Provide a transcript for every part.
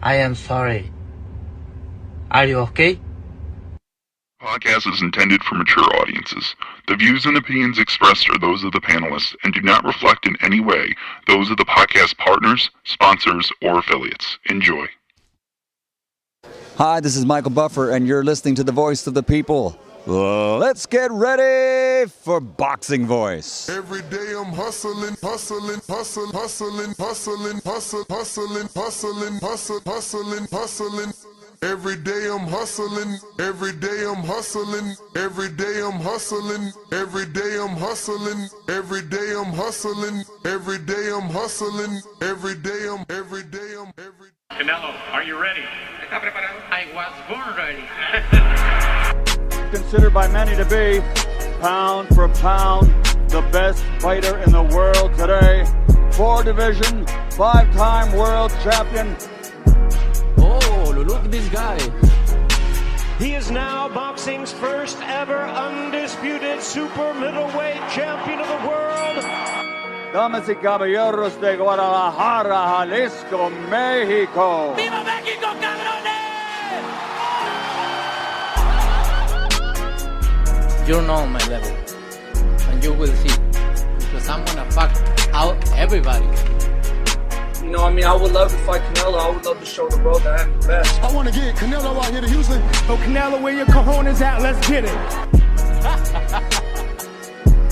I am sorry. Are you okay? Podcast is intended for mature audiences. The views and opinions expressed are those of the panelists and do not reflect in any way those of the podcast partners, sponsors, or affiliates. Enjoy. Hi, this is Michael Buffer, and you're listening to the Voice of the People. Let's get ready for Boxing Voice. Every day I'm hustling, hustling, hustling, hustling, hustling, hustling, hustling, hustling, hustling, hustling, hustling. Every day I'm hustling, every day I'm hustling, every day I'm hustling, every day I'm hustling, every day I'm hustling, every day I'm hustling, every day I'm Canelo, are you ready? I was born ready. Considered by many to be, pound for pound, the best fighter in the world today. 4-division, 5-time world champion. Oh, look at this guy. He is now boxing's first ever undisputed super middleweight champion of the world. Damas y caballeros de Guadalajara, Jalisco, Mexico. ¡Viva México, cabrones! You know my level, and you will see, because I'm gonna fuck out everybody. You know, I mean, I would love to fight Canelo. I would love to show the world that I'm the best. I want to get Canelo out here to Houston. Oh, Canelo, where your cojones at? Let's get it.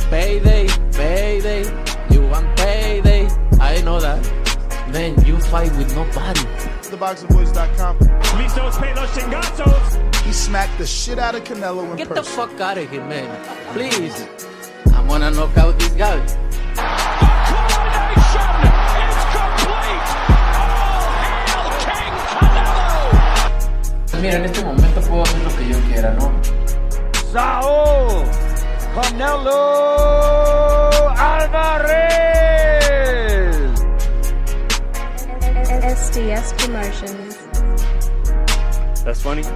Payday, payday, you want payday. I know that. Then you fight with nobody. TheBoxingVoice.com. Listos, pelos, chingazos. He smacked the shit out of Canelo in Get person. the fuck out of here, man. Please. I'm gonna knock out this guy. Mira, en este momento puedo hacer lo que yo quiera, ¿no? Saul Canelo Alvarez. SDS Promotions. That's funny? You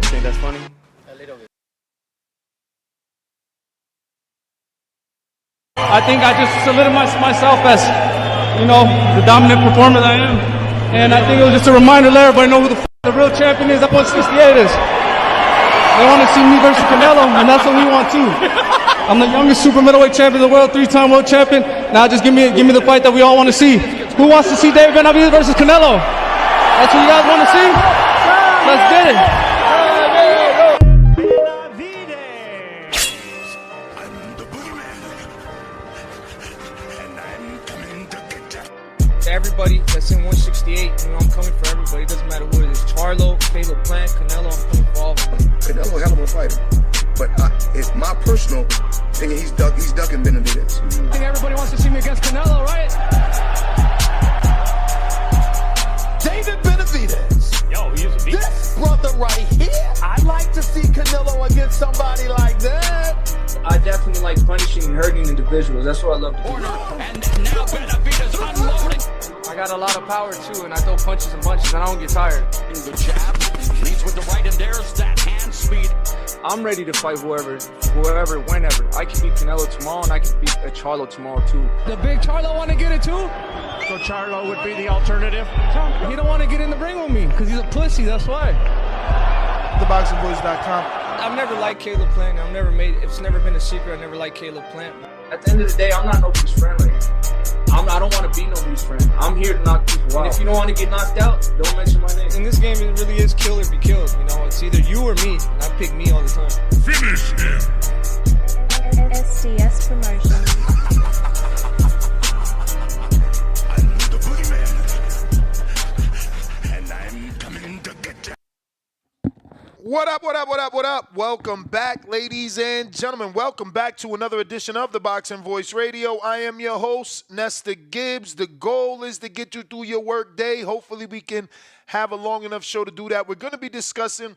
think that's funny? A little bit. I think I just solidified myself as, the dominant performer that I am. And I think it was just a reminder to let everybody know who the real champion is. That's what 68 is. They want to see me versus Canelo, and that's what we want too. I'm the youngest super middleweight champion of the world, 3-time world champion. Now just give me the fight that we all want to see. Who wants to see David Benavidez versus Canelo? That's what you guys want to see? Let's get it. Everybody that's in 168, I'm coming for everybody. It doesn't matter who it is. Charlo, Caleb Plant, Canelo, I'm coming for all of them. Canelo, hell of a fighter. But it's my personal opinion, he's ducking Benavidez. I think everybody wants to see me against Canelo, right? David Benavidez. Yo, he's a beast. This brother right here, I'd like to see Canelo against somebody like that. I definitely like punishing and hurting individuals. That's what I love to do. And now Benavidez unloading. I got a lot of power too, and I throw punches and bunches, and I don't get tired. The jab leads with the right, and there's that hand speed. I'm ready to fight whoever, whenever. I can beat Canelo tomorrow, and I can beat Charlo tomorrow too. The big Charlo want to get it too? So Charlo would be the alternative. He don't want to get in the ring with me because he's a pussy, that's why. TheBoxingVoice.com. I've never liked Caleb Plant. It's never been a secret. I never liked Caleb Plant. At the end of the day, I'm not nobody's friend right here. I don't want to be nobody's friend. I'm here to knock people out. And if you don't want to get knocked out, don't mention my name. In this game, it really is kill or be killed. It's either you or me, and I pick me all the time. Finish him. SDS Promotions. What up, what up, what up, what up? Welcome back, ladies and gentlemen. Welcome back to another edition of the Boxing Voice Radio. I am your host, Nesta Gibbs. The goal is to get you through your work day. Hopefully we can have a long enough show to do that. We're going to be discussing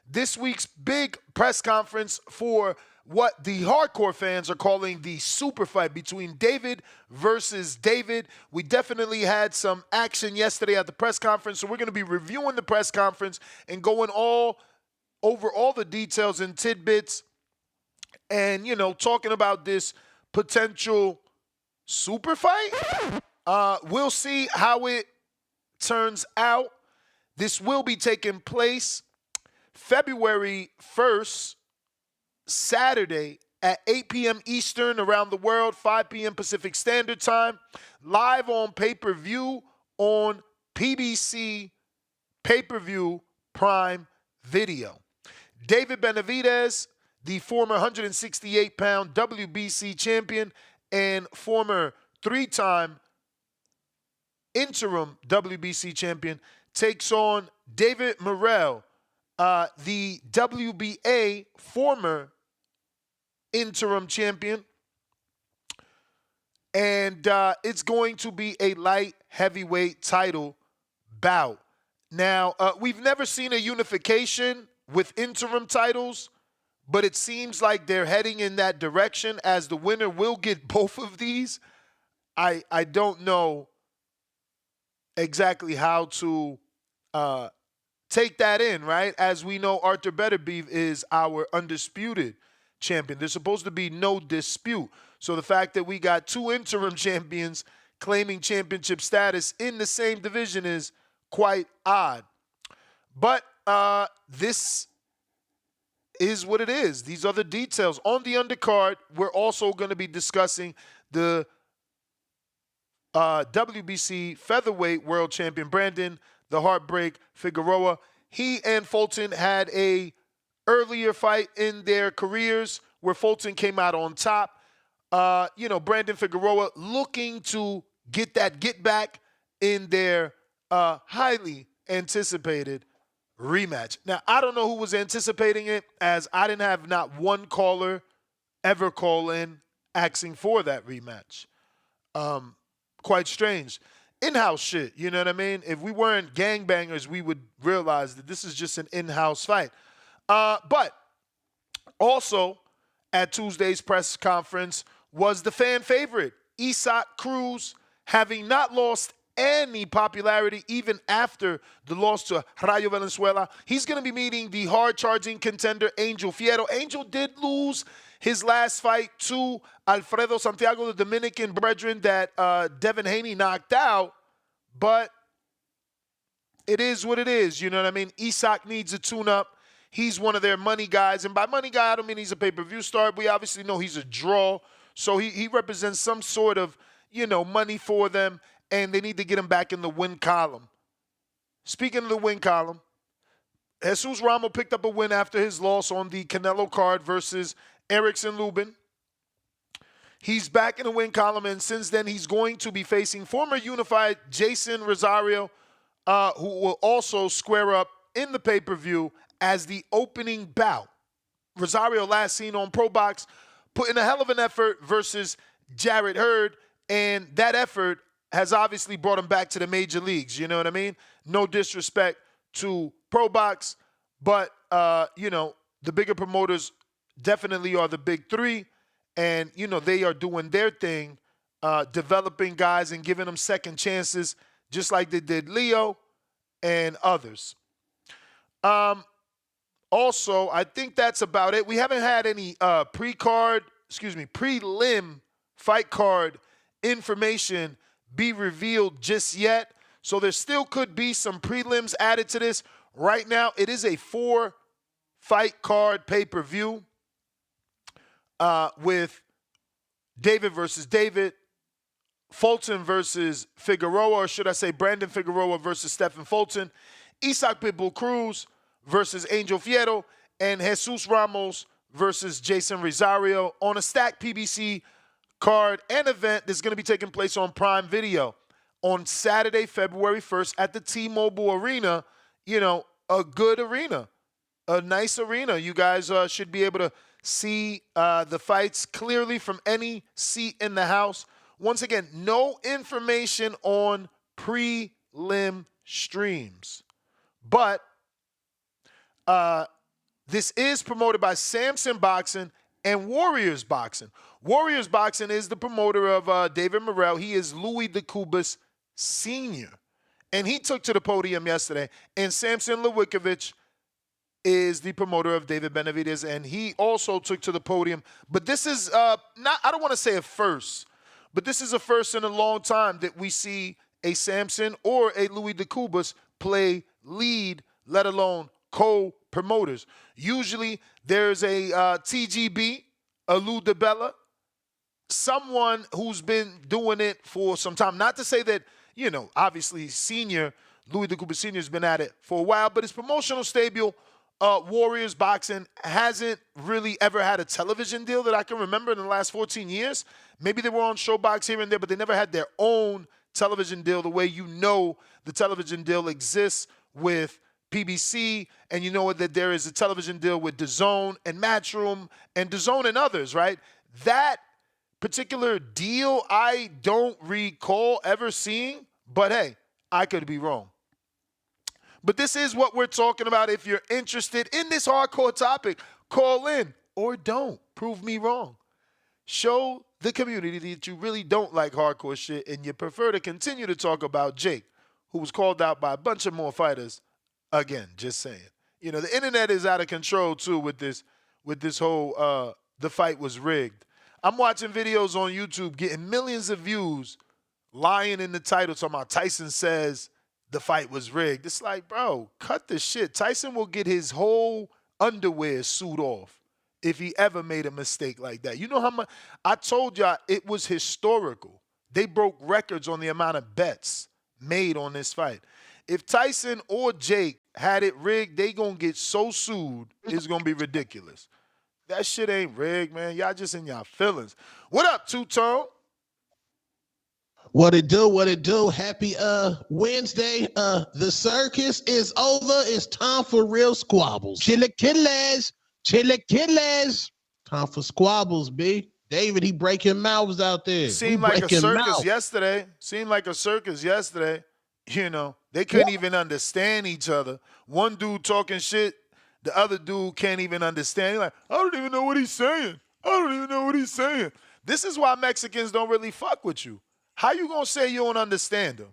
this week's big press conference for what the hardcore fans are calling the super fight between David versus David. We definitely had some action yesterday at the press conference, so we're going to be reviewing the press conference and going over all the details and tidbits and, talking about this potential super fight. We'll see how it turns out. This will be taking place February 1st, Saturday at 8 p.m. Eastern around the world, 5 p.m. Pacific Standard Time, live on pay-per-view on PBC Pay-Per-View Prime Video. David Benavidez, the former 168-pound WBC champion and former 3-time interim WBC champion, takes on David Morrell, the WBA former interim champion. And it's going to be a light heavyweight title bout. Now, we've never seen a unification with interim titles, but it seems like they're heading in that direction, as the winner will get both of these. I don't know exactly how to take that in, right? As we know, Arthur Beterbiev is our undisputed champion. There's supposed to be no dispute. So the fact that we got two interim champions claiming championship status in the same division is quite odd. But this is what it is. These are the details. On the undercard, we're also going to be discussing the WBC featherweight world champion Brandon the Heartbreak Figueroa. He and Fulton had a earlier fight in their careers where Fulton came out on top. Brandon Figueroa looking to get that get back in their highly anticipated rematch. Now, I don't know who was anticipating it, as I didn't have not one caller ever call in asking for that rematch. Quite strange. In-house shit, you know what I mean? If we weren't gangbangers, we would realize that this is just an in-house fight. But also at Tuesday's press conference was the fan favorite, Isaac Cruz, having not lost any popularity even after the loss to Rayo Valenzuela. He's going to be meeting the hard-charging contender Angel Fierro. Angel did lose his last fight to Alfredo Santiago, the Dominican brethren that Devin Haney knocked out, but it is what it is, you know what I mean? Isaac needs a tune-up. He's one of their money guys, and by money guy, I don't mean he's a pay-per-view star. We obviously know he's a draw, so he represents some sort of, money for them, and they need to get him back in the win column. Speaking of the win column, Jesus Ramos picked up a win after his loss on the Canelo card versus Erickson Lubin. He's back in the win column, and since then he's going to be facing former unified Jason Rosario, who will also square up in the pay-per-view as the opening bout. Rosario last seen on Pro Box put in a hell of an effort versus Jarrett Hurd, and that effort has obviously brought him back to the major leagues, you know what I mean? No disrespect to Pro Box, but, the bigger promoters definitely are the big three, and, they are doing their thing, developing guys and giving them second chances, just like they did Leo and others. Also, I think that's about it. We haven't had any prelim fight card information be revealed just yet. So there still could be some prelims added to this. Right now, it is a 4-fight card pay-per-view with David versus David, Fulton versus Figueroa, or should I say Brandon Figueroa versus Stephen Fulton, Isaac Pitbull Cruz versus Angel Fierro, and Jesus Ramos versus Jason Rosario on a stacked PBC card and event that's going to be taking place on Prime Video on Saturday, February 1st at the T-Mobile Arena. A good arena, a nice arena. You guys should be able to see the fights clearly from any seat in the house. Once again, no information on prelim streams, but this is promoted by Samson Boxing and Warriors Boxing. Warriors Boxing is the promoter of David Morrell. He is Louis DeCubas Sr., and he took to the podium yesterday. And Samson Lewickovich is the promoter of David Benavidez, and he also took to the podium. But this is I don't want to say a first, but this is a first in a long time that we see a Samson or a Louis DeCubas play lead, let alone co-promoters. Usually there's a TGB, a Lou DiBella, someone who's been doing it for some time. Not to say that, obviously Louis DeCooper Sr. has been at it for a while, but his promotional stable, Warriors Boxing, hasn't really ever had a television deal that I can remember in the last 14 years. Maybe they were on Showbox here and there, but they never had their own television deal the way the television deal exists with PBC, and that there is a television deal with DAZN and Matchroom and DAZN and others, right? That particular deal I don't recall ever seeing, but hey, I could be wrong. But this is what we're talking about. If you're interested in this hardcore topic, call in or don't. Prove me wrong. Show the community that you really don't like hardcore shit and you prefer to continue to talk about Jake, who was called out by a bunch of more fighters. Again, just saying. The internet is out of control too with this whole the fight was rigged. I'm watching videos on YouTube getting millions of views, lying in the title, talking about Tyson says the fight was rigged. It's like, bro, cut the shit. Tyson will get his whole underwear suit off if he ever made a mistake like that. You know how much I told y'all it was historical. They broke records on the amount of bets made on this fight. If Tyson or Jake had it rigged, they gonna get so sued, it's gonna be ridiculous. That shit ain't rigged, man. Y'all just in y'all feelings. What up, Two-Tone? What it do? Happy Wednesday. The circus is over. It's time for real squabbles. Chillaquillas. Time for squabbles, B. David, he breaking mouths out there. Seemed like a circus yesterday. They couldn't even understand each other. One dude talking shit, the other dude can't even understand. He's like, I don't even know what he's saying. This is why Mexicans don't really fuck with you. How you gonna say you don't understand him?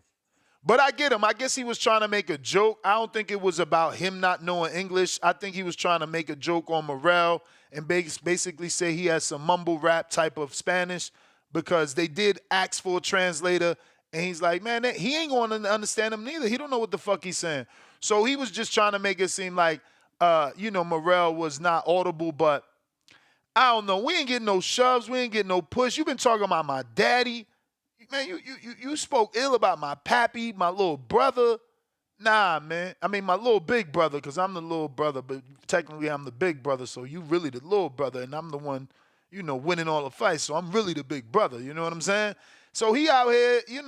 But I get him. I guess he was trying to make a joke. I don't think it was about him not knowing English. I think he was trying to make a joke on Morrell and basically say he has some mumble rap type of Spanish because they did ask for a translator. And he's like, man, he ain't going to understand him neither. He don't know what the fuck he's saying. So he was just trying to make it seem like, Morrell was not audible. But I don't know. We ain't getting no shoves. We ain't getting no push. You've been talking about my daddy. Man, you spoke ill about my pappy, my little brother. Nah, man. I mean, my little big brother, because I'm the little brother. But technically, I'm the big brother. So you really the little brother. And I'm the one, winning all the fights. So I'm really the big brother. You know what I'm saying? So he out here, I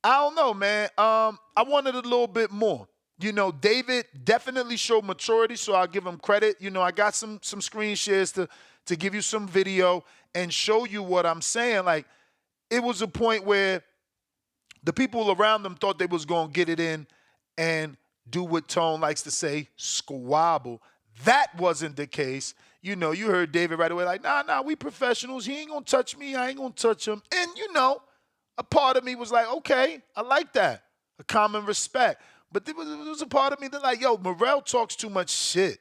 don't know, man. I wanted a little bit more. David definitely showed maturity, so I'll give him credit. I got some screen shares to give you some video and show you what I'm saying. Like, it was a point where the people around them thought they was going to get it in and do what Tone likes to say, squabble. That wasn't the case. You heard David right away like, nah, we professionals. He ain't going to touch me. I ain't going to touch him. And, a part of me was like, okay, I like that. A common respect. But there was a part of me that like, yo, Morrell talks too much shit.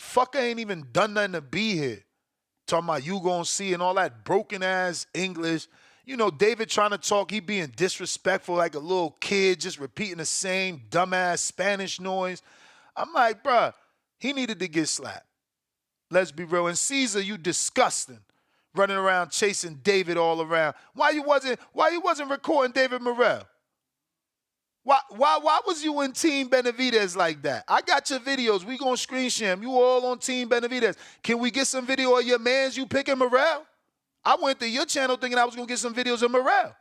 Fucker ain't even done nothing to be here. Talking about you gonna see and all that broken-ass English. David trying to talk, he being disrespectful like a little kid, just repeating the same dumbass Spanish noise. I'm like, bruh, he needed to get slapped. Let's be real. And Caesar, you disgusting. Running around chasing David all around. Why you wasn't recording David Morrell? Why was you in Team Benavidez like that? I got your videos. We gonna screen share them. You all on Team Benavidez. Can we get some video of your mans you picking Morrell? I went to your channel thinking I was gonna get some videos of Morrell.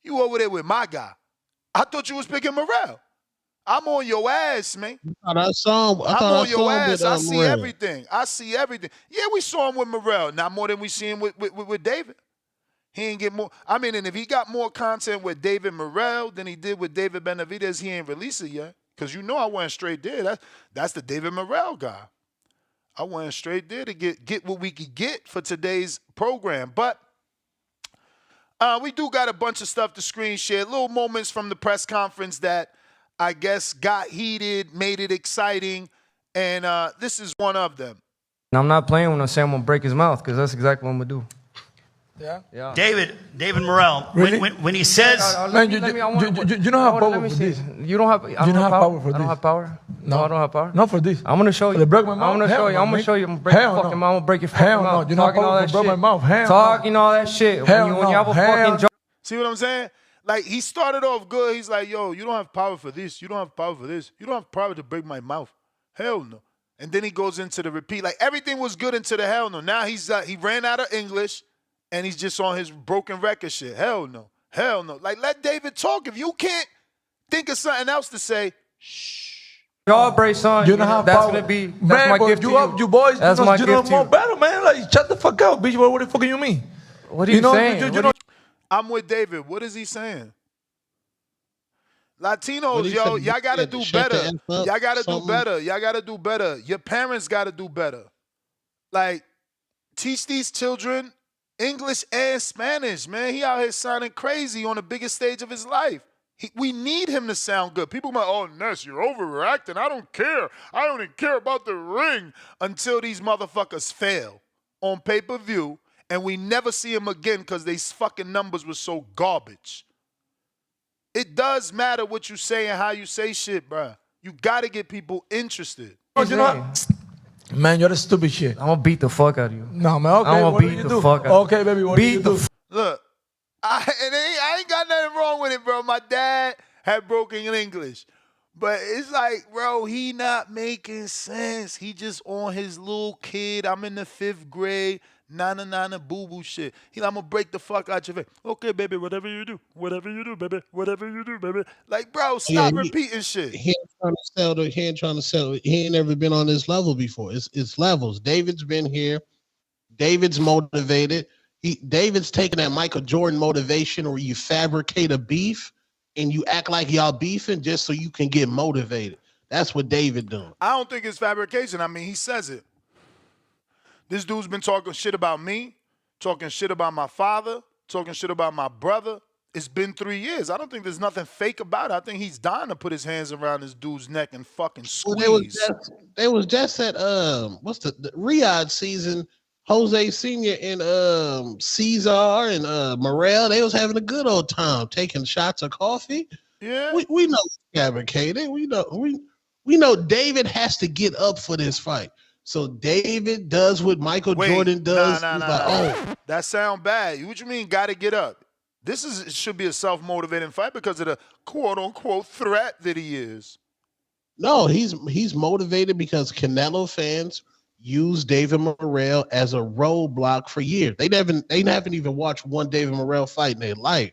You over there with my guy. I thought you was picking Morrell. I'm on your ass, man. I'm on your ass. I see everything. Yeah, we saw him with Morrell. Not more than we see him with David. He ain't get more. I mean, and if he got more content with David Morrell than he did with David Benavidez, he ain't released it yet. Because I went straight there. That's the David Morrell guy. I went straight there to get what we could get for today's program. But we do got a bunch of stuff to screen share. Little moments from the press conference that I guess got heated, made it exciting. And this is one of them. I'm not playing when I say I'm going to break his mouth because that's exactly what I'm going to do. Yeah. David Morrell, Really? when he says, Man, you don't have power for this. You don't have. I don't have power for this. I don't have power. No, I don't have power. Not for this. I'm gonna show you. To break my mouth? I'm gonna show you. I'm gonna show you. I'm gonna break your fucking mouth. I'm gonna break your fucking mouth. You're not power to break my mouth. Talking all that shit. When you have a fucking job. See what I'm saying? Like, he started off good. He's like, yo, you don't have power for this. You don't have power for this. You don't have power to break my mouth. Hell no. And then he goes into the repeat. Like, everything was good until the hell no. Now he ran out of English, and he's just on his broken record shit. Hell no. Hell no. Like, let David talk. If you can't think of something else to say, Y'all brace on. You don't have that's power. Gonna be. That's Man, my but gift to you. You boys, that's my gift to more you. better, man. Like, shut the fuck up, bitch. What the fuck do you mean? What are you saying? I'm with David. What is he saying? Latinos, yo, y'all got to do better. Y'all got to do better. Y'all got to do better. Your parents got to do better. Like, teach these children English and Spanish, man. He out here sounding crazy on the biggest stage of his life. We need him to sound good. People might, oh, Ness, you're overreacting. I don't care. I don't even care about the ring until these motherfuckers fail on pay-per-view, and we never see him again because these fucking numbers were so garbage. It does matter what you say and how you say shit, bruh. You got to get people interested. You know, man, you're the stupid shit. I'm going to beat the fuck out of you. No, man, okay. I'm going to beat the fuck out of you. Okay, baby, what do you do? Look, I ain't got nothing wrong with it, bro. My dad had broken English. But it's like, bro, he not making sense. He just on his little kid. I'm in the 5th grade. Nana boo-boo shit. He like, I'm going to break the fuck out your face. Okay, baby, whatever you do. Whatever you do, baby. Whatever you do, baby. Like, bro, stop repeating shit. He ain't trying to sell. He ain't never been on this level before. It's levels. David's been here. David's motivated. David's taking that Michael Jordan motivation where you fabricate a beef and you act like y'all beefing just so you can get motivated. That's what David doing. I don't think it's fabrication. I mean, he says it. This dude's been talking shit about me, talking shit about my father, talking shit about my brother. It's been 3 years. I don't think there's nothing fake about it. I think he's dying to put his hands around this dude's neck and fucking squeeze. Well, they was just at what's the Riyadh season. Jose Sr. and Cesar and Morrell, they was having a good old time taking shots of coffee. Yeah, we know fabricated. We know David has to get up for this fight. So David does what Michael Jordan does. Oh, that sound bad. What you mean? Got to get up? This should be a self-motivating fight because of the quote-unquote threat that he is. No, he's motivated because Canelo fans use David Morrell as a roadblock for years. They haven't even watched one David Morrell fight in their life.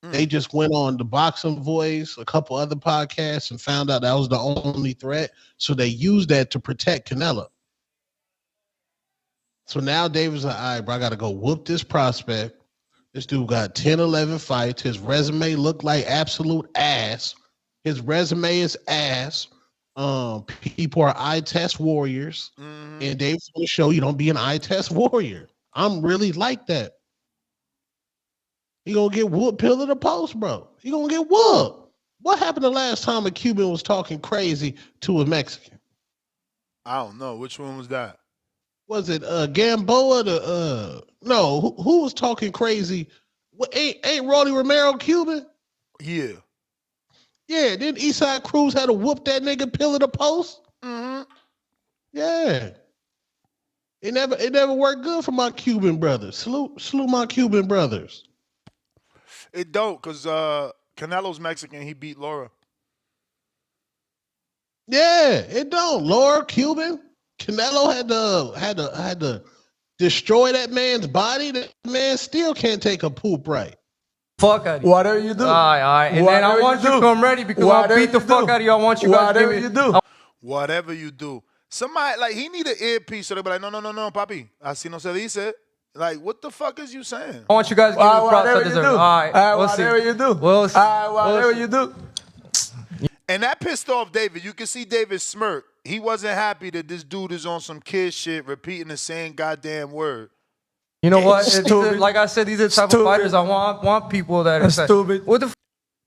They just went on the Boxing Voice, a couple other podcasts, and found out that was the only threat. So they used that to protect Canelo. So now David's like, all right, bro, I got to go whoop this prospect. This dude got 10, 11 fights. His resume looked like absolute ass. His resume is ass. People are eye test warriors. And David's going to show you don't be an eye test warrior. I'm really like that. He going to get whooped pillar to post, bro. He going to get whooped. What happened the last time a Cuban was talking crazy to a Mexican? I don't know. Which one was that? Was it Gamboa? No, who was talking crazy? Ain't Rolly Romero Cuban? Yeah. Yeah, then Eastside Cruz had to whoop that nigga pillar to post? Mm-hmm. Yeah. It never worked good for my Cuban brothers. Salute my Cuban brothers. It don't, because Canelo's Mexican. He beat Laura. Yeah, it don't. Laura, Cuban. Canelo had to destroy that man's body. That man still can't take a poop right. Fuck out of you. Whatever you do. All right. And then I want you to come ready because I'll beat the fuck out of you. I want you guys to give me. Whatever you do. Somebody, like, he need an earpiece so they'll be like, no, papi. Así no se dice. Like, what the fuck is you saying? I want you guys to give me the props I deserve. All right. Whatever you do. We'll see. Whatever you do. And that pissed off David. You can see David smirk. He wasn't happy that this dude is on some kid shit, repeating the same goddamn word. You know what? Like I said, these are the type of fighters I want people that are stupid. What the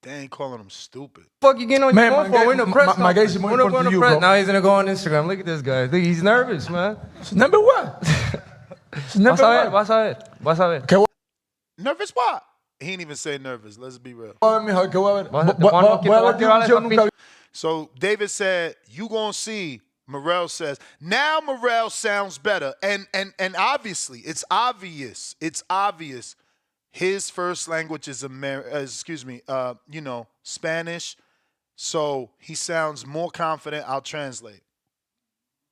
They ain't calling him stupid. Fuck you getting on your phone for? We're in the press. My guy's more important to you, bro. Now he's gonna go on Instagram. Look at this guy. He's nervous, man. Number one. Vas a ver. Okay, Nervous what? He ain't even say nervous. Let's be real. So David said, you gonna see. Morrell says, now Morrell sounds better. And obviously, it's obvious. His first language is Spanish. So he sounds more confident. I'll translate.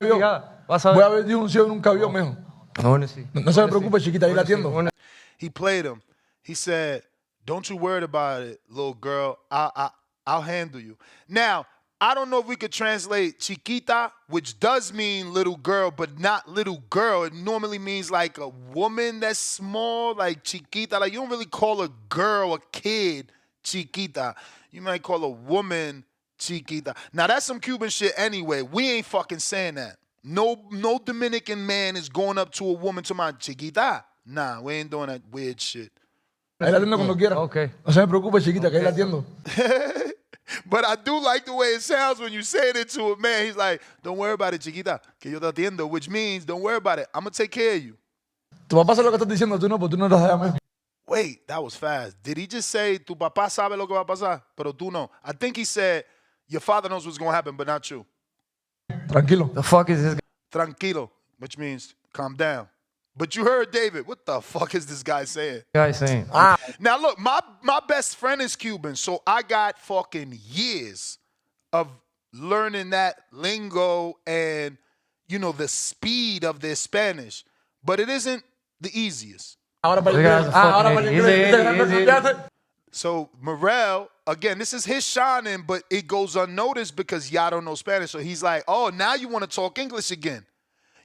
Voy a ver un ciego nunca vio, mijo. No se me preocupe, chiquita, ahí la atiendo. He played him. He said, don't you worry about it, little girl. I'll handle you. Now, I don't know if we could translate chiquita, which does mean little girl, but not little girl. It normally means like a woman that's small, like chiquita. Like you don't really call a girl, a kid, chiquita. You might call a woman chiquita. Now, that's some Cuban shit anyway. We ain't fucking saying that. No Dominican man is going up to a woman to my chiquita. Nah, we ain't doing that weird shit. Ahí la atiendo cuando quiera. Okay. No se me preocupe, chiquita, que ahí la atiendo. But I do like the way it sounds when you say it to a man. He's like, don't worry about it, chiquita, que yo te atiendo, which means don't worry about it. I'm going to take care of you. Tu papá sabe lo que estás diciendo, tú no, porque tú no eres allá, mijo. Wait, that was fast. Did he just say, tu papá sabe lo que va a pasar, pero tú no? I think he said, your father knows what's going to happen, but not you. Tranquilo. The fuck is this guy? Tranquilo, which means calm down. But you heard David. What the fuck is this guy saying? Now, look, my best friend is Cuban, so I got fucking years of learning that lingo and, the speed of their Spanish. But it isn't the easiest. So, Morrell, again, this is his shining, but it goes unnoticed because y'all don't know Spanish. So he's like, oh, now you want to talk English again.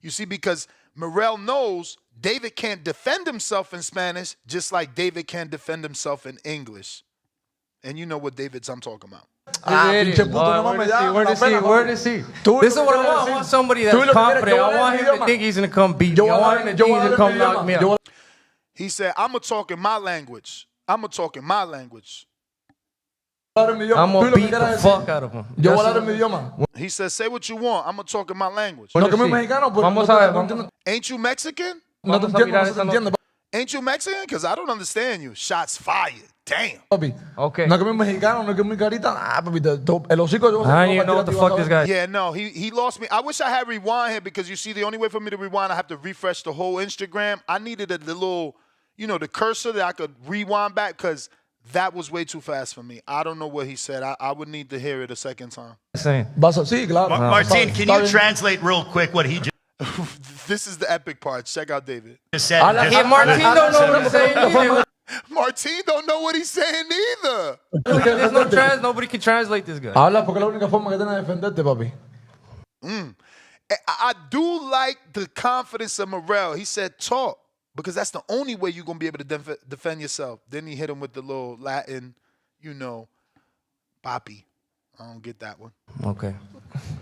You see, because Morrell knows David can't defend himself in Spanish just like David can't defend himself in English. And you know what David's I'm talking about. Where is he? This is what I want. I want somebody that's confident. I want him to think he's going to come beat me. I want him to think he's going to come knock me out. He said, I'm going to talk in my language. I'm going to beat the fuck out of him. He said, say what you want. I'm going to talk in my language. Ain't you Mexican? Ain't you Mexican? Because I don't understand you. Shots fired. Damn. Okay. No que mi mexicano, no que mi carita. El hocico yo. I don't even know what the fuck this guy. Yeah, no, he lost me. I wish I had rewind here because you see, the only way for me to rewind, I have to refresh the whole Instagram. I needed the little, the cursor that I could rewind back because that was way too fast for me. I don't know what he said. I would need to hear it a second time. Martin, can you translate real quick what he just This is the epic part. Check out David. said? Martin don't know what I'm saying either. Martin don't know what he's saying either. There's no nobody can translate this guy. Habla porque la única forma que tiene de defenderte, papi. I do like the confidence of Morrell. He said talk because that's the only way you're going to be able to defend yourself. Then he hit him with the little Latin, papi. I don't get that one. Okay.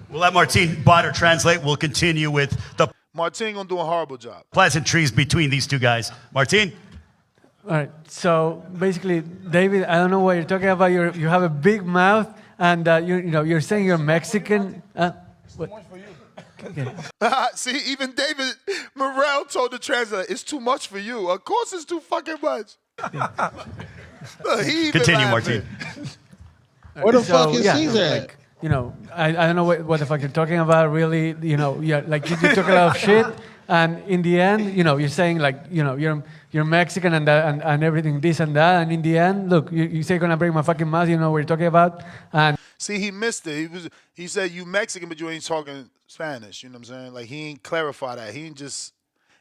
We'll let Martin Botter translate. We'll continue with the Martin going to do a horrible job. pleasantries between these two guys. Martin? All right. So basically, David, I don't know what you're talking about. You have a big mouth, and you're saying you're Mexican. What? Okay. See, even David Morrell told the translator, it's too much for you. Of course it's too fucking much. Continue, Martin. Where the fuck is Caesar at? I don't know what the fuck you're talking about, really. You talk a lot of shit, and in the end, you're saying you're Mexican and everything, this and that, and in the end, look, you say you're gonna break my fucking mouth. You know what you're talking about, and see, he missed it. He said you Mexican, but you ain't talking Spanish. You know what I'm saying? Like he ain't clarify that. He ain't just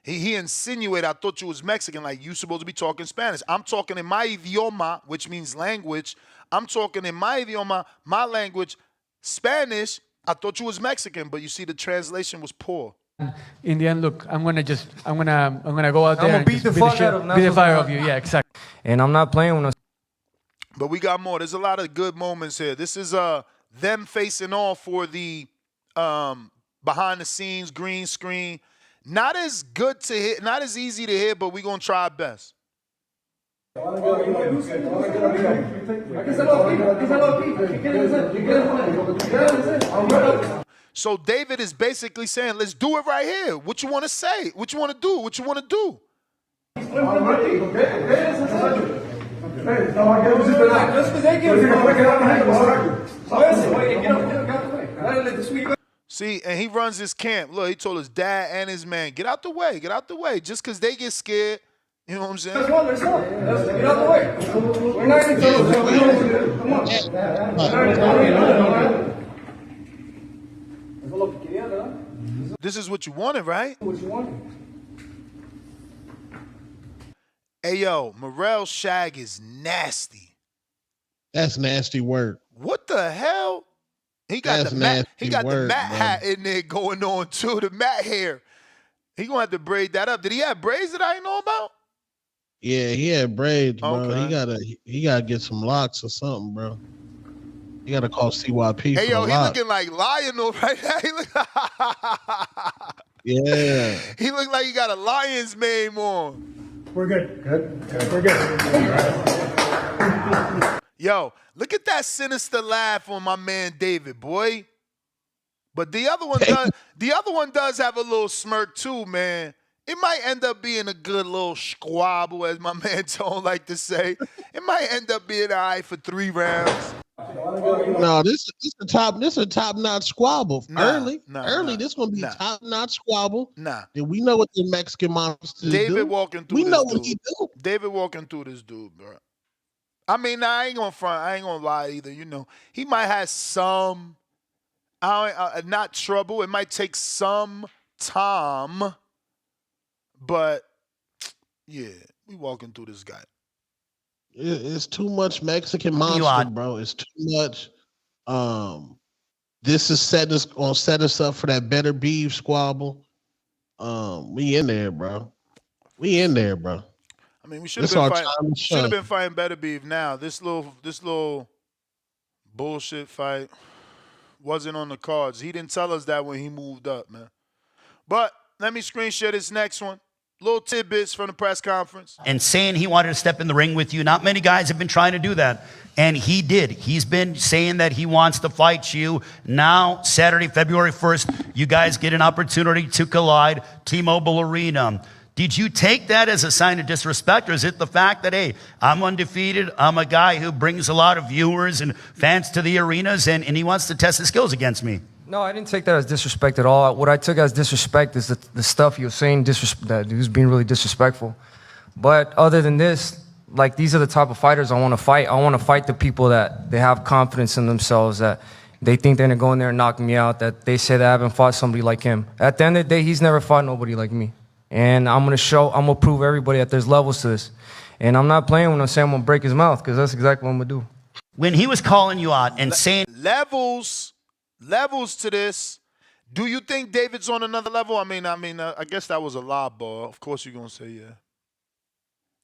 he insinuated I thought you was Mexican, like you supposed to be talking Spanish. I'm talking in my idioma, which means language. I'm talking in my idioma, my language, Spanish. I thought you was Mexican, but you see the translation was poor. In the end, look, I'm gonna go out there and beat the fuck out of him. Beat the fire of you. Yeah, exactly. And I'm not playing with no. But we got more. There's a lot of good moments here. This is them facing off for the behind the scenes green screen. Not as good to hit, not as easy to hit, but we're gonna try our best. So David is basically saying, let's do it right here. What you want to say? What you want to do? What you want to do? See, and he runs his camp. Look, he told his dad and his man, get out the way, get out the way. Just because they get scared, you know what I'm saying? Let's go. Get out the way. We're not even Come on. This is what you wanted, right? What you wanted. Hey, yo, Morrell shag is nasty. That's nasty work. What the hell? He got the mat hat in there going on too. The mat hair. He gonna have to braid that up. Did he have braids that I didn't know about? Yeah, he had braids, bro. Okay. He gotta get some locks or something, bro. You gotta call CYP. Hey, for yo, the he lock. looking like Lionel right now. Yeah. He look like he got a lion's mane on. We're good. We're good. Yo, look at that sinister laugh on my man David, boy. But the other one does have a little smirk too, man. It might end up being a good little squabble, as my man Tone like to say. It might end up being all right for 3 rounds. No, this is a top-notch squabble. Early, this gonna be a top-notch squabble. Nah. And we know what the Mexican monsters do. David walking through we this know dude. what he do. David walking through this dude, bro. I mean, nah, I ain't gonna front. I ain't gonna lie either. You know, he might have some, not trouble. It might take some time, but yeah, we walking through this guy. It's too much Mexican monster, bro. It's too much. This is set us up for that better beef squabble. We in there, bro. I mean, we should have been fighting better beef now. This little bullshit fight wasn't on the cards. He didn't tell us that when he moved up, man. But let me screen share this next one. Little tidbits from the press conference. And saying he wanted to step in the ring with you. Not many guys have been trying to do that. And he did. He's been saying that he wants to fight you. Now, Saturday, February 1st, you guys get an opportunity to collide. T-Mobile Arena. Did you take that as a sign of disrespect, or is it the fact that, hey, I'm undefeated, I'm a guy who brings a lot of viewers and fans to the arenas, and he wants to test his skills against me? No, I didn't take that as disrespect at all. What I took as disrespect is the stuff you were saying, that he was being really disrespectful. But other than this, like, these are the type of fighters I want to fight. I want to fight the people that they have confidence in themselves, that they think they're going to go in there and knock me out, that they say that I haven't fought somebody like him. At the end of the day, he's never fought nobody like me. And I'm going to prove everybody that there's levels to this. And I'm not playing when I'm saying I'm going to break his mouth, because that's exactly what I'm going to do. When he was calling you out and saying... Levels to this. Do you think David's on another level? I guess that was a lob ball. Of course you're going to say yeah.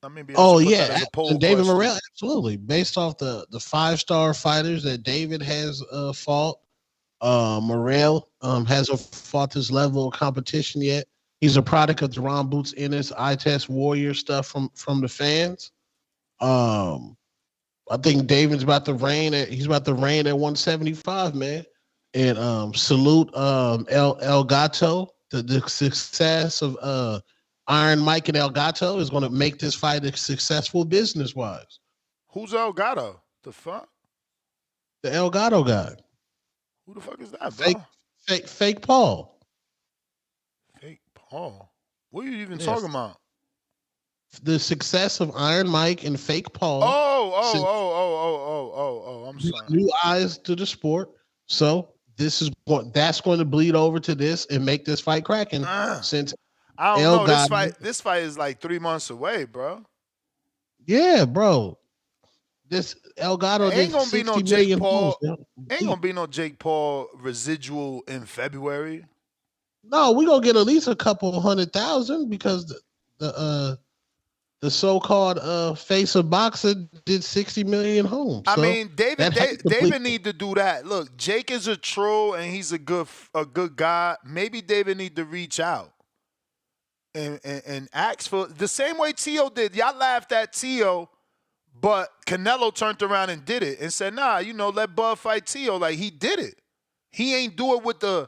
And David Morrell, absolutely. Based off the 5-star fighters that David has fought, Morrell hasn't fought this level of competition yet. He's a product of Deron Boots Ennis, I-Test Warrior stuff from the fans. I think David's about to reign at 175, man. And salute El Gato. The success of Iron Mike and El Gato is going to make this fight a successful business-wise. Who's El Gato? The fuck? The El Gato guy. Who the fuck is that, bro? Fake Paul. Fake Paul? What are you even talking about? The success of Iron Mike and Fake Paul. I'm sorry. New eyes to the sport. So that's going to bleed over to this and make this fight cracking. Since I don't know, this fight is like 3 months away, bro. Yeah, bro. This El Gato ain't gonna be no Jake Paul. Ain't gonna be no Jake Paul residual in February. No, we gonna get at least a couple 100,000 because the so-called face of boxing did 60 million homes. I mean, David need to do that. Look, Jake is a troll and he's a good guy. Maybe David need to reach out and ask for the same way Tio did. Y'all laughed at Tio, but Canelo turned around and did it and said, nah, let Bud fight Tio. Like, he did it. He ain't do it with the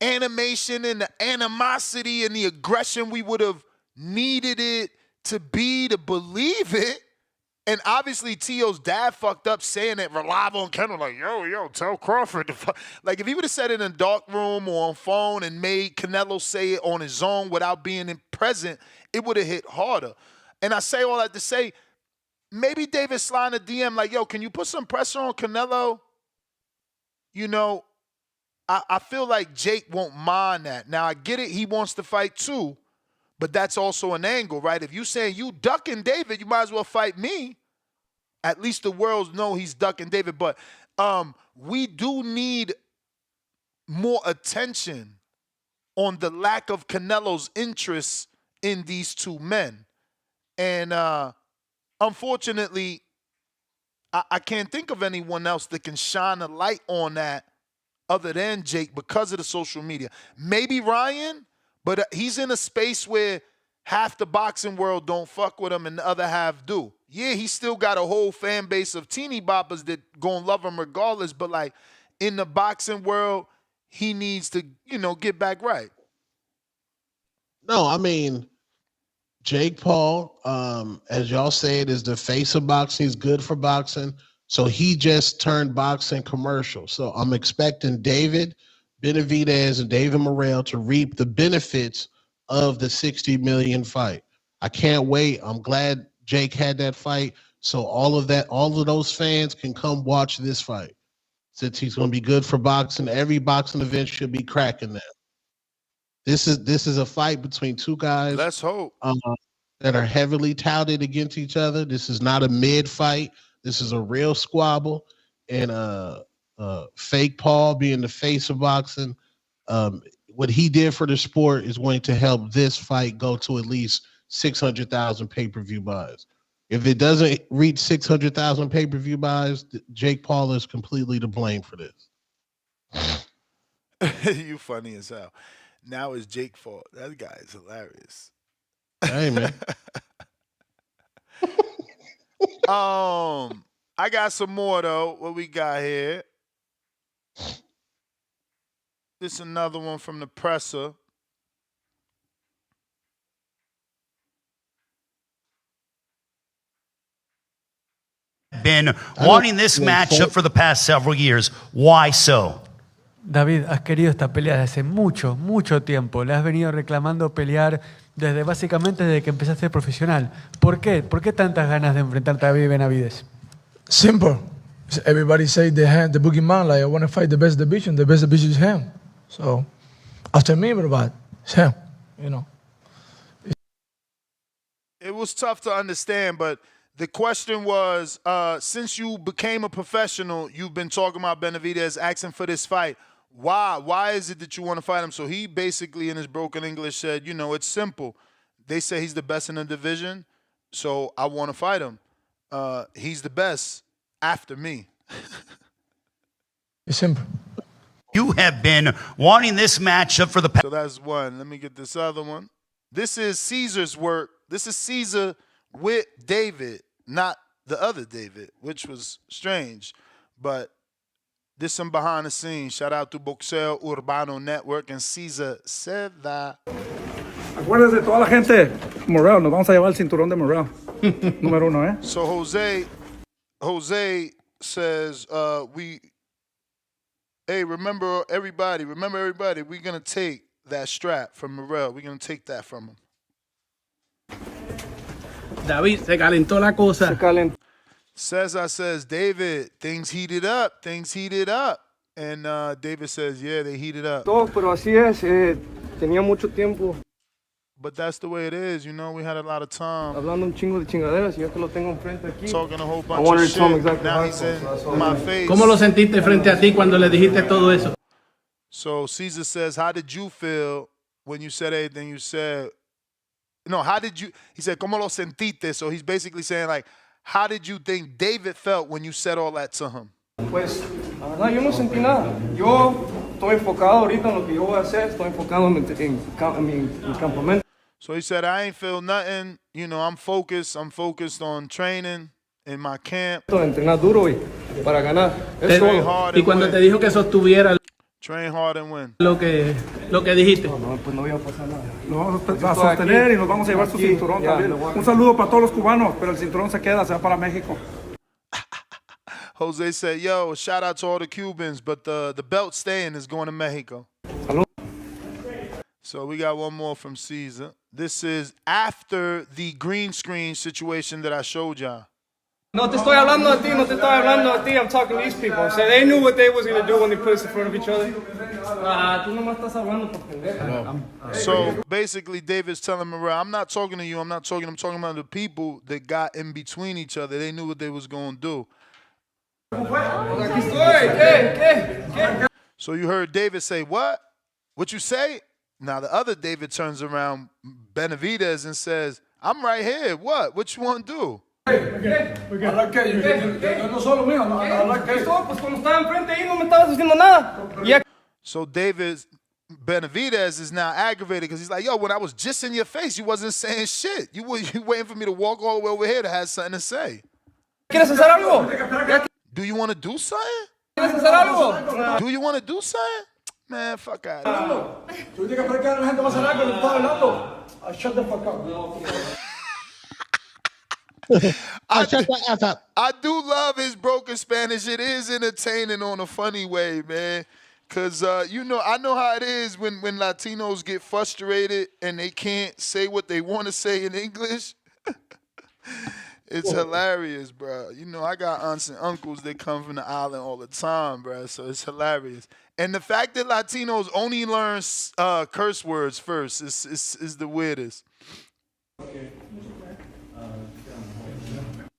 animation and the animosity and the aggression we would have needed it to believe it. And obviously, T.O.'s dad fucked up saying it, rely on Canelo, like, yo, tell Crawford. Like, if he would have said it in a dark room or on phone and made Canelo say it on his own without being present, it would have hit harder. And I say all that to say, maybe David sliding a DM like, yo, can you put some pressure on Canelo? You know, I feel like Jake won't mind that. Now, I get it. He wants to fight too. But that's also an angle, right? If you saying you ducking David, you might as well fight me. At least the world know he's ducking David. But we do need more attention on the lack of Canelo's interest in these two men. And unfortunately, I can't think of anyone else that can shine a light on that other than Jake because of the social media. Maybe Ryan, but he's in a space where half the boxing world don't fuck with him and the other half do. Yeah, he still got a whole fan base of teeny boppers that gonna love him regardless, but like in the boxing world, he needs to, get back right. No, I mean, Jake Paul, as y'all said, is the face of boxing. He's good for boxing. So he just turned boxing commercial. So I'm expecting David Benavidez and David Morrell to reap the benefits of the 60 million fight. I can't wait. I'm glad Jake had that fight. So all of those fans can come watch this fight. Since he's going to be good for boxing, every boxing event should be cracking that. This is a fight between two guys. Let's hope. That are heavily touted against each other. This is not a mid fight. This is a real squabble. And fake Paul being the face of boxing, what he did for the sport is going to help this fight go to at least 600,000 pay-per-view buys. If it doesn't reach 600,000 pay-per-view buys, Jake Paul is completely to blame for this. You funny as hell. Now it's Jake's fault. That guy is hilarious. Hey, man. I got some more, though. What we got here? This is another one from the presser. Been wanting this matchup for the past several years. Why so? David, has querido esta pelea desde hace mucho tiempo. Le has venido reclamando pelear básicamente desde que empezaste a ser profesional. ¿Por qué? ¿Por qué tantas ganas de enfrentarte a David Benavidez? Simple. Everybody say they have the boogeyman, like I want to fight the best division. The best division is him. So after me, but it's him. It was tough to understand, but the question was, since you became a professional, you've been talking about Benavidez, asking for this fight. Why? Why is it that you want to fight him? So he basically, in his broken English, said, it's simple. They say he's the best in the division, so I want to fight him. He's the best after me. It's simple. You have been wanting this matchup for the past. So that's one. Let me get this other one. This is Caesar's work. This is Caesar with David, not the other David, which was strange. But this some behind the scenes. Shout out to Boxeo Urbano Network and Caesar Seda. Acuérdate de toda la gente. Morrell, nos vamos a llevar el cinturón de Morrell. Número 1, ¿eh? So Jose says, remember everybody, we're going to take that strap from Morrell. We're going to take that from him. David, se calentó la cosa. Cesar says, David, things heated up. And David says, yeah, they heated up. Todo, pero así es. Tenía mucho tiempo. But that's the way it is, we had a lot of time. Hablando un chingo de chingaderas y yo que lo tengo enfrente aquí. Talking a whole bunch of shit. Exactly now he's in my face. ¿Cómo lo sentiste frente a ti cuando le dijiste todo eso? So Caesar says, how did you feel when you said everything you said? No, how did you, he said, ¿cómo lo sentiste? So he's basically saying, like, how did you think David felt when you said all that to him? Pues, la verdad, yo no sentí nada. Yo estoy enfocado ahorita en lo que yo voy a hacer. Estoy enfocado en mi campamento. So he said, I ain't feel nothing. I'm focused. I'm focused on training in my camp. Entrenar duro para ganar. Train hard y cuando te dijo que sostuviera. Train hard and win. Lo que dijiste. No, pues no voy a pasar nada. Lo vamos a sostener y nos vamos a llevar su cinturón también. Un saludo para todos los cubanos, pero el cinturón se queda, se va para México. Jose said, yo, shout out to all the Cubans, but the belt staying is going to Mexico. Salud. So we got one more from Caesar. This is after the green screen situation that I showed y'all. No te estoy hablando a ti, no te estoy hablando a ti. I'm talking to these people. So they knew what they was going to do when they put us in front of each other. Tú nomás estás hablando por pendejo. So basically, David's telling Morrell, I'm not talking to you. I'm talking about the people that got in between each other. They knew what they was going to do. Aquí estoy. ¿Qué? So you heard David say, what? What you say? Now the other David turns around, Benavidez, and says, I'm right here. What? What you want to do? So David Benavidez is now aggravated because he's like, yo, when I was just in your face, you wasn't saying shit. You waiting for me to walk all the way over here to have something to say. Do you want to do something? Do you want to do something? Man, fuck out. Shut the fuck up. I do love his broken Spanish. It is entertaining on a funny way, man. Because, I know how it is when Latinos get frustrated and they can't say what they want to say in English. It's hilarious, bro. I got aunts and uncles that come from the island all the time, bro. So it's hilarious. And the fact that Latinos only learn curse words first is the weirdest.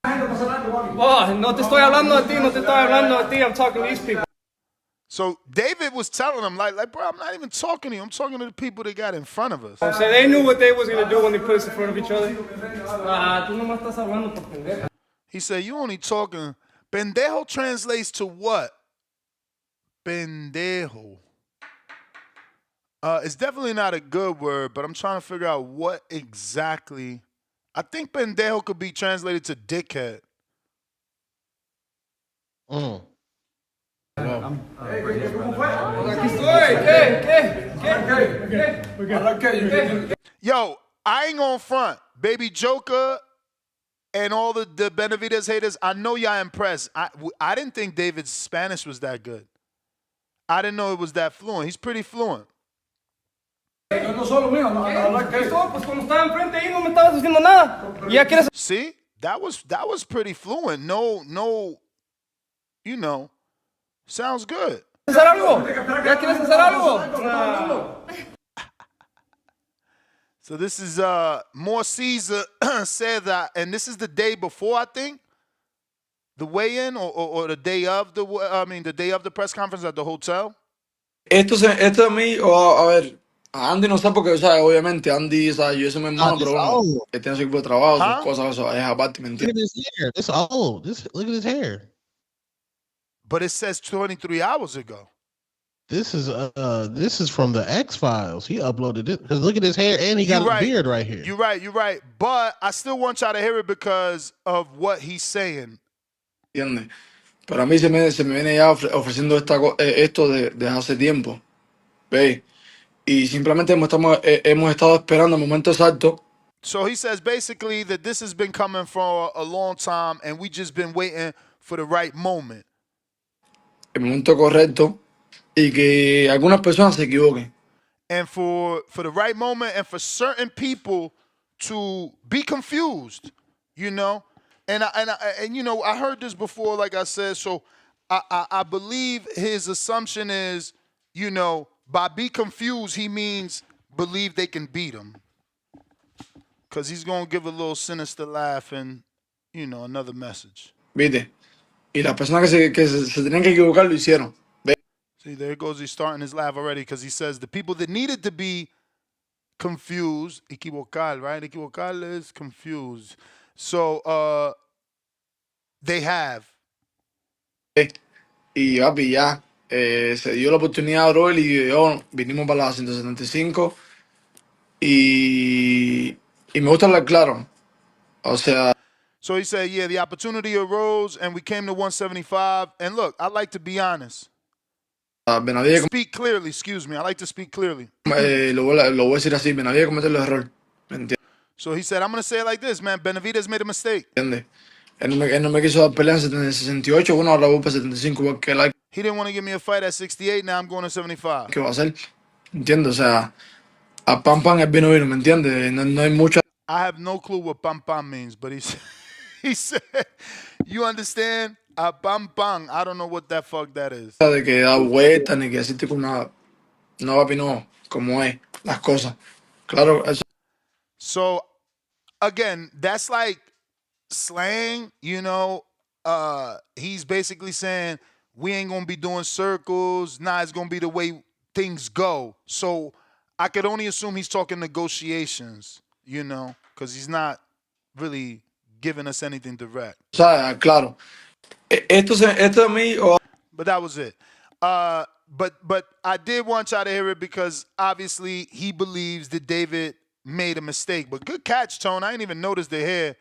Oh, no te estoy hablando a ti, no te estoy hablando a ti. I'm talking to these people. So David was telling him, like, bro, I'm not even talking to you. I'm talking to the people that got in front of us. So they knew what they was going to do when they put us in front of each other. Tú nomás estás hablando por pendejo. He said, you only talking. Pendejo translates to what? Pendejo. It's definitely not a good word, but I'm trying to figure out what exactly. I think pendejo could be translated to dickhead. Yo, I ain't gonna front. Baby Joker and all the Benavidez haters, I know y'all impressed. I didn't think David's Spanish was that good. I didn't know it was that fluent. He's pretty fluent. See? That was pretty fluent. No, sounds good. So this is more Caesar said that, and this is the day before, I think, the weigh-in or the day of the day of the press conference at the hotel. Esto a mí, a ver, a Andy no sé porque, o sea, obviamente Andy, o sea, yo soy mi hermano, pero bueno, él tiene su equipo de trabajo, sus cosas, eso es aparte, ¿me entiendes? Look at his hair. It's old. Look at his hair. But it says 23 hours ago. This is from the X-Files. He uploaded it. Because look at his hair, and he got a beard right here. You're right. But I still want y'all to hear it because of what he's saying. ¿Entiendes? Pero a mí se me viene ya ofreciendo esto desde hace tiempo. ¿Veis? Y simplemente hemos estado esperando el momento exacto. So he says basically that this has been coming for a long time and we just been waiting for the right moment. El momento correcto y que algunas personas se equivoquen. And for the right moment and for certain people to be confused, And I heard this before, like I said, so I believe his assumption is, by be confused, he means believe they can beat him. Because he's going to give a little sinister laugh and, another message. ¿Viste? Y las personas que se tenían que equivocar lo hicieron. See, there goes, he's starting his laugh already because he says the people that needed to be confused, equivocar, right? Equivocar is confused. So, they have. Y papi, ya se dio la oportunidad a Roel y yo vinimos para la 175 y me gusta hablar claro. O sea. So he said, yeah, the opportunity arose and we came to 175. And look, I like to be honest. Benavidez, Speak clearly, excuse me. I like to speak clearly. lo voy a decir así, Benavidez cometió el error. ¿Me So he said, I'm going to say it like this, man. Benavidez made a mistake. entiendes? Él no me quiso dar pelea en 68, bueno, ahora voy para 75, porque él He didn't want to give me a fight at 68, now I'm going to 75. ¿qué va a hacer? ¿Entiendes? O sea, a pam pam es vino, ¿me entiendes? No hay mucha... I have no clue what pam pam means, but he said, you understand? A pam pam. I don't know what that fuck that is. de que da vueltas ni que decirte con nada. No, papi, no. Como es, las cosas. Claro, eso. So, again, that's like slang, you know. He's basically saying, we ain't going to be doing circles. Nah, it's going to be the way things go. So, I could only assume he's talking negotiations, you know, because he's not really giving us anything direct. O sea, claro. Esto a mí... But that was it. But I did want y'all to hear it because obviously he believes that David made a mistake. But good catch, Tone. I didn't even notice the hair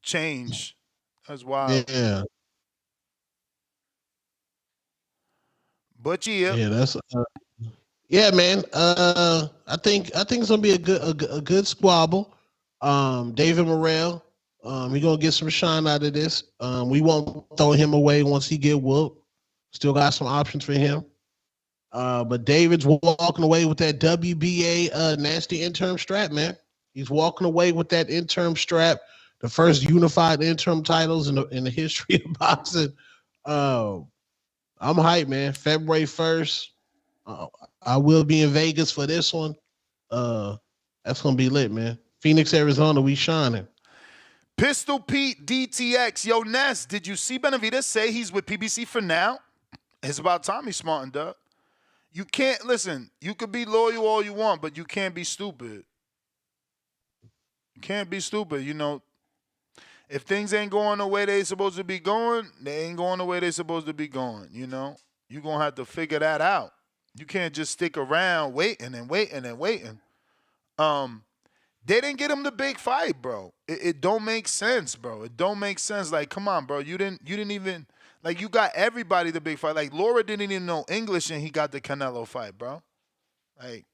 change. That's wild. Yeah. But yeah. Yeah, that's yeah, man. I think it's gonna be a good squabble. David Morrell, he gonna get some shine out of this. We won't throw him away once he get whooped. Still got some options for him. But David's walking away with that WBA nasty interim strap, man. He's walking away with that interim strap, the first unified interim titles in the history of boxing. I'm hyped, man. February 1st. I will be in Vegas for this one. That's gonna be lit, man. Phoenix, Arizona, we shining. Pistol Pete DTX. Yo, Ness, did you see Benavidez say he's with PBC for now? It's about time he smartened up. You can't, listen, you could be loyal all you want, but you can't be stupid. You can't be stupid, you know. If things ain't going the way they supposed to be going, they ain't going the way they supposed to be going, you know. You're going to have to figure that out. You can't just stick around waiting and waiting and waiting. They didn't get him the big fight, bro. It don't make sense, bro. It don't make sense. Like, come on, bro. You didn't even, like, you got everybody the big fight. Like, Laura didn't even know English and he got the Canelo fight, bro. Like,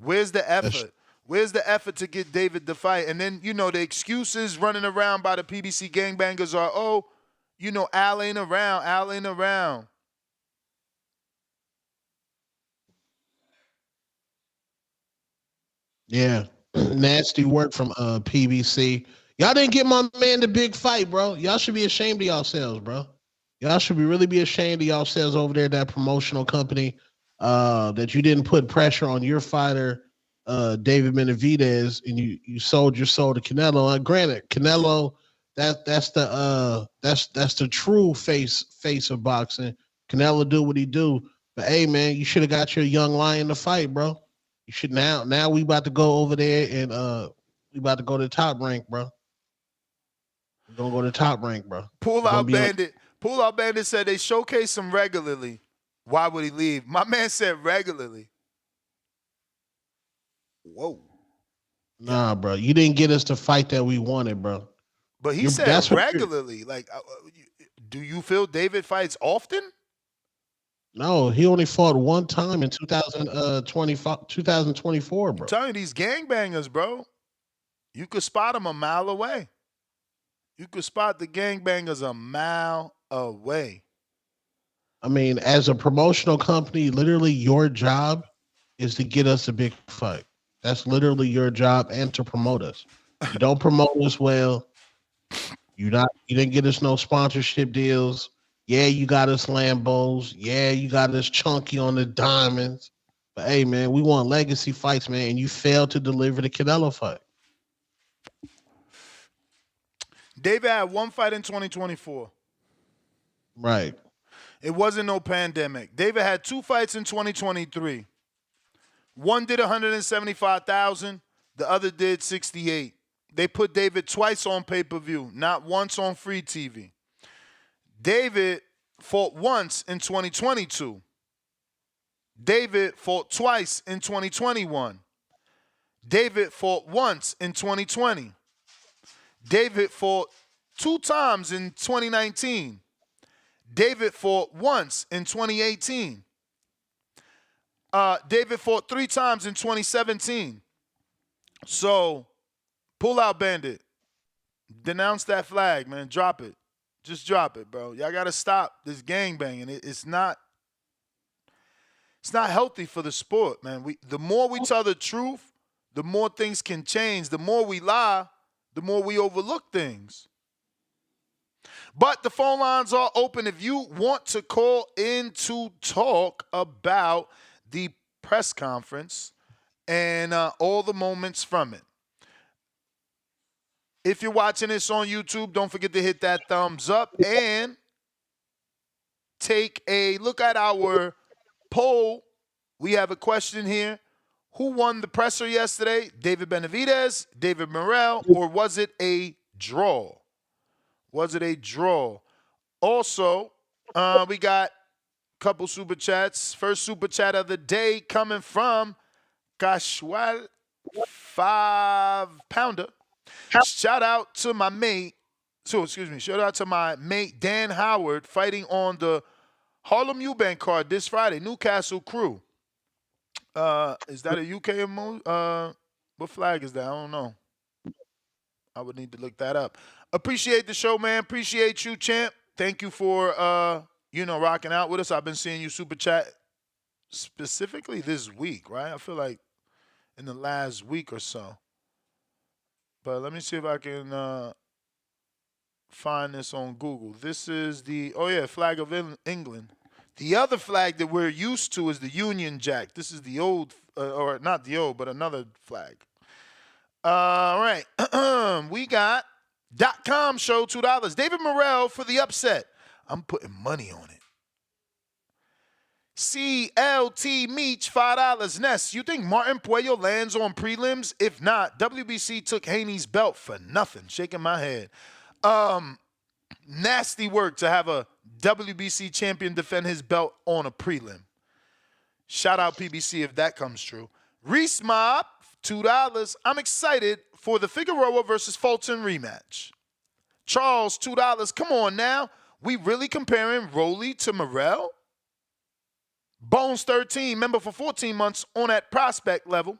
where's the effort? Where's the effort to get David the fight? And then, you know, the excuses running around by the PBC gangbangers are, oh, you know, Al ain't around. Yeah. Nasty work from PBC. Y'all didn't get my man the big fight, bro. Y'all should be ashamed of yourselves, bro. Y'all should really be ashamed of yourselves over there, that promotional company, that you didn't put pressure on your fighter, David Benavidez, and you sold your soul to Canelo. Granted, Canelo, that's the true face of boxing. Canelo do what he do. But hey, man, you should have got your young lion to fight, bro. You should now we about to go over there and we about to go to the top rank, bro. We're gonna go to the top rank, bro. Pull Out Bandit said they showcase him regularly. Why would he leave? My man said regularly. Whoa. Nah, bro. You didn't get us the fight that we wanted, bro. But he said regularly. Like, do you feel David fights often? No, he only fought one time in 2024, bro. I'm telling you, these gangbangers, bro. You could spot them a mile away. You could spot the gangbangers a mile away. I mean, as a promotional company, literally your job is to get us a big fight. That's literally your job, and to promote us. You don't promote us well. You didn't get us no sponsorship deals. Yeah, you got us Lambos. Yeah, you got us chunky on the diamonds. But hey, man, we want legacy fights, man, and you failed to deliver the Canelo fight. David had one fight in 2024. Right. It wasn't no pandemic. David had two fights in 2023. One did 175,000. The other did 68. They put David twice on pay-per-view, not once on free TV. David fought once in 2022. David fought twice in 2021. David fought once in 2020. David fought two times in 2019. David fought once in 2018. David fought 3 times in 2017. So, pull out, Bandit. Denounce that flag, man. Drop it. Just drop it, bro. Y'all got to stop this gangbanging. It's not healthy for the sport, man. The more we tell the truth, the more things can change. The more we lie, the more we overlook things. But the phone lines are open if you want to call in to talk about the press conference and all the moments from it. If you're watching this on YouTube, don't forget to hit that thumbs up and take a look at our poll. We have a question here. Who won the presser yesterday? David Benavidez, David Morrell, or was it a draw? Was it a draw? Also, we got a couple super chats. First super chat of the day coming from Casual 5-pounder. Shout out to my mate. Shout out to my mate Dan Howard fighting on the Harlem Eubank card this Friday. Newcastle Crew. Is that a UK what flag is that? I don't know. I would need to look that up. Appreciate the show, man. Appreciate you, champ. Thank you for rocking out with us. I've been seeing you super chat specifically this week, right? I feel like in the last week or so. But let me see if I can find this on Google. This is the flag of England. The other flag that we're used to is the Union Jack. This is the old, or not the old, but another flag. All right. We got .com show, $2. David Morrell for the upset. I'm putting money on it. CLT Meach, $5. Ness, you think Martin Puello lands on prelims? If not, WBC took Haney's belt for nothing. Shaking my head. Nasty work to have a WBC champion defend his belt on a prelim. Shout out PBC if that comes true. Reese Mob, $2. I'm excited for the Figueroa versus Fulton rematch. Charles, $2. Come on now. We really comparing Rolly to Morrell? Bones 13, member for 14 months on that prospect level.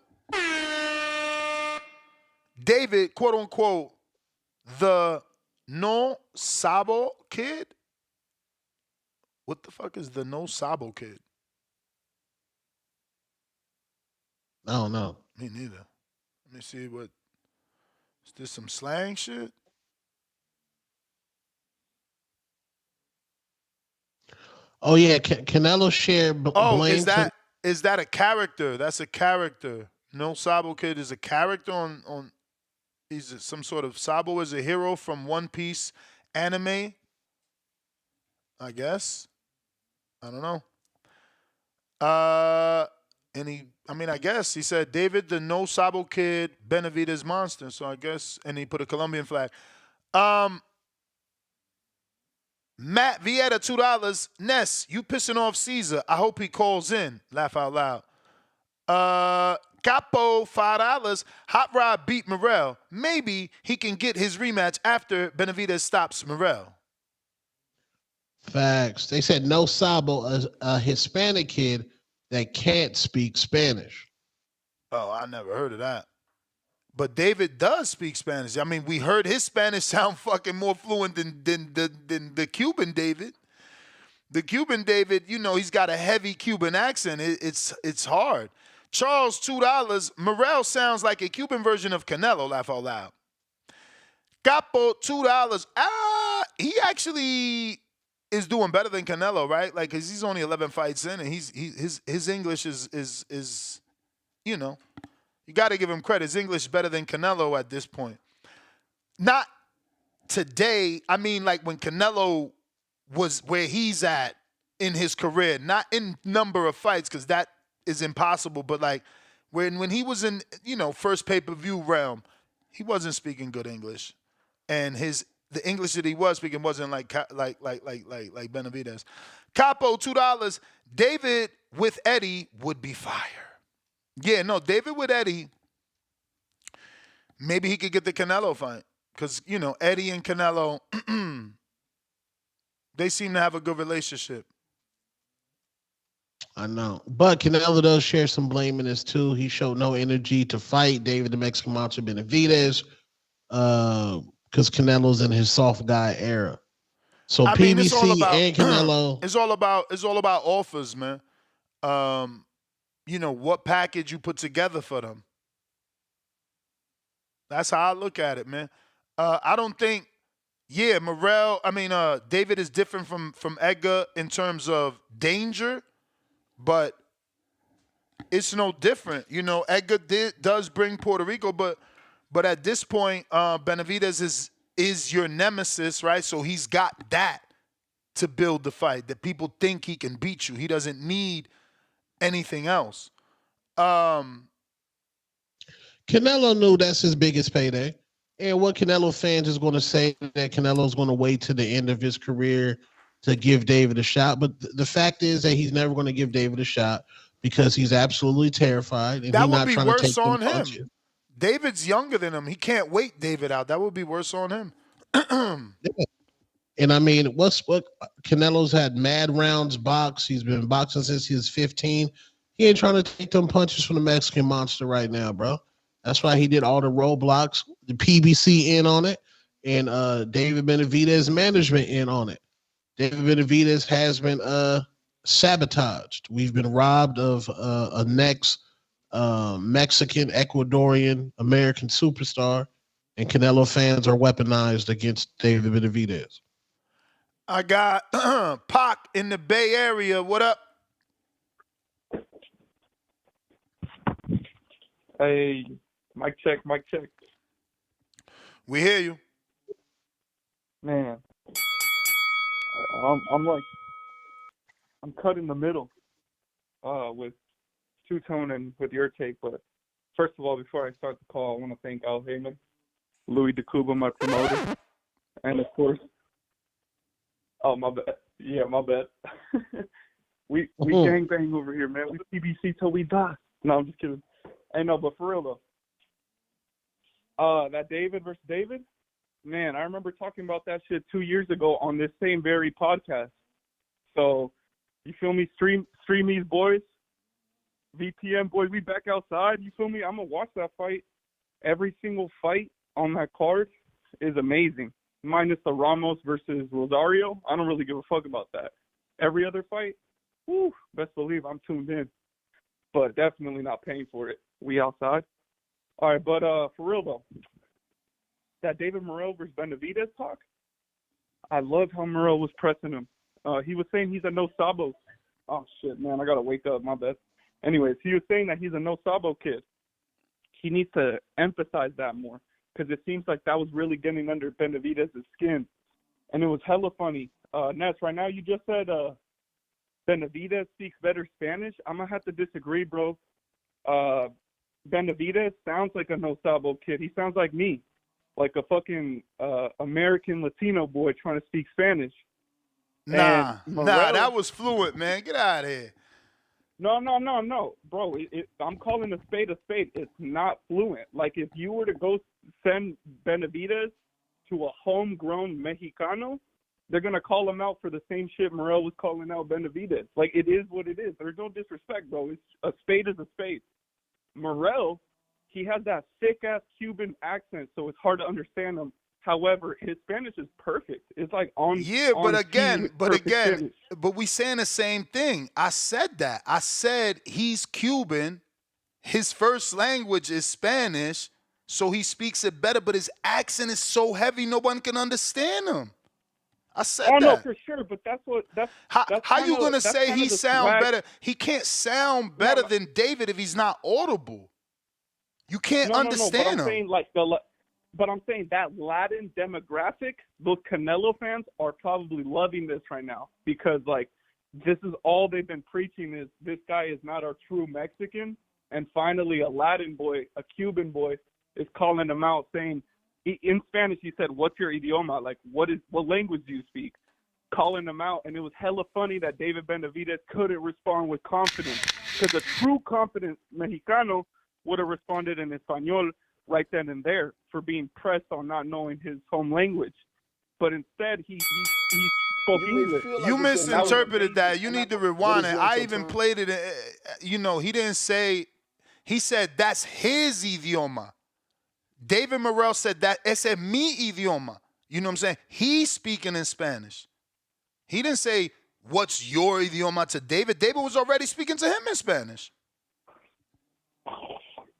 David, quote unquote, the No Sabo kid? What the fuck is the No Sabo kid? I don't know. Me neither. Let me see what. Is this some slang shit? Oh yeah, Canelo shared blame. Is that a character? That's a character. No Sabo kid is a character on. He's some sort of Sabo is a hero from One Piece anime. I guess. I don't know. I guess he said David the No Sabo kid Benavidez monster. So I guess, and he put a Colombian flag. Matt Vieta, $2. Ness, you pissing off Caesar. I hope he calls in. Laugh out loud. Capo, $5. Hot Rod beat Morrell. Maybe he can get his rematch after Benavidez stops Morrell. Facts. They said No Sabo, a Hispanic kid that can't speak Spanish. Oh, I never heard of that. But David does speak Spanish. I mean, we heard his Spanish sound fucking more fluent than the Cuban David. The Cuban David, he's got a heavy Cuban accent. It's hard. Charles, $2. Morrell sounds like a Cuban version of Canelo, laugh out loud. Capo, $2. He actually is doing better than Canelo, right? Like, cause he's only 11 fights in, and his English is you got to give him credit. His English is better than Canelo at this point. Not today. I mean, like when Canelo was where he's at in his career, not in number of fights, because that is impossible. But like when he was in, first pay-per-view realm, he wasn't speaking good English, and the English that he was speaking wasn't like Benavidez. Capo, $2. David with Eddie would be fire. Yeah, no, David with Eddie, maybe he could get the Canelo fight. Because, Eddie and Canelo, They seem to have a good relationship. I know. But Canelo does share some blame in this too. He showed no energy to fight David the Mexican Monster Benavidez because Canelo's in his soft guy era. So I mean, it's all PBC about and Canelo. it's all about offers, man. You know, what package you put together for them. That's how I look at it, man. I don't think, Morrell. I mean, David is different from Edgar in terms of danger, but it's no different. You know, Edgar does bring Puerto Rico, but at this point, Benavidez is your nemesis, right? So he's got that to build the fight. That people think he can beat you. He doesn't need anything else. Canelo knew that's his biggest payday. And what Canelo fans is going to say that Canelo's going to wait to the end of his career to give David a shot. But the fact is that he's never going to give David a shot because he's absolutely terrified. And That he's would not be trying worse to take on him. punches. David's younger than him. He can't wait David out. That would be worse on him. And I mean, what Canelo's had mad rounds box. He's been boxing since he was 15. He ain't trying to take them punches from the Mexican Monster right now, bro. That's why he did all the roadblocks, the PBC in on it, and David Benavidez management in on it. David Benavidez has been sabotaged. We've been robbed of a next Mexican, Ecuadorian, American superstar, and Canelo fans are weaponized against David Benavidez. I got Pac in the Bay Area. What up? Hey, mic check. We hear you. Man, I'm cut in the middle with two-tone and with your take. But first of all, before I start the call, I want to thank Al Heyman, Louis DeCuba, my promoter, and of course, my bad. Yeah, my bad. we gangbang over here, man. We PBC till we die. No, I'm just kidding. Hey, no, but for real though, that David versus David, man, I remember talking about that shit 2 years ago on this same very podcast. So, you feel me? Streamies boys, VPN boys, we back outside. You feel me? I'm gonna watch that fight. Every single fight on that card is amazing, minus the Ramos versus Rosario. I don't really give a fuck about that. Every other fight, best believe I'm tuned in, but definitely not paying for it. We outside. All right, but for real though, that David Morrell versus Benavidez talk, I love how Morrell was pressing him. He was saying he's a no sabo. Oh shit, man, I gotta wake up. My bad. Anyways, he was saying that he's a no sabo kid. He needs to emphasize that more because it seems like that was really getting under Benavidez's skin, and it was hella funny. Ness, right now you just said Benavidez speaks better Spanish. I'm gonna have to disagree, bro. Benavidez sounds like a no sabo kid. He sounds like me, like a fucking American Latino boy trying to speak Spanish. Nah, that was fluent, man. Get out of here. No, bro. I'm calling a spade a spade. It's not fluent. Like if you were to go send Benavidez to a homegrown Mexicano, they're gonna call him out for the same shit Morrell was calling out Benavidez. Like it is what it is. There's no disrespect, bro. It's a spade is a spade. Morrell, he has that thick-ass Cuban accent, so it's hard to understand him. However, his Spanish is perfect. It's like on but Spanish. we saying the same thing. I said that. I said he's Cuban. His first language is Spanish, so he speaks it better, but his accent is so heavy no one can understand him. I said that. No, for sure, but that's how you gonna say he sound better? He can't sound better than David if he's not audible. You can't understand him. But I'm saying that Latin demographic, those Canelo fans are probably loving this right now because like this is all they've been preaching is this guy is not our true Mexican, and finally a Latin boy, a Cuban boy, is calling him out saying. In Spanish, he said, "What's your idioma? Like, what language do you speak?" Calling him out, and it was hella funny that David Benavidez couldn't respond with confidence, because a true confident Mexicano would have responded in Espanol right then and there for being pressed on not knowing his home language. But instead, he You misinterpreted that. You need to rewind it. I even played it. You know, he didn't say. He said that's his idioma. David Morrell said that ese es mi idioma. You know what I'm saying? He's speaking in Spanish. He didn't say what's your idioma to David. David was already speaking to him in Spanish.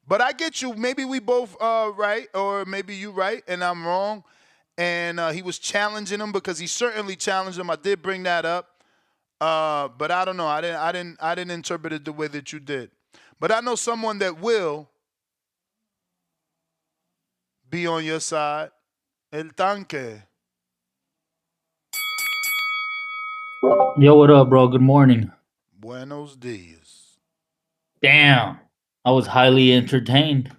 But I get you. Maybe we both right, or maybe you right and I'm wrong. And he was challenging him because he certainly challenged him. I did bring that up, but I don't know. I didn't interpret it the way that you did. But I know someone that will be on your side. El Tanque. Yo, what up, bro? Good morning. Buenos dias. Damn, I was highly entertained.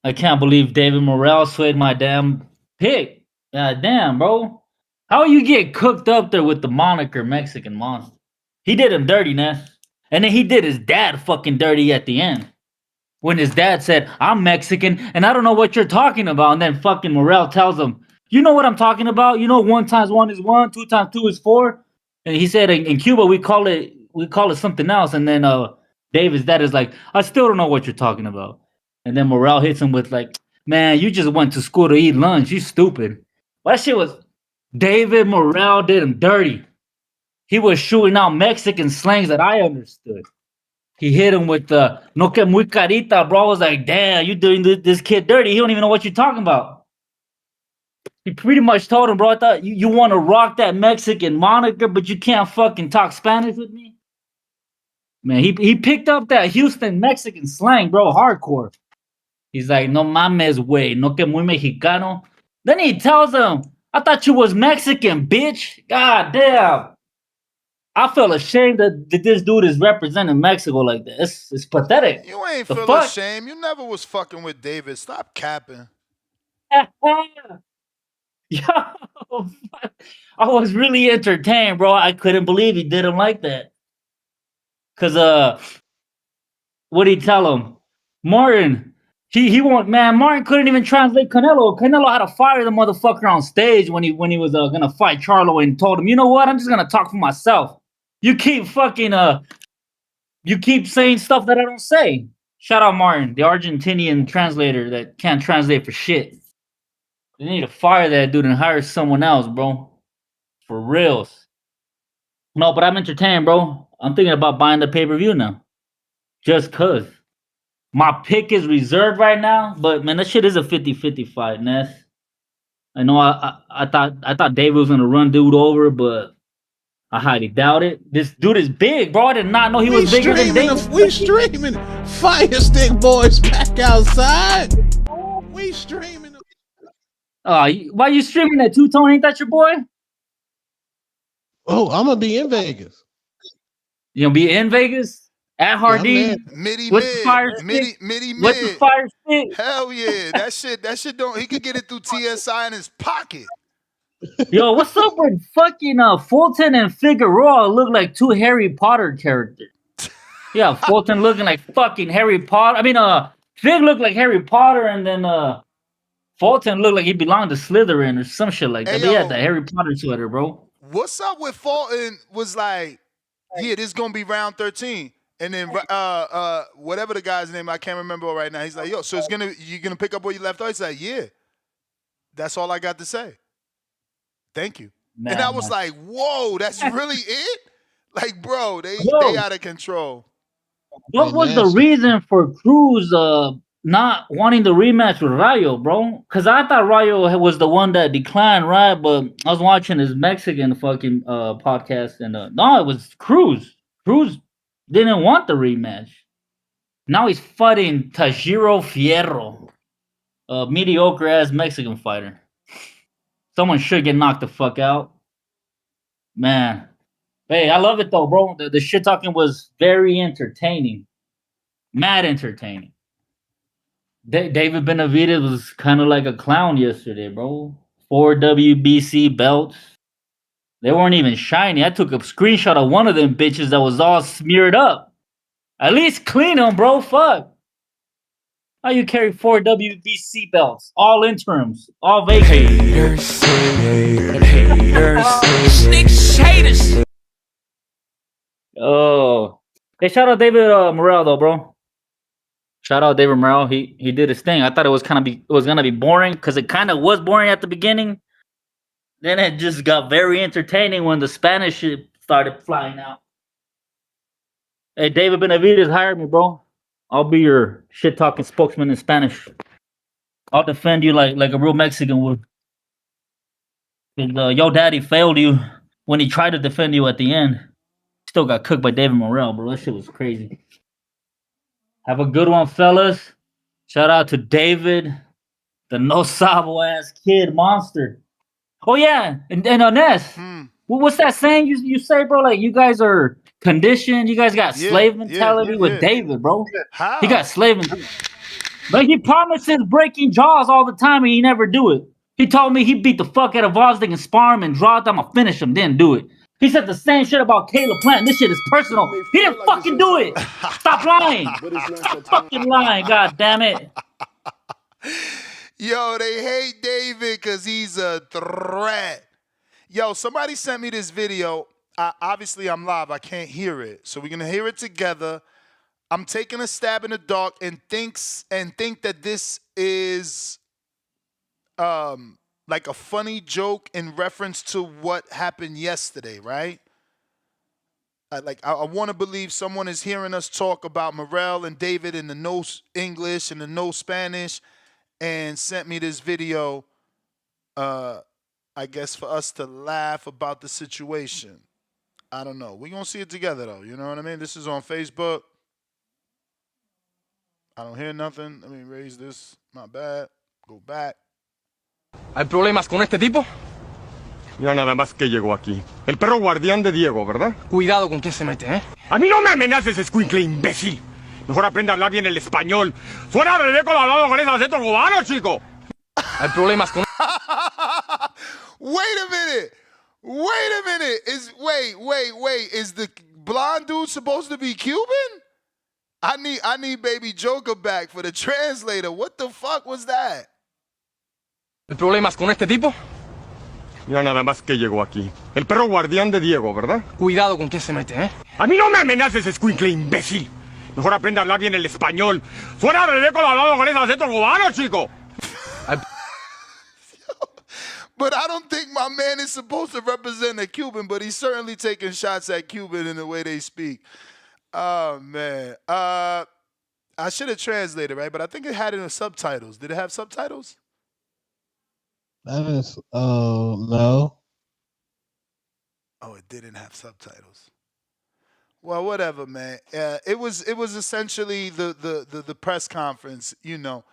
I can't believe David Morrell swayed my damn pick. God damn, bro. How you get cooked up there with the moniker Mexican Monster? He did him dirty, Ness. And then he did his dad fucking dirty at the end. When his dad said, I'm Mexican and I don't know what you're talking about. And then fucking Morrell tells him, you know what I'm talking about? You know 1 times 1 is 1, 2 times 2 is 4. And he said in Cuba we call it something else. And then David's dad is like, I still don't know what you're talking about. And then Morrell hits him with like, man, you just went to school to eat lunch. You stupid. Well, that shit was David Morrell did him dirty. He was shooting out Mexican slangs that I understood. He hit him with the no que muy carita, bro. I was like, damn, you doing this kid dirty. He don't even know what you're talking about. He pretty much told him, bro, I thought you want to rock that Mexican moniker, but you can't fucking talk Spanish with me. Man, he picked up that Houston Mexican slang, bro, hardcore. He's like, no mames, güey, no que muy mexicano. Then he tells him, I thought you was Mexican, bitch. God damn. I feel ashamed that this dude is representing Mexico like that. It's pathetic. You ain't feel ashamed. You never was fucking with David. Stop capping. Yo, I was really entertained, bro. I couldn't believe he did him like that. Cause what did he tell him? Martin, he won't. Man, Martin couldn't even translate Canelo. Canelo had to fire the motherfucker on stage when he was gonna fight Charlo and told him, you know what? I'm just gonna talk for myself. You keep fucking you keep saying stuff that I don't say. Shout out Martin, the Argentinian translator that can't translate for shit. They need to fire that dude and hire someone else, bro. For reals. No, but I'm entertained, bro. I'm thinking about buying the pay-per-view now. Just cause. My pick is reserved right now, but man, that shit is a 50-50 fight, Ness. I know I thought David was gonna run dude over, but I highly doubt it. This dude is big, bro. I did not know he was bigger than David. We streaming. Fire Stick Boys back outside. We streaming. Why you streaming that two-tone? Ain't that your boy? Oh, I'm gonna be in Vegas. You gonna be in Vegas? At Hardin? Midi What's the fire mid. What's the fire stick? Hell yeah. That shit don't, he could get it through TSI in his pocket. Yo, what's up with fucking Fulton and Figueroa look like 2 Harry Potter characters? Yeah, Fulton looking like fucking Harry Potter. I mean, Fig looked like Harry Potter, and then Fulton looked like he belonged to Slytherin or some shit like that. Hey, but yo, he had the Harry Potter sweater, bro. What's up with Fulton was like, yeah, this is gonna be round 13. And then whatever the guy's name, I can't remember right now. He's like, yo, so you're gonna pick up where you left off? He's like, yeah. That's all I got to say. Thank you. Man, and I was like, whoa, that's really it? Like, bro, they out of control. What was the reason for Cruz not wanting the rematch with Rayo, bro? Because I thought Rayo was the one that declined, right? But I was watching his Mexican fucking podcast, and no, it was Cruz. Cruz didn't want the rematch. Now he's fighting Tajiro Fierro, a mediocre-ass Mexican fighter. Someone should get knocked the fuck out. Man. Hey, I love it though, bro. The shit talking was very entertaining. Mad entertaining. David Benavidez was kind of like a clown yesterday, bro. 4 WBC belts. They weren't even shiny. I took a screenshot of one of them bitches that was all smeared up. At least clean them, bro. Fuck. How you carry 4 WBC belts? All interims. All vacated. Haters. Oh, hey, shout out David Morrell though, bro. Shout out David Morrell. He did his thing. I thought it was gonna be boring because it kind of was boring at the beginning. Then it just got very entertaining when the Spanish shit started flying out. Hey, David Benavidez hired me, bro. I'll be your shit talking spokesman in Spanish. I'll defend you like a real Mexican would. 'Cause, your daddy failed you when he tried to defend you at the end. Still got cooked by David Morrell, bro. That shit was crazy. Have a good one, fellas. Shout out to David, the no sabo ass kid monster. Oh yeah, and Ness, what's that saying you say, bro? Like you guys are conditioned. You guys got slave mentality with David, bro. How? He got slave mentality. Like he promises breaking jaws all the time, and he never do it. He told me he beat the fuck out of Vosdick and spar him and draw it. I'ma finish him. Didn't do it. He said the same shit about Caleb Plant. This shit is personal. He didn't fucking do it. Stop lying. Stop fucking lying. God damn it. Yo, they hate David because he's a threat. Yo, somebody sent me this video. Obviously, I'm live. I can't hear it. So we're going to hear it together. I'm taking a stab in the dark and think that this is like a funny joke in reference to what happened yesterday, right? I want to believe someone is hearing us talk about Morrell and David in the no English and the no Spanish and sent me this video, I guess, for us to laugh about the situation. I don't know. We're going to see it together, though. You know what I mean? This is on Facebook. I don't hear nothing. Let me raise this. My bad. Go back. ¿Hay problemas con este tipo? Mira nada más que llegó aquí. El perro guardián de Diego, ¿verdad? Cuidado con quién se mete, ¿eh? A mí no me amenaces, escuincle imbécil. Mejor aprende a hablar bien el español. Fuera de Deco hablado con ese acento cubano, chico. Hay problemas con... Wait a minute. Wait. Is the blonde dude supposed to be Cuban? I need Baby Joker back for the translator. What the fuck was that? ¿Hay problemas con este tipo? Mira nada más que llegó aquí. El perro guardián de Diego, ¿verdad? Cuidado con quién se mete, ¿eh? A mí no me amenaces, escuincle imbécil. Mejor aprende a hablar bien el español. Fuera de Deco hablado con ese acento cubano, chico. But I don't think my man is supposed to represent a Cuban, but he's certainly taking shots at Cuban in the way they speak. Oh, man. I should have translated, right? But I think it had it in the subtitles. Did it have subtitles? That is, no. Oh, it didn't have subtitles. Well, whatever, man. It was essentially the press conference, you know.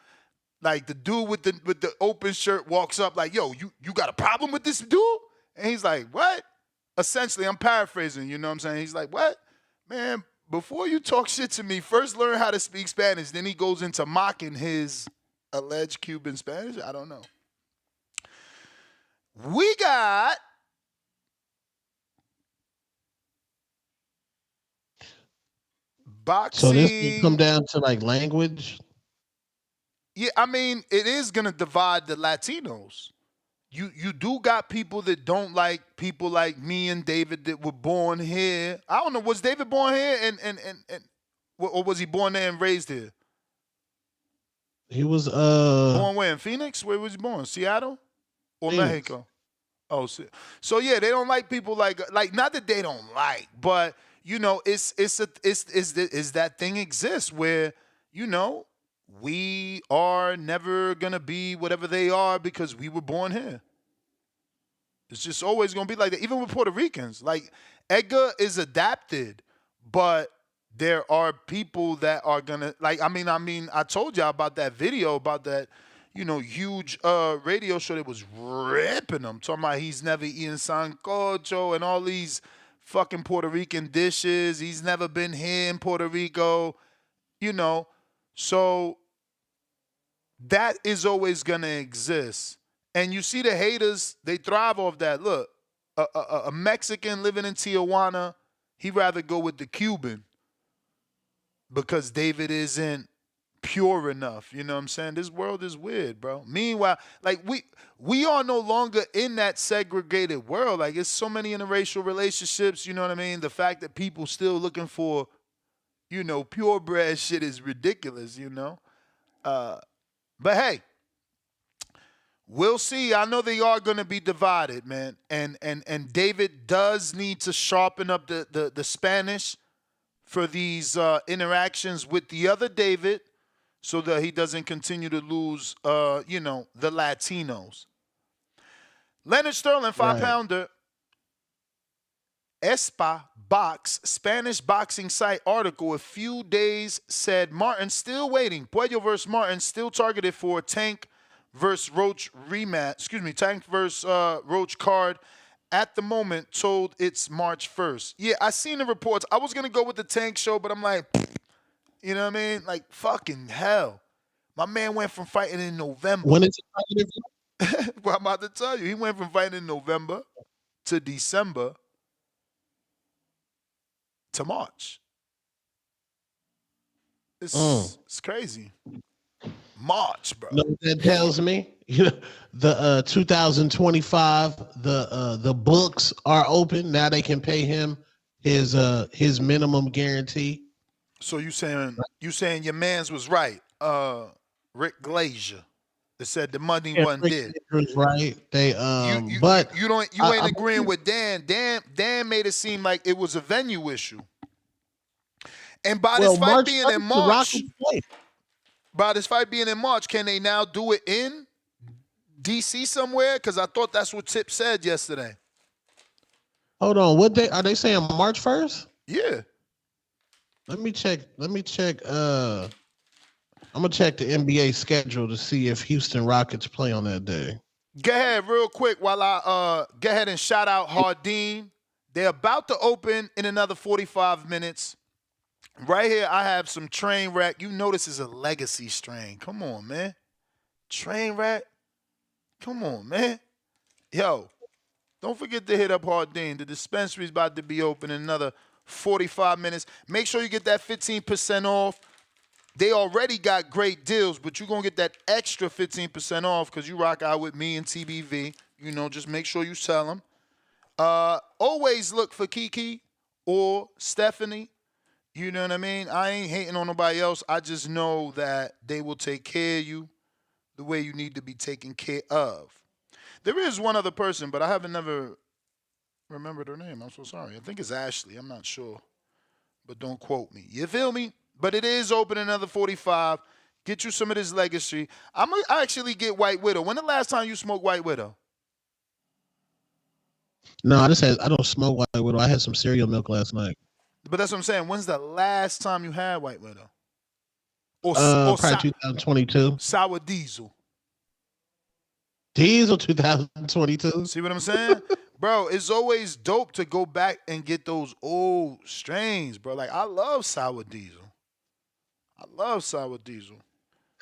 Like the dude with the open shirt walks up like, yo, you got a problem with this dude? And he's like, what? Essentially, I'm paraphrasing, you know what I'm saying? He's like, what? Man, before you talk shit to me, first learn how to speak Spanish. Then he goes into mocking his alleged Cuban Spanish. I don't know. We got boxing. So this can come down to like language. Yeah, I mean, it is gonna divide the Latinos. You do got people that don't like people like me and David that were born here. I don't know, was David born here and or was he born there and raised here? He was born where, in Phoenix? Where was he born? Seattle or Phoenix. Mexico? Oh, so yeah, they don't like people like not that they don't like, but you know, it's that thing exists where, you know, we are never gonna be whatever they are because we were born here. It's just always gonna be like that. Even with Puerto Ricans, like Edgar is adapted, but there are people that are gonna like. I mean, I told y'all about that video about that, you know, huge radio show that was ripping him, talking about he's never eaten sancocho and all these fucking Puerto Rican dishes. He's never been here in Puerto Rico, you know. So that is always going to exist. And you see the haters, they thrive off that. Look, a Mexican living in Tijuana, he'd rather go with the Cuban because David isn't pure enough. You know what I'm saying? This world is weird, bro. Meanwhile, like we are no longer in that segregated world. Like it's so many interracial relationships, you know what I mean? The fact that people still looking for, you know, purebred shit is ridiculous, you know? But hey, we'll see. I know they are going to be divided, man. And David does need to sharpen up the Spanish for these interactions with the other David so that he doesn't continue to lose, you know, the Latinos. Leonard Sterling, 5-pounder. Espa Box, Spanish boxing site article a few days said Martin still waiting. Puello versus Martin still targeted for Tank versus Roach rematch. Excuse me, Tank versus Roach card. At the moment, told it's March 1st. Yeah, I seen the reports. I was gonna go with the Tank show, but I'm like, you know what I mean? Like fucking hell. My man went from fighting in November. When is it fighting? Well, I'm about to tell you, he went from fighting in November to December to March. It's crazy. March, bro. You know what that tells me? You know, the 2025, the books are open. Now they can pay him his minimum guarantee. So you saying your man's was right. Rick Glazier. That said the money wasn't there. Was right. They but you ain't agreeing with Dan. Dan made it seem like it was a venue issue. And by this fight being in March, can they now do it in DC somewhere? Because I thought that's what Tip said yesterday. Hold on, what day are they saying? March 1st? Yeah. Let me check. I'm gonna check the NBA schedule to see if Houston Rockets play on that day. Go ahead, real quick, while I go ahead and shout out Hardin. They're about to open in another 45 minutes. Right here, I have some train wreck. You know this is a legacy strain. Come on, man. Train wreck. Come on, man. Yo, don't forget to hit up Hardin. The dispensary's about to be open in another 45 minutes. Make sure you get that 15% off. They already got great deals, but you're going to get that extra 15% off because you rock out with me and TBV. You know, just make sure you sell them. Always look for Kiki or Stephanie. You know what I mean? I ain't hating on nobody else. I just know that they will take care of you the way you need to be taken care of. There is one other person, but I haven't never remembered her name. I'm so sorry. I think it's Ashley. I'm not sure. But don't quote me. You feel me? But it is open another 45. Get you some of this legacy. I'm going to actually get White Widow. When the last time you smoked White Widow? No, I don't smoke White Widow. I had some cereal milk last night. But that's what I'm saying. When's the last time you had White Widow? Or probably 2022. Sour Diesel. Diesel 2022. See what I'm saying? Bro, it's always dope to go back and get those old strains, bro. Like, I love Sour Diesel.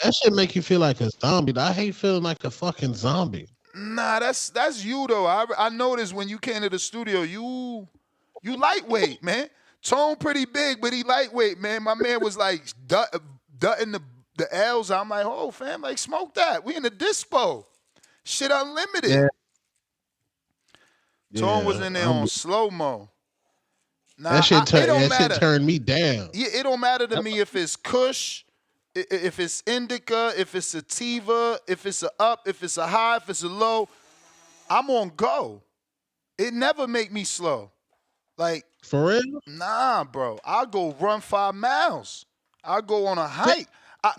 That shit make you feel like a zombie. I hate feeling like a fucking zombie. Nah, that's you, though. I noticed when you came to the studio, you lightweight, man. Tone pretty big, but he lightweight, man. My man was like dutting the L's. I'm like, oh, fam, like, smoke that. We in the dispo. Shit unlimited. Yeah. Tone was in there on slow-mo. Nah, that shit turned me down. Yeah, it don't matter to me if it's Kush, if it's Indica, if it's Sativa, if it's a up, if it's a high, if it's a low. I'm on go. It never make me slow. Like, for real? Nah, bro. I'll go run 5 miles. I'll go on a hike.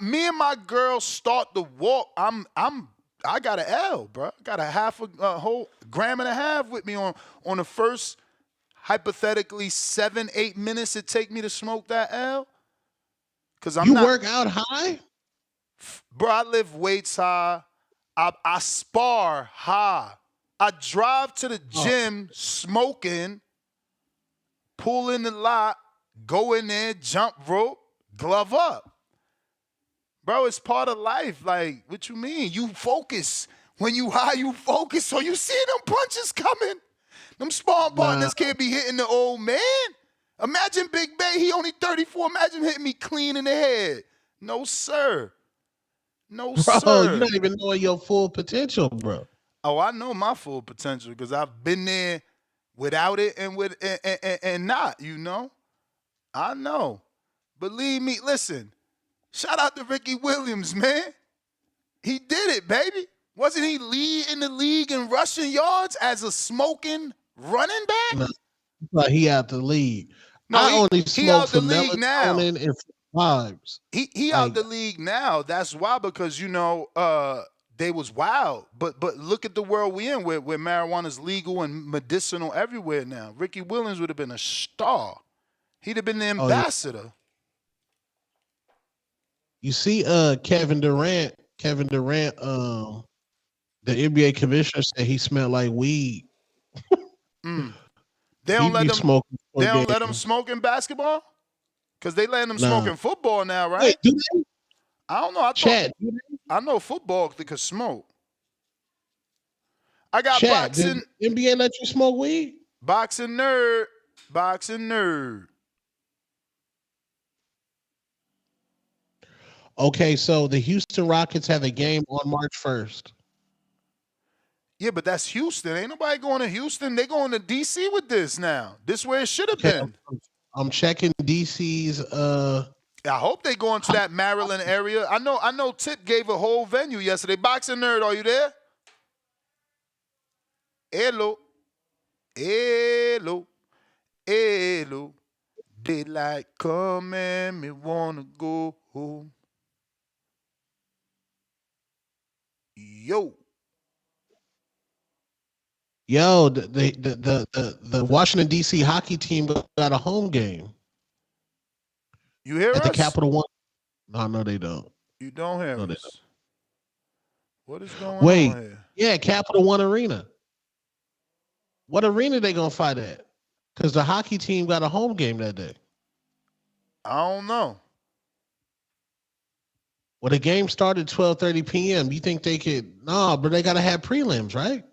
Me and my girl start the walk. I got an L, bro. I got a whole gram and a half with me on the first, hypothetically 7-8 minutes it take me to smoke that L. Cause you work out high, bro. I lift weights high. I spar high. I drive to the gym smoking. Pull in the lot, go in there, jump rope, glove up. Bro, it's part of life. Like, what you mean? You focus. When you high, you focus. So you see them punches coming. Them sparring partners can't be hitting the old man. Imagine Big Bay, he only 34. Imagine hitting me clean in the head. No, sir. No, Bro, sir. you're not even knowing your full potential, bro. Oh, I know my full potential because I've been there without it and with and not, you know. I know. Believe me, listen. Shout out to Ricky Williams, man. He did it, baby. Wasn't he lead in the league in rushing yards as a smoking running back? No, but he out the league. No, I only he smoke out for the league now. melatonin and vibes. He out the league now. That's why, because you know they was wild. But look at the world we in where marijuana's legal and medicinal everywhere now. Ricky Williams would have been a star. He'd have been the ambassador. Yeah. You see, Kevin Durant, the NBA commissioner said he smelled like weed. They don't let them. They don't let them smoke in basketball, because they letting them smoke in football now, right? Wait, do they? I don't know. I know football they could smoke. I got boxing. Did NBA let you smoke weed? Boxing nerd. Boxing nerd. Okay, so the Houston Rockets have a game on March 1st. Yeah, but that's Houston. Ain't nobody going to Houston. They going to DC with this now. This where it should have been. I'm checking DC's. I hope they going to that Maryland area. I know. Tip gave a whole venue yesterday. Boxing nerd, are you there? Hello. Daylight coming, me wanna go home. Yo, the Washington D.C. hockey team got a home game. You hear us? At the Capital One. No, they don't. You don't hear us. Don't. What is going on here? Yeah, Capital One Arena. What arena they gonna fight at? Because the hockey team got a home game that day. I don't know. Well, the game started 12:30 p.m. You think they could? No, but they gotta have prelims, right?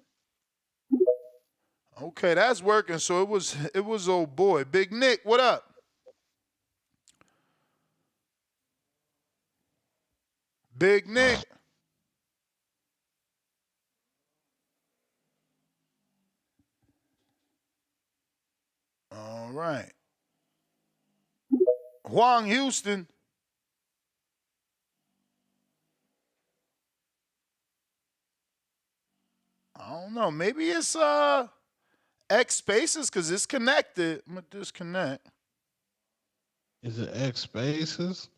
Okay, that's working. So it was old boy. Big Nick, what up? Big Nick. All right. Juan Houston. I don't know. Maybe it's X Spaces because it's connected. I'm gonna disconnect. Is it X Spaces?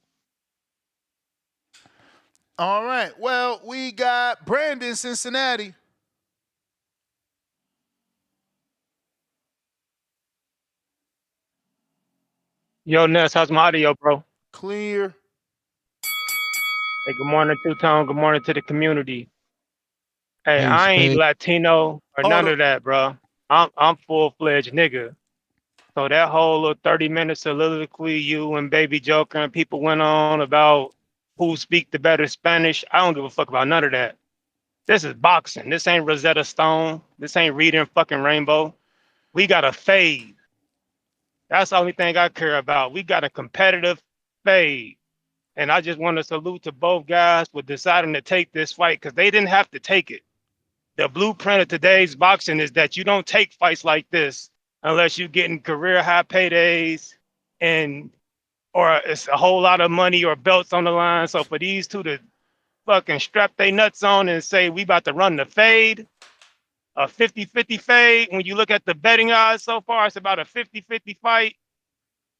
All right. Well, we got Brandon, Cincinnati. Yo, Ness, how's my audio, bro? Clear. Hey, good morning, Two-Tone. Good morning to the community. Hey, Hey, I ain't Spade. Latino or none of that, bro. I'm full-fledged nigga. So that whole little 30-minute soliloquy you and Baby Joker and people went on about who speak the better Spanish, I don't give a fuck about none of that. This is boxing. This ain't Rosetta Stone. This ain't Reading fucking Rainbow. We got a fade. That's the only thing I care about. We got a competitive fade. And I just want to salute to both guys for deciding to take this fight because they didn't have to take it. The blueprint of today's boxing is that you don't take fights like this unless you're getting career high paydays or it's a whole lot of money or belts on the line. So for these two to fucking strap their nuts on and say we about to run the fade, a 50-50 fade, when you look at the betting odds so far, it's about a 50-50 fight.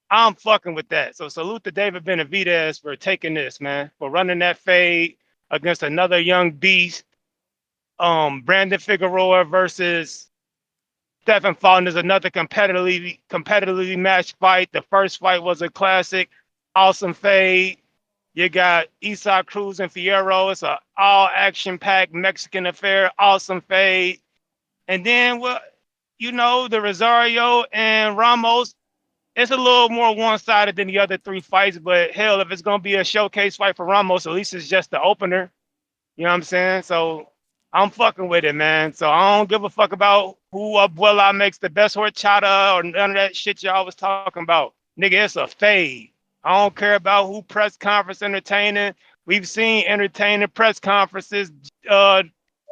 I'm fucking with that. So salute to David Benavidez for taking this, man, for running that fade against another young beast. Brandon Figueroa versus Stephen Fulton is another competitively matched fight. The first fight was a classic, awesome fade. You got Isaac Cruz and Fierro. It's an all action-packed Mexican affair, awesome fade. And then, well, you know, the Rosario and Ramos, it's a little more one-sided than the other three fights, but hell, if it's going to be a showcase fight for Ramos, at least it's just the opener. You know what I'm saying? So I'm fucking with it, man. So I don't give a fuck about who Abuela makes the best horchata or none of that shit y'all was talking about. Nigga, it's a fade. I don't care about who press conference entertaining. We've seen entertaining press conferences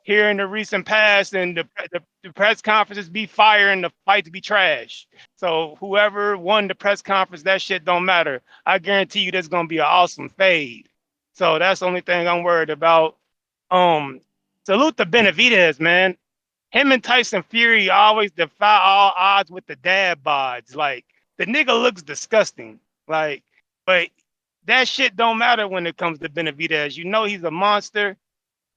here in the recent past, and the press conferences be fire and the fights be trash. So whoever won the press conference, that shit don't matter. I guarantee you there's gonna be an awesome fade. So that's the only thing I'm worried about. Salute to Benavidez, man. Him and Tyson Fury always defy all odds with the dad bods. Like, the nigga looks disgusting. Like, but that shit don't matter when it comes to Benavidez. You know he's a monster.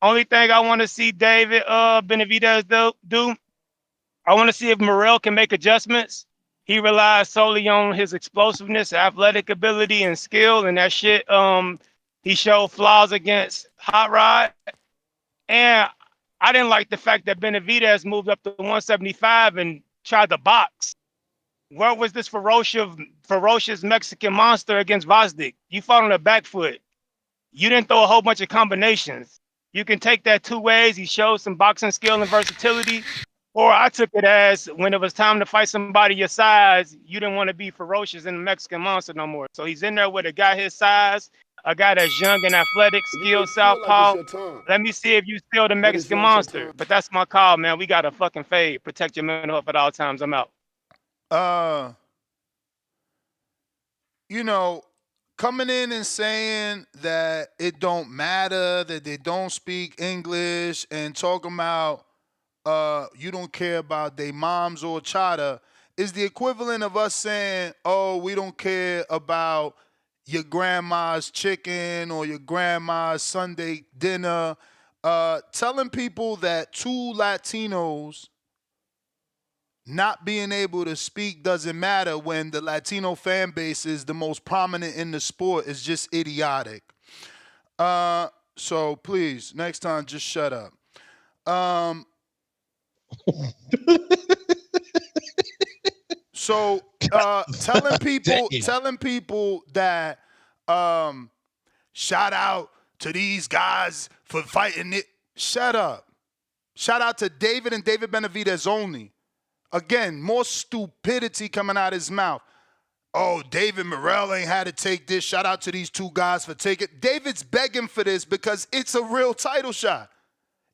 Only thing I want to see David Benavidez do, I want to see if Morrell can make adjustments. He relies solely on his explosiveness, athletic ability, and skill, and that shit. He showed flaws against Hot Rod, and I didn't like the fact that Benavidez moved up to 175 and tried to box. Where was this ferocious Mexican monster against Vosdik? You fought on the back foot. You didn't throw a whole bunch of combinations. You can take that two ways. He showed some boxing skill and versatility. Or I took it as when it was time to fight somebody your size, you didn't want to be ferocious in the Mexican monster no more. So he's in there with a guy his size, a guy that's young and athletic, skilled southpaw. Let me see if you still the Mexican monster. But that's my call, man. We got to fucking fade. Protect your mental health at all times. I'm out. You know, coming in and saying that it don't matter, that they don't speak English, and talking about you don't care about their moms or chata is the equivalent of us saying, oh, we don't care about your grandma's chicken or your grandma's Sunday dinner. Telling people that two Latinos not being able to speak doesn't matter when the Latino fan base is the most prominent in the sport is just idiotic. So please, next time, just shut up. So telling people that shout out to these guys for fighting it. Shut up. Shout out to David and David Benavidez only. Again, more stupidity coming out of his mouth. Oh, David Morrell ain't had to take this. Shout out to these two guys for taking it. David's begging for this because it's a real title shot.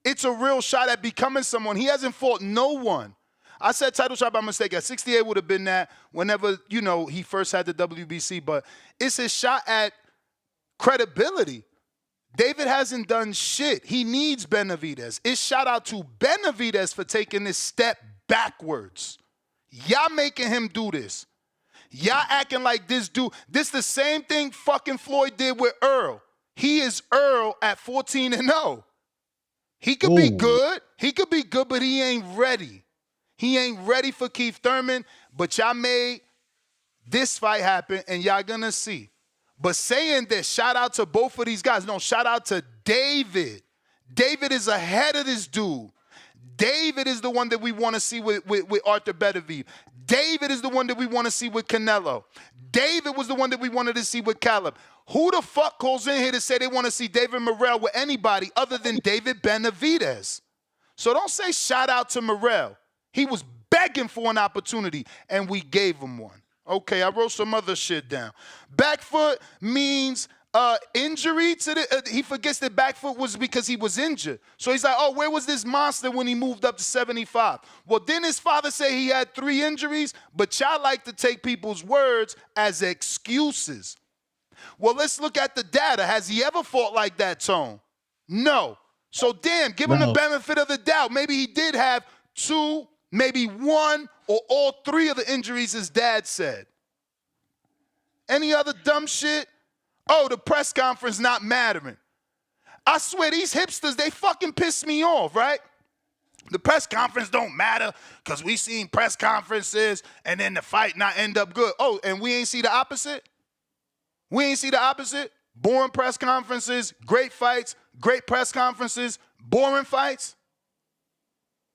It's a real shot at becoming someone. He hasn't fought no one. I said title shot by mistake. At 68 would have been that whenever, you know, he first had the WBC. But it's a shot at credibility. David hasn't done shit. He needs Benavidez. It's shout out to Benavidez for taking this step backwards. Y'all making him do this. Y'all acting like this dude. This the same thing fucking Floyd did with Earl. He is Earl at 14-0. He could be good. He could be good, but he ain't ready. He ain't ready for Keith Thurman, but y'all made this fight happen, and y'all gonna see. But saying this, shout out to both of these guys. No, shout out to David. David is ahead of this dude. David is the one that we want to see with Arthur Beterbiev. David is the one that we want to see with Canelo. David was the one that we wanted to see with Caleb. Who the fuck calls in here to say they want to see David Morrell with anybody other than David Benavidez? So don't say shout out to Morrell. He was begging for an opportunity, and we gave him one. Okay, I wrote some other shit down. Back foot means injury to the. He forgets that back foot was because he was injured. So he's like, oh, where was this monster when he moved up to 75? Well, didn't his father say he had 3 injuries? But y'all like to take people's words as excuses. Well, let's look at the data. Has he ever fought like that, Tone? No. So damn, give him the benefit of the doubt. Maybe he did have 2, maybe 1, or all 3 of the injuries his dad said. Any other dumb shit? Oh, the press conference not mattering. I swear, these hipsters, they fucking piss me off, right? The press conference don't matter because we seen press conferences and then the fight not end up good. Oh, and we ain't see the opposite? We ain't see the opposite? Boring press conferences, great fights, great press conferences, boring fights?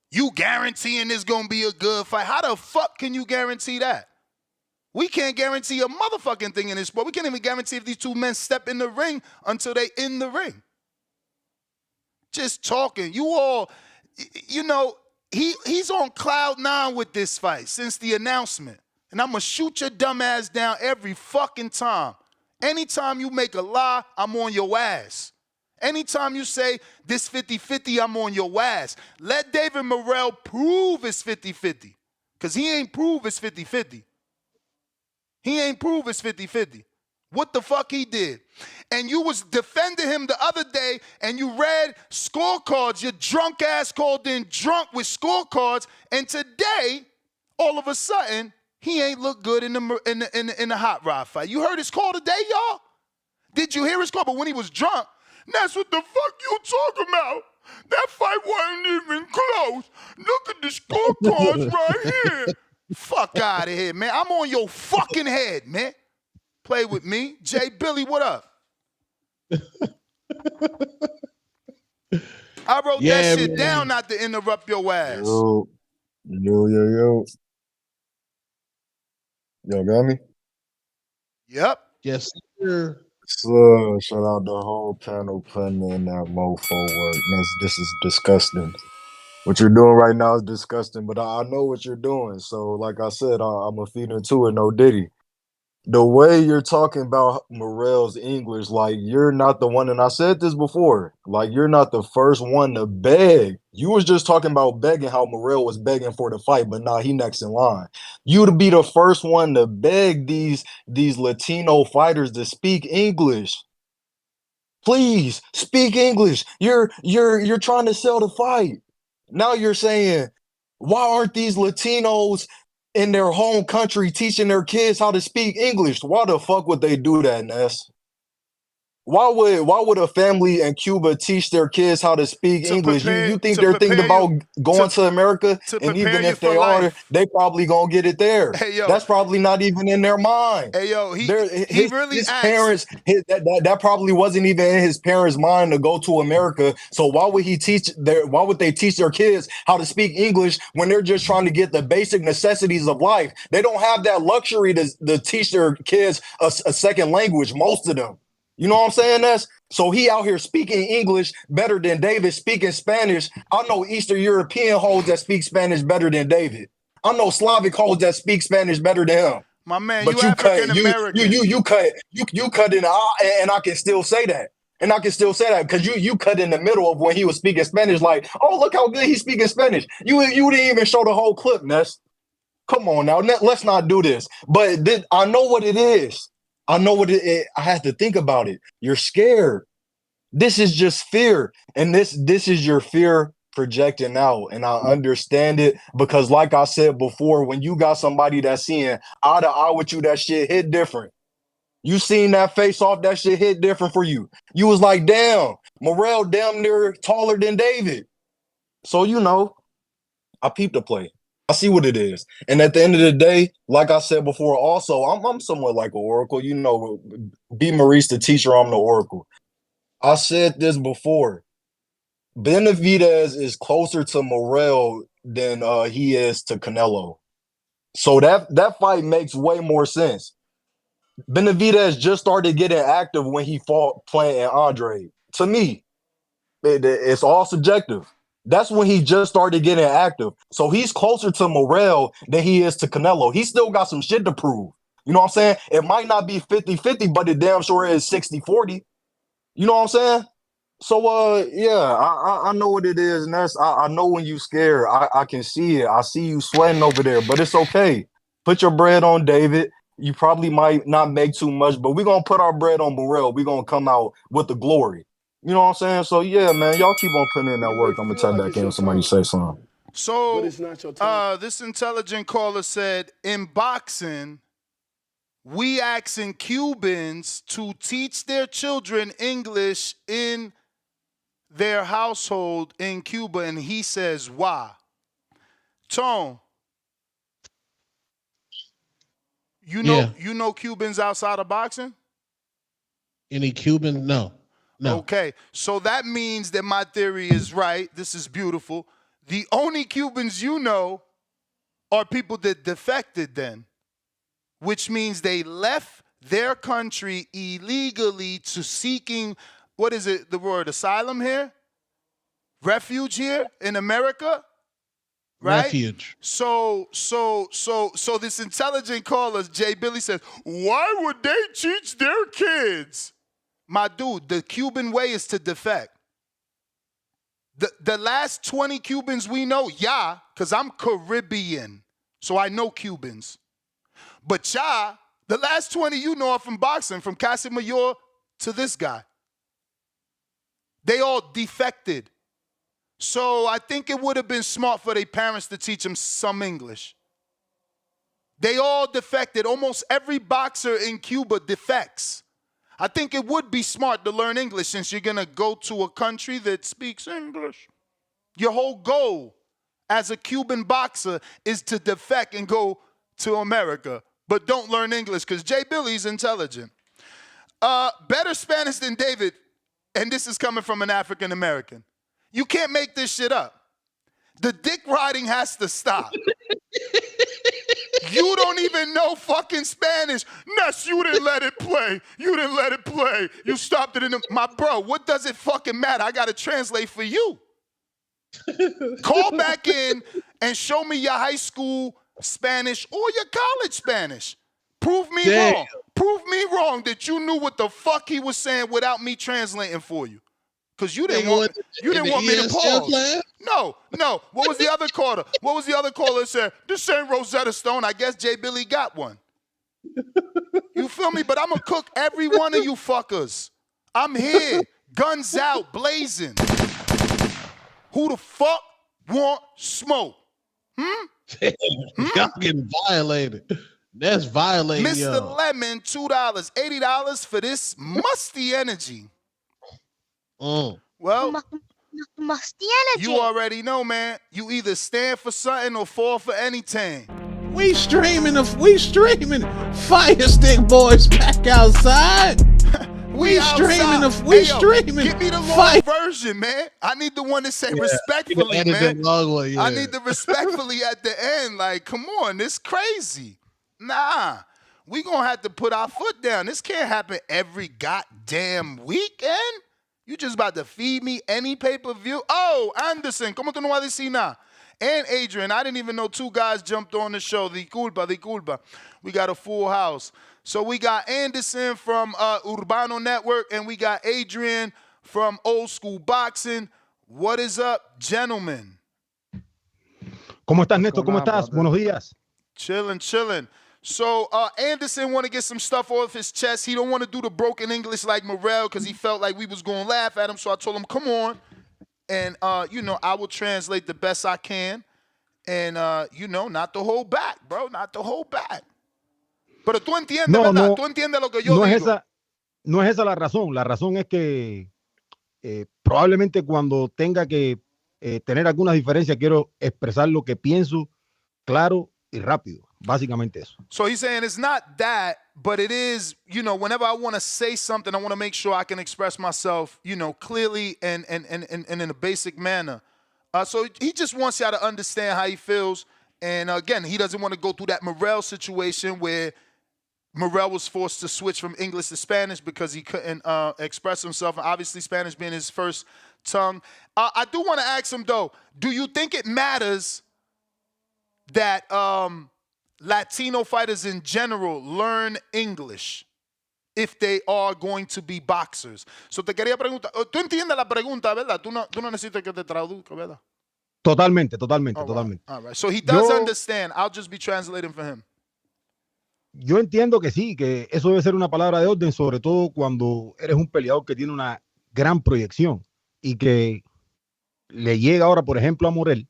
You guaranteeing this gonna be a good fight. How the fuck can you guarantee that? We can't guarantee a motherfucking thing in this sport. We can't even guarantee if these two men step in the ring until they in the ring. Just talking. You all, you know, he's on cloud 9 with this fight since the announcement. And I'm gonna shoot your dumb ass down every fucking time. Anytime you make a lie, I'm on your ass. Anytime you say this 50-50, I'm on your ass. Let David Morrell prove it's 50-50. Because he ain't prove it's 50-50. He ain't prove it's 50-50. What the fuck he did? And you was defending him the other day and you read scorecards. Your drunk ass called in drunk with scorecards. And today, all of a sudden, he ain't look good in the hot rod fight. You heard his call today, y'all? Did you hear his call? But when he was drunk, that's what the fuck you talking about. That fight wasn't even close. Look at the scorecards right here. Fuck out of here, man. I'm on your fucking head, man. Play with me. Jay Billy, what up? I wrote that shit down not to interrupt your ass. Yo. Yo, got me? Yep. Yes, sir. So, shout out the whole panel putting in that mofo work. This is disgusting. What you're doing right now is disgusting, but I know what you're doing. So, like I said, I'm a feed into it, no Diddy. The way you're talking about Morrell's English, like you're not the one, and I said this before, like you're not the first one to beg. You was just talking about begging, how Morrell was begging for the fight, but nah, he next in line. You to be the first one to beg these Latino fighters to speak English. Please speak English. You're trying to sell the fight. Now you're saying, why aren't these Latinos in their home country teaching their kids how to speak English? Why the fuck would they do that, Ness? Why would a family in Cuba teach their kids how to speak English? You think they're thinking about going to America? And even if they are, they probably gonna get it there. Hey, yo. That's probably not even in their mind. Hey, yo, His parents, that probably wasn't even in his parents' mind to go to America. So why would they teach their kids how to speak English when they're just trying to get the basic necessities of life? They don't have that luxury to teach their kids a second language, most of them. You know what I'm saying? So he out here speaking English better than David speaking Spanish. I know Eastern European hoes that speak Spanish better than David. I know Slavic hoes that speak Spanish better than him. My man, but you African American. You cut in, and I can still say that. And I can still say that because you cut in the middle of when he was speaking Spanish, like, oh, look how good he's speaking Spanish. You didn't even show the whole clip, Ness. Come on now, let's not do this. But I know what it is. I know what I have to think about it. You're scared. This is just fear. And this is your fear projecting out. And I understand it because like I said before, when you got somebody that's seeing eye to eye with you, that shit hit different. You seen that face off, that shit hit different for you. You was like, damn, Morrell damn near taller than David. So, I peeped the play. I see what it is. And at the end of the day, like I said before, also, I'm somewhat like an oracle. B. Maurice, the teacher, I'm the oracle. I said this before. Benavidez is closer to Morrell than he is to Canelo. So that fight makes way more sense. Benavidez just started getting active when he fought Plant and Andre. To me, it's all subjective. That's when he just started getting active. So he's closer to Morrell than he is to Canelo. He still got some shit to prove. You know what I'm saying? It might not be 50-50, but it damn sure is 60-40. You know what I'm saying? So, I know what it is, and I know when you scared. I can see it. I see you sweating over there, but it's okay. Put your bread on David. You probably might not make too much, but we're going to put our bread on Morrell. We're going to come out with the glory. You know what I'm saying? So, yeah, man, y'all keep on putting in that work. I'm going to type back in when somebody say something. So, this intelligent caller said, in boxing, we asking Cubans to teach their children English in their household in Cuba, and he says, why? Tone, you know Cubans outside of boxing? Any Cuban? No. Okay, so that means that my theory is right. This is beautiful. The only Cubans you know are people that defected then, which means they left their country illegally to seeking, what is it, the word, asylum here? Refuge here in America? right? Refuge. So this intelligent caller, Jay Billy, says, why would they teach their kids? My dude, the Cuban way is to defect. The last 20 Cubans we know, yeah, because I'm Caribbean, so I know Cubans. But the last 20 you know are from boxing, from Casamayor to this guy. They all defected. So I think it would have been smart for their parents to teach them some English. They all defected. Almost every boxer in Cuba defects. I think it would be smart to learn English since you're going to go to a country that speaks English. Your whole goal as a Cuban boxer is to defect and go to America. But don't learn English because Jay Billy's intelligent. Better Spanish than David, and this is coming from an African American. You can't make this shit up. The dick riding has to stop. You don't even know fucking Spanish. Ness, you didn't let it play. You didn't let it play. You stopped it in the... My bro, what does it fucking matter? I got to translate for you. Call back in and show me your high school Spanish or your college Spanish. Prove me wrong. Prove me wrong that you knew what the fuck he was saying without me translating for you. Because you didn't want me to pause. No. What was the other caller? What was the other caller that said, this ain't Rosetta Stone? I guess Jay Billy got one. You feel me? But I'm going to cook every one of you fuckers. I'm here. Guns out, blazing. Who the fuck want smoke? Y'all getting violated. That's violating, Mr. Lemon, $2, $80 for this musty energy. Well, musty energy. You already know, man. You either stand for something or fall for anything. We streaming. Fire Stick Boys back outside. We streaming. Give me the long version, man. I need the one that say respectfully, man. I need the respectfully at the end. Like, come on, this crazy. Nah, we gonna have to put our foot down. This can't happen every goddamn weekend. You just about to feed me any pay-per-view? Oh, Anderson, ¿cómo tú no vas a decir nada? And Adrian, I didn't even know two guys jumped on the show. Di culpa. We got a full house. So we got Anderson from Urbano Network, and we got Adrian from Old School Boxing. What is up, gentlemen? ¿Cómo estás, Neto? ¿Cómo estás? Buenos días. Chilling. So Anderson want to get some stuff off his chest. He don't want to do the broken English like Morrell because he felt like we was going to laugh at him. So I told him, come on. And, I will translate the best I can. And, not to hold back, bro. Not to hold back. Pero tú entiendes, ¿verdad? Tú entiendes lo que yo digo. No es esa la razón. La razón es que probablemente cuando tenga que tener algunas diferencias, quiero expresar lo que pienso claro y rápido. Básicamente eso. So he's saying it's not that, but it is, whenever I want to say something, I want to make sure I can express myself, clearly and in a basic manner. So he just wants y'all to understand how he feels. And again, he doesn't want to go through that Morrell situation where Morrell was forced to switch from English to Spanish because he couldn't express himself. And obviously, Spanish being his first tongue. I do want to ask him, though, do you think it matters that Latino fighters in general learn English if they are going to be boxers? So te quería preguntar, tú entiendes la pregunta, ¿verdad? Tú no necesitas que te traduzca, ¿verdad? Totalmente. All right. So he does understand. I'll just be translating for him. Yo entiendo que sí, que eso debe ser una palabra de orden, sobre todo cuando eres un peleador que tiene una gran proyección y que le llega ahora, por ejemplo, a Morrell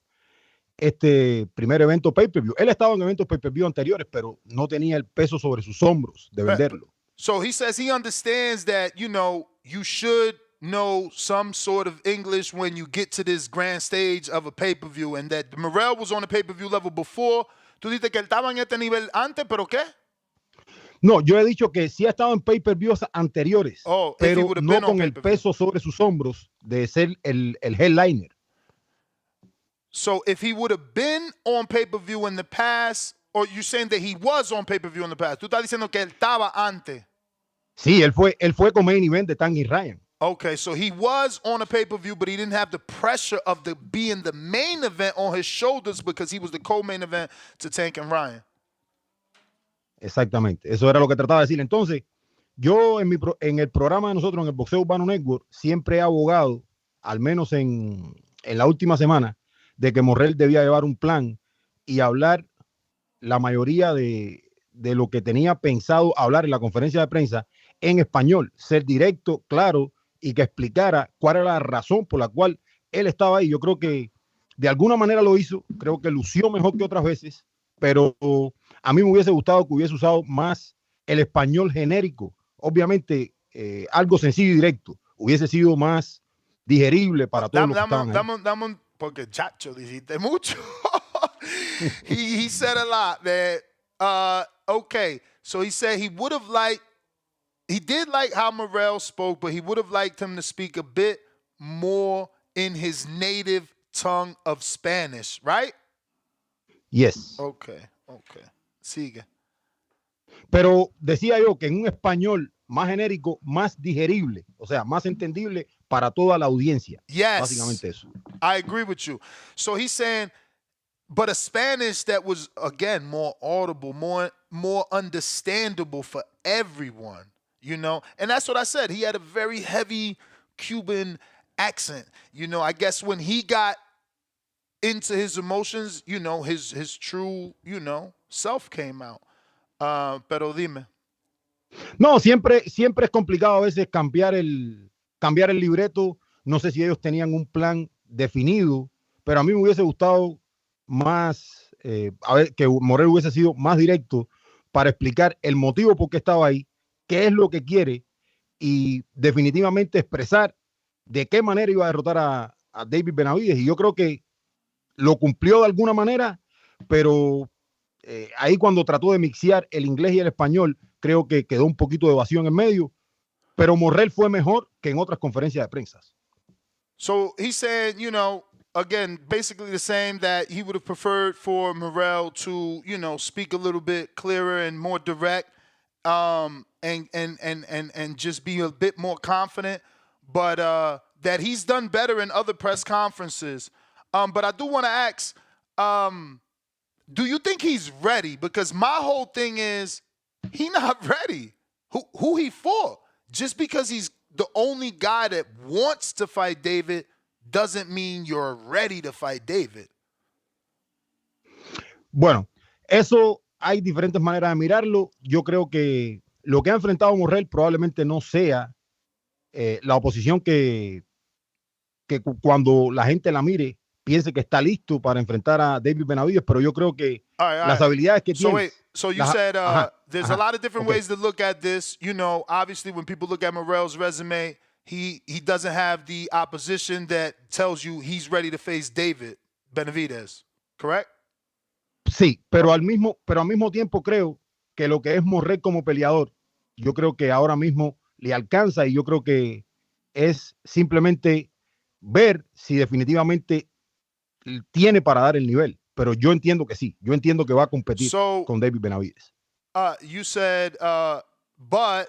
este primer evento pay-per-view. Él estaba en eventos pay-per-view anteriores, pero no tenía el peso sobre sus hombros de venderlo. So he says he understands that, you should know some sort of English when you get to this grand stage of a pay-per-view, and that Morrell was on the pay-per-view level before. Tú dices que él estaba en este nivel antes, ¿pero qué? No, yo he dicho que sí ha estado en pay-per-views anteriores, pero no con el peso sobre sus hombros de ser el headliner. So if he would have been on pay-per-view in the past, or you're saying that he was on pay-per-view in the past, tú estás diciendo que él estaba antes. Sí, él fue con main event de Tanguy Ryan. Okay, so he was on a pay-per-view, but he didn't have the pressure of being the main event on his shoulders because he was the co-main event to Tank and Ryan. Exactamente, eso era lo que trataba de decir. Entonces, yo en el programa de nosotros, en el Boxeo Urbano Network, siempre he abogado, al menos en la última semana, de que Morrell debía llevar un plan y hablar la mayoría de lo que tenía pensado hablar en la conferencia de prensa en español, ser directo, claro, y que explicara cuál era la razón por la cual él estaba ahí. Yo creo que de alguna manera lo hizo, creo que lució mejor que otras veces, pero a mí me hubiese gustado que hubiese usado más el español genérico. Obviamente, algo sencillo y directo, hubiese sido más digerible para todos los que estaban ahí. Porque chacho, dijiste mucho. he said a lot, man. Okay, so he said he did like how Morrell spoke, but he would have liked him to speak a bit more in his native tongue of Spanish, right? Yes. Okay. Sigue. Pero decía yo que en un español más genérico, más digerible, o sea, más entendible para toda la audiencia. Yes. Básicamente eso. I agree with you. So he's saying, but a Spanish that was, again, more audible, more understandable for everyone, you know? And that's what I said. He had a very heavy Cuban accent. You know, I guess when he got into his emotions, you know, his true, you know, self came out. Pero dime. No, siempre es complicado a veces cambiar el libreto. No sé si ellos tenían un plan definido, pero a mí me hubiese gustado más, a ver, que Morrell hubiese sido más directo para explicar el motivo por qué estaba ahí, qué es lo que quiere y definitivamente expresar de qué manera iba a derrotar a David Benavidez. Y yo creo que lo cumplió de alguna manera, pero ahí cuando trató de mixear el inglés y el español, creo que quedó un poquito de vacío en el medio, pero Morrell fue mejor que en otras conferencias de prensa. So he said, you know, again, basically the same, that he would have preferred for Morrell to, you know, speak a little bit clearer and more direct, and just be a bit more confident, but that he's done better in other press conferences. But I do want to ask, do you think he's ready? Because my whole thing is, he not ready. Who he fought? Just because he's the only guy that wants to fight David doesn't mean you're ready to fight David. Bueno, eso hay diferentes maneras de mirarlo. Yo creo que lo que ha enfrentado Morrell probablemente no sea la oposición que cuando la gente la mire piense que está listo para enfrentar a David Benavidez, pero yo creo que las habilidades que tiene. So you said there's a lot of different ways to look at this. You know, obviously when people look at Morrell's resume, he doesn't have the opposition that tells you he's ready to face David Benavidez, correct? Sí, pero al mismo tiempo creo que lo que es Morrell como peleador, yo creo que ahora mismo le alcanza y yo creo que es simplemente ver si definitivamente tiene para dar el nivel. Pero yo entiendo que sí. Yo entiendo que va a competir con David Benavidez. You said, but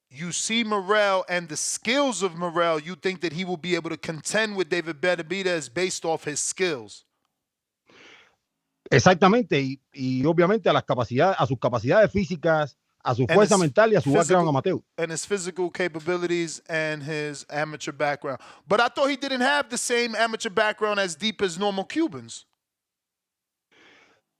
you see Morrell and the skills of Morrell, you think that he will be able to contend with David Benavidez based off his skills. Exactamente. Y obviamente a sus capacidades físicas, a su fuerza mental y a su background amateur. And his physical capabilities and his amateur background. But I thought he didn't have the same amateur background as deep as normal Cubans.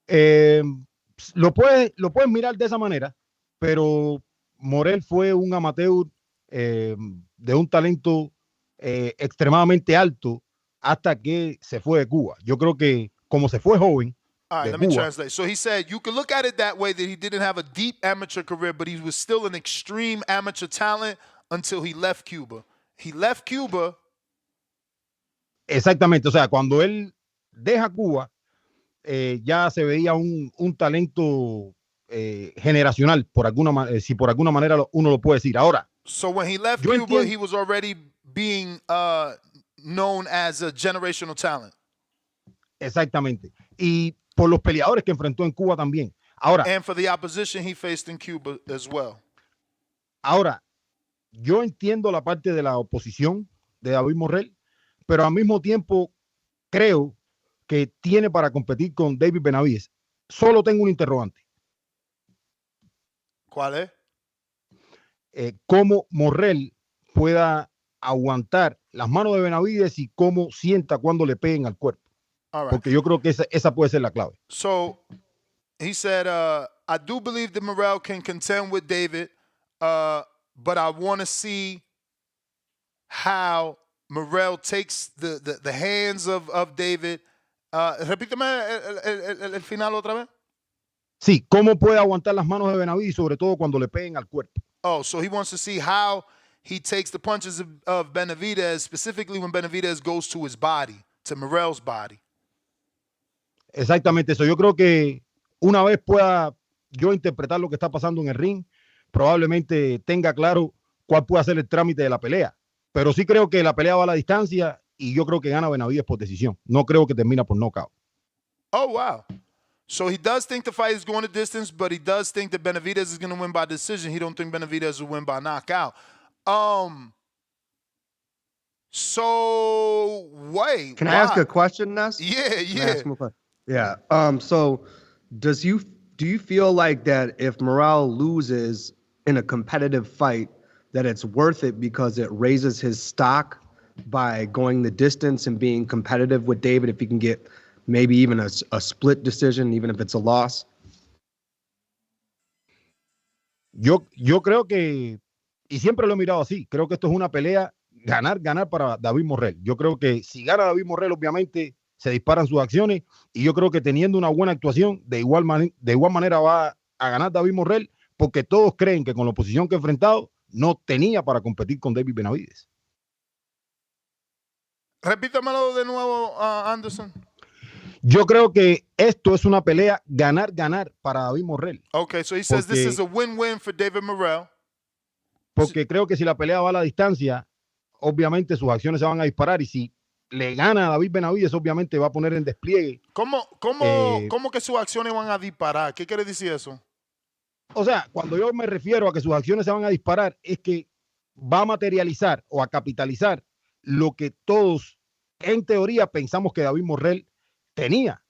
Lo puedes mirar de esa manera, pero Morrell fue un amateur de un talento extremadamente alto hasta que se fue de Cuba. Yo creo que como se fue joven, all right, let me translate. So he said you can look at it that way, that he didn't have a deep amateur career, but he was still an extreme amateur talent until he left Cuba. He left Cuba. Exactamente. O sea, cuando él deja Cuba, ya se veía un talento generacional, si por alguna manera uno lo puede decir. Ahora, so when he left Cuba, he was already being known as a generational talent. Exactamente. Y por los peleadores que enfrentó en Cuba también. Ahora, and for the opposition he faced in Cuba as well. Ahora, yo entiendo la parte de la oposición de David Morrell, pero al mismo tiempo creo que tiene para competir con David Benavidez. Solo tengo un interrogante. ¿Cuál es? Cómo Morrell pueda aguantar las manos de Benavidez y cómo sienta cuando le peguen al cuerpo. All right. Porque yo creo que esa puede ser la clave. So he said, I do believe that Morrell can contend with David, but I want to see how Morrell takes the hands of David. Repíteme el final otra vez. Sí, cómo puede aguantar las manos de Benavidez, sobre todo cuando le peguen al cuerpo. Oh, so he wants to see how he takes the punches of Benavidez, specifically when Benavidez goes to his body, to Morrell's body. Exactamente eso. Yo creo que una vez pueda yo interpretar lo que está pasando en el ring, probablemente tenga claro cuál puede ser el trámite de la pelea. Pero sí creo que la pelea va a la distancia y yo creo que gana Benavidez por decisión. No creo que termina por knockout. Oh, wow. So he does think the fight is going to distance, but he does think that Benavidez is going to win by decision. He don't think Benavidez will win by knockout. So wait. Can I ask a question, Ness? Yeah. Yeah. So do you feel like that if Morrell loses in a competitive fight, that it's worth it because it raises his stock by going the distance and being competitive with David if he can get maybe even a split decision, even if it's a loss? Yo creo que, y siempre lo he mirado así, creo que esto es una pelea ganar para David Morrell. Yo creo que si gana David Morrell, obviamente se disparan sus acciones y yo creo que teniendo una buena actuación, de igual manera va a ganar David Morrell porque todos creen que con la oposición que ha enfrentado no tenía para competir con David Benavidez. Repítamelo de nuevo, Anderson. Yo creo que esto es una pelea ganar para David Morrell. Okay, so he says this is a win-win for David Morrell. Porque creo que si la pelea va a la distancia, obviamente sus acciones se van a disparar y si le gana a David Benavidez, obviamente va a poner en despliegue. ¿Cómo que sus acciones van a disparar? ¿Qué quiere decir eso? O sea, cuando yo me refiero a que sus acciones se van a disparar, es que va a materializar o a capitalizar lo que todos en teoría pensamos que David Morrell tenía,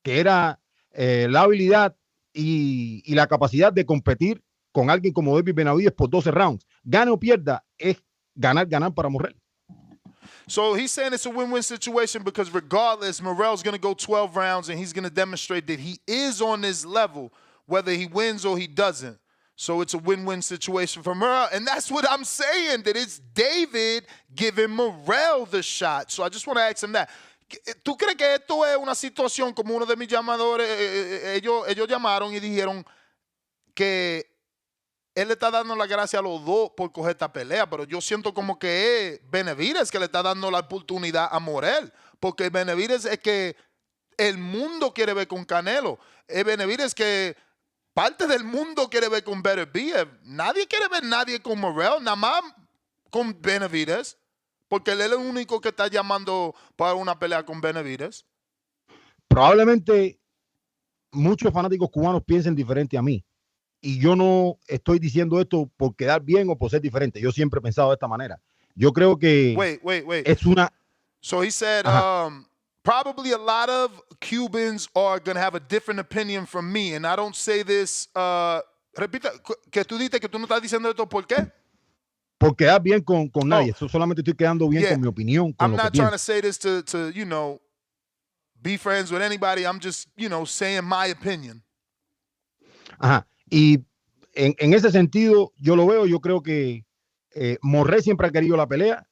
que era la habilidad y la capacidad de competir con alguien como David Benavidez por 12 rounds. Gane o pierda, es ganar para Morrell. So he's saying it's a win-win situation because regardless, Morrell's going to go 12 rounds and he's going to demonstrate that he is on this level, whether he wins or he doesn't. So it's a win-win situation for Morrell. And that's what I'm saying, that it's David giving Morrell the shot. So I just want to ask him that. ¿Tú crees que esto es una situación como uno de mis llamadores, ellos llamaron y dijeron que él le está dando la gracia a los dos por coger esta pelea, pero yo siento como que es Benavidez que le está dando la oportunidad a Morrell, porque Benavidez es que el mundo quiere ver con Canelo, es Benavidez que parte del mundo quiere ver con Benavidez, nadie quiere ver nadie con Morrell, nada más con Benavidez, porque él es el único que está llamando para una pelea con Benavidez. Probablemente muchos fanáticos cubanos piensen diferente a mí. Y yo no estoy diciendo esto por quedar bien o por ser diferente. Yo siempre he pensado de esta manera. Yo creo que wait. es una... So he said, probably a lot of Cubans are going to have a different opinion from me. And I don't say this... repita, que tú dices que tú no estás diciendo esto, ¿por qué? Por quedar bien con nadie. Solamente estoy quedando bien con mi opinión. Con I'm lo not que trying pienso. to say this to, you know, be friends with anybody. I'm just, you know, saying my opinion. Ajá. Y en ese sentido, yo lo veo, yo creo que Morrell siempre ha querido la pelea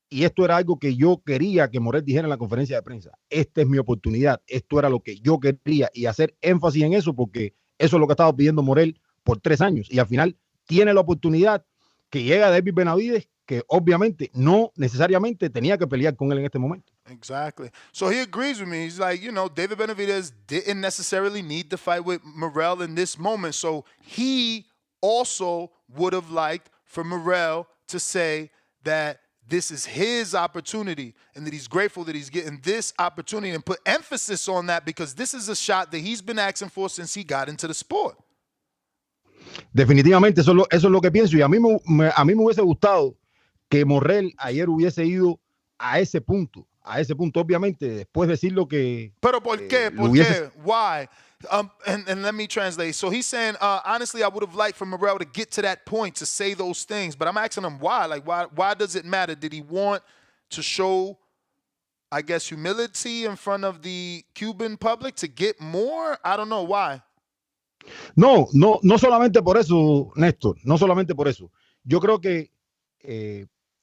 y esto era algo que yo quería que Morrell dijera en la conferencia de prensa. Esta es mi oportunidad, esto era lo que yo quería y hacer énfasis en eso porque eso es lo que ha estado pidiendo Morrell por 3 años y al final tiene la oportunidad que llega David Benavidez, que obviamente no necesariamente tenía que pelear con él en este momento. Exactly. So he agrees with me. He's like, you know, David Benavidez didn't necessarily need to fight with Morrell in this moment. So he also would have liked for Morrell to say that this is his opportunity and that he's grateful that he's getting this opportunity and put emphasis on that because this is a shot that he's been asking for since he got into the sport. Definitivamente, eso es lo que pienso. Y a mí me hubiese gustado que Morrell ayer hubiese ido a ese punto. A ese punto, obviamente, después de decir lo que. Pero ¿por qué? ¿Por qué? Why? And let me translate. So he's saying, honestly, I would have liked for Morrell to get to that point to say those things, but I'm asking him why. Like, why does it matter? Did he want to show, I guess, humility in front of the Cuban public to get more? I don't know why. No solamente por eso, Néstor, no solamente por eso. Yo creo que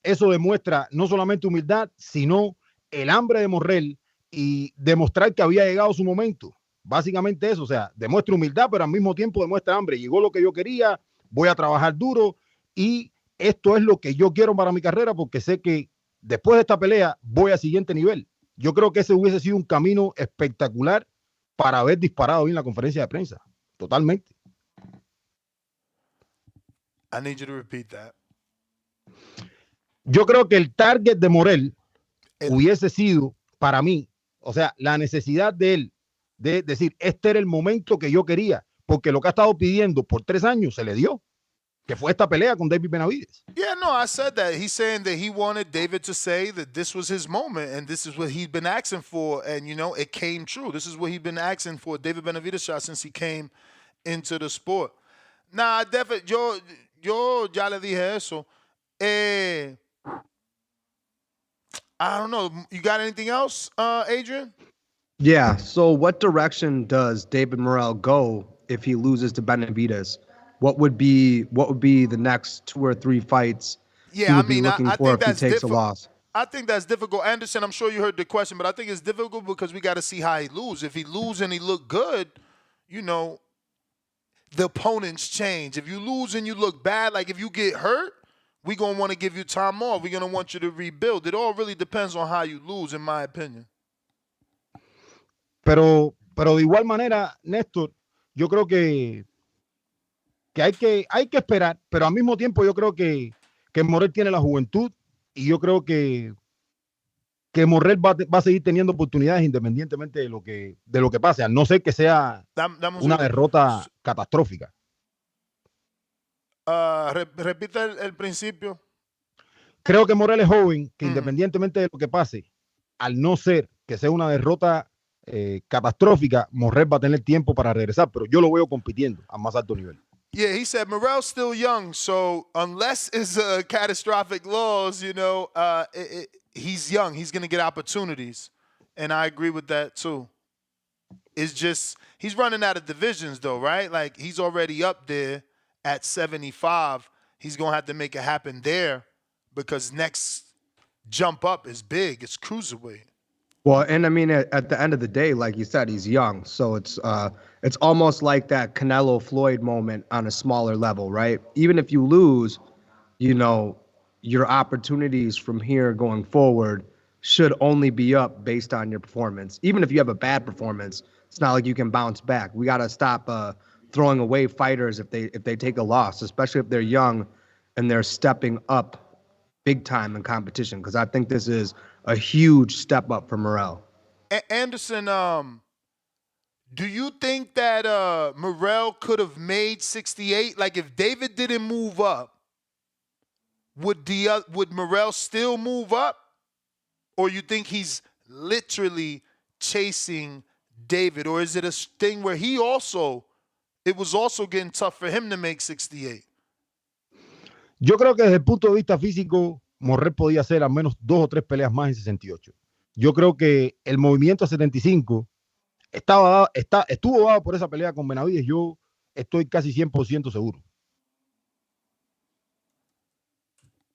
eso demuestra no solamente humildad, sino el hambre de Morrell y demostrar que había llegado su momento. Básicamente eso, o sea, demuestra humildad, pero al mismo tiempo demuestra hambre. Llegó lo que yo quería, voy a trabajar duro y esto es lo que yo quiero para mi carrera porque sé que después de esta pelea voy al siguiente nivel. Yo creo que ese hubiese sido un camino espectacular para haber disparado hoy en la conferencia de prensa. Totalmente. I need you to repeat that. Yo creo que el target de Morrell hubiese sido, para mí, o sea, la necesidad de él de decir, este era el momento que yo quería, porque lo que ha estado pidiendo por 3 años se le dio, que fue esta pelea con David Benavidez. Yeah, no, I said that. He's saying that he wanted David to say that this was his moment and this is what he'd been asking for. And, you know, it came true. This is what he'd been asking for, David Benavidez shot, since he came into the sport. Nah, definitely, yo ya le dije eso. I don't know. You got anything else, Adrian? Yeah. So what direction does David Morrell go if he loses to Benavidez? What would be the next 2 or 3 fights he would be looking for if he takes a loss? I think that's difficult. Anderson, I'm sure you heard the question, but I think it's difficult because we got to see how he loses. If he loses and he look good, you know, the opponents change. If you lose and you look bad, like if you get hurt, we're going to want to give you time off. We're going to want you to rebuild. It all really depends on how you lose, in my opinion. Pero de igual manera, Néstor, yo creo que hay que esperar, pero al mismo tiempo yo creo que Morrell tiene la juventud y yo creo que Morrell va a seguir teniendo oportunidades independientemente de lo que pase, a no ser que sea una derrota catastrófica. Repite el principio. Creo que Morrell es joven, que independientemente de lo que pase, al no ser que sea una derrota catastrófica, Morrell va a tener tiempo para regresar, pero yo lo veo compitiendo a más alto nivel. Yeah, he said Morrell's still young, so unless it's a catastrophic loss, you know, he's young. He's going to get opportunities, and I agree with that too. It's just he's running out of divisions, though, right? Like he's already up there at 75. He's going to have to make it happen there because next jump up is big. It's cruiserweight. Well, and I mean, at the end of the day, like you said, he's young, so it's almost like that Canelo Floyd moment on a smaller level, right? Even if you lose, you know, your opportunities from here going forward should only be up based on your performance. Even if you have a bad performance, it's not like you can bounce back. We got to stop throwing away fighters if they take a loss, especially if they're young and they're stepping up big time in competition, because I think this is a huge step up for Morrell. Anderson, do you think that Morrell could have made 68? Like if David didn't move up, would Morrell still move up? Or you think he's literally chasing David? Or is it a thing where it was also getting tough for him to make 68? Yo creo que desde el punto de vista físico, Morrell podía hacer al menos 2 o 3 peleas más en 68. Yo creo que el movimiento a 75 estuvo dado por esa pelea con Benavidez. Yo estoy casi 100% seguro.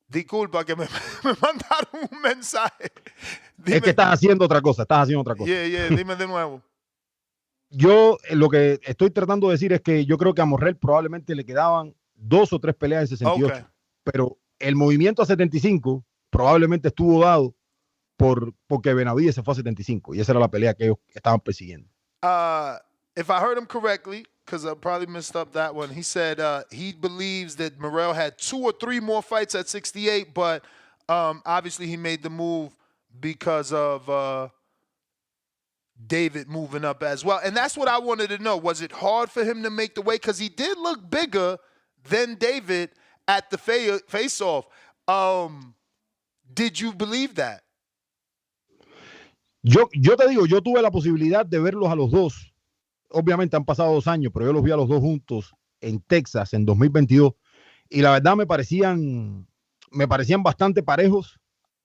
Disculpa que me mandaron un mensaje. Dime. Es que estás haciendo otra cosa. Yeah, dime de nuevo. Yo lo que estoy tratando de decir es que yo creo que a Morrell probablemente le quedaban 2 o 3 peleas en 68. Okay. Pero el movimiento a 75 probablemente estuvo dado porque Benavidez se fue a 75 y esa era la pelea que ellos estaban persiguiendo. If I heard him correctly, because I probably messed up that one, he said he believes that Morrell had 2 or 3 more fights at 68, but obviously he made the move because of David moving up as well. And that's what I wanted to know. Was it hard for him to make the weight? Because he did look bigger than David at the face-off. Did you believe that? Yo te digo, yo tuve la posibilidad de verlos a los dos. Obviamente han pasado 2 años, pero yo los vi a los dos juntos en Texas en 2022. Y la verdad me parecían bastante parejos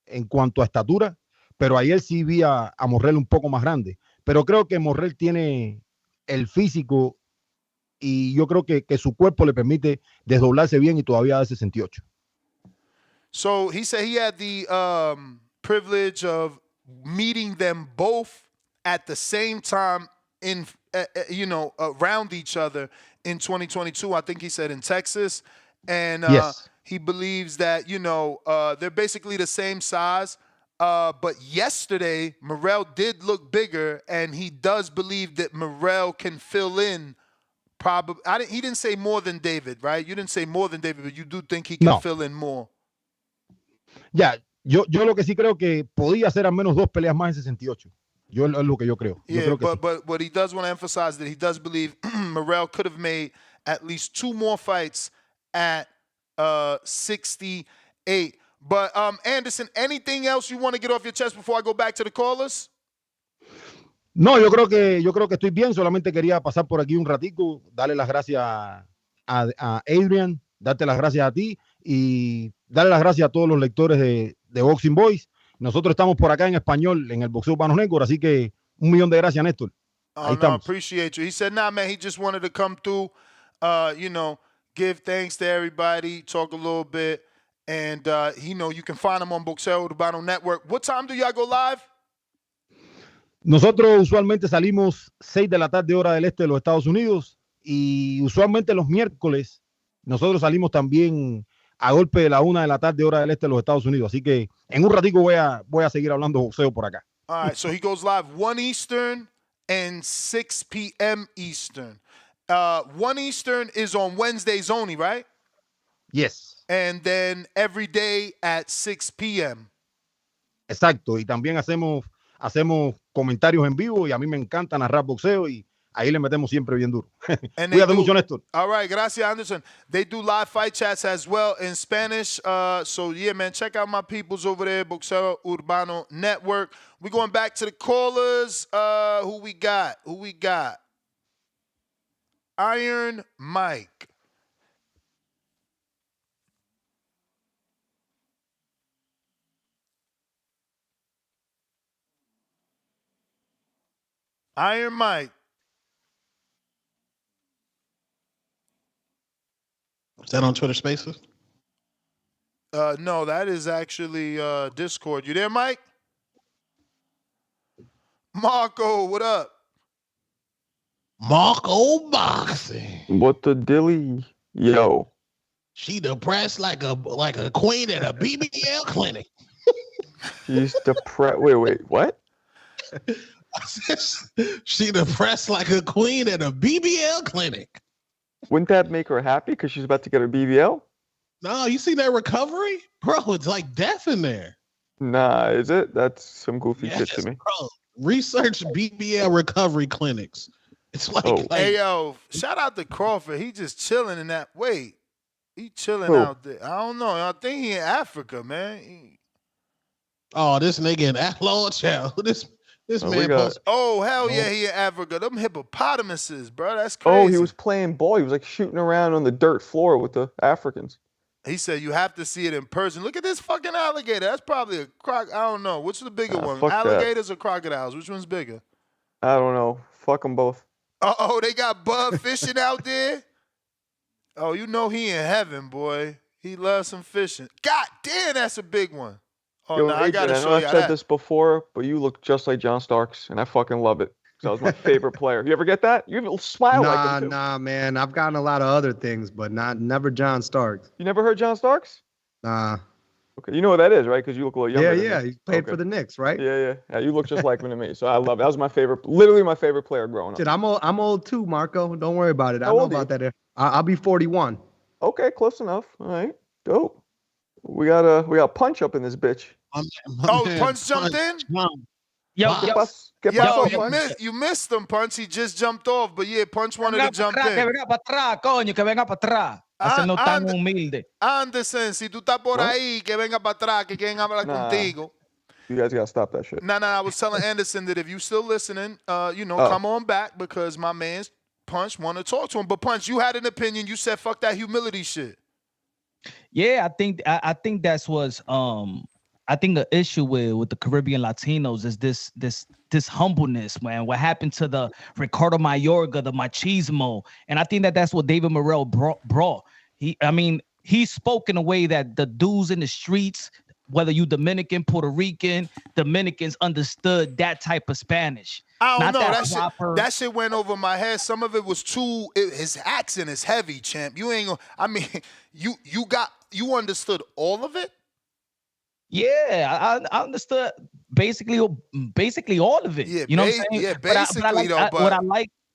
en cuanto a estatura, pero ayer sí vi a Morrell un poco más grande. Pero creo que Morrell tiene el físico y yo creo que su cuerpo le permite desdoblarse bien y todavía dar 68. So he said he had the privilege of meeting them both at the same time in, around each other in 2022. I think he said in Texas. And yes. He believes that, they're basically the same size. But yesterday, Morrell did look bigger, and he does believe that Morrell can fill in probably. He didn't say more than David, right? You didn't say more than David, but you do think he can fill in more. Ya, yo lo que sí creo que podía hacer al menos 2 peleas más en 68. Es lo que yo creo. Yeah, yo creo que but he does want to emphasize that he does believe Morrell could have made at least 2 more fights at 68. But Anderson, anything else you want to get off your chest before I go back to the callers? No, yo creo que estoy bien. Solamente quería pasar por aquí un ratico, darle las gracias a Adrian, darte las gracias a ti y darle las gracias a todos los lectores de Boxing Boys. Nosotros estamos por acá en español en el Boxeo Urbano Network, así que 1,000,000 de gracias, Néstor. Ahí estamos. Appreciate you. He said, nah, man, he just wanted to come through, give thanks to everybody, talk a little bit, and you can find him on Boxeo Urbano Network. What time do y'all go live? Nosotros usualmente salimos 6 de la tarde hora del este de los Estados Unidos y usualmente los miércoles nosotros salimos también a golpe de la 1 de la tarde hora del este de los Estados Unidos. Así que en un ratico voy a seguir hablando boxeo por acá. All right, so he goes live 1 Eastern and 6 p.m. Eastern. 1 Eastern is on Wednesdays only, right? Yes. And then every day at 6 p.m. Exacto, y también hacemos comentarios en vivo y a mí me encanta narrar boxeo y ahí le metemos siempre bien duro. Cuídate mucho, Néstor. All right, gracias, Anderson. They do live fight chats as well in Spanish. So, yeah, man, check out my peoples over there, Boxeo Urbano Network. We're going back to the callers. Who we got? Iron Mike. Iron Mike. Is that on Twitter Spaces? No, that is actually Discord. You there, Mike? Marco, what up? Marco Boxing. What the dilly? Yo. She depressed like a queen at a BBL clinic. She's depressed. Wait, what? She depressed like a queen at a BBL clinic. Wouldn't that make her happy because she's about to get her BBL? No, you see that recovery? Bro, it's like death in there. Nah, is it? That's some goofy shit to me. Bro, research BBL recovery clinics. It's like, hey, yo, shout out to Crawford. He just chilling in that. Wait, he chilling out there. I don't know. I think he in Africa, man. Oh, this nigga in Lord child. This man post. Oh, hell yeah, he in Africa. Them hippopotamuses, bro. That's crazy. Oh, he was playing ball. He was like shooting around on the dirt floor with the Africans. He said you have to see it in person. Look at this fucking alligator. That's probably a croc. I don't know. Which is the bigger one? Alligators or crocodiles? Which one's bigger? I don't know. Fuck them both. Uh-oh, they got Bud fishing out there? Oh, you know he in heaven, boy. He loves some fishing. God damn, that's a big one. Oh, Yo, no, I gotta Adrian, show I know you I've said that. this before, but you look just like John Starks, and I fucking love it. That was my favorite player. You ever get that? You ever smile like him too. Nah, man. I've gotten a lot of other things, but never John Starks. You never heard John Starks? Nah. Okay, you know what that is, right? Because you look a little younger. Yeah. He played for the Knicks, right? Yeah. You look just like him to me, so I love it. That was my favorite, literally my favorite player growing up. Shit, I'm old too, Marco. Don't worry about it. I know about that. I'll be 41. Okay, close enough. All right, dope. We got Punch up in this bitch. Punch jumped in? Yo, you missed him, Punch. He just jumped off, but yeah, Punch wanted to jump in. Que venga para atrás, coño, que venga para atrás. Hacernos tan humilde. Anderson, si tú estás por ahí, que venga para atrás, que quieren hablar contigo. You guys gotta stop that shit. No, I was telling Anderson that if you still listening, come on back because my man's Punch want to talk to him. But Punch, you had an opinion. You said fuck that humility shit. Yeah, I think that's what's I think the issue with the Caribbean Latinos is this humbleness, man. What happened to the Ricardo Mayorga, the machismo, and I think that's what David Morrell brought. He spoke in a way that the dudes in the streets, whether you Dominican, Puerto Rican, Dominicans understood that type of Spanish. I don't know. That shit went over my head. Some of it was too. His accent is heavy, champ. You ain't. You understood all of it. Yeah, I understood basically all of it. Yeah, you know what I'm saying? Yeah, basically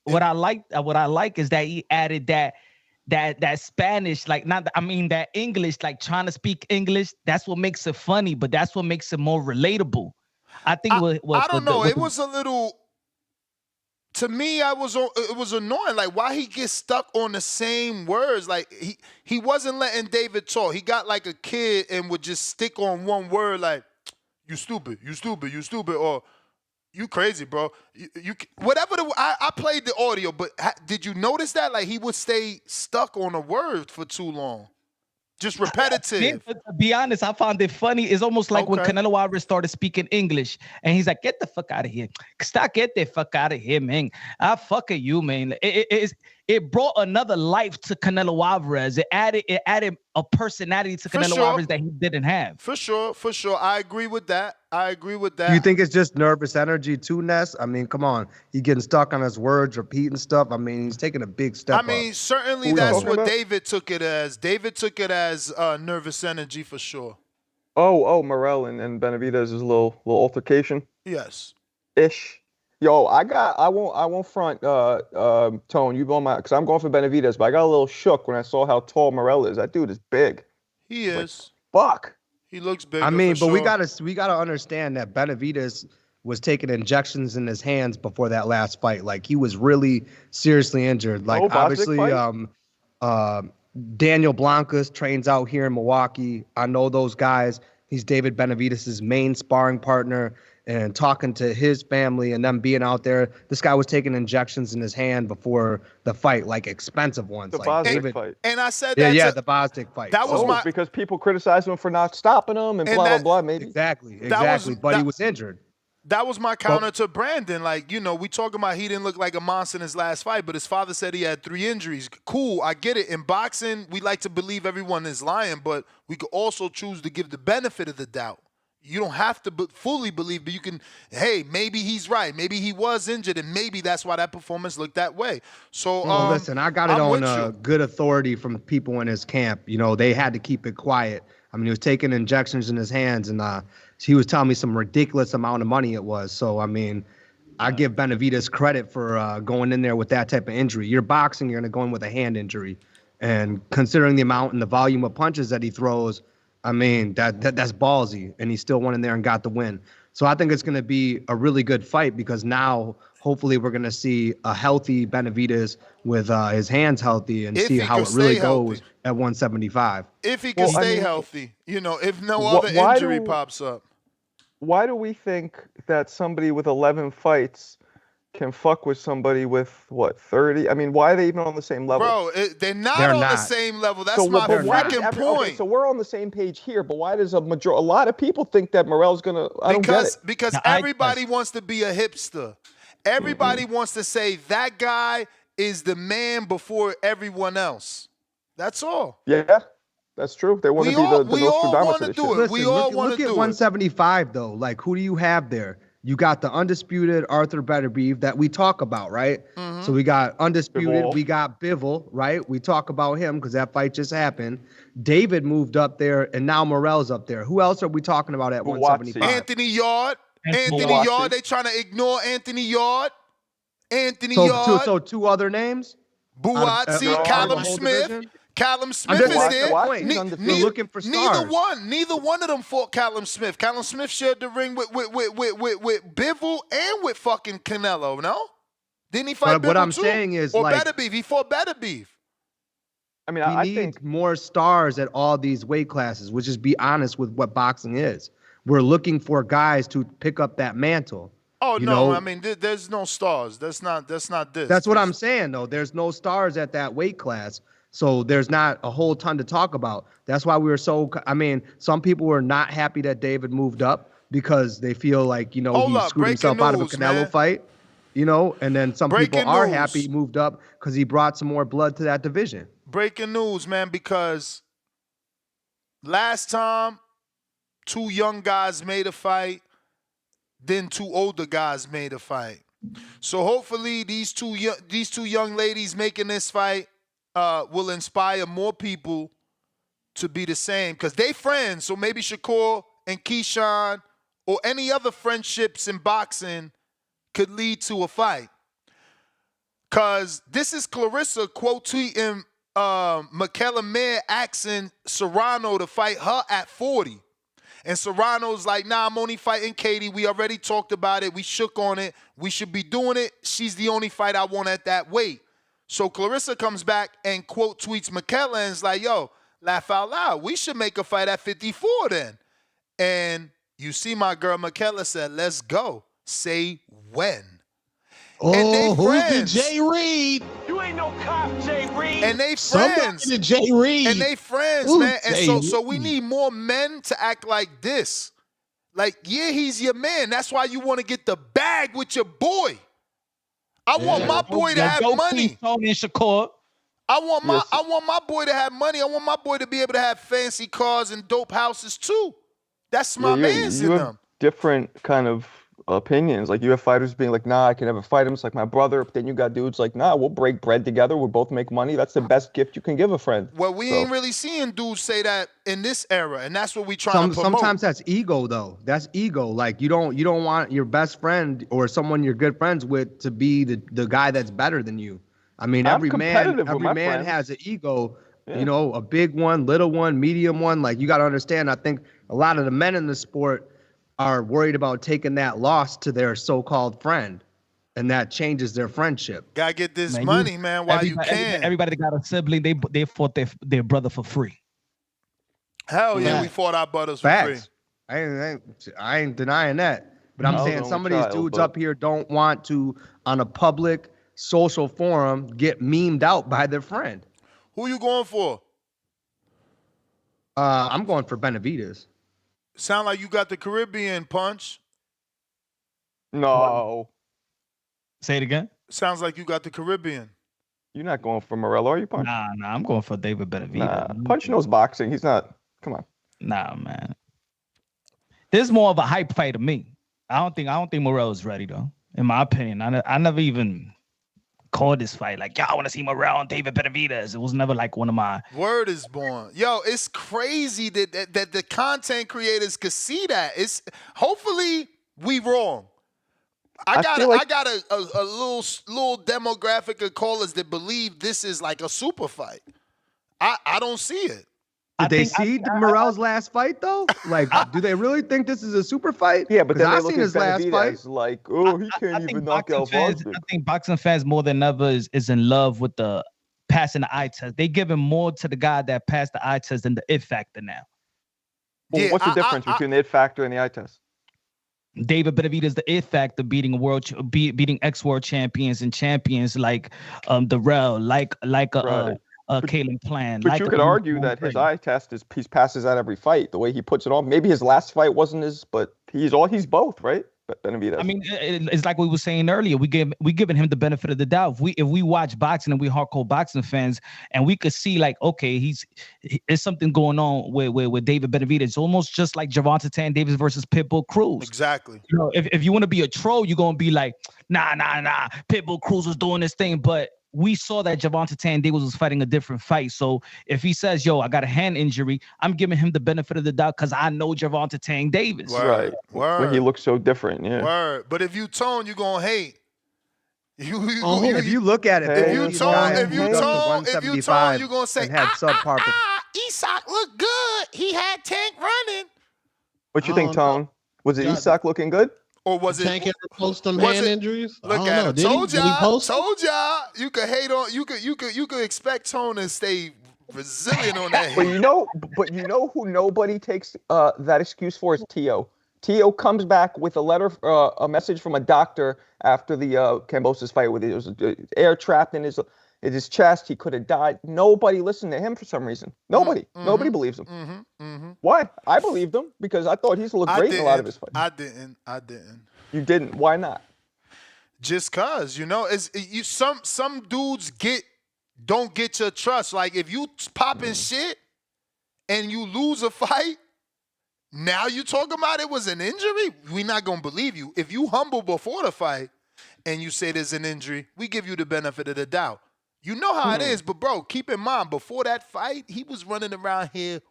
what I like is that he added that Spanish, that English, like trying to speak English. That's what makes it funny, but that's what makes it more relatable. I think. I don't know. It was a little. To me, it was annoying. Like, why he gets stuck on the same words? Like, he wasn't letting David talk. He got like a kid and would just stick on one word, like, you stupid, or you crazy, bro. You whatever. I played the audio, but did you notice that? Like, he would stay stuck on a word for too long. Just repetitive. To be honest, I found it funny. It's almost like when Canelo Alvarez started speaking English, and he's like, "Get the fuck out of here! Stop! Get the fuck out of here, man! I fuck you, man!" It brought another life to Canelo Alvarez. It added a personality to Canelo Alvarez that he didn't have. For sure. I agree with that. Do you think it's just nervous energy too, Ness? I mean, come on. He getting stuck on his words, repeating stuff. I mean, he's taking a big step up. Certainly that's what David took it as. David took it as nervous energy for sure. Oh, Morrell and Benavidez' little altercation. Yes. Ish. Yo, I won't front Tone. You on my, because I'm going for Benavidez, but I got a little shook when I saw how tall Morrell is. That dude is big. He is. Fuck. He looks big. We gotta understand that Benavidez was taking injections in his hands before that last fight. Like, he was really seriously injured. Like, obviously, Daniel Blancas trains out here in Milwaukee. I know those guys. He's David Benavidez' main sparring partner. And talking to his family and them being out there, this guy was taking injections in his hand before the fight, like expensive ones. The Bostic fight. And I said that. Yeah, the Bostic fight. That was because people criticized him for not stopping him and blah, blah, maybe. Exactly. But he was injured. That was my counter to Brandon. Like, we talking about he didn't look like a monster in his last fight, but his father said he had 3 injuries. Cool, I get it. In boxing, we like to believe everyone is lying, but we could also choose to give the benefit of the doubt. You don't have to fully believe, but you can, hey, maybe he's right. Maybe he was injured, and maybe that's why that performance looked that way. So, listen, I got it on good authority from people in his camp. They had to keep it quiet. I mean, he was taking injections in his hands, and he was telling me some ridiculous amount of money it was. So, I mean, I give Benavidez credit for going in there with that type of injury. You're boxing, you're going to go in with a hand injury. And considering the amount and the volume of punches that he throws, I mean, that's ballsy, and he still went in there and got the win. So I think it's going to be a really good fight because now, hopefully, we're going to see a healthy Benavidez with his hands healthy and see how it really goes at 175. If he can stay healthy, if no other injury pops up. Why do we think that somebody with 11 fights can fuck with somebody with 30? I mean, why are they even on the same level? Bro, they're not on the same level. That's my freaking point. Okay, so we're on the same page here, but why does a lot of people think that Morrell's gonna? I don't get it. Because everybody wants to be a hipster. Everybody wants to say that guy is the man before everyone else. That's all. Yeah. That's true. They want to be the Nostradamus of this shit. Listen, we all want to do it. Look at 175 though. Like, who do you have there? You got the undisputed Arthur Beterbiev that we talk about, right? Mm-hmm. So we got undisputed. Bivol. We got Bivol, right? We talk about him because that fight just happened. David moved up there, and now Morrell's up there. Who else are we talking about at 175? Anthony Yard. Anthony Yard. They trying to ignore Anthony Yard. Anthony Yard. So 2 other names? Buatsi, Callum Smith. Callum Smith just is making there. a point. He's undefeated. We're looking for stars. Neither one of them fought Callum Smith. Callum Smith shared the ring with Bivol and with fucking Canelo. No, didn't he fight But what Bivol I'm too? saying is, or like, Better Beef. He fought Better Beef. I mean, we I need think more stars at all these weight classes, which is be honest with what boxing is. We're looking for guys to pick up that mantle. Oh you no, know? I mean there's no stars. That's not this. That's what I'm saying, though. There's no stars at that weight class, so there's not a whole ton to talk about. That's why we were so. I mean, some people were not happy that David moved up because they feel like, you know, Hold he up, screwed himself breaking out of a news, Canelo man. fight. You know, and then some Breaking people are news. happy he moved up because he brought some more blood to that division. Breaking news, man, because last time 2 young guys made a fight, then 2 older guys made a fight. So hopefully these two young ladies making this fight will inspire more people to be the same, because they friends. So maybe Shakur and Keyshawn or any other friendships in boxing could lead to a fight. Because this is Clarissa quote tweeting Michaela Mayer asking Serrano to fight her at 40. And Serrano's like, nah, I'm only fighting Katie. We already talked about it. We shook on it. We should be doing it. She's the only fight I want at that weight. So Clarissa comes back and quote tweets Michaela and is like, yo, laugh out loud. We should make a fight at 54 then. And you see my girl Michaela said, let's go. Say when. And they friends. Who's the Jay Reed? You ain't no cop, Jay Reed. And they Somebody friends. the Jay Reed. And they friends, Who's man. And Jay so we Reed? need more men to act like this. Like, yeah, he's your man. That's why you want to get the bag with your boy. I want my boy to have money. Tony and Shakur. I want my boy to have money. I want my boy to be able to have fancy cars and dope houses too. That's my man's in you them. have different kind of opinions. Like, you have fighters being like, nah, I can never fight him. It's like my brother. But then you got dudes like, nah, we'll break bread together. We'll both make money. That's the best gift you can give a friend. Well, we ain't really seeing dudes say that in this era, and that's what we trying to promote. Sometimes that's ego, though. That's ego. Like, you don't want your best friend or someone you're good friends with to be the guy that's better than you. I mean, every man friends. has an ego. Yeah. You know, a big one, little one, medium one. Like, you got to understand. I think a lot of the men in the sport are worried about taking that loss to their so-called friend, and that changes their friendship. Gotta get this money, man, while you can. Everybody that got a sibling, they fought their brother for free. Hell yeah, we fought our brothers for free. I ain't denying that. But I'm saying some of these dudes up here don't want to, on a public social forum, get memed out by their friend. Who you going for? I'm going for Benavidez. Sound like you got the Caribbean punch. No. Say it again. Sounds like you got the Caribbean. You're not going for Morrell, are you, Punch? Nah, I'm going for David Benavidez. Nah, Punch knows boxing. He's not. Come on. Nah, man. This is more of a hype fight to me. I don't think Morrell is ready though. In my opinion, I never even called this fight like, yo, I want to see Morrell and David Benavidez. It was never like one of my. Word is born. Yo, it's crazy that the content creators could see that. It's hopefully we wrong. I got a little demographic of callers that believe this is like a super fight. I don't see it. Did they see Morrell's last fight though? Like, do they really think this is a super fight? Yeah, but then I they look seen at his last Benavidez fight. like, oh, he can't even knock out Boston. I think boxing fans more than ever is in love with the passing the eye test. They giving more to the guy that passed the eye test than the it factor now. Well, what's the difference between the it factor and the eye test? David Benavidez, the it factor, beating ex-world champions and champions like Darrell, like Kalen Plant. But you could argue that his eye test is he passes out every fight. The way he puts it on. Maybe his last fight wasn't his, but he's both, right? Benavidez. I mean, it's like we were saying earlier. We giving him the benefit of the doubt. If we watch boxing and we hardcore boxing fans, and we could see like, okay, there's something going on with David Benavidez. It's almost just like Gervonta Tank Davis versus Pitbull Cruz. Exactly. You know, if you want to be a troll, you're gonna be like, nah. Pitbull Cruz was doing this thing, but we saw that Gervonta Tank Davis was fighting a different fight. So if he says, yo, I got a hand injury, I'm giving him the benefit of the doubt because I know Gervonta Tank Davis. Word. Right. When he looks so different, yeah. Word. But if you Tone, you're going to hate. If you look at it, If you these tall, guys if you moved up to tall, 175 you're gonna say and had subpar. Isak looked good. He had Tank running. What you think, Tone? Was it Isak looking good? Or was Tank it ever post them was hand it- injuries? I Look don't at know. him. Did he? Told Did he y'all. post them? Told y'all. You could hate on. You could expect Tone to stay resilient on that. But you know who nobody takes that excuse for is Tio. Tio comes back with a letter, a message from a doctor after the Kambosos fight with it. There was air trapped in his chest. He could have died. Nobody listened to him for some reason. Nobody. Nobody believes him. Why? I believed him because I thought he's looked great in a lot of his fights. I didn't. You didn't. Why not? Just cause, some dudes don't get your trust. Like if you popping shit and you lose a fight, now you talking about it was an injury, we not gonna believe you. If you humble before the fight and you say there's an injury, we give you the benefit of the doubt. You know how it is, but bro, keep in mind, before that fight, he was running around here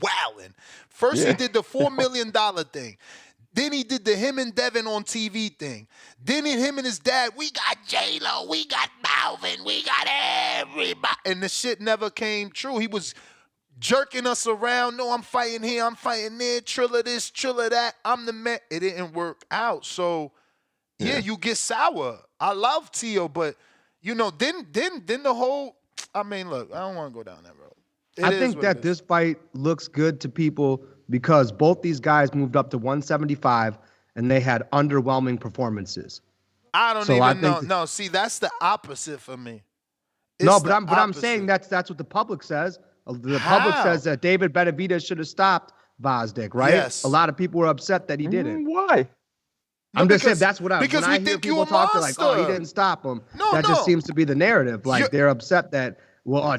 wilding. First he did the $4 million thing. Then he did the him and Devin on TV thing. Then him and his dad, we got J-Lo, we got Malvin, we got everybody. And the shit never came true. He was jerking us around. No, I'm fighting here, I'm fighting there, Triller this, Triller that. I'm the man. It didn't work out. So, yeah, you get sour. I love Tio, but, then the whole, look, I don't want to go down that road. I think that this fight looks good to people because both these guys moved up to 175 and they had underwhelming performances. I don't even know. No, see, that's the opposite for me. I'm saying that's what the public says. The public says that David Benavidez should have stopped Vazdik, right? Yes. A lot of people were upset that he didn't. Why? I'm just saying that's what I'm. Because when I hear people talk, they're like, "Oh, he didn't stop him." That just seems to be the narrative. Like they're upset that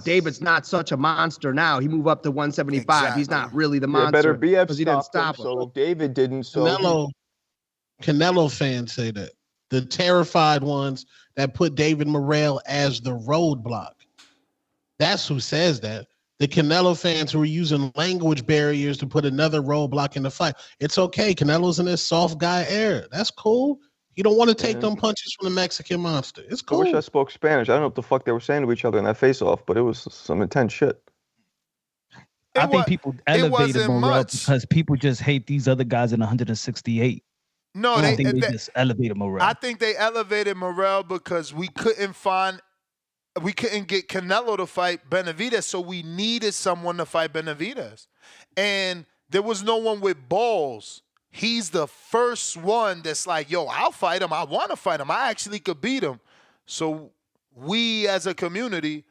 David's not such a monster now. He moved up to 175. Exactly. He's not really the monster better be because he didn't stop him. So David didn't. So Canelo fans say that. The terrified ones that put David Morrell as the roadblock. That's who says that. The Canelo fans who are using language barriers to put another roadblock in the fight. It's okay. Canelo's in this soft guy era. That's cool. You don't want to take them punches from the Mexican monster. It's cool. I wish I spoke Spanish. I don't know what the fuck they were saying to each other in that face-off, but it was some intense shit. I think people elevated Morrell because people just hate these other guys in 168. No, I think they just elevated Morrell. I think they elevated Morrell because we couldn't get Canelo to fight Benavidez, so we needed someone to fight Benavidez. And there was no one with balls. He's the first one that's like, yo, I'll fight him. I want to fight him. I actually could beat him. So we as a community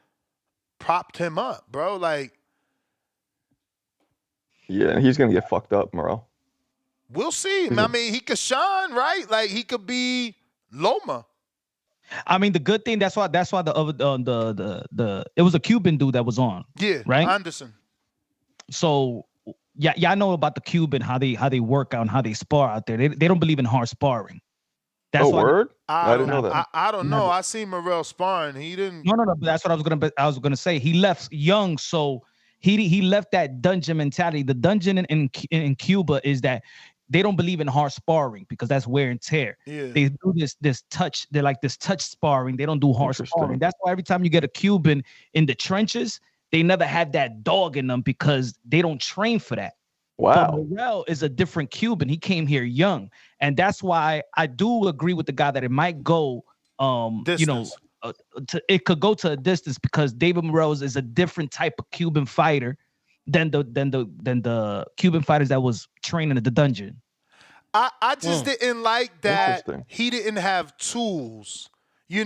propped him up, bro. Like, yeah, he's going to get fucked up, Morrell. We'll see. I mean, he could shine, right? Like, he could be Loma. I mean, the good thing, that's why the it was a Cuban dude that was on. Yeah, right? Anderson. So yeah, I know about the Cuban, how they work out and how they spar out there. They don't believe in hard sparring. That's word? I didn't know that. I don't know. I seen Morrell sparring. He didn't. No. But that's what I was gonna say. He left young, so he left that dungeon mentality. The dungeon in Cuba is that they don't believe in hard sparring because that's wear and tear. Yeah. They do this touch. They're like this touch sparring. They don't do hard sparring. That's why every time you get a Cuban in the trenches, they never have that dog in them because they don't train for that. Wow. But Morrell is a different Cuban. He came here young, and that's why I do agree with the guy that it might go, it could go to a distance because David Morrell is a different type of Cuban fighter than the Cuban fighters that was training at the dungeon. I just didn't like that he didn't have tools. He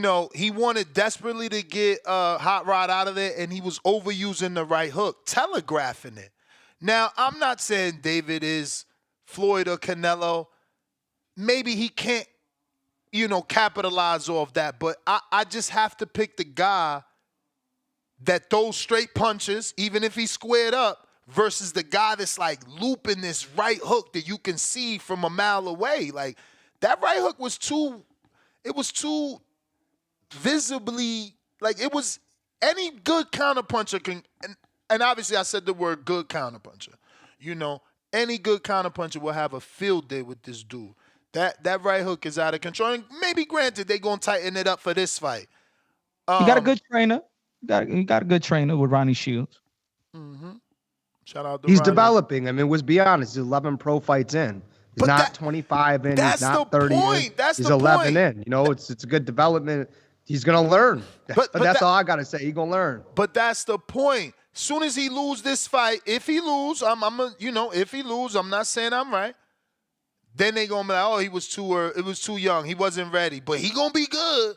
wanted desperately to get Hot Rod out of there, and he was overusing the right hook, telegraphing it. Now, I'm not saying David is Floyd or Canelo. Maybe he can't, capitalize off that, but I just have to pick the guy that throws straight punches, even if he's squared up, versus the guy that's like looping this right hook that you can see from a mile away. Like, that right hook was too visibly, like, it was any good counterpuncher can, and obviously I said the word good counterpuncher. Any good counterpuncher will have a field day with this dude. That right hook is out of control. And maybe granted, they gonna tighten it up for this fight. He got a good trainer. He got a good trainer with Ronnie Shields. Shout out to He's Ronnie. developing. I mean, let's be honest. He's 11 pro fights in. He's not 25 in. He's not 30 in. He's 11 in. You know, it's a good development. He's gonna learn. But that's all I gotta say. He's gonna learn. But that's the point. Soon as he lose this fight, if he lose, if he lose, I'm not saying I'm right. Then they gonna be like, oh, it was too young. He wasn't ready. But he gonna be good.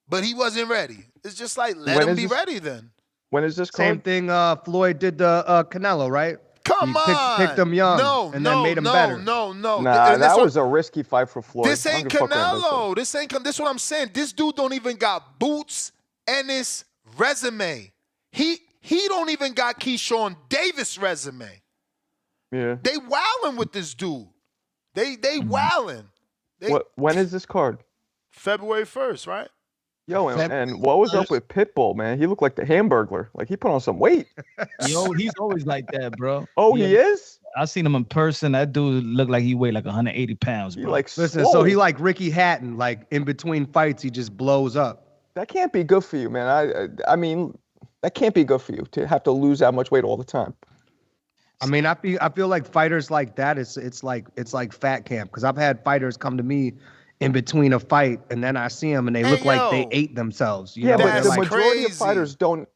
But he wasn't ready. It's just like let him be ready then. When is this Same thing Floyd did to Canelo, right? Come on. Picked him young and then made him better. No. Nah, that was a risky fight for Floyd. This ain't Canelo. This is what I'm saying. This dude don't even got boots and his resume. He don't even got Keyshawn Davis' resume. Yeah. They wilding with this dude. They wilding. When is this card? February 1st, right? Yo, and what was up with Pitbull, man? He looked like the Hamburglar. Like he put on some weight. Yo, he's always like that, bro. Oh, he is? I seen him in person. That dude looked like he weighed like 180 pounds, bro. Listen, so he like Ricky Hatton, like in between fights, he just blows up. That can't be good for you, man. I mean, that can't be good for you to have to lose that much weight all the time. I mean, I feel like fighters like that, it's like fat camp, because I've had fighters come to me in between a fight, and then I see them and they look like they ate themselves. You know? But the like, majority of fighters don't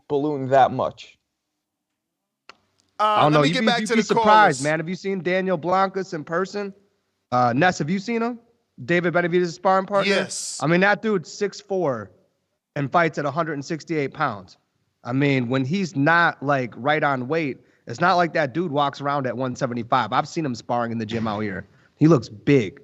balloon that much. I don't know. You'd be surprised, man. Have you seen Daniel Blancas in person? Ness, have you seen him? David Benavidez' sparring partner? Yes. I mean, that dude's 6'4" and fights at 168 pounds. I mean, when he's not like right on weight, it's not like that dude walks around at 175. I've seen him sparring in the gym out here. He looks big.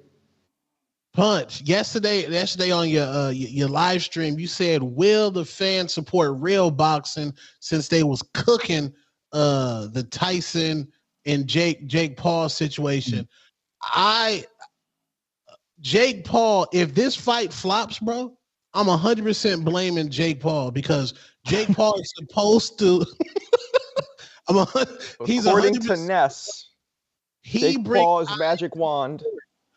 Punch. Yesterday on your live stream, you said, will the fans support real boxing since they was cooking the Tyson and Jake Paul situation? Jake Paul, if this fight flops, bro, I'm 100% blaming Jake Paul, because Jake Paul is supposed to. According to Ness, Jake Paul's magic wand.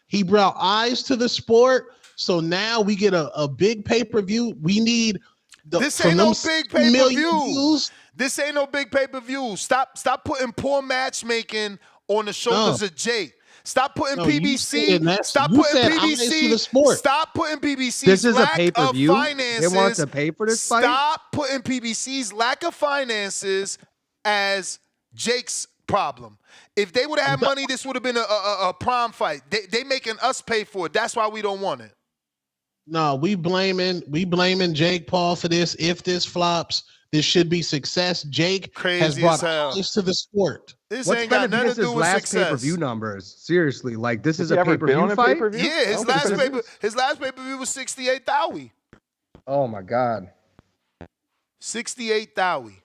He brought eyes to the sport, so now we get a big pay-per-view. We need this ain't no big pay-per-view. This ain't no big pay-per-view. Stop putting poor matchmaking on the shoulders of Jake. Stop putting PBC. Stop putting PBC. Stop putting PBC's this is lack a pay-per-view. of finances. They want to pay for this fight. Stop putting PBC's lack of finances as Jake's problem. If they would have had money, this would have been a prime fight. They making us pay for it. That's why we don't want it. No, we blaming Jake Paul for this. If this flops, this should be success. Jake has brought eyes to the sport. This ain't got nothing to do with last success. pay-per-view numbers. Seriously, like this is Has a he ever been on pay-per-view a fight. pay-per-view? Yeah, his last pay-per-view was 68,000. Oh my God. 68,000.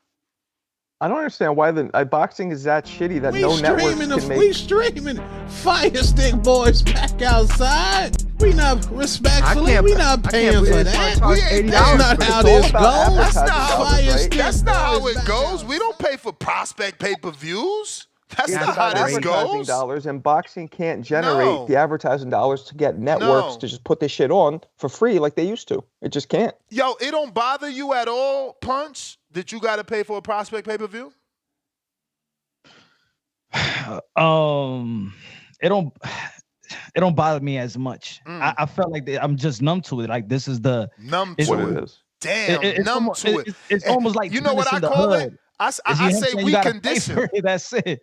I don't understand why the boxing is that shitty that no networks can make. We streaming Fire Stick Boys back outside. We not respectfully. We not paying for that. That's not how this goes. That's not how it goes. We don't pay for prospect pay-per-views. That's not how this advertising goes. dollars, and boxing can't generate the advertising dollars to get networks to just put this shit on for free like they used to. It just can't. Yo, it don't bother you at all, Punch, that you got to pay for a prospect pay-per-view? It don't bother me as much. I felt like I'm just numb to it. Like this is the numb to it. Damn, numb to it. It's almost like you know what I call it? I say we condition. That's it.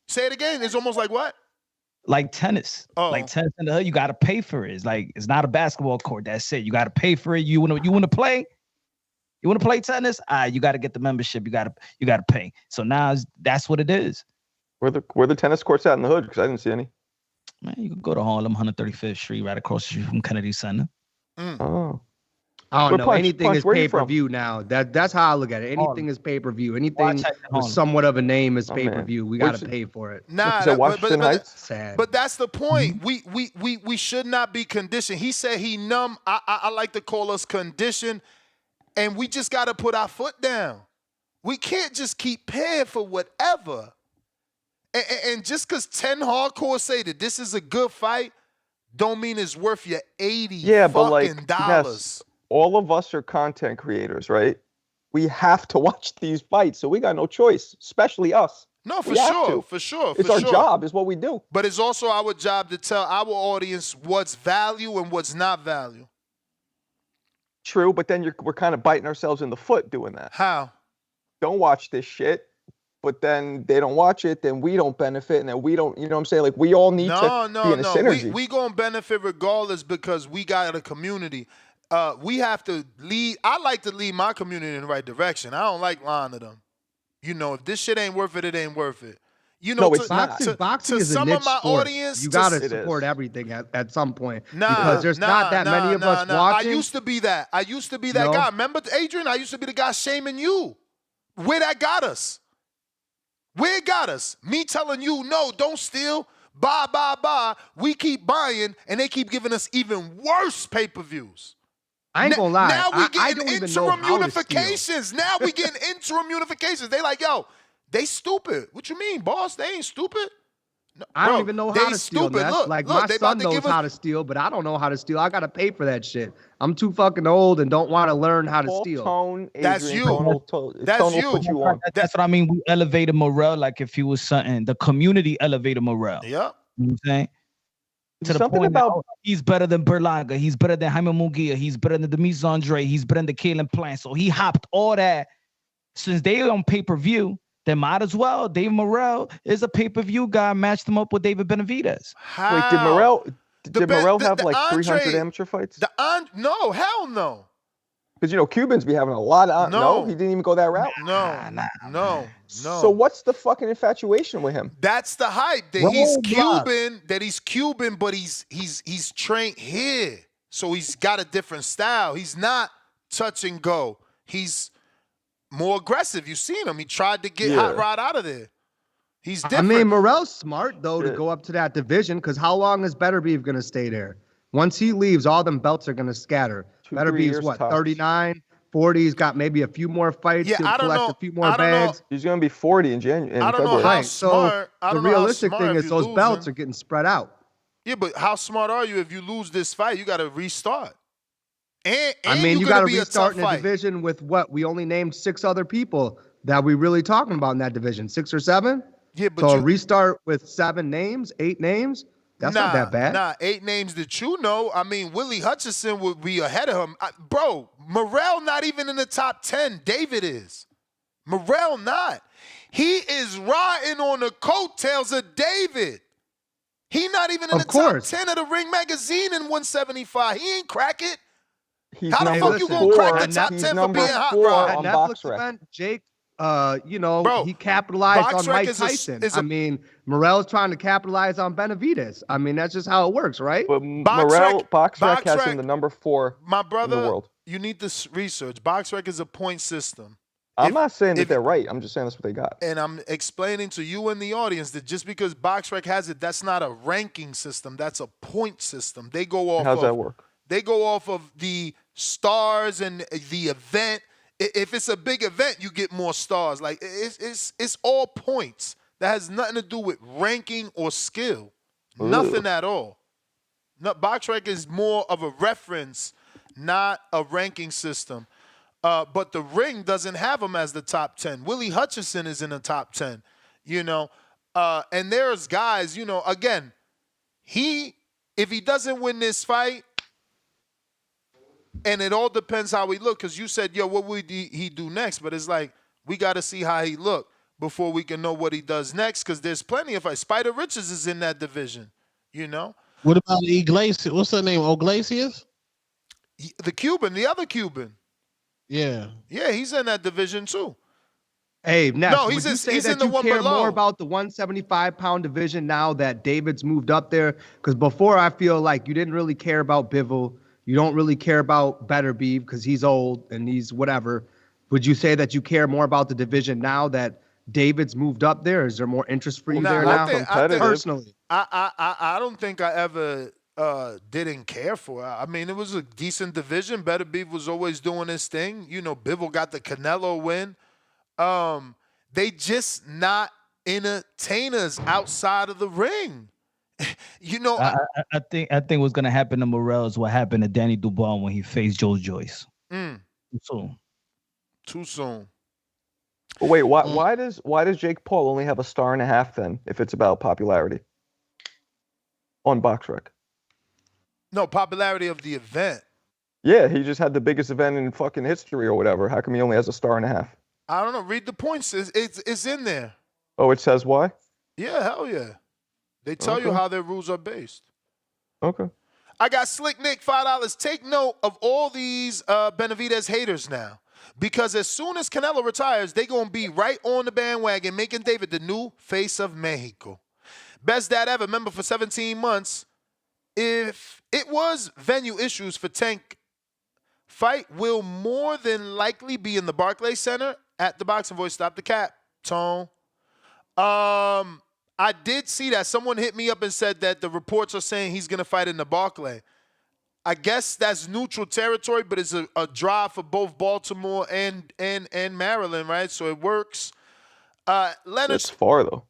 Say it again. It's almost like what? Like tennis. Like tennis in the hood, you got to pay for it. It's like it's not a basketball court. That's it. You got to pay for it. You want to play? You want to play tennis? You got to get the membership. You got to pay. So now that's what it is. Where the tennis courts at in the hood? Because I didn't see any. Man, you can go to Harlem, 135th Street, right across the street from Kennedy Center. Oh. I don't know. Anything is pay-per-view now. That's how I look at it. Anything is pay-per-view. Anything with somewhat of a name is pay-per-view. We got to pay for it. Nah, but that's the point. We should not be conditioned. He said he numb. I like to call us conditioned, and we just got to put our foot down. We can't just keep paying for whatever. And just because 10 hardcore say that this is a good fight, don't mean it's worth your $80 Yeah, but like, fucking dollars. Ness, all of us are content creators, right? We have to watch these fights, so we got no choice, especially us. No, for We have sure, to. for sure. It's for our sure. job, is what we do. But it's also our job to tell our audience what's value and what's not value. True, but then we're kind of biting ourselves in the foot doing that. How? Don't watch this shit, but then they don't watch it, then we don't benefit, and then we don't, you know what I'm saying? Like, we all need to be in a synergy. We gonna benefit regardless because we got a community. We have to lead. I like to lead my community in the right direction. I don't like lying to them. You know, if this shit ain't worth it, it ain't worth it. You know, No, it's not. Boxing is a some niche of my sport. audience, You got to It support is. everything at some point because there's not that many of us watching. I used to be that. I used to be that No. guy. Remember, Adrian? I used to be the guy shaming you. Where that got us? Where it got us? Me telling you, no, don't steal. Buy. We keep buying, and they keep giving us even worse pay-per-views. I ain't gonna lie. Now we I getting don't even know interim how to steal. unifications. Now we getting interim unifications. They like, yo, they stupid. What you mean, boss? They ain't stupid. No, I bro, don't even know they how to steal. stupid. Ness. Look, like look, my they son about to knows give us- how to steal, but I don't know how to steal. I gotta pay for that shit. I'm too fucking old and don't want to learn how to Full steal. Tone, That's Adrian, you. That's That's will you. put you on. That's what I mean. We elevated Morrell like if he was something. The community elevated Morrell. Yep. You know what I'm saying? To the Something point about- that, oh, he's better than Berlanga. He's better than Jaime Munguia. He's better than Demise Andre. He's better than Kalen Plant. So he hopped all that. Since they on pay-per-view, they might as well. Dave Morrell is a pay-per-view guy. Match them up with David Benavidez. How? Wait, did Morrell have the like 300 Andre- amateur fights? No, hell no. Because, you know, Cubans be having a lot of... No. he didn't even go that route? No. So what's the fucking infatuation with him? That's the hype that he's Cuban, but he's trained here. So he's got a different style. He's not touch and go. He's more aggressive. You've seen him. He tried to get Hot Rod out of there. He's different. I mean, Morrell's smart though to go up to that division because how long is Better Beef gonna stay there? Once he leaves, all them belts are gonna scatter. Better 2-3 Beef's years what, tops. 39, 40? He's got maybe a few more fights. Yeah, He'll I don't collect know. a few more I don't know. bags. He's going to be 40 in January. I don't know February. how Right. So smart. I the don't know how realistic smart thing if is you're those belts losing. are getting spread out. Yeah, but how smart are you if you lose this fight? You got to restart. And I mean, you got to restart in a fight. division with what? We only named 6 other people that we really talking about in that division. 6 or 7? Yeah, but so a you- restart with 7 names, 8 names? That's not that bad. Nah, 8 names that you know. I mean, Willie Hutchinson would be ahead of him. Bro, Morrell not even in the top 10. David is. Morrell not. He is riding on the coattails of David. He not even in the top 10 of the Ring Magazine in 175. He ain't crack it. He's How the number fuck you gonna crack the 4. top He's 10 for number being Hot 4 Rod? on That Box Netflix Rec. event, Jake, Bro, he capitalized Box on Rec Mike is a- Tyson. is a- I mean, Morrell's trying to capitalize on Benavidez. I mean, that's just how it works, right? But Box Rec has him the number 4 My in the brother, world. you need to research. Box Rec is a point system. I'm not saying that they're right. I'm just saying that's what they got. And I'm explaining to you and the audience that just because BoxRec has it, that's not a ranking system. That's a point system. They go off How's of, that work? They go off of the stars and the event. If it's a big event, you get more stars. Like it's all points. That has nothing to do with ranking or skill. Ooh. Nothing at all. No, BoxRec is more of a reference, not a ranking system. But the Ring doesn't have him as the top 10. Willie Hutchinson is in the top 10, you know. And there's guys, you know, again, if he doesn't win this fight, and it all depends how he look, because you said, yo, what would he do next? But it's like, we got to see how he look before we can know what he does next, because there's plenty of fights. Spider Richards is in that division, you know. What about Iglesias? What's her name? Iglesias? The Cuban, the other Cuban. Yeah. Yeah, he's in that division too. Hey, Ness, No, would he's you in- say he's that in the you one care below. more about the 175-pound division now that David's moved up there? Because before, I feel like you didn't really care about Bivol. You don't really care about Better Beef because he's old and he's whatever. Would you say that you care more about the division now that David's moved up there? Is there more interest for you there now? I think Personally. I don't think I ever didn't care for it. I mean, it was a decent division. Better Beef was always doing his thing. You know, Bivol got the Canelo win. They just not entertainers outside of the ring. You know, I think what's gonna happen to Morrell is what happened to Danny Dubois when he faced Joe Joyce. Too soon. Too soon. But wait, why does Jake Paul only have a 1.5 stars then if it's about popularity on BoxRec? No, popularity of the event. Yeah, he just had the biggest event in fucking history or whatever. How come he only has a 1.5 stars? I don't know. Read the points. It's in there. Oh, it says why? Yeah, hell yeah. They tell you Okay. how their rules are based. Okay. I got Slick Nick, $5. Take note of all these Benavidez haters now. Because as soon as Canelo retires, they going to be right on the bandwagon, making David the new face of Mexico. Best dad ever, member for 17 months. If it was venue issues for Tank, fight will more than likely be in the Barclays Center at the Boxing Voice. Stop the cap, Tone. I did see that. Someone hit me up and said that the reports are saying he's going to fight in the Barclay. I guess that's neutral territory, but it's a drive for both Baltimore and Maryland, right? So it works. Leonard, It's far though.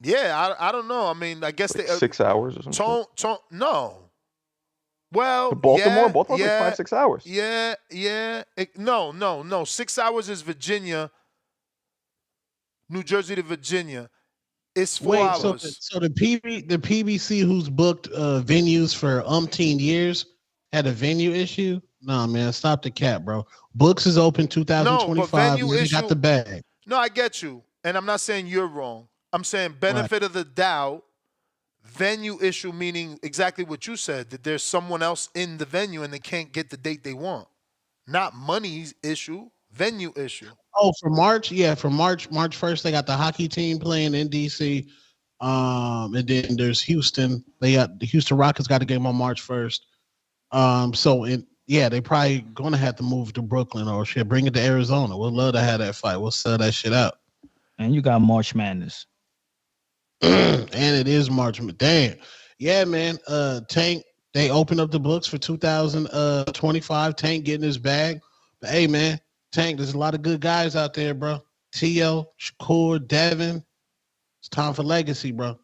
yeah, I don't know. I mean, I guess Like they 6 hours or something. No. Well, To Baltimore, yeah, Baltimore's yeah, like 5-6 hours. Yeah. No. 6 hours is Virginia, New Jersey to Virginia. It's 4 hours. So the PBC who's booked venues for umpteen years had a venue issue? Nah, man, stop the cap, bro. Books is open 2025. venue Man, issue- got the bag. No, I get you. And I'm not saying you're wrong. I'm saying benefit of the doubt, venue issue, meaning exactly what you said, that there's someone else in the venue and they can't get the date they want. Not money issue, venue issue. Oh, for March? Yeah, for March 1st, they got the hockey team playing in DC. And then there's Houston. They got the Houston Rockets got a game on March 1st. They probably gonna have to move to Brooklyn or shit, bring it to Arizona. We'd love to have that fight. We'll sell that shit out. And you got March Madness. And it is March. Damn. Yeah, man. Tank, they opened up the books for 2025. Tank getting his bag. But hey, man, Tank, there's a lot of good guys out there, bro. T.O., Shakur, Devin. It's time for legacy, bro.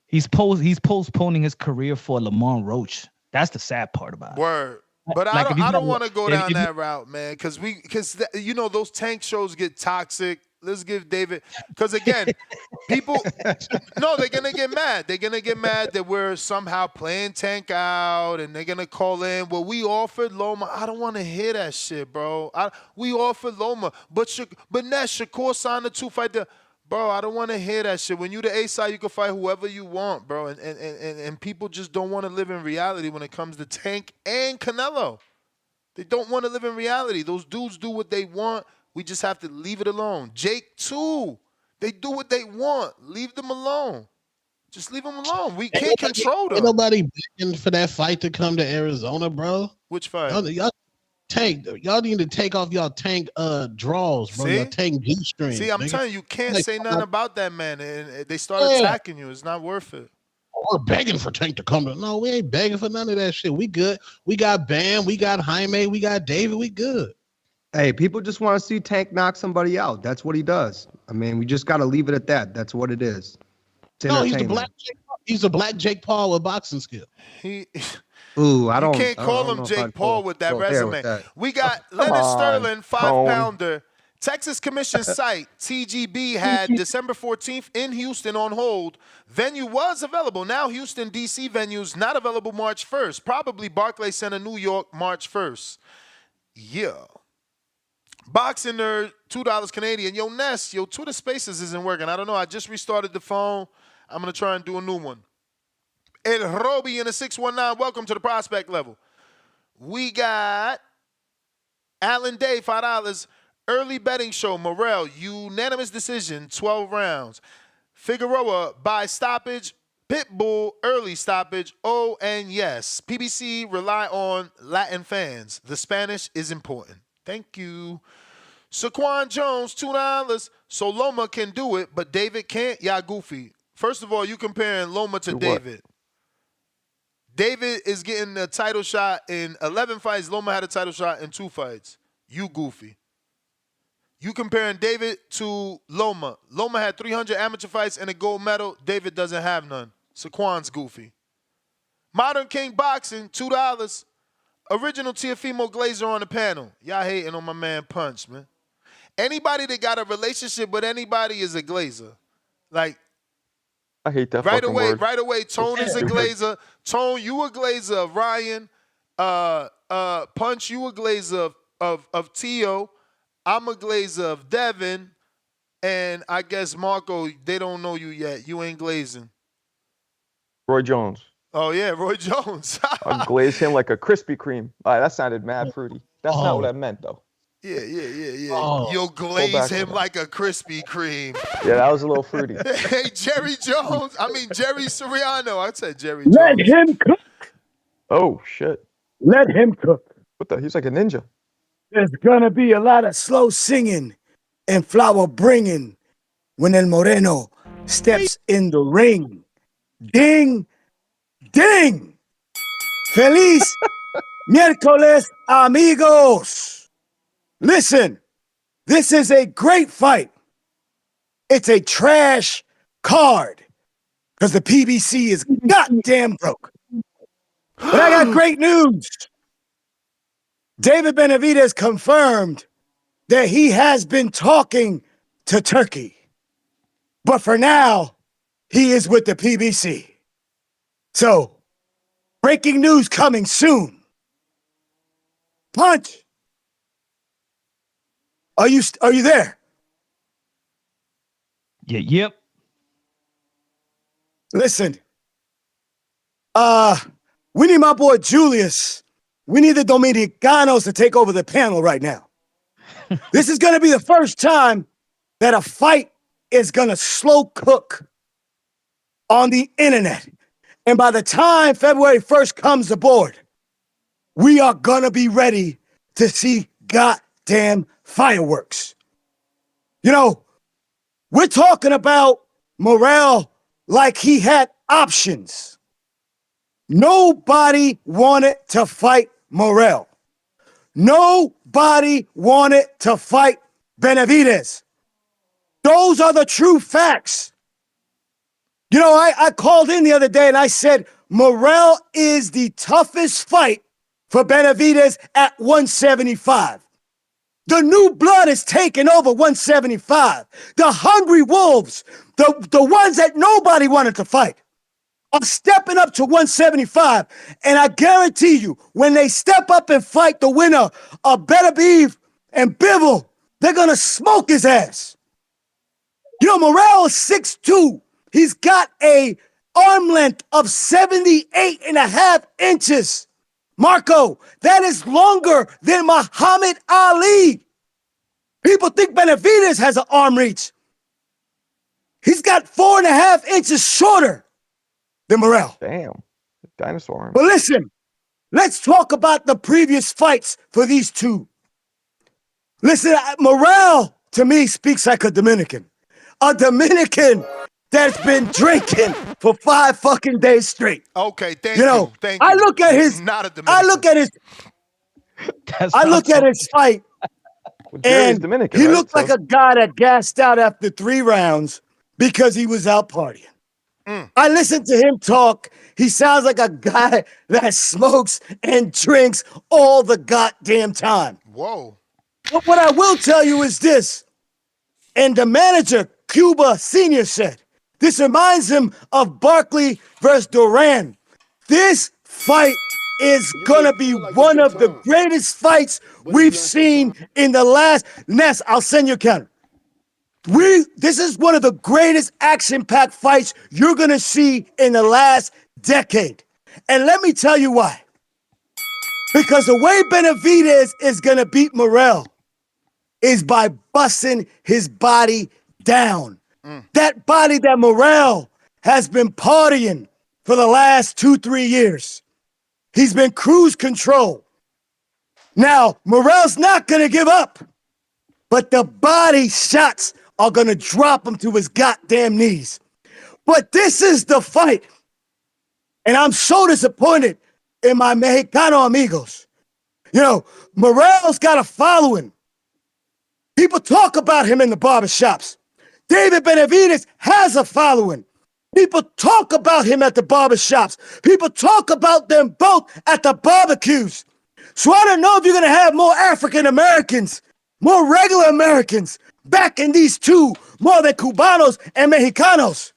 He's postponing his career for Lamont Roach. That's the sad part about it. Word. But Like, if he's I don't not- want to go if- down if- that route, man, because those Tank shows get toxic. Let's give David, because again, people, no, they're gonna get mad. They're gonna get mad that we're somehow playing Tank out, and they're gonna call in. Well, we offered Loma. I don't want to hear that shit, bro. We offered Loma, but Ness, Shakur signed the 2-fight deal. Bro, I don't want to hear that shit. When you the A side, you can fight whoever you want, bro. And people just don't want to live in reality when it comes to Tank and Canelo. They don't want to live in reality. Those dudes do what they want. We just have to leave it alone. Jake, too. They do what they want. Leave them alone. Just leave them alone. We can't control them. Ain't nobody begging for that fight to come to Arizona, bro. Which fight? Y'all Tank, y'all need to take off y'all Tank draws, bro. See? Y'all Tank G-strings. See, I'm nigga. telling you, you can't Like, say nothing about that, man. And they start Yeah. attacking you. It's not worth it. We're begging for Tank to come to. No, we ain't begging for none of that shit. We good. We got Bam. We got Jaime. We got David. We good. Hey, people just want to see Tank knock somebody out. That's what he does. I mean, we just got to leave it at that. That's what it is. It's No, he's the entertainment. black. He's a black Jake Paul with boxing skill. Ooh, I don't. You can't I call don't him know if Jake I'd Paul go- with that go there resume. with that. We got Come Leonard on, Sterling, Tone. 5-pounder. Texas Commission site, TGB, had December 14th in Houston on hold. Venue was available. Now Houston, D.C. venues not available March 1st. Probably Barclays Center, New York, March 1st. Yeah. Boxing Nerd, $2 Canadian. Yo, Ness, your Twitter Spaces isn't working. I don't know. I just restarted the phone. I'm going to try and do a new one. El Roby in the 619. Welcome to the prospect level. We got Alan Day, $5. Early betting show, Morrell, unanimous decision, 12 rounds. Figueroa by stoppage, Pitbull early stoppage, oh and yes. PBC rely on Latin fans. The Spanish is important. Thank you. Saquon Jones, $2. So Loma can do it, but David can't? Y'all goofy. First of all, you comparing Loma to David. David is getting a title shot in 11 fights. Loma had a title shot in 2 fights. You goofy. You comparing David to Loma. Loma had 300 amateur fights and a gold medal. David doesn't have none. Saquon's goofy. Modern King Boxing, $2. Original Tiafimo Glazer on the panel. Y'all hating on my man Punch, man. Anybody that got a relationship with anybody is a Glazer. Like, I hate that right fucking away, word. right away, Tone is a Glazer. Tone, you a Glazer of Ryan. Punch, you a Glazer of Tio. I'm a Glazer of Devin. And I guess Marco, they don't know you yet. You ain't glazing. Roy Jones. Oh, yeah, Roy Jones. I'll glaze him like a Krispy Kreme. All right, that sounded mad fruity. That's not what I meant, though. Yeah. Oh. You'll glaze back him on that. like a Krispy Kreme. Yeah, that was a little fruity. Hey, Jerry Soriano. I said Jerry Let Jones. him cook. Oh, shit. Let him cook. What the? He's like a ninja. There's gonna be a lot of slow singing and flower bringing when El Moreno steps in the ring. Ding, ding. Feliz miércoles, amigos. Listen, this is a great fight. It's a trash card because the PBC is goddamn broke. But I got great news. David Benavidez confirmed that he has been talking to Turkey. But for now, he is with the PBC. So, breaking news coming soon. Punch. Are you there? Yeah, yep. Listen. We need my boy Julius. We need the Dominicanos to take over the panel right now. This is going to be the first time that a fight is going to slow cook on the internet. And by the time February 1st comes aboard, we are going to be ready to see goddamn fireworks. You know, we're talking about Morrell like he had options. Nobody wanted to fight Morrell. Nobody wanted to fight Benavidez. Those are the true facts. You know, I called in the other day and I said, Morrell is the toughest fight for Benavidez at 175. The new blood is taking over 175. The hungry wolves, the ones that nobody wanted to fight, are stepping up to 175. And I guarantee you, when they step up and fight the winner of Benavidez and Bivol, they're going to smoke his ass. You know, Morrell is 6'2". He's got a arm length of 78.5 inches. Marco, that is longer than Muhammad Ali. People think Benavidez has an arm reach. He's got 4.5 inches shorter than Morrell. Damn. Dinosaur arm. But listen, let's talk about the previous fights for these two. Listen, Morrell, to me, speaks like a Dominican. A Dominican that's been drinking for 5 fucking days straight. Okay, thank you. Know, thank I you. look at his. Not a I look at his. I look at his fight, and Dominican, he right? looked like a guy that gassed out after 3 rounds because he was out partying. I listened to him talk. He sounds like a guy that smokes and drinks all the goddamn time. Whoa. But what I will tell you is this, and the manager, Cuba Sr., said, this reminds him of Barkley versus Duran. This fight is going to be one of the greatest fights we've seen in the last... Ness, I'll send you a counter. This is one of the greatest action-packed fights you're going to see in the last decade. And let me tell you why. Because the way Benavidez is going to beat Morrell is by busting his body down. That body that Morrell has been partying for the last 2-3 years. He's been cruise control. Now, Morrell's not going to give up, but the body shots are going to drop him to his goddamn knees. But this is the fight. And I'm so disappointed in my Mexicano amigos. You know, Morrell's got a following. People talk about him in the barbershops. David Benavidez has a following. People talk about him at the barbershops. People talk about them both at the barbecues. So I don't know if you're going to have more African Americans, more regular Americans back in these two more than Cubanos and Mexicanos.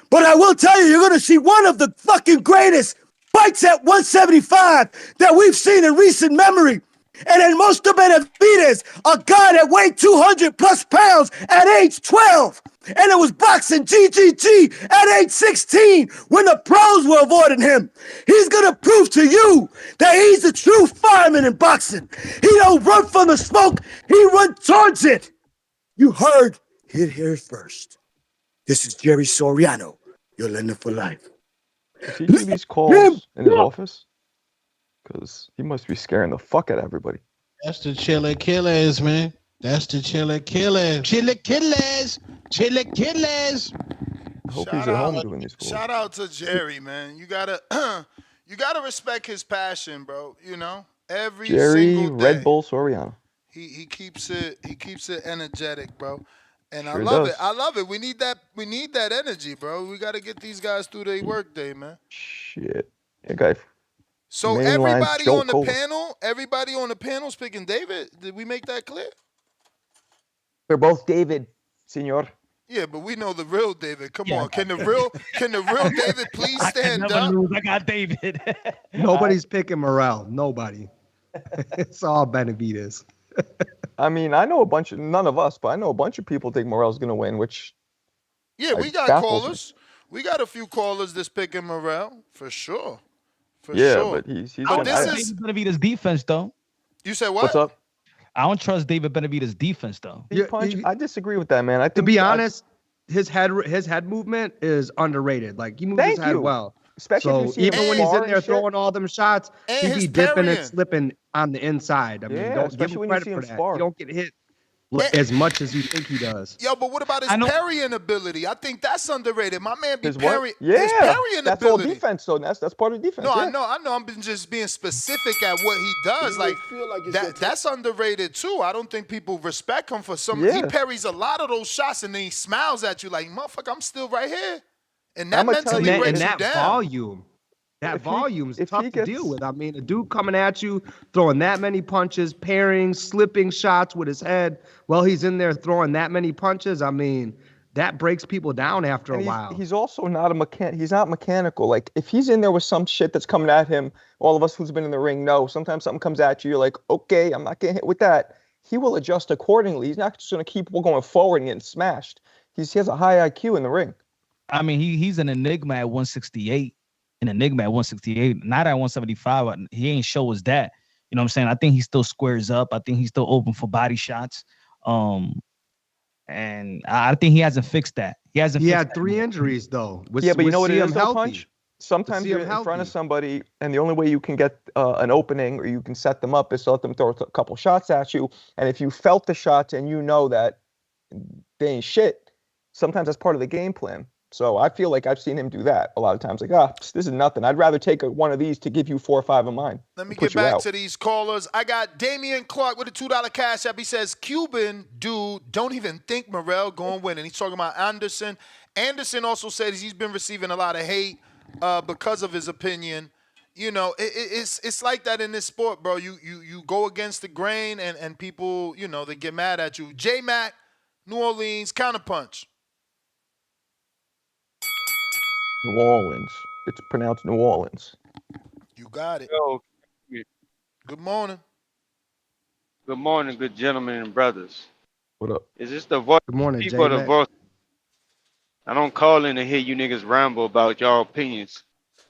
But I will tell you, you're going to see one of the fucking greatest fights at 175 that we've seen in recent memory. And then Monster Benavidez, a guy that weighed 200 plus pounds at age 12. And it was boxing GGG at age 16 when the pros were avoiding him. He's going to prove to you that he's a true fireman in boxing. He don't run from the smoke. He runs towards it. You heard it here first. This is Jerry Soriano, your lender for life. Does he do these calls in his office? Because he must be scaring the fuck out of everybody. That's the Chili Killers, man. That's the Chili Killers. Chili Killers. Chili Killers. I hope he's at home doing these calls. Shout out to Jerry, man. You gotta respect his passion, bro. You know, every Jerry single day. Red Bull Soriano. He keeps it energetic, bro. And Sure I love does. it. I love it. We need that energy, bro. We gotta get these guys through their work day, man. Shit. That guy. So mainlines everybody Joe on the Cole. panel's picking David. Did we make that clear? They're both David, senor. Yeah, but we know the real David. Come on, can the real David please stand up? I got David. Nobody's picking Morrell. Nobody. It's all Benavidez. I mean, I know none of us, but I know a bunch of people think Morrell's going to win, which. Yeah, we got baffles me. callers. We got a few callers that's picking Morrell for sure. Yeah, but he's I don't trust David Benavidez' defense, though. You said what? What's up? I don't trust David Benavidez' defense, though. I disagree with that, man. I think, to be honest, his head movement is underrated. Like he moves his head well. Especially so if you see him even when he's spar in and there shit. throwing all them shots, And he be his dipping and parrying. slipping on the inside. I mean, Yeah, don't give especially him when you credit see for him that. spar. He don't get hit as much as you think he does. Yo, but what about his parrying ability? I think that's underrated. My man be His what? parrying. Yeah, his parrying that's ability. all defense, though. That's part of defense. No, yeah. I know. I'm just being specific at what he does. Like that's underrated too. I don't think people respect him for some. He Yeah. parries a lot of those shots and then he smiles at you like, "Motherfucker, I'm still right here." And that I'ma tell mentally you, breaks and you that down. volume. That If he- volume is if tough he to gets- deal with. I mean, a dude coming at you, throwing that many punches, parrying, slipping shots with his head while he's in there throwing that many punches. I mean, that breaks people down after a And while. he's also not he's not mechanical. Like if he's in there with some shit that's coming at him, all of us who's been in the ring know sometimes something comes at you, you're like, okay, I'm not getting hit with that. He will adjust accordingly. He's not just gonna keep going forward and getting smashed. He has a high IQ in the ring. I mean, he's an enigma at 168. An enigma at 168. Not at 175. He ain't show us that. You know what I'm saying? I think he still squares up. I think he's still open for body shots. And I think he hasn't fixed that. He had 3 injuries though. Yeah, but you know what it is, though, healthy. Punch? Sometimes see you're him in front of healthy. somebody, and the only way you can get an opening or you can set them up is to let them throw a couple shots at you. And if you felt the shots and you know that they ain't shit, sometimes that's part of the game plan. So I feel like I've seen him do that a lot of times. Like, this is nothing. I'd rather take one of these to give you 4 or 5 of mine. Let me and put get you back out. to these callers. I got Damian Clark with a $2 cash app. He says, Cuban dude, don't even think Morrell going to win. And he's talking about Anderson. Anderson also says he's been receiving a lot of hate because of his opinion. You know, it's like that in this sport, bro. You go against the grain and people, you know, they get mad at you. J-Mac, New Orleans, counterpunch. New Orleans. It's pronounced New Orleans. You got it. Yo, Good morning. good morning, good gentlemen and brothers. What up? Is this the voice? Good morning, People, the J-Mac. voice. I don't call in to hear you niggas ramble about y'all opinions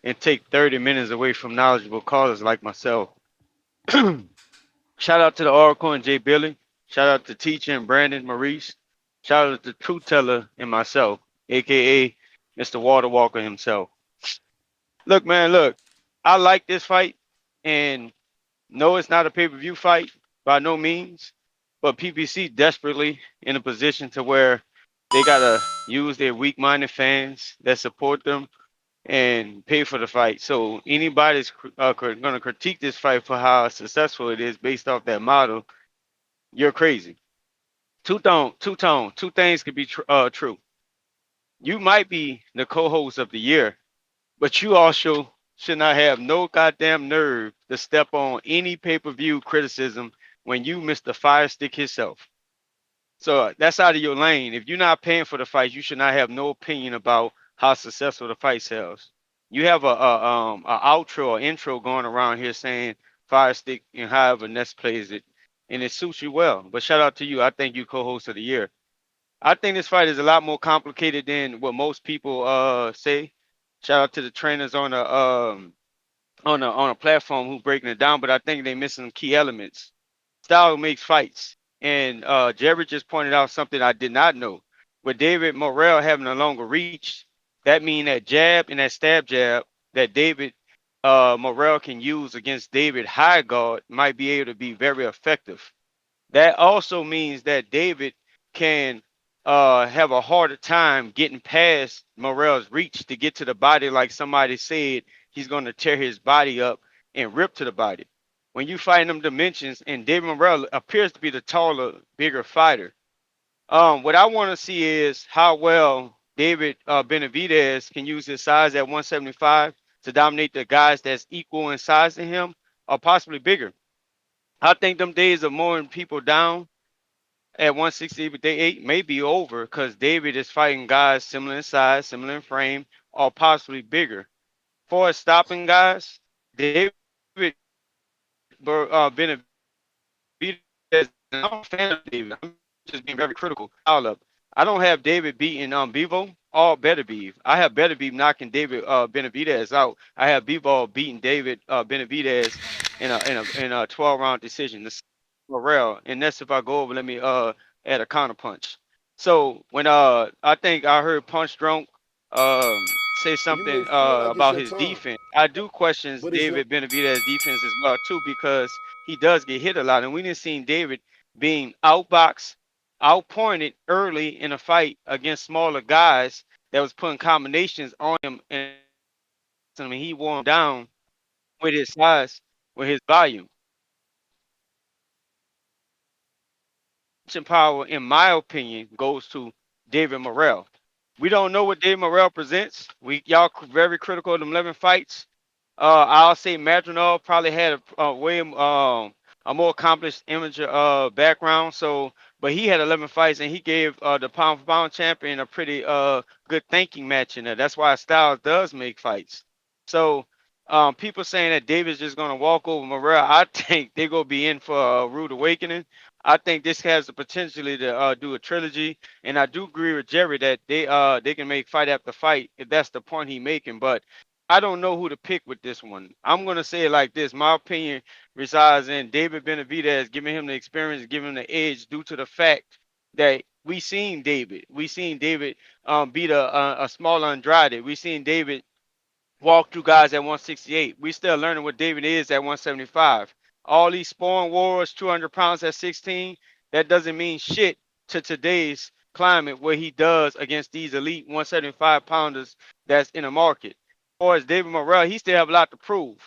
and take 30 minutes away from knowledgeable callers like myself. Shout out to the Oracle and Jay Billy. Shout out to Teacher and Brandon Maurice. Shout out to Truth Teller and myself, aka Mr. Water Walker himself. Look, man, look. I like this fight, and no, it's not a pay-per-view fight by no means, but PPC desperately in a position to where they gotta use their weak-minded fans that support them and pay for the fight. So anybody's gonna critique this fight for how successful it is based off that model, you're crazy. Two things could be true. You might be the co-host of the year, but you also should not have no goddamn nerve to step on any pay-per-view criticism when you miss the fire stick yourself. So that's out of your lane. If you're not paying for the fight, you should not have no opinion about how successful the fight sells. You have a outro or intro going around here saying fire stick and however Ness plays it, and it suits you well. But shout out to you. I think you co-host of the year. I think this fight is a lot more complicated than what most people say. Shout out to the trainers on a platform who breaking it down, but I think they missing some key elements. Style makes fights, and Jerry just pointed out something I did not know. With David Morrell having a longer reach, that means that jab and that stab jab that David Morrell can use against David high guard might be able to be very effective. That also means that David can have a harder time getting past Morrell's reach to get to the body, like somebody said he's going to tear his body up and rip to the body. When you fight in them dimensions, and David Morrell appears to be the taller, bigger fighter. What I want to see is how well David Benavidez can use his size at 175 to dominate the guys that's equal in size to him or possibly bigger. I think them days of mowing people down at 160, but they eight may be over because David is fighting guys similar in size, similar in frame, or possibly bigger. For stopping guys, David Benavidez, and I'm a fan of David. I'm just being very critical. All up. I don't have David beating Bevo or Better Beef. I have Better Beef knocking David Benavidez out. I have Bevo beating David Benavidez in a 12-round decision. This Morrell, and that's if I go over. Let me add a counter punch. So when I think I heard Punch Drunk say something about his defense. I do question David Benavidez's defense as well too because he does get hit a lot, and we didn't see David being outboxed, outpointed early in a fight against smaller guys that was putting combinations on him, and I mean, he wore him down with his size, with his volume. Power, in my opinion, goes to David Morrell. We don't know what David Morrell presents. Y'all very critical of them 11 fights. I'll say Madronov probably had a more accomplished amateur background. So, but he had 11 fights and he gave the pound for pound champion a pretty good thinking match in there. That's why Styles does make fights. So, people saying that David's just gonna walk over Morrell, I think they're gonna be in for a rude awakening. I think this has the potentially to do a trilogy, and I do agree with Jerry that they can make fight after fight if that's the point he's making. But I don't know who to pick with this one. I'm gonna say it like this: my opinion resides in David Benavidez, giving him the experience, giving him the edge, due to the fact that we seen David beat a smaller Andrade. We seen David walk through guys at 168. We still learning what David is at 175. All these spawn wars, 200 pounds at 16, that doesn't mean shit to today's climate where he does against these elite 175 pounders that's in the market. As far as David Morrell, he still have a lot to prove.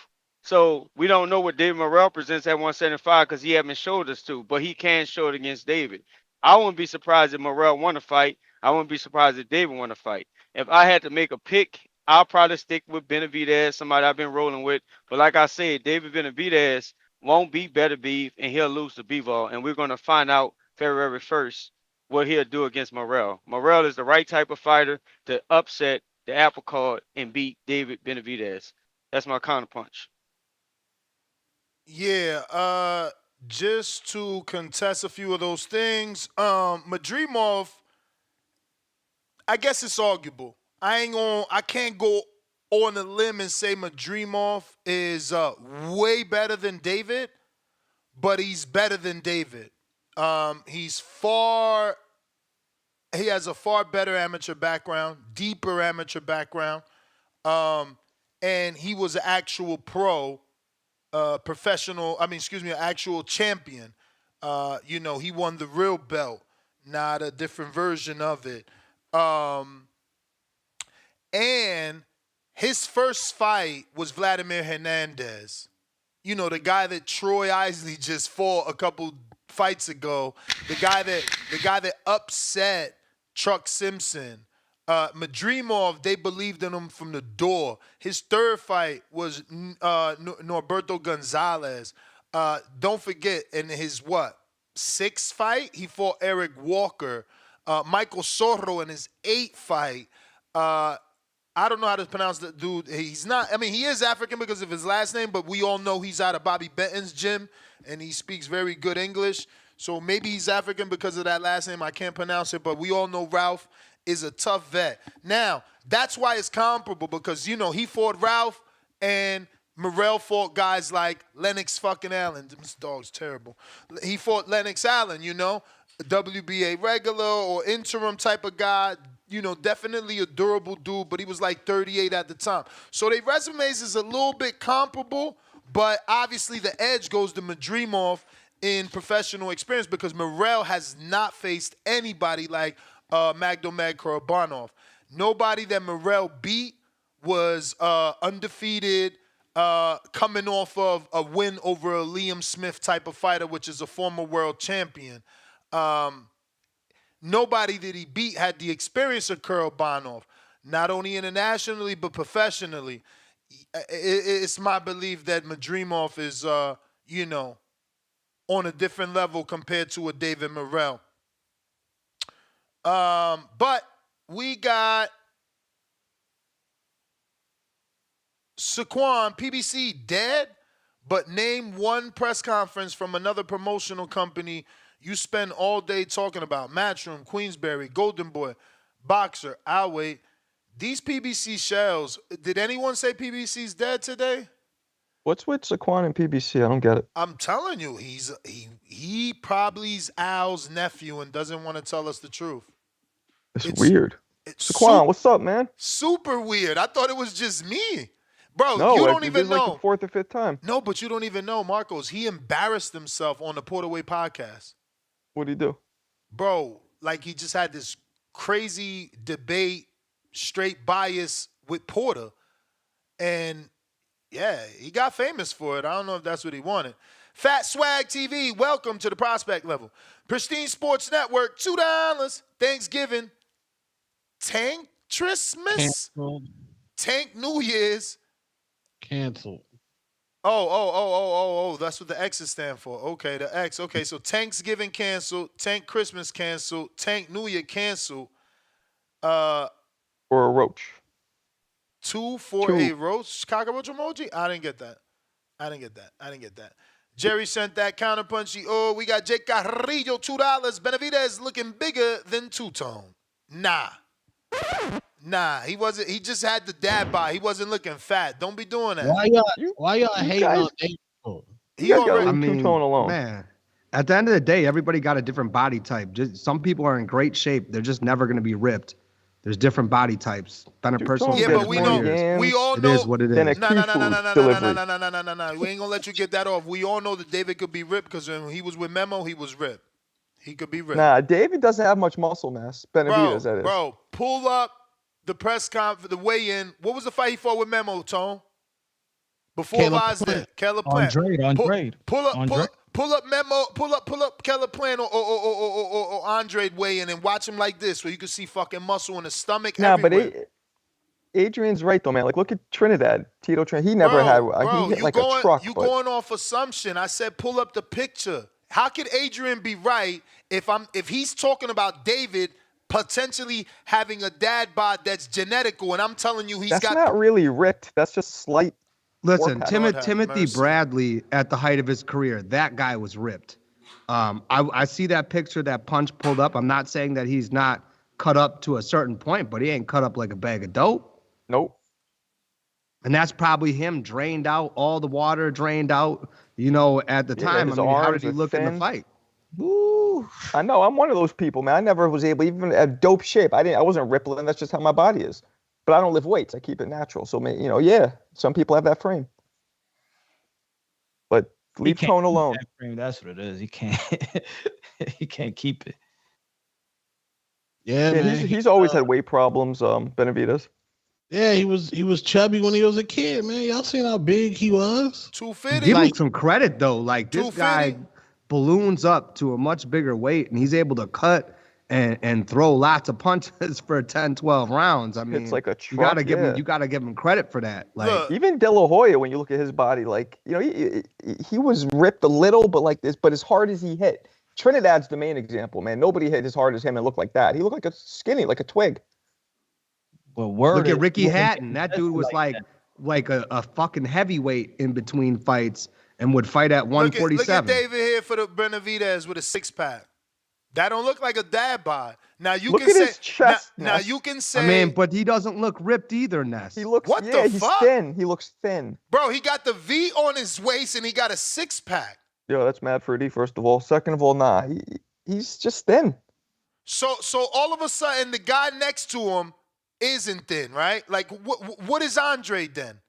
So we don't know what David Morrell presents at 175 because he haven't showed us to, but he can show it against David. I wouldn't be surprised if Morrell won a fight. I wouldn't be surprised if David won a fight. If I had to make a pick, I'll probably stick with Benavidez, somebody I've been rolling with. But like I said, David Benavidez won't beat Better Beef, and he'll lose to Bivol. And we're going to find out February 1st what he'll do against Morrell. Morrell is the right type of fighter to upset the apple cart and beat David Benavidez. That's my counterpunch. Yeah, just to contest a few of those things, Madrimov, I guess it's arguable. I can't go on a limb and say Madrimov is way better than David, but he's better than David. He has a far better amateur background, deeper amateur background, and he was an actual professional. An actual champion. He won the real belt, not a different version of it. And his first fight was Vladimir Hernandez. The guy that Troy Isley just fought a couple fights ago. The guy that upset Truck Simpson. Madrimov, they believed in him from the door. His third fight was Norberto Gonzalez. Don't forget, in his sixth fight, he fought Eric Walker. Michael Sorro in his eighth fight. I don't know how to pronounce the dude. He's not, I mean, he is African because of his last name, but we all know he's out of Bobby Benton's gym, and he speaks very good English. So maybe he's African because of that last name. I can't pronounce it, but we all know Ralph is a tough vet. Now, that's why it's comparable because, he fought Ralph and Morrell fought guys like Lennox fucking Allen. This dog's terrible. He fought Lennox Allen, a WBA regular or interim type of guy. Definitely a durable dude, but he was like 38 at the time. So their resumes is a little bit comparable, but obviously the edge goes to Madrimov in professional experience because Morrell has not faced anybody like Magomedov Kurbanov. Nobody that Morrell beat was undefeated, coming off of a win over a Liam Smith type of fighter, which is a former world champion. Nobody that he beat had the experience of Kurbanov, not only internationally but professionally. It's my belief that Madrimov is, on a different level compared to a David Morrell. But we got Saquon, PBC dead, but name one press conference from another promotional company you spend all day talking about. Matchroom, Queensberry, Golden Boy, Boxer, I'll wait. These PBC shells, did anyone say PBC's dead today? What's with Saquon and PBC? I don't get it. I'm telling you, he probably's Al's nephew and doesn't want to tell us the truth. It's weird. Saquon, what's up, man? Super weird. I thought it was just me. Bro, no, you don't even know. Like the fourth or fifth time. No, but you don't even know, Marcos. He embarrassed himself on the Porterway podcast. What'd he do? Bro, like he just had this crazy debate, straight bias with Porter. And yeah, he got famous for it. I don't know if that's what he wanted. Fat Swag TV, welcome to the Prospect Level. Pristine Sports Network, $2. Thanksgiving. Tank Christmas? Tank New Year's. Canceled. Oh, that's what the X's stand for. Okay, the X. Okay, so Thanksgiving canceled, Tank Christmas canceled, Tank New Year canceled. Or a roach. 2 for a roach. Cockroach emoji? I didn't get that. Jerry sent that counterpunchy. Oh, we got Jake Carrillo, $2. Benavidez looking bigger than Two-Tone. Nah, he wasn't. He just had the dad bod. He wasn't looking fat. Don't be doing that. Why y'all hating on Dave? He already. I mean, Two-Tone alone. Man, at the end of the day, everybody got a different body type. Some people are in great shape. They're just never going to be ripped. There's different body types. Been a personal. Yeah, but we know. We all know. It is what it is. No. We ain't gonna let you get that off. We all know that David could be ripped because when he was with Memo, he was ripped. He could be ripped. Nah, David doesn't have much muscle mass. Benavidez, that is. Bro, pull up the press conference, the weigh-in. What was the fight he fought with Memo, Tone? Before Vazquez, Caleb Plant. Andrade. Pull up Memo. Pull up Caleb Plant or Andrade weigh-in and watch him like this, so you can see fucking muscle in the stomach. Nah, everywhere. but Adrian's right though, man. Like, look at Trinidad, Tito Trinidad. He never had. He hit like a truck. You going off assumption? I said pull up the picture. How could Adrian be right if he's talking about David potentially having a dad bod that's genetical, and I'm telling you that's not really ripped. That's just slight. Listen, Timothy Bradley at the height of his career, that guy was ripped. I see that picture, that punch pulled up. I'm not saying that he's not cut up to a certain point, but he ain't cut up like a bag of dope. Nope. And that's probably him drained out, all the water drained out, at the time. I mean, how did he look in the fight? Woo. I know. I'm one of those people, man. I never was able, even at dope shape. I wasn't rippling. That's just how my body is. But I don't lift weights. I keep it natural. So, yeah, some people have that frame. But leave Tone alone. That's what it is. He can't. He can't keep it. Yeah, man. He's always had weight problems. Benavidez. Yeah, he was chubby when he was a kid, man. Y'all seen how big he was? 250. Give him some credit though. Like this guy balloons up to a much bigger weight, and he's able to cut and throw lots of punches for 10, 12 rounds. I mean, It's like a you gotta truck, give yeah. him, you gotta give him credit for that. Like even De La Hoya, when you look at his body, like, you know, he was ripped a little, but like this, but as hard as he hit, Trinidad's the main example, man. Nobody hit as hard as him and looked like that. He looked like a skinny, like a twig. Well, look at Ricky Hatton. That dude was like a fucking heavyweight in between fights and would fight at 147. Look at David here for the Benavidez with a 6-pack. That don't look like a dad bod. Now you Look can at say his chest, now Ness. you can say I mean, but he doesn't look ripped either, Ness. He looks, What yeah, the he's fuck? thin. He looks thin. Bro, he got the V on his waist and he got a 6-pack. Yo, that's mad fruity, first of all. Second of all, nah, he's just thin. So all of a sudden the guy next to him isn't thin, right? Like what is Andre then?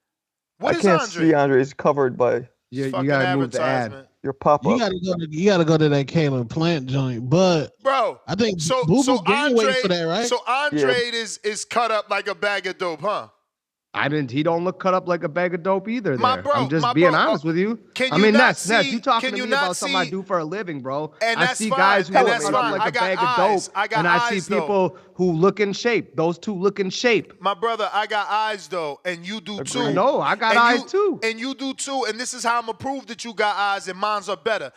What is I can't Andre? see Andre. He's covered by you gotta move the ad. your pop You up. gotta go to that Caleb Plant joint, but Bro, I think so Boo Boo gained Andre weight for that, right? So Andre is cut up like a bag of dope, huh? He don't look cut up like a bag of dope either. My There. bro, I'm just my being bro, honest with you. can I you mean, not Ness, see- you talking can to you me not about something I see- do for a living, bro. And I that's see fine, guys who and look that's cut up fine. like I a got bag of eyes. dope, I got and I see eyes, though. people who look in shape. Those two look in shape. My brother, I got eyes though, and you do too. No, I got And eyes you- too. And you do too, and this is how I'm gonna prove that you got eyes and mine's are better.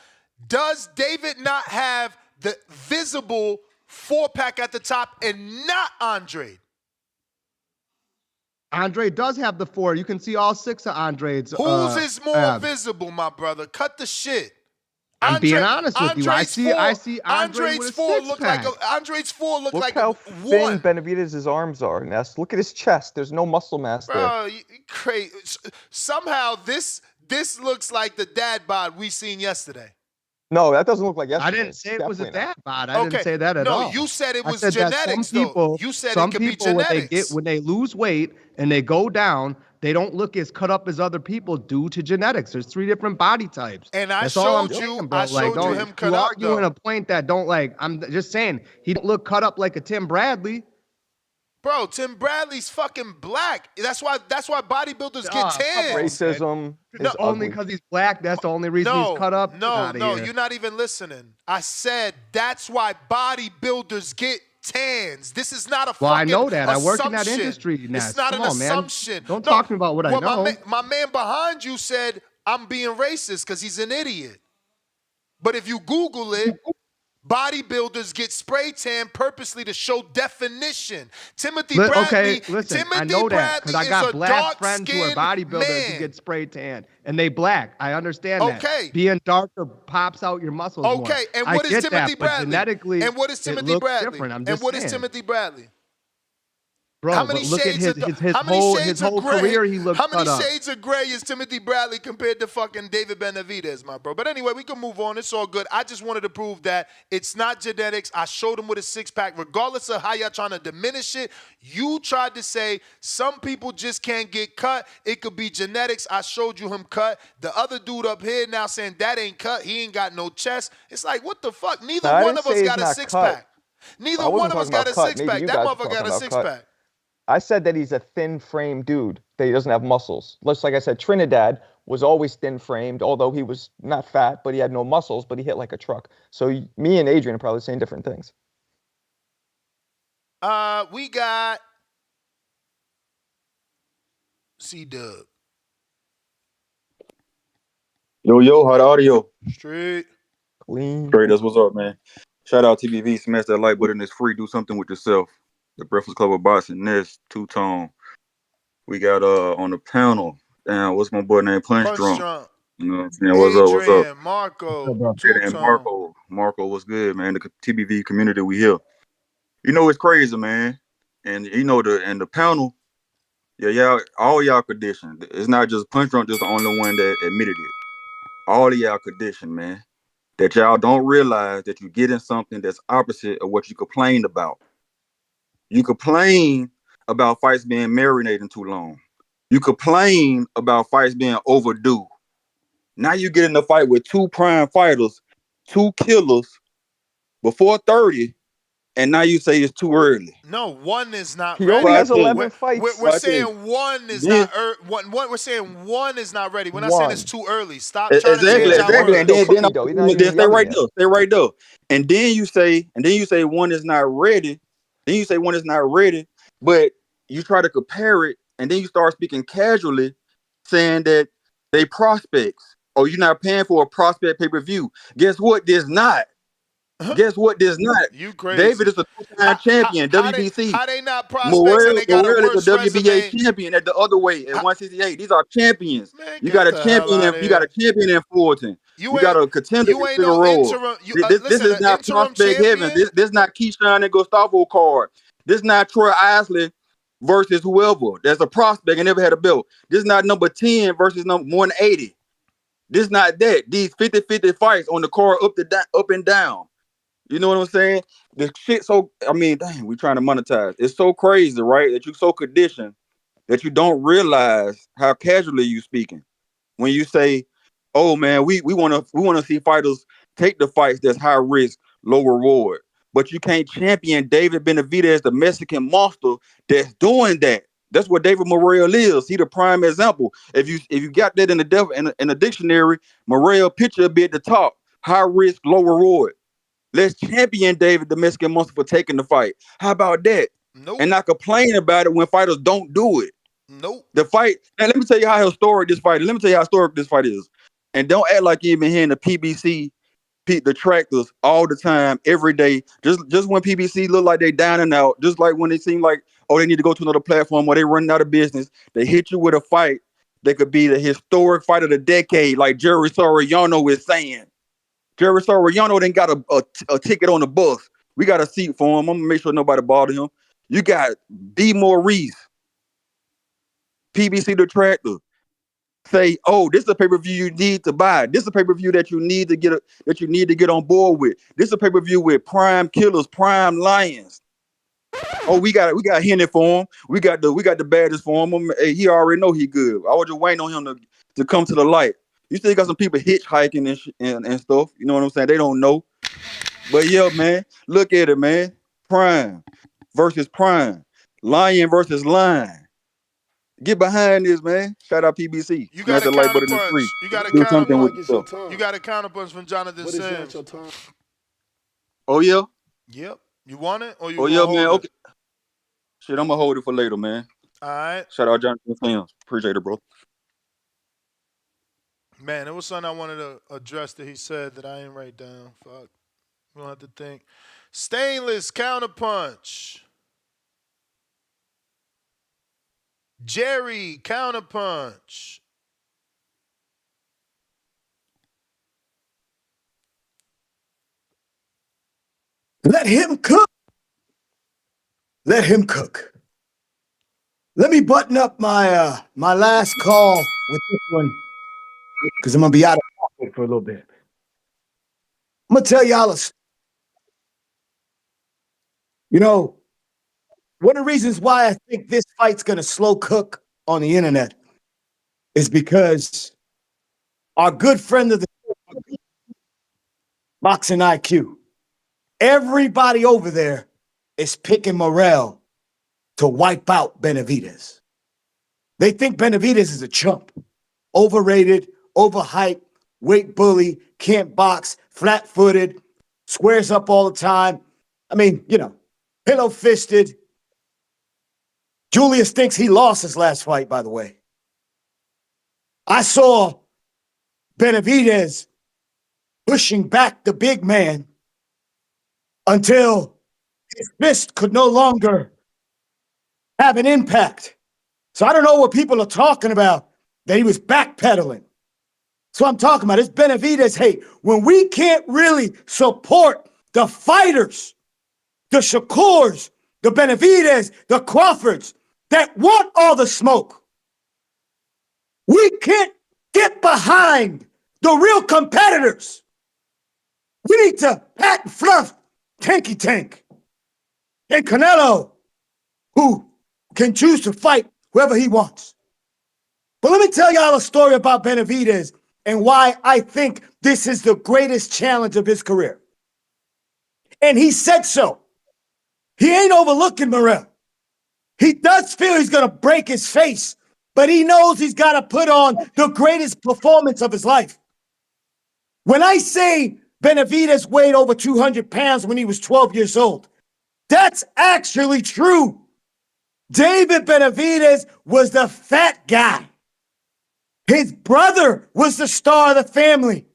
Does David not have the visible 4-pack at the top and not Andre? Andre does have the 4. You can see all 6 of Andre's. Whose is more abs. visible, my brother? Cut the shit. I'm being honest with you. I see Andre Andre's with a 4 look like six-pack. Andre's 4 look Look like how a thin 1. Benavidez' arms are, Ness. Look at his chest. There's no muscle mass there. Bro, crazy. Somehow this looks like the dad bod we seen yesterday. No, that doesn't look like yesterday. I didn't say it was a Definitely not. dad bod. I didn't say that at all. No, you said it I was said that genetics, some people, though. You said some it could be people, genetics. when they lose weight and they go down, they don't look as cut up as other people due to genetics. There's 3 different body types. And I That's all I'm showed you- saying, bro. I showed you him cut you up, arguing though. a point that don't like. I'm just saying he don't look cut up like a Tim Bradley. Bro, Tim Bradley's fucking black. That's why bodybuilders get fuck tanned. Racism is Not only ugly. because he's black. That's the only reason he's cut up. Get No, outta no, here. you're not even listening. I said that's why bodybuilders get tans. This is not a Well, I fucking know that. I work in that assumption. industry, Ness. It's not Come an on, man. assumption. Don't talk to me about what I know. My man behind you said I'm being racist because he's an idiot. But if you Google it, bodybuilders get spray tan purposely to show definition. Timothy Bradley. Okay, listen, Timothy I know that because I Bradley got is a black friends who are dark-skinned bodybuilders man. who get spray tan, and they black. I understand that. Okay. Being darker pops out your muscles more. Okay, and I what is get Timothy that, but Bradley? genetically, And what is it Timothy looks Bradley? different. I'm And just what is saying. Timothy Bradley? Bro, How many but look at shades his how many whole shades of gray? career. He looks How many cut up. shades of gray is Timothy Bradley compared to fucking David Benavidez, my bro? But anyway, we can move on. It's all good. I just wanted to prove that it's not genetics. I showed him with a 6-pack. Regardless of how y'all trying to diminish it, you tried to say some people just can't get cut. It could be genetics. I showed you him cut. The other dude up here now saying that ain't cut. He ain't got no chest. It's like, what the fuck? Neither No, I one didn't of us say got he's a not 6-pack. cut. Neither I wasn't one of us talking got a about cut. Maybe 6-pack. you That guys were motherfucker talking got a about cut. 6-pack. I said that he's a thin framed dude, that he doesn't have muscles. Just like I said, Trinidad was always thin framed, although he was not fat, but he had no muscles, but he hit like a truck. So me and Adrian are probably saying different things. We got C-Dub. Yo, how the audio? Straight. Clean. Straight, that's what's up, man. Shout out TBV, smash that like button, it's free, do something with yourself. The Breakfast Club of Boxing, Ness, Two-Tone. We got on the panel, damn, what's my boy named? Punch Drunk. You know what I'm saying? What's up? Adrian, Marco, And Two-Tone. Marco, what's good, man? The TBV community, we here. You know, it's crazy, man. And you know, the panel, y'all, all y'all conditioned. It's not just Punch Drunk, just the only one that admitted it. All of y'all conditioned, man. That y'all don't realize that you're getting something that's opposite of what you complained about. You complain about fights being marinating too long. You complain about fights being overdue. Now you get in a fight with 2 prime fighters, 2 killers before 30, and now you say it's too early. No, one is not He ready. only has Watch this. 11 fights. We're saying one is Then- not we're saying one is not ready. We're not saying it's too early. Stop trying to Exactly, change our exactly. words. And then Though. He's not even stay young right yet. there. Stay right there. And then you say one is not ready. Then you say one is not ready, but you try to compare it, and then you start speaking casually, saying that they prospects. Oh, you're not paying for a prospect pay-per-view. Guess what? There's not. Guess what? There's not. You crazy. David is a two-time champion, WBC. How they not prospects and they got a Morrell worse is a WBA resume? champion at the other weight at 168. These are champions. You get got a the champion hell in outta you got a champion in Fulton. You got a contender you in ain't no Figueroa. interim. This Listen, is an not interim prospect heaven. champion? This not Keyshawn and Gustavo card. This not Troy Isley versus whoever. That's a prospect and never had a belt. This not number 10 versus number 180. This not that. These 50-50 fights on the card up and down. You know what I'm saying? The shit dang, we trying to monetize. It's so crazy, right? That you so conditioned that you don't realize how casually you speaking. When you say, oh man, we wanna see fighters take the fights that's high risk, low reward. But you can't champion David Benavidez, the Mexican monster that's doing that. That's what David Morrell is. He the prime example. If you got that in the dictionary, Morrell picture be at the top. High risk, low reward. Let's champion David the Mexican monster for taking the fight. How about that? Nope. And not complain about it when fighters don't do it. Nope. The fight, and let me tell you how historic this fight is. Let me tell you how historic this fight is. And don't act like you've been hearing the PBC detractors all the time, every day. Just when PBC look like they down and out, just like when it seem like, oh, they need to go to another platform or they running out of business, they hit you with a fight that could be the historic fight of the decade, like Jerry Soriano is saying. Jerry Soriano didn't got a ticket on the bus. We got a seat for him. I'm gonna make sure nobody bother him. You got D. Maurice, PBC detractor, say, "Oh, this is a pay-per-view you need to buy. This is a pay-per-view that you need to get on board with. This is a pay-per-view with prime killers, prime lions. Oh, we got Henry for him. We got the baddest for him. He already know he good. I was just waiting on him to come to the light. You still got some people hitchhiking and stuff. You know what I'm saying? They don't know. But yeah, man, look at it, man. Prime versus prime. Lion versus lion. Get behind this, man. Shout out PBC. You got a counterpunch. You got a Do something with yourself. You got a counterpunch from Jonathan Sims. Oh yeah? Yep. You want it or you Oh want yeah, to hold man. it? Okay. Shit, I'm gonna hold it for later, man. All right. Shout out Jonathan Sims. Appreciate it, bro. Man, it was something I wanted to address that he said that I ain't write down. Fuck. We don't have to think. Stainless counterpunch. Jerry counterpunch. Let him cook. Let him cook. Let me button up my my last call with this one, because I'm gonna be out of pocket for a little bit. I'm gonna tell y'all a story. You know, one of the reasons why I think this fight's gonna slow cook on the internet is because our good friend of the Boxing IQ, everybody over there is picking Morrell to wipe out Benavidez. They think Benavidez is a chump, overrated, overhyped, weight bully, can't box, flat-footed, squares up all the time. I mean, you know, pillow-fisted. Julius thinks he lost his last fight, by the way. I saw Benavidez pushing back the big man until his fist could no longer have an impact. So I don't know what people are talking about, that he was backpedaling. So I'm talking about, it's Benavidez. Hey, when we can't really support the fighters, the Shakurs, the Benavidez, the Crawfords that want all the smoke, we can't get behind the real competitors. We need to pat and fluff Tanky Tank and Canelo, who can choose to fight whoever he wants. But let me tell y'all a story about Benavidez and why I think this is the greatest challenge of his career. And he said so He ain't overlooking Morrell. He does feel he's going to break his face, but he knows he's got to put on the greatest performance of his life. When I say Benavidez weighed over 200 pounds when he was 12 years old, that's actually true. David Benavidez was the fat guy. His brother was the star of the family.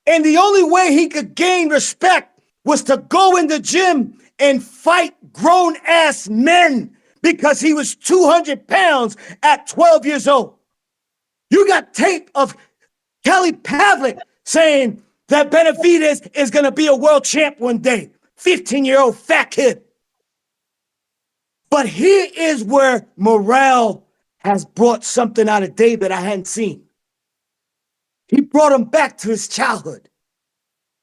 And the only way he could gain respect was to go in the gym and fight grown-ass men because he was 200 pounds at 12 years old. You got tape of Kelly Pavlik saying that Benavidez is going to be a world champ one day. 15-year-old fat kid. But here is where Morrell has brought something out of David I hadn't seen. He brought him back to his childhood.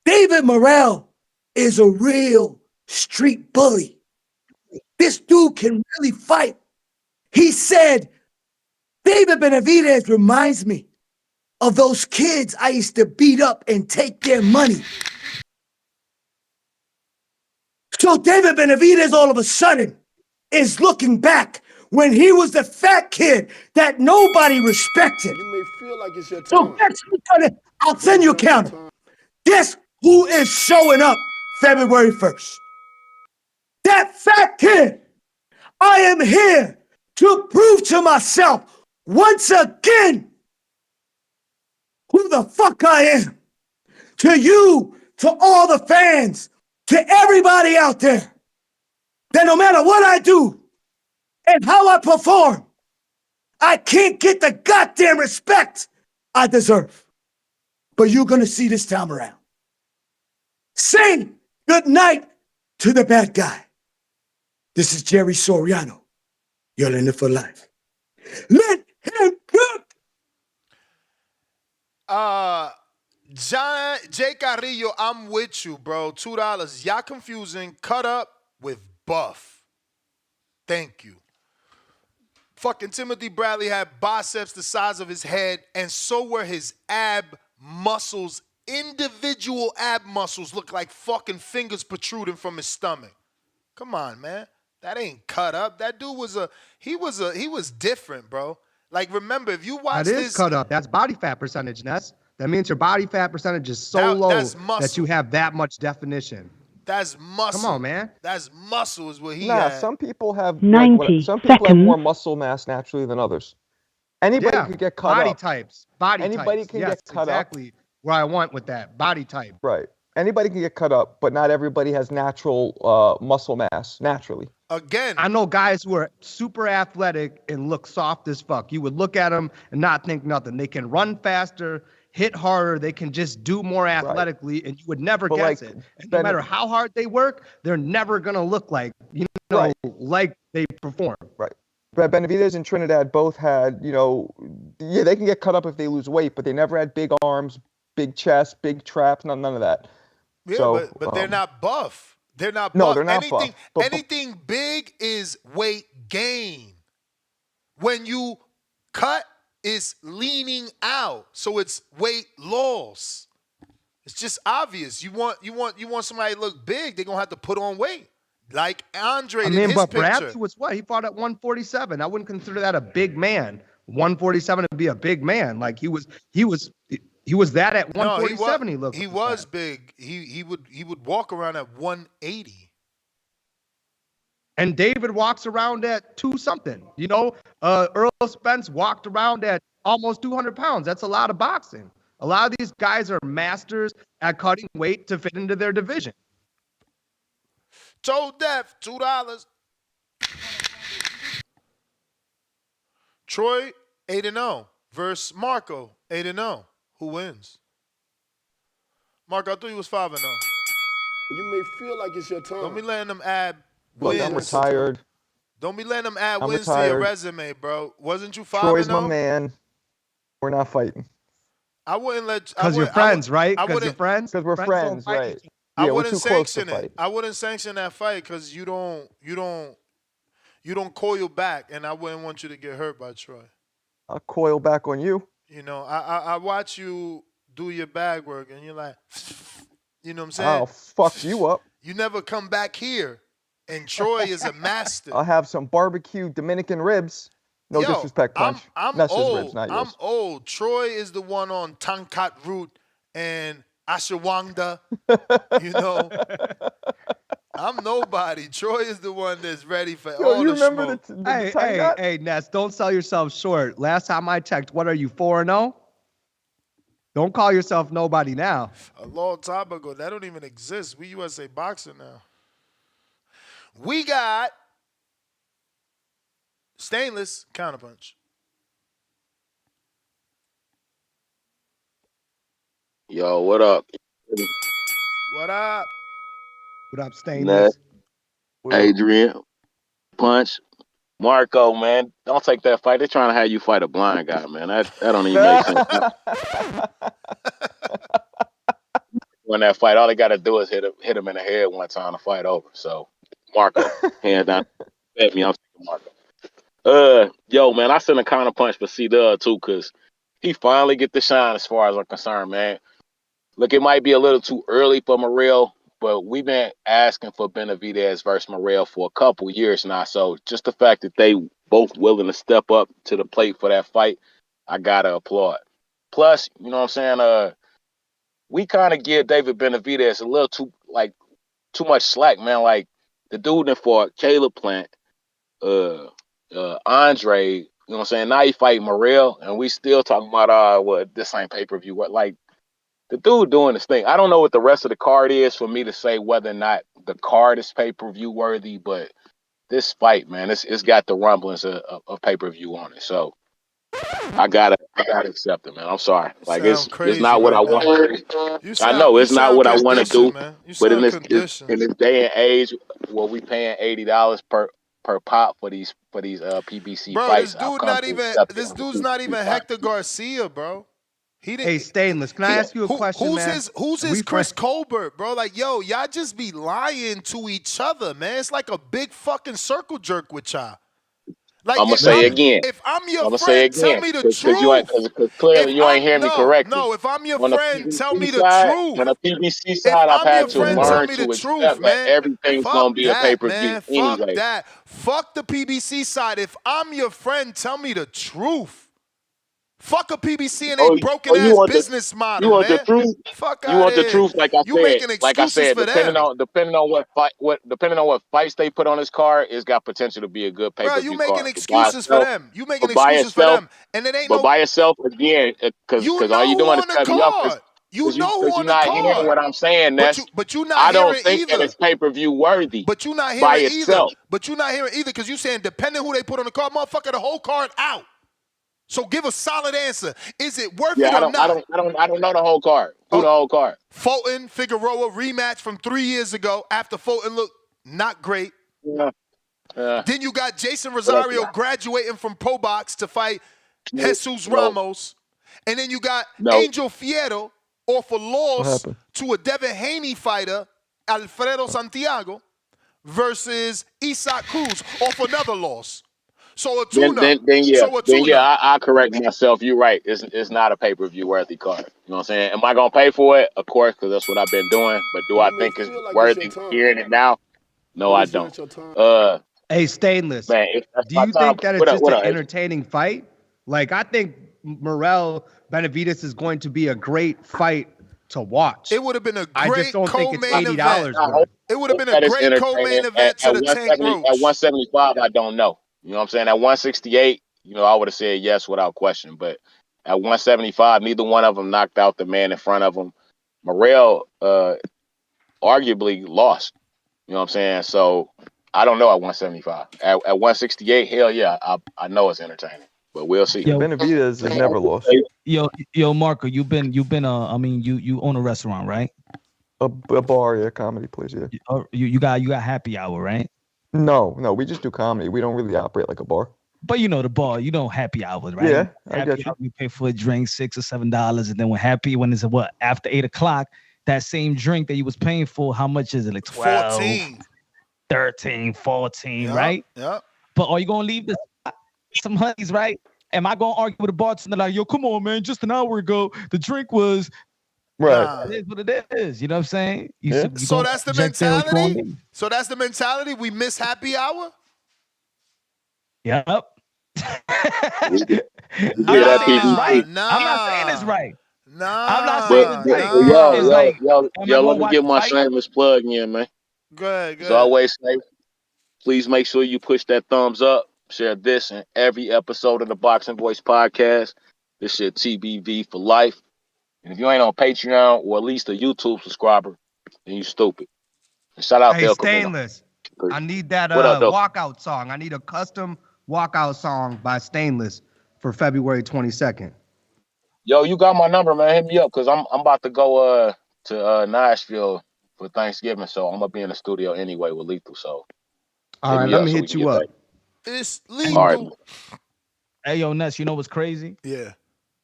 David Morrell is a real street bully. This dude can really fight. He said, David Benavidez reminds me of those kids I used to beat up and take their money. So David Benavidez all of a sudden is looking back when he was the fat kid that nobody respected. You may feel like it's your So time. guess who's gonna, I'll send you a counter. Guess who is showing up February 1st? That fat kid. I am here to prove to myself once again who the fuck I am. To you, to all the fans, to everybody out there, that no matter what I do and how I perform, I can't get the goddamn respect I deserve. But you're gonna see this time around. Say good night to the bad guy. This is Jerry Soriano. You're in it for life. Let him cook. Jay Carrillo, I'm with you, bro. $2. Y'all confusing cut up with buff. Thank you. Fucking Timothy Bradley had biceps the size of his head, and so were his ab muscles. Individual ab muscles look like fucking fingers protruding from his stomach. Come on, man. That ain't cut up. That dude he was different, bro. Like, remember, if you watch That this. is cut up. That's body fat percentage, Ness. That means your body fat percentage is so low that you have that much definition. That's muscle. Come on, man. That's muscle is what he Nah, had. some people have 90 some people have more seconds. muscle mass naturally than others. Anybody Yeah, could get cut body up. types. Body Anybody types. can Yes, get cut exactly where I want with that. Body type. Right. Anybody can get cut up, but not everybody has natural muscle mass naturally. Again, I know guys who are super athletic and look soft as fuck. You would look at them and not think nothing. They can run faster, hit harder. They can just do more athletically, and you would never But guess like it. And no matter how hard they work, they're never gonna look like like they perform. Right. But Benavidez and Trinidad both had, yeah, they can get cut up if they lose weight, but they never had big arms, big chest, big traps, none of that. Yeah, So, but they're not buff. They're not No, buff. they're not anything, buff. But- anything big is weight gain. When you cut, it's leaning out. So it's weight loss. It's just obvious. You want somebody to look big, they're gonna have to put on weight. Like Andre in his but picture. Bradley was what? He fought at 147. I wouldn't consider that a big man. 147 to be a big man. Like he was that at 147. No, he looked. He was big. He would walk around at 180. And David walks around at 2-something. Earl Spence walked around at almost 200 pounds. That's a lot of boxing. A lot of these guys are masters at cutting weight to fit into their division. Toe Def, $2. Troy, 8-0 versus Marco, 8-0. Who wins? Marco, I thought you was 5-0. You may feel like it's your time. Don't be letting them add Look, wins. I'm retired. Don't be letting them add I'm wins to retired. your resume, bro. Wasn't you 5-0? Troy's my man. We're not fighting. I wouldn't let. Because you're friends, right? I Because you're wouldn't. friends. Because we're friends, don't fight right? each other. I Yeah, we're wouldn't too close to sanction it. fight. I wouldn't sanction that fight because you don't coil back, and I wouldn't want you to get hurt by Troy. I'll coil back on you. I watch you do your bag work, and you're like, you know what I'm saying? I'll fuck you up. You never come back here And Troy is a master. I'll have some barbecue Dominican ribs. No disrespect, Punch. I'm Nessa's old. ribs, not yours. I'm old. Troy is the one on Tangkat Root and Ashwagandha. You know, I'm nobody. Troy is the one that's ready for all you the remember smoke. Hey, Ness, don't sell yourself short. Last time I checked, what are you, 4-0? Don't call yourself nobody now. A long time ago. That don't even exist. We USA Boxing now. We got Stainless counterpunch. Yo, what up? What up? What up, Stainless? Adrian, Punch, Marco, man. Don't take that fight. They're trying to have you fight a blind guy, man. That don't even make sense. When that fight, all they got to do is hit him in the head one time to fight over. So, Marco, hands down. Bet me, I'm taking Marco. Yo, man, I sent a counter punch for C-Dub too, because he finally get the shine as far as I'm concerned, man. Look, it might be a little too early for Morrell, but we've been asking for Benavidez versus Morrell for a couple years now. So just the fact that they both willing to step up to the plate for that fight, I gotta applaud. Plus, you know what I'm saying? We kind of give David Benavidez a little too much slack, man. Like the dude that fought Caleb Plant, Andre, you know what I'm saying? Now he fight Morrell, and we still talking about what this ain't pay-per-view. What, like, the dude doing this thing. I don't know what the rest of the card is for me to say whether or not the card is pay-per-view worthy, but this fight, man, it's got the rumblings of pay-per-view on it. So I gotta accept it, man. I'm sorry. Like it's not what I want. I know it's not what I want to do, but in this day and age where we paying $80 per pop for these PBC fights, this dude's not even Hector Garcia, bro. Hey, Stainless, can I ask you a question, man? Who's his Chris Colbert, bro? Like, yo, y'all just be lying to each other, man. It's like a big fucking circle jerk with y'all. Like, I'm gonna say again. If I'm your friend, tell me the truth. Because clearly you ain't hearing me correctly. No, if I'm your friend, tell me the truth. On the PBC side, I've had to learn to accept that everything's gonna be a pay-per-view anyway. Fuck that. Fuck the PBC side. If I'm your friend, tell me the truth. Fuck a PBC and a broken ass business model, you want man. The truth? Fuck you want the here. truth? Like I said, for depending them. on what fights they put on this card, it's got potential to be a good pay-per-view Bro, you making card. excuses for them. You making excuses for them, and it ain't but by yourself again, because all you doing is cutting me off. You know who on the not card. Hearing what I'm saying, but you not I don't hearing think either. that it's pay-per-view worthy. But you not by hearing itself. either. But you not hearing either because you saying depending who they put on the card, motherfucker, the whole card out. So give a solid answer. Is it worth it or not? I don't know the whole card. Who the whole card? Fulton, Figueroa rematch from 3 years ago after Fulton looked not great. Then you got Jason Rosario graduating from Pro Box to fight Jesus Ramos. And then you got Angel Fierro off a loss to a Devin Haney fighter, Alfredo Santiago, versus Isaac Cruz off another loss. So a tuna. I correct myself. You're right. It's not a pay-per-view worthy card. You know what I'm saying? Am I gonna pay for it? Of course, because that's what I've been doing. But do I think it's worthy hearing it now? No, I don't. Hey, Stainless, man, do you think that it's just an entertaining fight? Like, I think Morrell Benavidez is going to be a great fight to watch. It would have been a great I just don't think it's $80 event. It would have been a great co-main event to the Tank Roach. At 175, I don't know. You know what I'm saying? At 168, I would have said yes without question. But at 175, neither one of them knocked out the man in front of them. Morrell arguably lost. You know what I'm saying? So I don't know at 175. At 168, hell yeah, I know it's entertaining. But we'll see. Benavidez has never lost. Yo, Marco, you own a restaurant, right? A bar, yeah, comedy place, yeah. You got happy hour, right? No, we just do comedy. We don't really operate like a bar. But the bar, happy hours, right? Yeah, I get you. You pay for a drink $6 or $7, and then when it's after 8 o'clock, that same drink that you was paying for, how much is it? Like 12, 14, 13, 14, right? Yeah. But are you gonna leave some honeys, right? Am I gonna argue with a bartender like, yo, come on, man, just an hour ago, the drink was Right. It is what it is. You know what I'm saying? You Yeah. should, you So gonna that's the project there what you gonna mentality. be. So that's the mentality. We miss happy hour. Yep. We get I'm not that saying it's PBV. right. I'm not saying it's right. I'm not saying But it's right. yo, It's yo, like, yo, am I yo, gonna let me watch get the my fight? shameless plug in, man. Go ahead. As always say, please make sure you push that thumbs up, share this and every episode of the Boxing Voice podcast. This shit TBV for life. And if you ain't on Patreon or at least a YouTube subscriber, then you stupid. And shout out Hey, to El Camino. Stainless. I need that What up, though? walkout song. I need a custom walkout song by Stainless for February 22nd. Yo, you got my number, man. Hit me up because I'm about to go to Nashville for Thanksgiving, so I'm gonna be in the studio anyway with Lethal. So All hit right, me let up me so we hit can you get up. back. It's All right. lethal. Hey, yo, Ness, you know what's crazy? Yeah.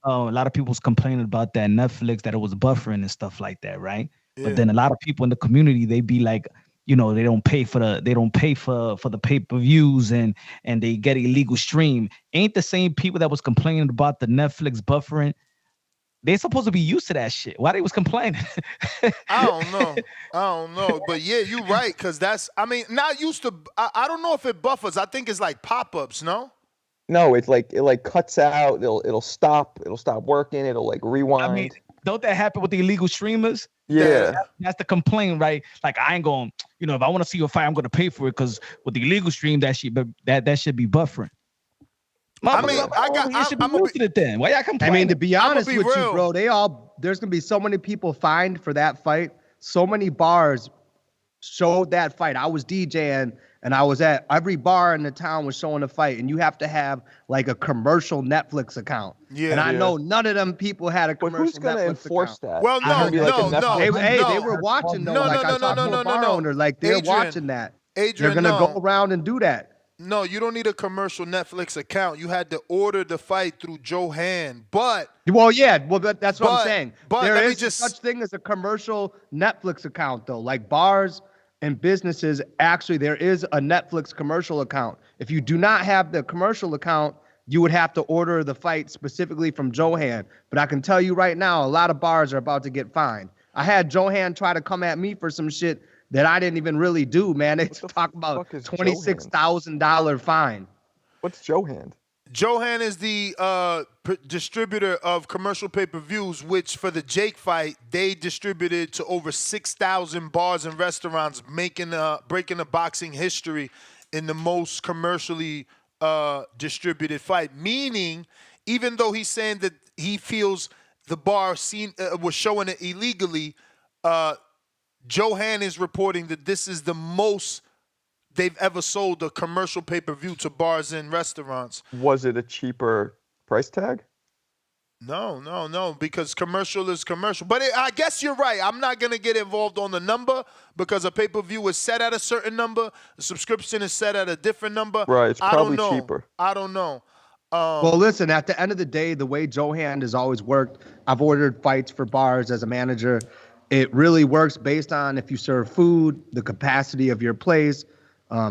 A lot of people's complaining about that Netflix, that it was buffering and stuff like that, right? Yeah. But then a lot of people in the community, they be like, you know, they don't pay for the pay-per-views and they get illegal stream. Ain't the same people that was complaining about the Netflix buffering? They supposed to be used to that shit. Why they was complaining? I don't know. But yeah, you're right. Cause not used to. I don't know if it buffers. I think it's like pop-ups. No. No, it's like it cuts out. It'll stop. It'll stop working. It'll like rewind. I mean, don't that happen with the illegal streamers? Yeah. That's the complaint, right? Like I ain't going, you know, if I want to see a fight, I'm gonna pay for it because with the illegal stream, that should be buffering. I mean, you should be used to it then. Why y'all I complaining? mean, to be honest be with real. you, bro, there's gonna be so many people fined for that fight. So many bars showed that fight. I was DJing and I was at every bar in the town was showing the fight, and you have to have like a commercial Netflix account. Yeah. And I Yeah. know none of them people had a commercial who's gonna Netflix enforce account. that? Well, It's gonna be like a Netflix- They were watching though. No, like no, I no, talked no, to no, a no, bar no. owner, like they're Adrian, watching that. They're Adrian, gonna no. go around and do that. No, you don't need a commercial Netflix account. You had to order the fight through Johan. But Well, yeah, well, that's what I'm saying. but There let me is just- such thing as a commercial Netflix account, though. Like bars and businesses, actually, there is a Netflix commercial account. If you do not have the commercial account, you would have to order the fight specifically from Johan. But I can tell you right now, a lot of bars are about to get fined. I had Johan try to come at me for some shit that I didn't even really do, man. They talk about $26,000 fine. What's Johan? Johan is the distributor of commercial pay-per-views, which for the Jake fight, they distributed to over 6,000 bars and restaurants, breaking the boxing history in the most commercially distributed fight. Meaning, even though he's saying that he feels the bar was showing it illegally, Johan is reporting that this is the most they've ever sold a commercial pay-per-view to bars and restaurants. Was it a cheaper price tag? No, because commercial is commercial. But I guess you're right. I'm not going to get involved on the number because a pay-per-view is set at a certain number. The subscription is set at a different number. Right, it's probably I don't know. cheaper. I don't know. Well, listen, at the end of the day, the way Johan has always worked, I've ordered fights for bars as a manager. It really works based on if you serve food, the capacity of your place,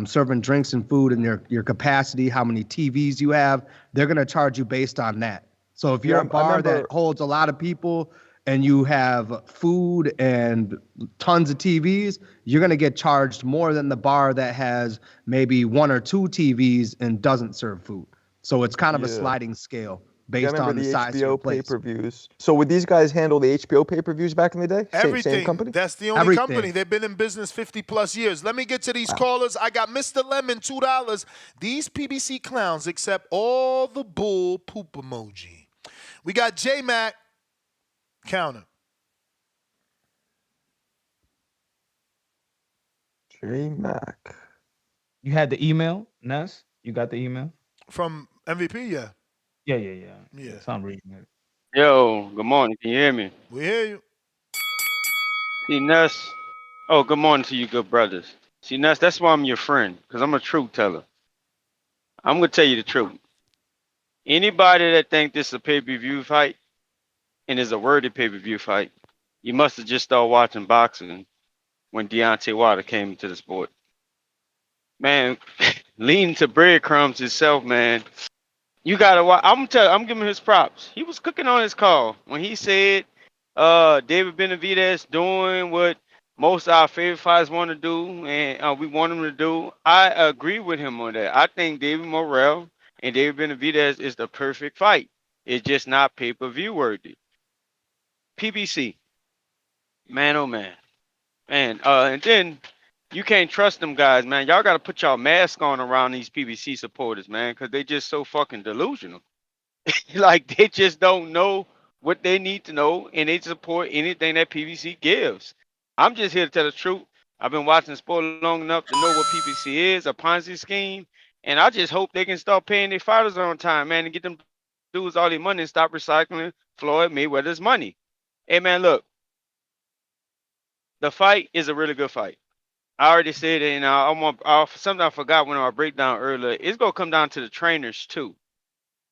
serving drinks and food and your capacity, how many TVs you have. They're going to charge you based on that. So if you're a bar that holds a lot of people and you have food and tons of TVs, you're going to get charged more than the bar that has maybe 1 or 2 TVs and doesn't serve food. So it's kind of a sliding scale based on the size of your place. Pay-per-views. So would these guys handle the HBO pay-per-views back in the day? Everything. Same company? That's the only company. They've been in business 50 plus years. Let me get to these callers. I got Mr. Lemon, $2. These PBC clowns accept all the bull poop emoji. We got J-Mac. Counter. J-Mac. You had the email, Ness? You got the email? From MVP, yeah. Yeah. So I'm reading it. Yo, good morning. Can you hear me? We hear you. See, Ness. Oh, good morning to you, good brothers. See, Ness, that's why I'm your friend, because I'm a truth teller. I'm going to tell you the truth. Anybody that think this is a pay-per-view fight and is a worthy pay-per-view fight, you must have just started watching boxing when Deontay Wilder came into the sport. Man, leading to breadcrumbs itself, man. You gotta watch. I'm giving him his props. He was cooking on his call when he said David Benavidez doing what most of our favorite fighters want to do, and we want him to do. I agree with him on that. I think David Morrell and David Benavidez is the perfect fight. It's just not pay-per-view worthy. PBC, man, oh man, and then you can't trust them guys, man. Y'all got to put y'all mask on around these PBC supporters, man, because they just so fucking delusional. Like they just don't know what they need to know, and they support anything that PBC gives. I'm just here to tell the truth. I've been watching sport long enough to know what PBC is, a Ponzi scheme, and I just hope they can start paying their fighters on time, man, and get them dudes all their money and stop recycling Floyd Mayweather's money. Hey, man, look, the fight is a really good fight. I already said it, and something I forgot when I breakdown earlier. It's gonna come down to the trainers too.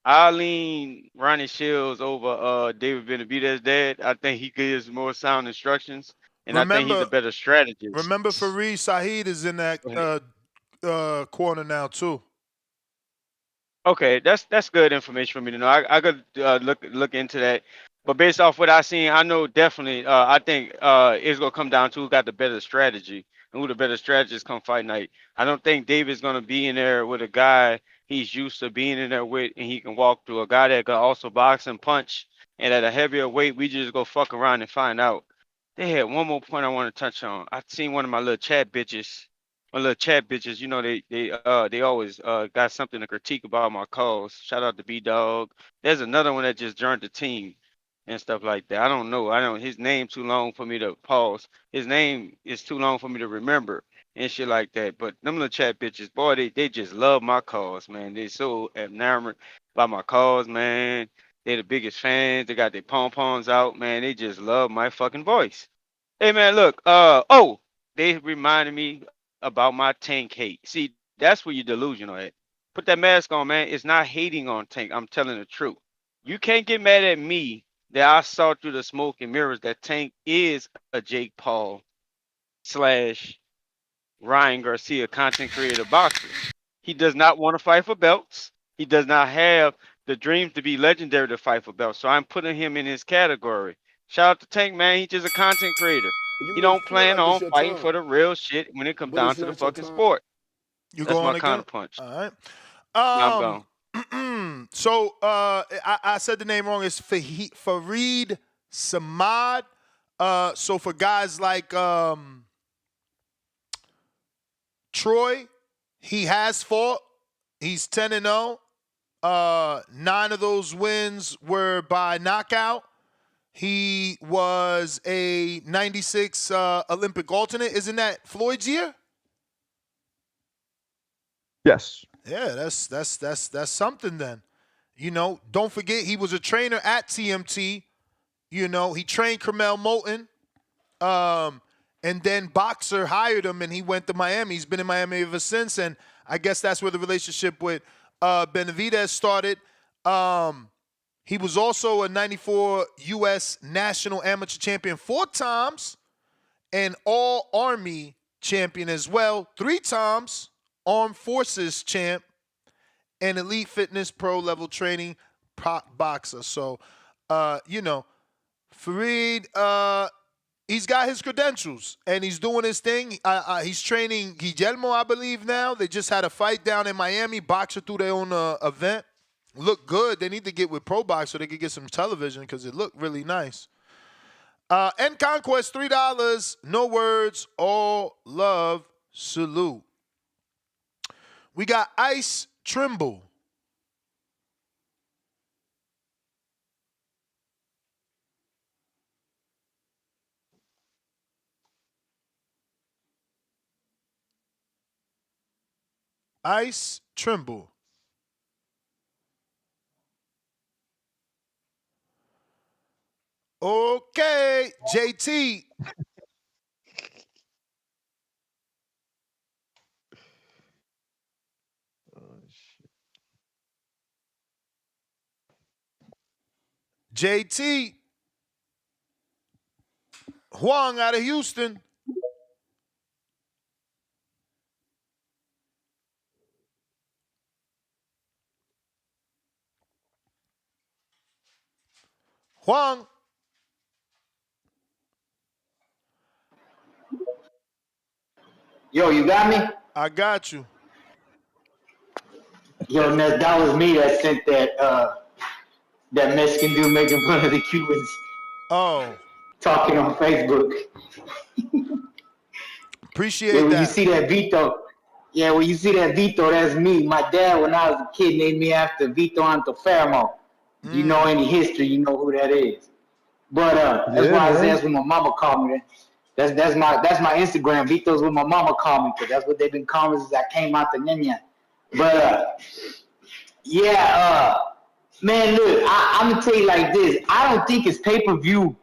I lean Ronnie Shields over David Benavidez' dad. I think he gives more sound instructions, and I think he's a better strategist. Remember, Fareed Saeed is in that corner now too. Okay, that's good information for me to know. I could look into that, but based off what I seen, I know definitely. I think it's gonna come down to who got the better strategy and who the better strategist come fight night. I don't think David's gonna be in there with a guy he's used to being in there with, and he can walk through a guy that can also box and punch. And at a heavier weight, we just go fuck around and find out. They had one more point I want to touch on. I seen one of my little chat bitches. My little chat bitches, you know, they always got something to critique about my calls. Shout out to B Dog. There's another one that just joined the team and stuff like that. I don't know. I don't his name too long for me to pause. His name is too long for me to remember and shit like that. But them little chat bitches, boy, they just love my calls, man. They so enamored by my calls, man. They the biggest fans. They got their pom poms out, man. They just love my fucking voice. Hey man, look, they reminded me about my Tank hate. See, that's where you're delusional at. Put that mask on, man. It's not hating on Tank. I'm telling the truth. You can't get mad at me that I saw through the smoke and mirrors that Tank is a Jake Paul slash Ryan Garcia content creator boxer. He does not want to fight for belts. He does not have the dreams to be legendary to fight for belts. So I'm putting him in his category. Shout out to Tank, man. He's just a content creator. You He may don't feel plan like it's on your fighting for time, the real shit when it comes but down it's to the not your fucking time. sport. You That's my going again? counterpunch. All right. Yeah, I'm gone. So I said the name wrong. It's Fareed Samad. So for guys like Troy, he has fought. He's 10-0. 9 of those wins were by knockout. He was a 96 Olympic alternate. Isn't that Floyd's year? Yes. Yeah, that's something then. You know, don't forget he was a trainer at TMT. You know, he trained Carmel Moulton. And then Boxer hired him and he went to Miami. He's been in Miami ever since. And I guess that's where the relationship with Benavidez started. He was also a 94 U.S. National Amateur Champion 4 times and All-Army Champion as well 3 times, Armed Forces Champ, and Elite Fitness Pro Level Training boxer. So, you know, Fareed, he's got his credentials and he's doing his thing. He's training Guillermo, I believe, now. They just had a fight down in Miami. Boxer threw their own event. Looked good. They need to get with Pro Box so they could get some television because it looked really nice. And Conquest, $3. No words, all love, salute. We got Ice Trimble. Ice Trimble. Okay, JT. JT. Huang out of Houston. Huang. Yo, you got me? I got you. Yo, Ness, that was me that sent that Mexican dude making fun of the Cubans Oh, talking on Facebook. appreciate Yeah, when you that. see that Vito, when you see that Vito, that's me. My dad, when I was a kid, named me after Vito Antofermo. If you know any history, you know who that is. But that's Yeah, why man. that's what my mama called me. That's my Instagram. Vito's what my mama called me because that's what they've been calling me since I came out the Nina. But man, look, I'm gonna tell you like this. I don't think it's pay-per-view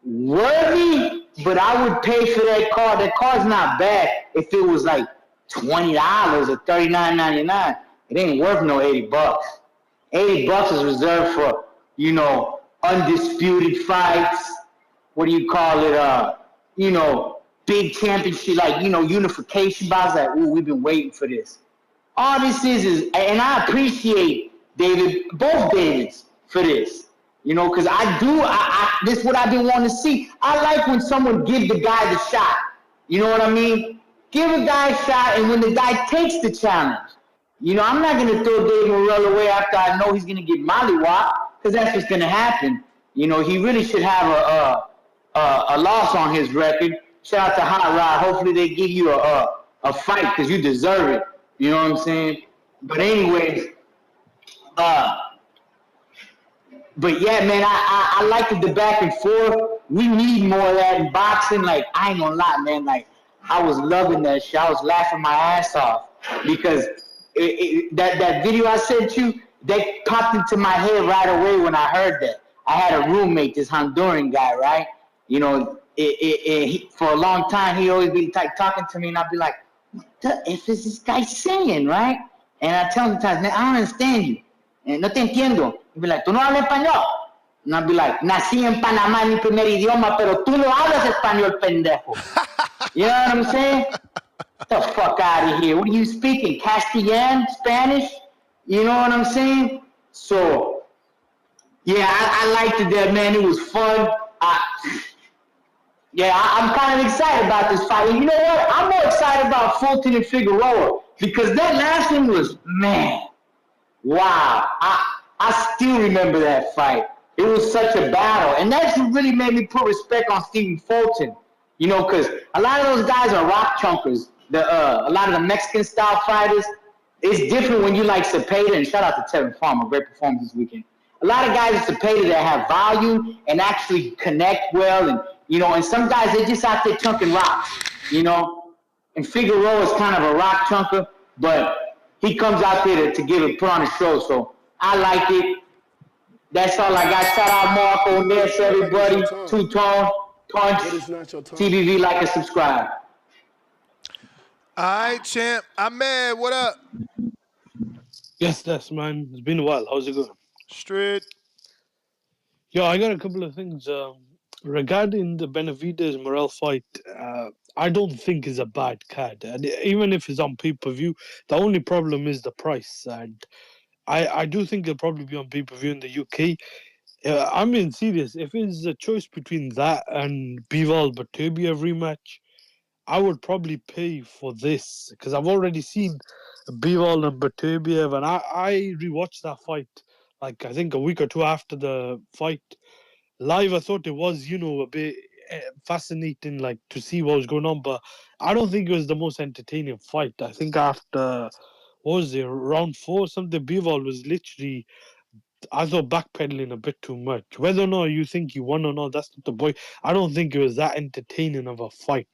worthy, but I would pay for that card. That card's not bad if it was like $20 or $39.99. It ain't worth no $80. $80 is reserved for, undisputed fights. What do you call it? Big championship, like, unification bouts. Like, ooh, we've been waiting for this. All this is, and I appreciate both Davids for this. Because this is what I've been wanting to see. I like when someone give the guy the shot. You know what I mean? Give a guy a shot, and when the guy takes the challenge, I'm not going to throw Dave Morrell away after I know he's going to get mollywopped, because that's what's going to happen. He really should have a loss on his record. Shout out to Hot Rod. Hopefully they give you a fight because you deserve it. You know what I'm saying? But anyways, but yeah, man, I like the back and forth. We need more of that in boxing. Like, I ain't gonna lie, man. Like, I was loving that shit. I was laughing my ass off because that video I sent you, that popped into my head right away when I heard that. I had a roommate, this Honduran guy, right? For a long time, he always be talking to me, and I'd be like, what the F is this guy saying, right? And I tell him sometimes, man, I don't understand you. No te entiendo. He'd be like, ¿tú no hablas español? And I'd be like, nací en Panamá, mi primer idioma, pero tú no hablas español, pendejo. You know what I'm saying? Get the fuck out of here. What are you speaking? Castellan? Spanish? You know what I'm saying? So, yeah, I liked it there, man. It was fun. I'm kind of excited about this fight. And you know what? I'm more excited about Fulton and Figueroa because that last one was, man, wow. I still remember that fight. It was such a battle. And that's what really made me put respect on Stephen Fulton. Because a lot of those guys are rock chunkers. A lot of the Mexican-style fighters. It's different when you like Cepeda, and shout out to Tevin Farmer, great performance this weekend. A lot of guys at Cepeda that have volume and actually connect well, and some guys, they just out there chunking rocks, And Figueroa is kind of a rock chunker, but he comes out there to put on a show. So I like it. That's all I got. Shout out Marco, Ness, everybody. Two-Tone, Punch, TBV, like and subscribe. All right, champ. Ahmed, what up? Yes, man. It's been a while. How's it going? Straight. Yo, I got a couple of things. Regarding the Benavidez Morrell fight, I don't think is a bad card. And even if it's on pay-per-view, the only problem is the price. And I do think it'll probably be on pay-per-view in the UK. I'm being serious. If it's a choice between that and Bivol Beterbiev rematch, I would probably pay for this because I've already seen Bivol and Beterbiev, and I rewatched that fight like I think a week or two after the fight live. I thought it was a bit fascinating, like to see what was going on, but I don't think it was the most entertaining fight. I think after what was it, round 4 or something, Bivol was literally, I thought, backpedaling a bit too much. Whether or not you think he won or not, that's not the point. I don't think it was that entertaining of a fight.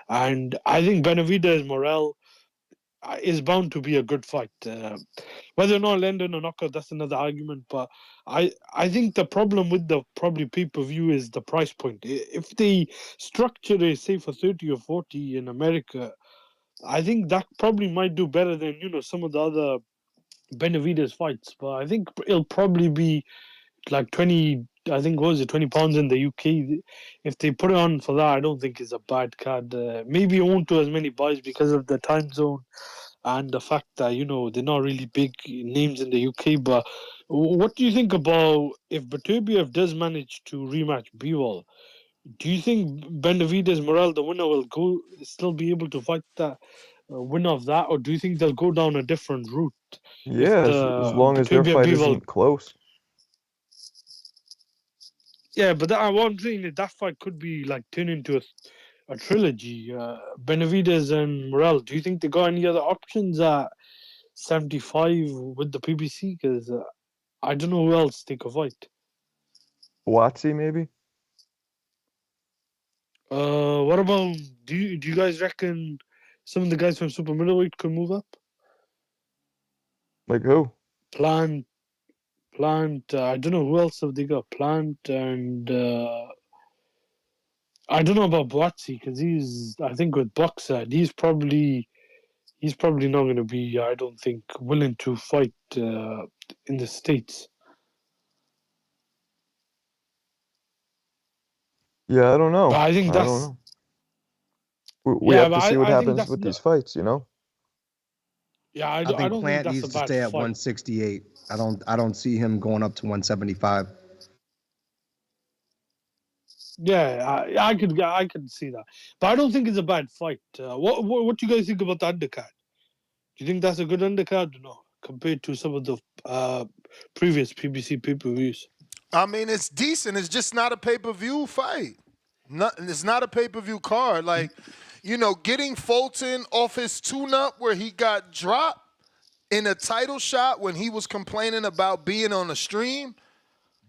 And I think Benavidez Morrell is bound to be a good fight. Whether or not London or knockout, that's another argument. But I think the problem with the probably pay-per-view is the price point. If they structure it, say, for 30 or 40 in America, I think that probably might do better than some of the other Benavidez fights. But I think it'll probably be like 20, I think, what was it, 20 pounds in the UK. If they put it on for that, I don't think it's a bad card. Maybe it won't do as many buys because of the time zone and the fact that, they're not really big names in the UK. But what do you think about if Beterbiev does manage to rematch Bivol? Do you think Benavidez Morrell, the winner, will still be able to fight that winner of that, or do you think they'll go down a different route? Yeah, as long as their fight isn't close. Yeah, but I'm saying that fight could be like turned into a trilogy. Benavidez and Morrell. Do you think they got any other options at 75 with the PBC? Because I don't know who else they could fight. Watsy, maybe? What about, do you guys reckon some of the guys from super middleweight could move up? Like who? Plant. I don't know who else have they got. Plant and I don't know about Boatsy because he's, I think, with Boxer, he's probably not going to be, I don't think, willing to fight in the States. Yeah, I don't know. But I think don't know. We have to see what happens with these fights, you know? Yeah, I think don't Plant think needs that's to a bad stay at fight. 168. I don't see him going up to 175. Yeah, I could see that, but I don't think it's a bad fight. What do you guys think about the undercard? Do you think that's a good undercard or no, compared to some of the previous PBC pay-per-views? I mean, it's decent. It's just not a pay-per-view fight. It's not a pay-per-view card. Like, getting Fulton off his tune-up where he got dropped in a title shot when he was complaining about being on the stream,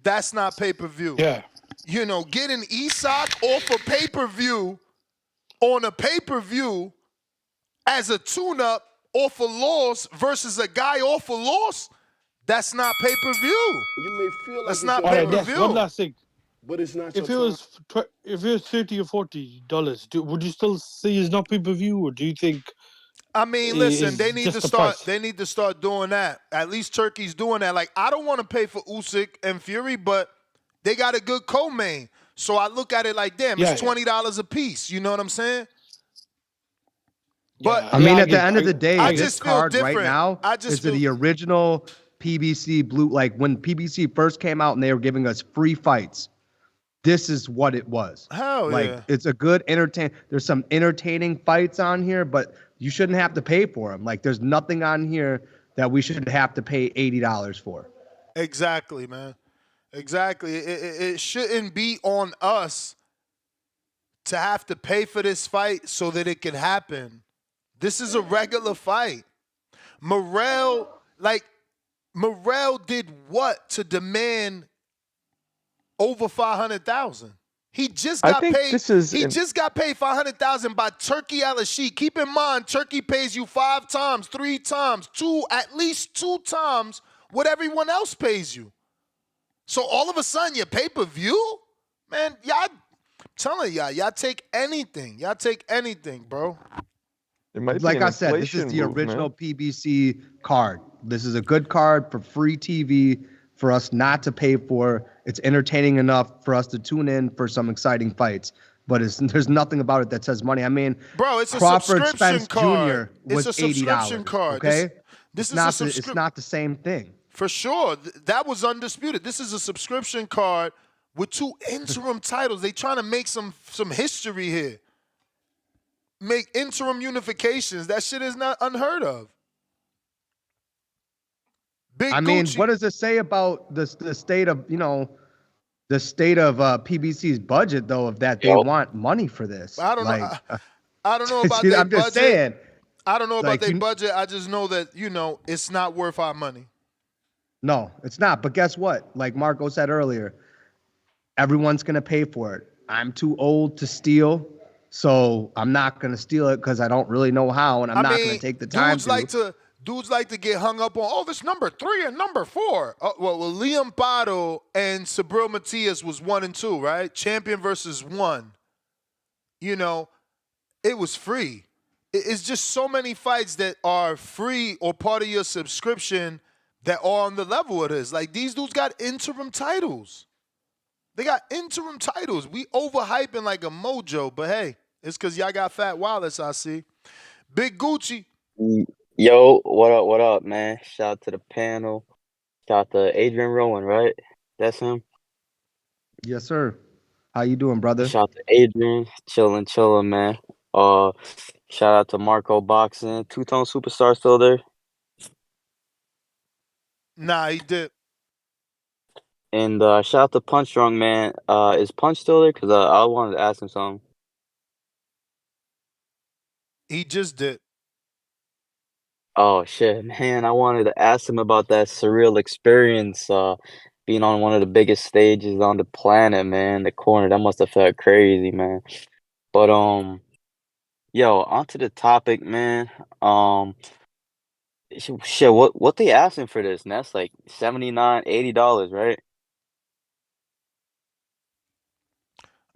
that's not pay-per-view. Yeah. Getting Isak off a pay-per-view on a pay-per-view as a tune-up off a loss versus a guy off a loss, that's not pay-per-view. You may feel like That's it's not your turn, pay-per-view. One last thing. but it's not If your it turn. was $30 or $40, would you still say it's not pay-per-view, or do you think? I mean, listen, it's they need just to the start. price? They need to start doing that. At least Turkey's doing that. Like, I don't want to pay for Usyk and Fury, but they got a good co-main. So I look at it like, damn, it's $20 a piece. You know what I'm saying? But I mean, at the end of the day, I this just feel card right different. now I just is feel the original PBC blue. Like when PBC first came out and they were giving us free fights, this is what it was. Hell like, yeah. It's a good There's some entertaining fights on here, but you shouldn't have to pay for them. Like, there's nothing on here that we should have to pay $80 for. Exactly, man. Exactly. It shouldn't be on us to have to pay for this fight so that it can happen. This is a regular fight. Morrell did what to demand over $500,000? He just got paid. Just got paid $500,000 by Turkey Al-Sheikh. Keep in mind, Turkey pays you 5 times, 3 times, at least 2 times what everyone else pays you. So all of a sudden, your pay-per-view, man, I'm telling y'all take anything. Y'all take anything, bro. It might like be I said, this is the original PBC card. This is a good card for free TV for us not to pay for. It's entertaining enough for us to tune in for some exciting fights. But there's nothing about it that says money. I mean, bro, it's Crawford a subscription Spence card. Jr. was It's a subscription $80. card. Okay, This it's not the same thing. For sure, that was undisputed. This is a subscription card with 2 interim titles. They trying to make some history here. Make interim unifications. That shit is not unheard of. I mean, what does it say about the state of PBC's budget though? Of that they want money for this. I don't know. I don't know about their I'm budget. just saying. I don't know about their budget. I just know that it's not worth our money. No, it's not. But guess what? Like Marco said earlier, everyone's gonna pay for it. I'm too old to steal, so I'm not gonna steal it because I don't really know how, and I'm not gonna take the time Dudes like to get hung up on, this number 3 and number 4. Well, Liam Pardo and Sabril Matias was 1 and 2, right? Champion versus 1. It was free. It's just so many fights that are free or part of your subscription that are on the level of this. Like, these dudes got interim titles. They got interim titles. We overhyping like a mojo, but hey, it's because y'all got fat wallets, I see. Big Gucci. Yo, what up, man? Shout out to the panel. Shout out to Adrian Rowan, right? That's him? Yes, sir. How you doing, brother? Shout out to Adrian, chilling, man. Shout out to Marco Boxing, Two-Tone Superstar still there. Nah, he did. And shout out to Punch Drunk, man. Is Punch still there? Because I wanted to ask him something. He just did. Oh shit, man! I wanted to ask him about that surreal experience, being on one of the biggest stages on the planet, man. The corner, that must have felt crazy, man. But yo, onto the topic, man. Shit, what they asking for this? And that's like $79, $80, right?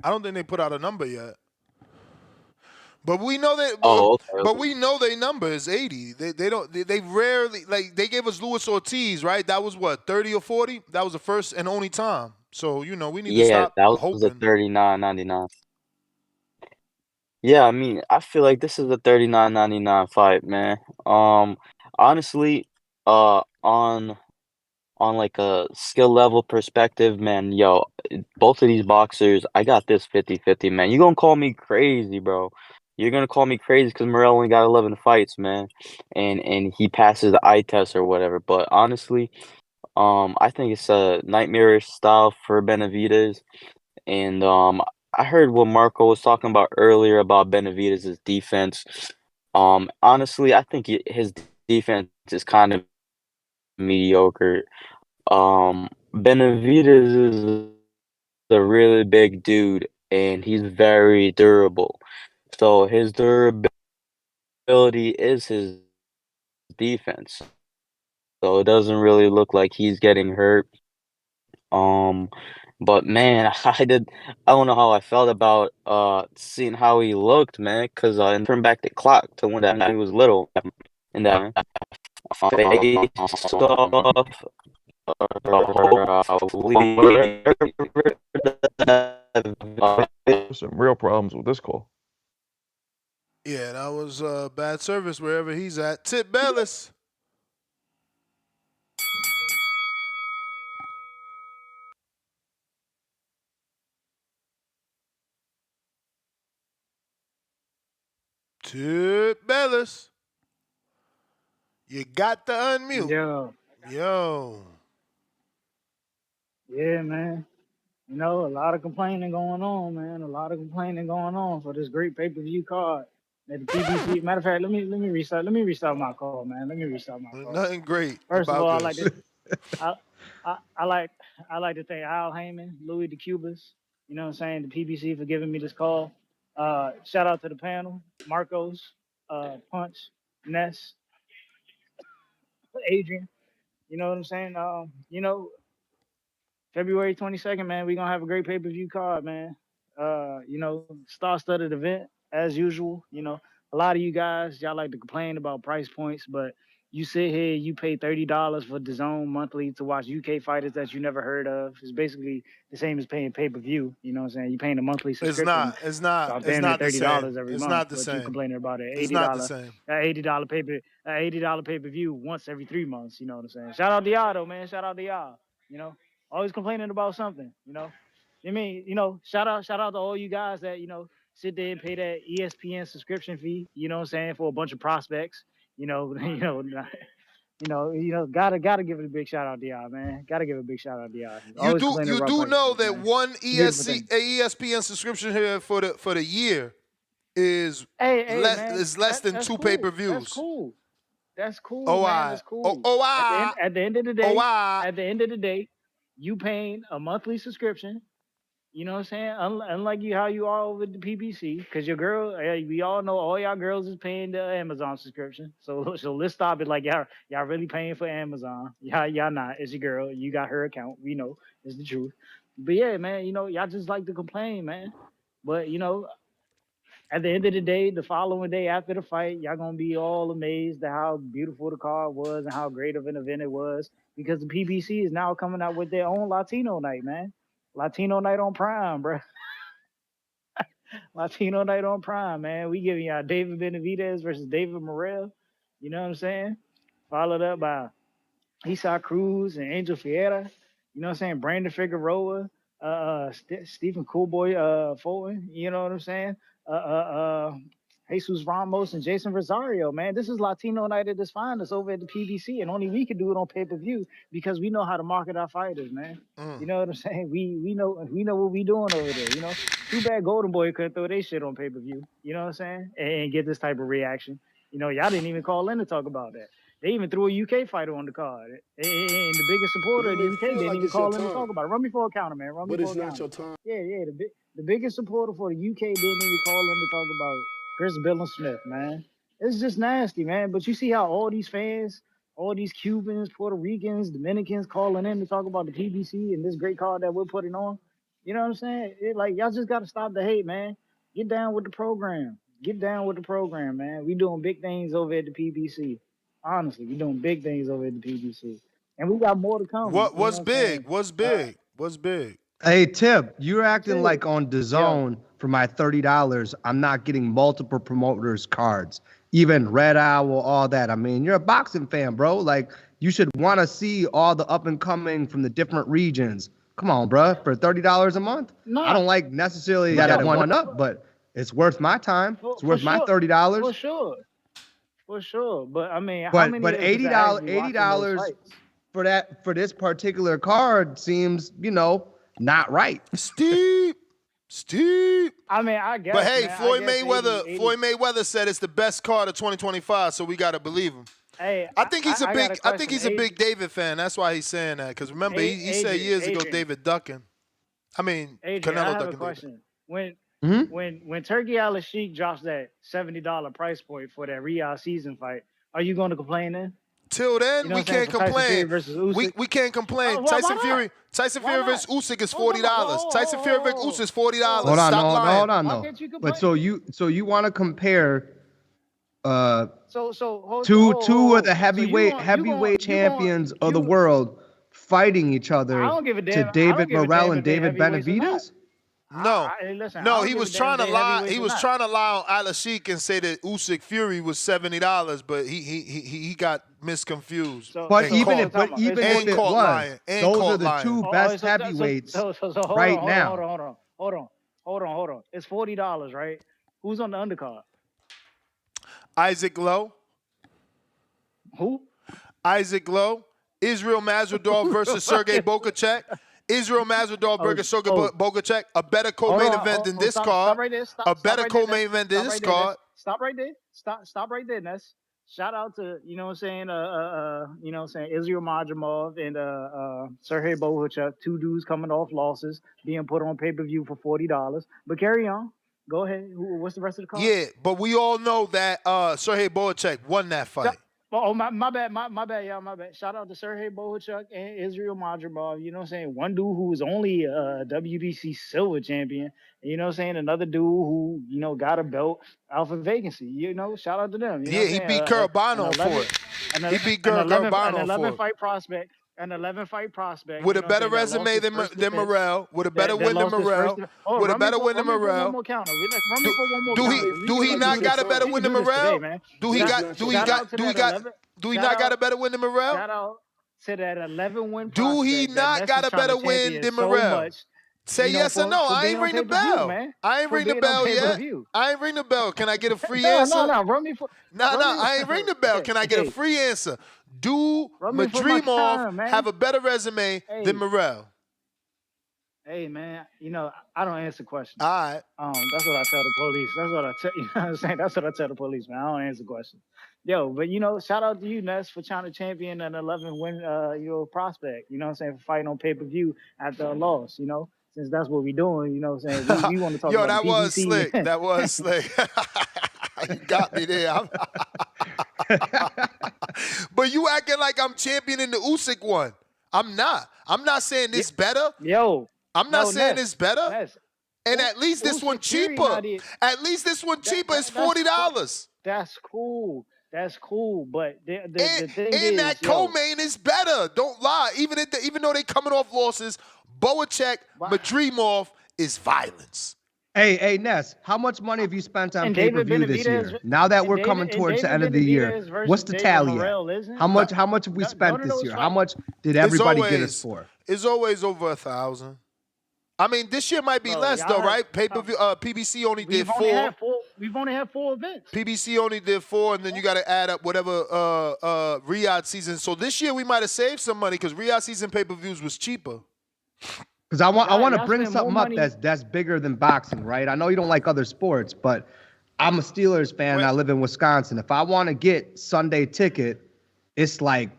I don't think they put out a number yet. But we know that. Oh, okay, But we know their number is 80. They don't. They rarely like. They gave us Luis Ortiz, right? That was what 30 or 40. That was the first and only time. So we need to Yeah, stop that was a hoping. $39.99. Yeah, I mean, I feel like this is a $39.99 fight, man. Honestly, on like a skill level perspective, man, yo, both of these boxers, I got this 50-50, man. You gonna call me crazy, bro. You're gonna call me crazy because Morrell only got 11 fights, man, and he passes the eye test or whatever. But honestly, I think it's a nightmarish style for Benavidez, and I heard what Marco was talking about earlier about Benavidez's defense. Honestly, I think his defense is kind of mediocre. Benavidez is a really big dude, and he's very durable. So his durability is his defense. So it doesn't really look like he's getting hurt. But man, I don't know how I felt about seeing how he looked, man, because and turn back the clock to when that he was little, and that face off. Some real problems with this call. Yeah, that was bad service wherever he's at. Tip Bellis. Tip Bellis. You got to unmute. Yo. Yeah, man. You know, a lot of complaining going on, man. A lot of complaining going on for this great pay-per-view card at the PBC. Matter of fact, let me restart. Let me restart my call, man. Let me restart my call. Nothing great First of about all, this. I like to thank Al Heyman, Louis DeCubas, you know what I'm saying, the PBC for giving me this call. Shout out to the panel, Marcos, Punch, Ness, Adrian. You know what I'm saying? You know, February 22nd, man, we're gonna have a great pay-per-view card, man. You know, star-studded event as usual. You know, a lot of you guys, y'all like to complain about price points, but you sit here, you pay $30 for DAZN monthly to watch UK fighters that you never heard of. It's basically the same as paying pay-per-view. You know what I'm saying? You're paying a monthly subscription. It's not. About It's damn near not the $30 same. every It's month, not the but you same. complaining about an It's $80 not the same. $80 pay-per-view once every 3 months. You know what I'm saying? Shout out to y'all though, man. Shout out to y'all. You know, always complaining about something. You know, I mean, you know, shout out to all you guys that sit there and pay that ESPN subscription fee. You know what I'm saying, for a bunch of prospects. You know, gotta give it a big shout out to y'all, man. Gotta give a big shout out to y'all. Always complaining You about do price know points, that man. one Beautiful thing. ESPN subscription here for the year is Hey, man, less than that's 2 cool. pay-per-views. That's cool. That's cool, Oh, man. That's cool. At the end of the day, you paying a monthly subscription. You know what I'm saying? Unlike you, how you are with the PPC, because your girl, we all know all y'all girls is paying the Amazon subscription. So let's stop it. Like y'all really paying for Amazon? Y'all not. It's your girl. You got her account. We know it's the truth. But yeah, man, y'all just like to complain, man. But at the end of the day, the following day after the fight, y'all gonna be all amazed at how beautiful the card was and how great of an event it was, because the PBC is now coming out with their own Latino night, man. Latino night on Prime, bro. Latino night on Prime, man. We giving y'all David Benavidez versus David Morrell. You know what I'm saying? Followed up by Isaac Cruz and Angel Fiera. You know what I'm saying? Brandon Figueroa Stephen Coolboy Fulton. You know what I'm saying? Jesus Ramos and Jason Rosario, man. This is Latino night at its finest over at the PBC, and only we can do it on pay-per-view because we know how to market our fighters, man. You know what I'm saying? We know what we doing over there. You know, too bad Golden Boy couldn't throw their shit on pay-per-view. You know what I'm saying? And get this type of reaction. You know, y'all didn't even call in to talk about that. They even threw a UK fighter on the card, and the biggest supporter of the UK didn't even call in to talk about it. Run me for a counter, man. Run me for a counter. But it's not your time. Yeah. The biggest supporter for the UK didn't even call in to talk about Chris Smith, man. It's just nasty, man. But you see how all these fans, all these Cubans, Puerto Ricans, Dominicans calling in to talk about the PBC and this great card that we're putting on. You know what I'm saying? Y'all just got to stop the hate, man. Get down with the program. Get down with the program, man. We doing big things over at the PBC. Honestly, we doing big things over at the PBC. And we got more to come. What's big? What's big? What's big? Hey, Tip, you're acting like on DAZN for my $30, I'm not getting multiple promoters cards, even Red Owl, all that. I mean, you're a boxing fan, bro. Like, you should want to see all the up and coming from the different regions. Come on, bro, for $30 a month? No. I don't like necessarily that one up, but it's worth my time. It's worth my $30. For sure. But I mean, how many? But $80 for this particular card seems, not right. Steep. I mean, I guess. But hey, man, Floyd guess Mayweather. 80. Floyd Mayweather said it's the best card of 2025, so we gotta believe him. Hey, I think he's a big big David fan. That's why he's saying that. Because remember, he said years ago David ducking. I mean, Adrian, Canelo I have ducking. a question. David. When Turkey Al Sheik drops that $70 price point for that Riyadh season fight, are you going to complain then? Till then, we can't complain. We can't complain. Tyson Fury versus Usyk is $40. Tyson Fury versus Usyk is $40. Hold on. Why can't you complain? But so you want to compare two of the heavyweight champions of the world fighting each other to David Morrell and David Benavidez? No, listen, he was trying to lie. He was trying to lie on Al Sheik and say that Usyk Fury was $70, but he got misconfused. But even if it was, those are the two best heavyweights right now. Hold on. It's $40, right? Who's on the undercard? Isaac Lowe. Who? Isaac Lowe. Israel Masvidal versus Sergey Bokachek. Israel Masvidal versus Sergey Bokachek. A better co-main event than this card. A better co-main event than this card. Stop right there. Stop right there, Ness. Shout out to, Israel Madrimov and Sergey Bokachek, two dudes coming off losses, being put on pay-per-view for $40. But carry on. Go ahead. What's the rest of the card? Yeah, but we all know that Sergey Bokachek won that fight. My bad. Yeah, my bad. Shout out to Sergey Bohachuk and Israel Madrimov. You know what I'm saying? One dude who was only a WBC silver champion. You know what I'm saying? Another dude who, got a belt out for vacancy. Shout out to them. You know he beat Curbano for it. He beat Curbano for it. An 11-fight prospect. With a better resume than Morrell. With a better win than Morrell. With a better win than Morrell. Do he not got a better win than Morrell? Do he not got a better win than Morrell? Shout out to that 11-win prospect. Do he not got a better win than Morrell? Say yes or no. I ain't ring the bell. I ain't ring the bell yet. I ain't ring the bell. Can I get a free answer? No. Run me for. I ain't ring the bell. Can I get a free answer? Do Madrimov have a better resume than Morrell? Hey, man, I don't answer questions. All right. That's what I tell the police. That's what I tell, you know what I'm saying? That's what I tell the police, man. I don't answer questions. Yo, but, shout out to you, Ness, for trying to champion an 11-win, prospect, you know what I'm saying, for fighting on pay-per-view after a loss, since that's what we're doing, you know what I'm saying? We want to talk about that was slick. That was slick. You got me there. But you acting like I'm championing the Usyk one. I'm not. I'm not saying this better. I'm not saying it's better. Ness. And at least this one cheaper. At least this one cheaper is $40. That's cool. But the thing is, and that co-main is better. Don't lie. Even though they coming off losses, Boacek, Madrimov is violence. Hey, Ness, how much money have you spent on pay-per-view this year? Now that we're coming towards the end of the year, what's the tally at? How much have we spent this year? How much did everybody get us for? It's always over 1,000. I mean, this year might be less though, right? Pay-per-view, PBC only did 4. We've only had 4 events. PBC only did 4, and then you got to add up whatever Riyadh season. So this year we might have saved some money because Riyadh season pay-per-views was cheaper. Because I want to bring something up that's bigger than boxing, right? I know you don't like other sports, but I'm a Steelers fan and I live in Wisconsin. If I want to get Sunday ticket, it's like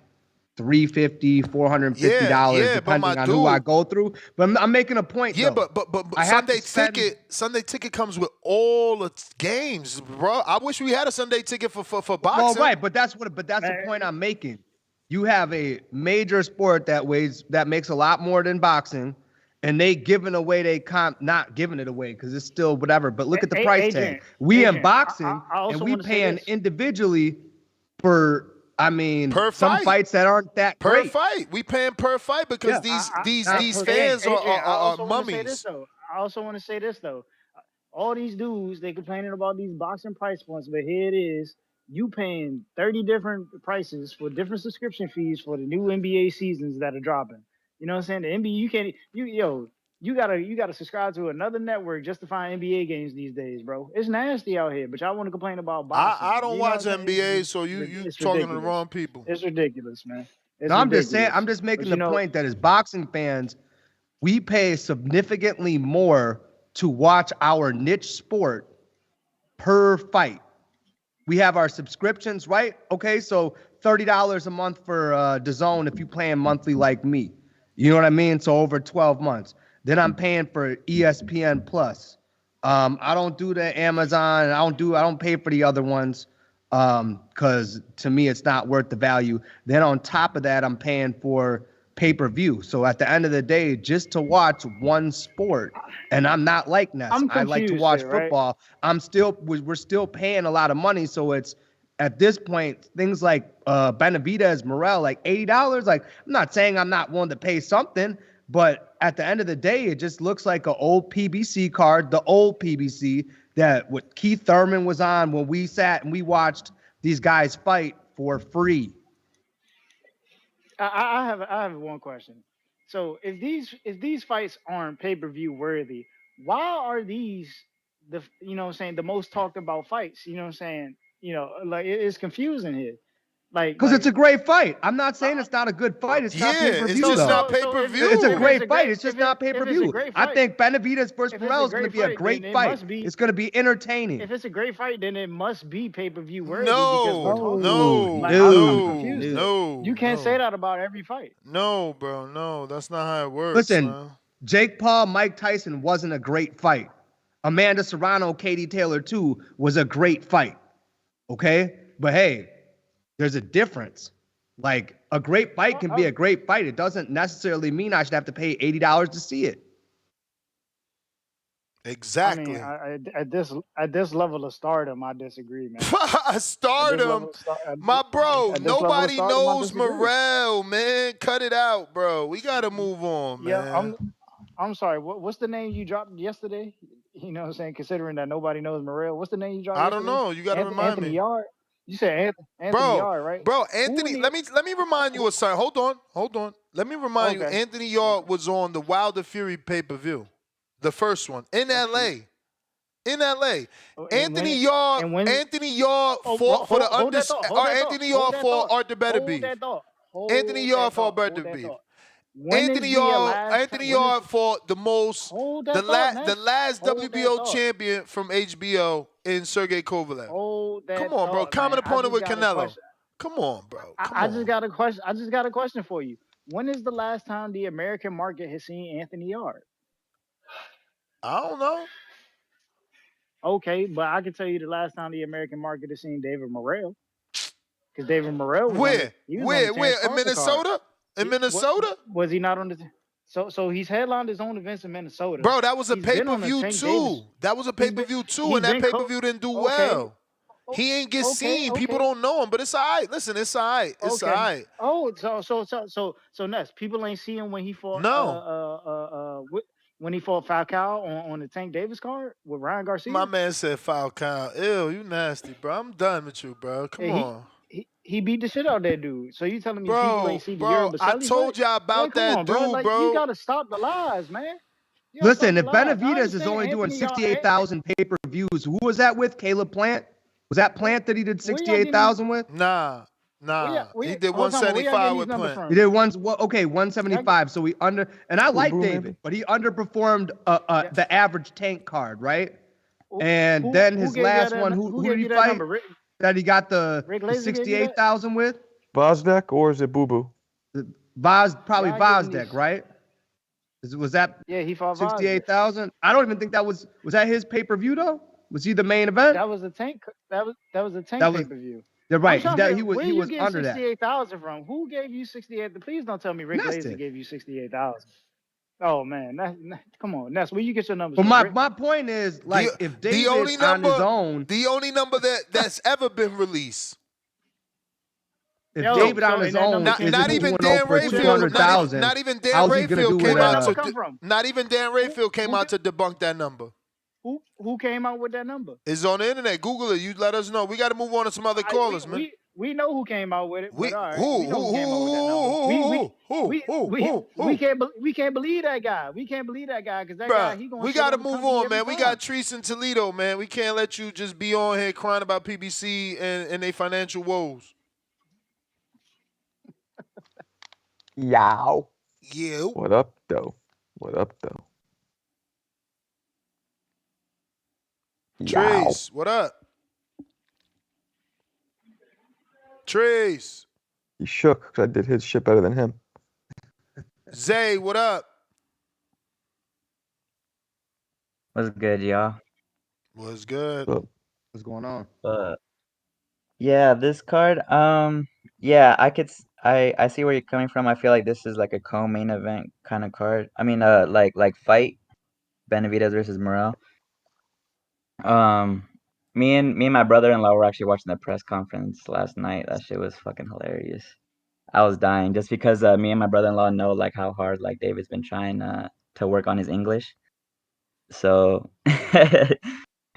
$350, $450 depending on who I go through. But I'm making a point. Yeah, though. but Sunday ticket comes with all the games, bro. I wish we had a Sunday ticket for boxing. Well, right, but that's the point I'm making. You have a major sport that makes a lot more than boxing, and they giving away not giving it away because it's still whatever. But look at the price tag. We in boxing and we paying individually for. I mean, some fights that aren't that per great. fight. We paying per fight because these fans are mummies. I also want to say this though. All these dudes, they complaining about these boxing price points, but here it is. You paying 30 different prices for different subscription fees for the new NBA seasons that are dropping. You know what I'm saying? The NBA, you gotta subscribe to another network just to find NBA games these days, bro. It's nasty out here, but y'all want to complain about boxing. I don't watch NBA, so you talking to the wrong people. It's ridiculous, man. I'm just saying. I'm just making the point that as boxing fans, we pay significantly more to watch our niche sport per fight. We have our subscriptions, right? Okay, so $30 a month for DAZN if you paying monthly like me. You know what I mean? So over 12 months. Then I'm paying for ESPN Plus. I don't do the Amazon. I don't pay for the other ones because to me it's not worth the value. Then on top of that, I'm paying for pay-per-view. So at the end of the day, just to watch one sport, and I'm not like Ness. I like to watch football. Right? We're still paying a lot of money. So it's at this point, things like Benavidez, Morrell, like $80. Like I'm not saying I'm not willing to pay something, but at the end of the day, it just looks like an old PBC card, the old PBC that what Keith Thurman was on when we sat and we watched these guys fight for free. I have one question. So if these fights aren't pay-per-view worthy, why are these the most talked about fights? You know what I'm saying? Like it's confusing here. Because it's a great fight. I'm not saying it's not a good fight. It's not pay-per-view. It's not pay-per-view. It's a great fight. It's just not pay-per-view. I think Benavidez versus Morrell is going to be a great fight. It's going to be entertaining. If it's a great fight, then it must be pay-per-view worthy. No. You can't say that about every fight. No, bro. No, that's not how it works. Listen, man. Jake Paul, Mike Tyson wasn't a great fight. Amanda Serrano, Katie Taylor 2 was a great fight. Okay? But hey, there's a difference. Like a great fight can be a great fight. It doesn't necessarily mean I should have to pay $80 to see it. Exactly. I mean, at this level of stardom, I disagree, man. Stardom, my bro. Nobody knows Morrell, man. Cut it out, bro. We gotta move on, man. Yeah, I'm sorry. What's the name you dropped yesterday? You know what I'm saying? Considering that nobody knows Morrell, what's the name you dropped? I don't know. You gotta remind Anthony me. Yard. You said Anthony Yard, right? Bro, Anthony. Let me remind you of something. Hold on. Let me remind you. Anthony Yard was on the Wilder Fury pay-per-view, the first one in LA. Anthony Yard fought for the Anthony Yard fought Arthur Beterbiev. Anthony Yard fought Beterbiev. Anthony Yard fought the last WBO champion from HBO in Sergey Kovalev. Come on, bro. Common opponent with Canelo. Come on, bro. I just got a question. I just got a question for you. When is the last time the American market has seen Anthony Yard? I don't know. Okay, but I can tell you the last time the American market has seen David Morrell. Because David Morrell was Where in Minnesota? In Minnesota? Was he not on the? So he's headlined his own events in Minnesota. Bro, that was a pay-per-view too. That was a pay-per-view too, and that pay-per-view didn't do well. He ain't get seen. People don't know him, but it's all right. Listen, it's all right. It's all right. Oh, so Ness, people ain't see him when he fought. No. When he fought Falcao on the Tank Davis card with Ryan Garcia. My man said Falcao. Ew, you nasty, bro. I'm done with you, bro. Come on. He beat the shit out of that dude. So you telling me people ain't see the Euro I told y'all about that dude, like, bro. You gotta stop the lies, man. Listen, talk a if lot. I Benavidez is understand only doing Anthony, y'all. 68,000 pay-per-views, who was that with? Caleb Plant? Was that Plant that he did Where y'all getting 68,000 with? Nah. He did Hold on, where y'all getting 175 these with numbers Plant. He from? did 175. So he and I like Boo-boo, David, maybe? but he underperformed the average Tank card, right? And Who then who his gave y'all last that? one, Who who gave did he you that fight? number? Rick That he got the Laser gave you that? 68,000 with? Vazdeck or is it Boo Boo? Probably Y'all giving Vazdek, these- right? Was that Yeah, he fought Vazdek. 68,000? I don't even think that was that his pay-per-view though? Was he the main event? That was a Tank. That was a Tank That was- pay-per-view. You're right. I'm trying to He was where he you was getting under that. 68,000 from? Who gave you 68? Please don't tell me Rick Laser Nested. gave you 68,000. Oh man, come on, Ness. Where you get your numbers But from? Rick? my point is, like, if The David only on his number, own, the only number that's ever been released. if Yo, David so on his and that own number isn't came Not from even who? Dan doing over Who that Rayfield. number came from? $200,000, Not even Dan how's he gonna Rayfield do came Who that out number to. come from? Not even Dan Rayfield came out to debunk that number. Who came out with that number? It's on the internet. Google it. You let us know. We got to move on to some other callers, man. We know who came out with it, but all right, Who? we know who came out with that number. We can't believe that guy. We can't believe that guy because that guy he gonna. We got to move on, man. We got Treese in Toledo, man. We can't let you just be on here crying about PBC and their financial woes. Yow. You. What up, though? What up, though? Treese, what up? Treese. He shook because I did his shit better than him. Zay, what up? What's good, y'all? What's good? What's going on? Yeah, this card, yeah, I see where you're coming from. I feel like this is like a co-main event kind of card. I mean, like fight, Benavidez versus Morrell. Me and my brother-in-law were actually watching the press conference last night. That shit was fucking hilarious. I was dying just because me and my brother-in-law know like how hard like David's been trying to work on his English. So it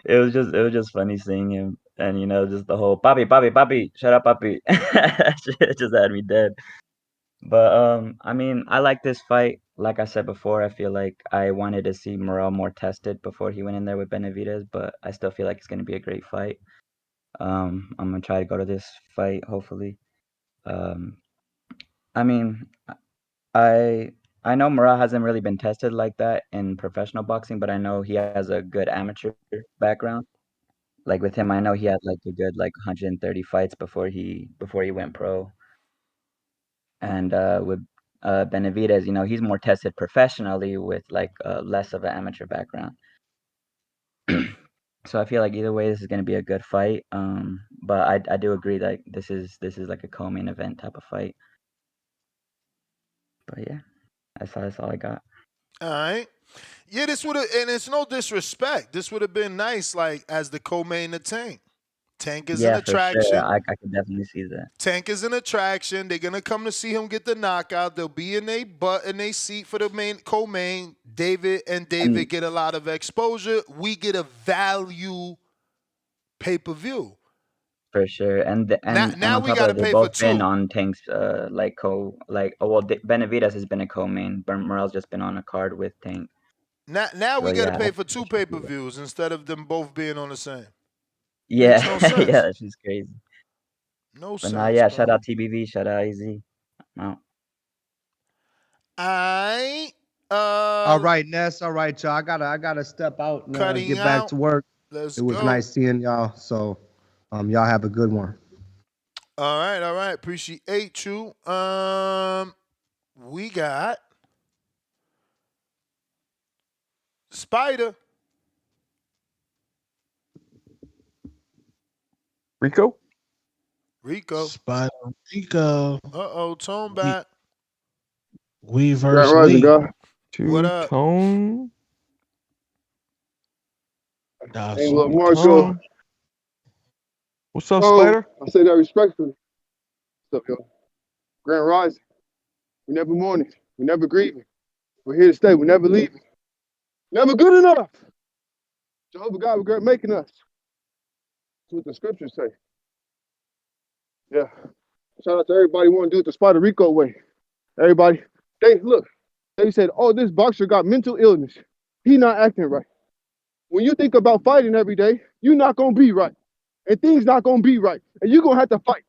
was just funny seeing him, and just the whole papi, shut up, papi. It just had me dead. But I mean, I like this fight. Like I said before, I feel like I wanted to see Morrell more tested before he went in there with Benavidez, but I still feel like it's gonna be a great fight. I'm gonna try to go to this fight, hopefully. I mean, I I know Morrell hasn't really been tested like that in professional boxing, but I know he has a good amateur background. Like with him, I know he had like a good like 130 fights before he went pro. And with Benavidez, he's more tested professionally with like less of an amateur background. So I feel like either way, this is going to be a good fight. But I do agree that this is like a co-main event type of fight. But yeah, that's all I got. All right. Yeah, this would have, and it's no disrespect. This would have been nice, like as the co-main of Tank. Tank is an Yeah, for attraction. sure. I can definitely see that. Tank is an attraction. They're gonna come to see him get the knockout. They'll be in their butt in their seat for the main co-main. David get a lot of exposure. We get a value pay-per-view. For sure, and Now on we top gotta of it, pay they've for both been two. on Tank's Benavidez has been a co-main. Morrell's just been on a card with Tank. Now we So, gotta yeah, pay for two pay-per-views instead of them both being on the same. Yeah, Makes no sense. yeah, that's just crazy. No But sense. nah, yeah, bro. shout out TBV, shout out AZ. No. All right, Ness. All right, y'all. I gotta step out and Cutting get back out. to work. Let's It was go. nice seeing y'all. So, y'all have a good one. All right. Appreciate you. We got Spider. Rico? Spider Rico. Tone back. We versus Rising, we. God. What up? Tone. Hey, look, Marco. What's up, Oh, Spider? I say that respectfully. What's up, yo? Grand Rising. We never mourning. We never grieving. We're here to stay. We never leaving. Never good enough. Jehovah God was great making us. That's what the scriptures say. Yeah. Shout out to everybody who want to do it the Spider Rico way. Everybody, they said, oh, this boxer got mental illness. He not acting right. When you think about fighting every day, you're not gonna be right. And things not gonna be right. And you're gonna have to fight.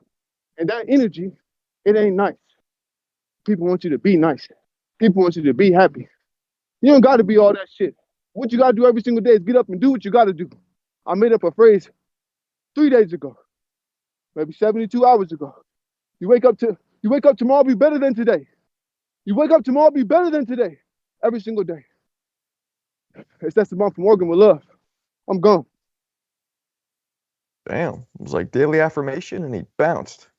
And that energy, it ain't nice. People want you to be nice. People want you to be happy. You don't gotta be all that shit. What you gotta do every single day is get up and do what you gotta do. I made up a phrase 3 days ago, maybe 72 hours ago. You wake up tomorrow, be better than today. You wake up tomorrow, be better than today. Every single day. It's that's the month from Morgan with love. I'm gone. Damn. It was like daily affirmation and he bounced.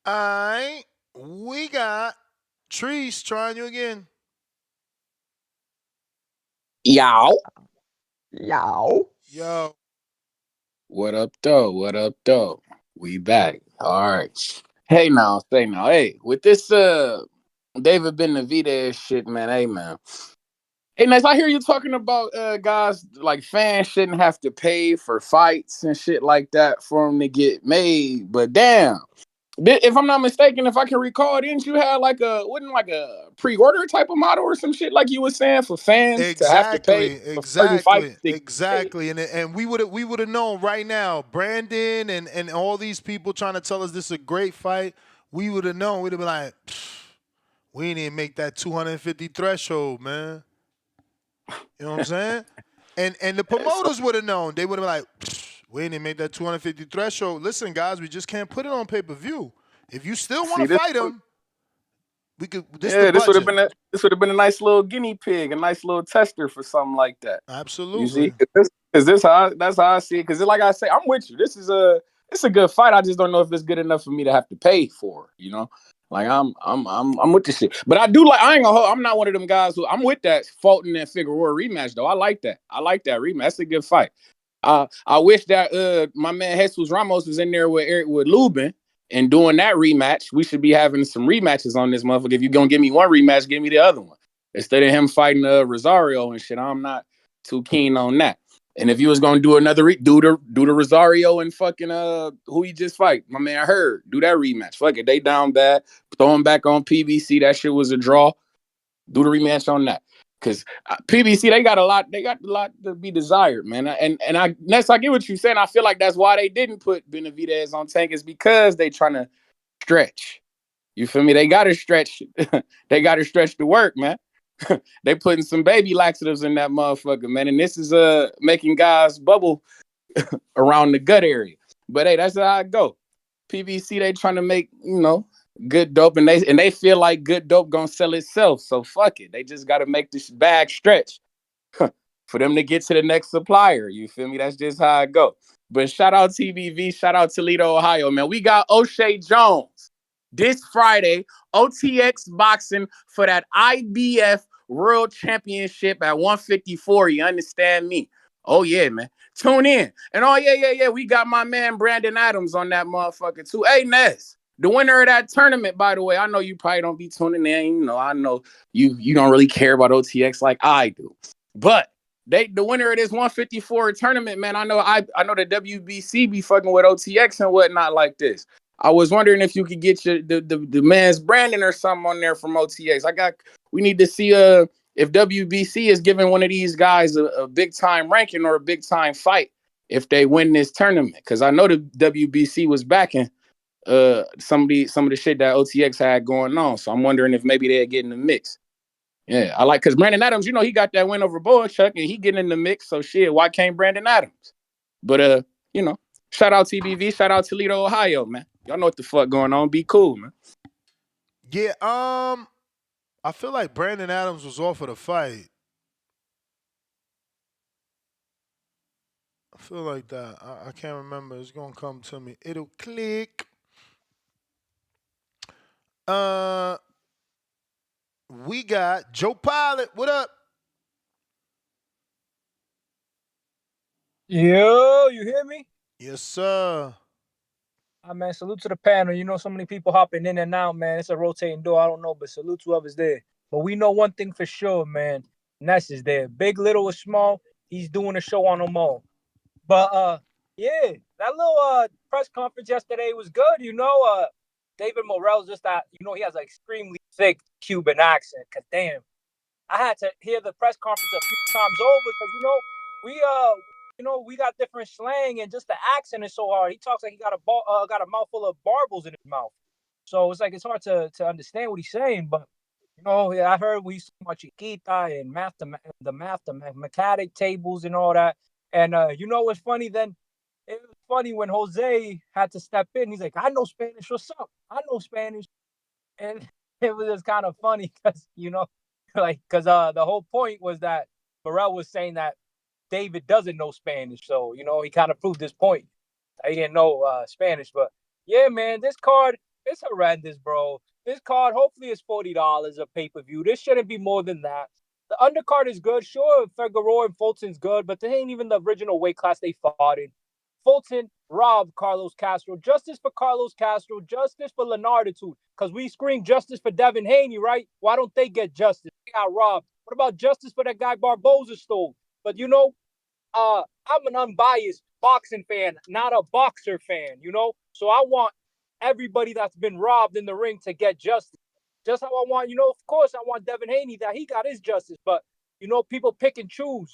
All right. We got Trees trying you again. Yow. Yo. What up, though? What up, though? We back. All right. Hey, now. Hey, with this David Benavidez shit, man. Hey, man. Hey, Nice, I hear you talking about guys, like fans shouldn't have to pay for fights and shit like that for them to get made. But damn, if I'm not mistaken, if I can recall, didn't you have like a pre-order type of model or some shit like you were saying for fans to have to pay for certain fights? Exactly. And we would have known right now, Brandon and all these people trying to tell us this is a great fight. We would have known. We'd have been like, we didn't even make that 250 threshold, man. You know what I'm saying? And the promoters would have known. They would have been like, we didn't make that 250 threshold. Listen, guys, we just can't put it on pay-per-view. If you still want to fight him, we could. This would have been a nice little guinea pig, a nice little tester for something like that. Absolutely. You see, that's how I see it. Because like I say, I'm with you. It's a good fight. I just don't know if it's good enough for me to have to pay for. You know. Like I'm with this shit, but I ain't gonna hold. I'm not one of them guys who I'm with that Fulton and Figueroa rematch though. I like that rematch. That's a good fight. I wish that my man Jesus Ramos was in there with Lubin and doing that rematch. We should be having some rematches on this motherfucker. If you're gonna give me one rematch, give me the other one instead of him fighting Rosario and shit. I'm not too keen on that. And if you was gonna do another do the Rosario and fucking who he just fight, my man Hurd, do that rematch. Fuck it, they down bad. Throw him back on PBC. That shit was a draw. Do the rematch on that. Cause PBC, they got a lot to be desired, man. And I get what you're saying. I feel like that's why they didn't put Benavidez on Tank, is because they trying to stretch. You feel me? They gotta stretch. They gotta stretch the work, man. They putting some baby laxatives in that motherfucker, man. And this is making guys bubble around the gut area. But hey, that's how I go. PBC, they trying to make, good dope, and they feel like good dope gonna sell itself. So fuck it. They just gotta make this bag stretch for them to get to the next supplier. You feel me? That's just how I go. But shout out TBV, shout out Toledo, Ohio, man. We got O'Shea Jones this Friday, OTX boxing for that IBF World Championship at 154. You understand me? Oh yeah, man. Tune in. And oh yeah. We got my man Brandon Adams on that motherfucker too. Hey, Ness, the winner of that tournament, by the way, I know you probably don't be tuning in. I know you don't really care about OTX like I do. But the winner of this 154 tournament, man, I know the WBC be fucking with OTX and whatnot like this. I was wondering if you could get the man's Brandon or something on there from OTX. We need to see if WBC is giving one of these guys a big time ranking or a big time fight if they win this tournament. Because I know the WBC was backing some of the shit that OTX had going on. So I'm wondering if maybe they're getting the mix. Yeah, I like, because Brandon Adams, he got that win over Boychuk and he getting in the mix. So shit, why can't Brandon Adams? But shout out TBV, shout out Toledo, Ohio, man. Y'all know what the fuck going on. Be cool, man. Yeah, I feel like Brandon Adams was off of the fight. I feel like that. I can't remember. It's gonna come to me. It'll click. We got Joe Pilot. What up? Yo, you hear me? Yes, sir. Man, salute to the panel. So many people hopping in and out, man. It's a rotating door. I don't know, but salute to whoever's there. But we know one thing for sure, man. Ness is there. Big, little, or small, he's doing a show on them all. But yeah, that little press conference yesterday was good. David Morrell just he has an extremely thick Cuban accent. Cause damn, I had to hear the press conference a few times over because we got different slang and just the accent is so hard. He talks like he got a mouthful of barbels in his mouth, so it's like it's hard to understand what he's saying. But I heard we so much Chiquita and the mathematic tables and all that. And what's funny then? It was funny when Jose had to step in. He's like, I know Spanish. What's up? I know Spanish. And it was just kind of funny because, because the whole point was that Morrell was saying that David doesn't know Spanish. So, he kind of proved his point. He didn't know Spanish. But yeah, man, this card, it's horrendous, bro. This card, hopefully, is $40 a pay-per-view. This shouldn't be more than that. The undercard is good. Sure, Figueroa and Fulton's good, but they ain't even the original weight class they fought in. Fulton robbed Carlos Castro. Justice for Carlos Castro. Justice for Lenarditude. Because we scream justice for Devin Haney, right? Why don't they get justice? They got robbed. What about justice for that guy Barboza stole? But I'm an unbiased boxing fan, not a boxer fan, So I want everybody that's been robbed in the ring to get justice. Just how I want, of course, I want Devin Haney that he got his justice. But, people pick and choose,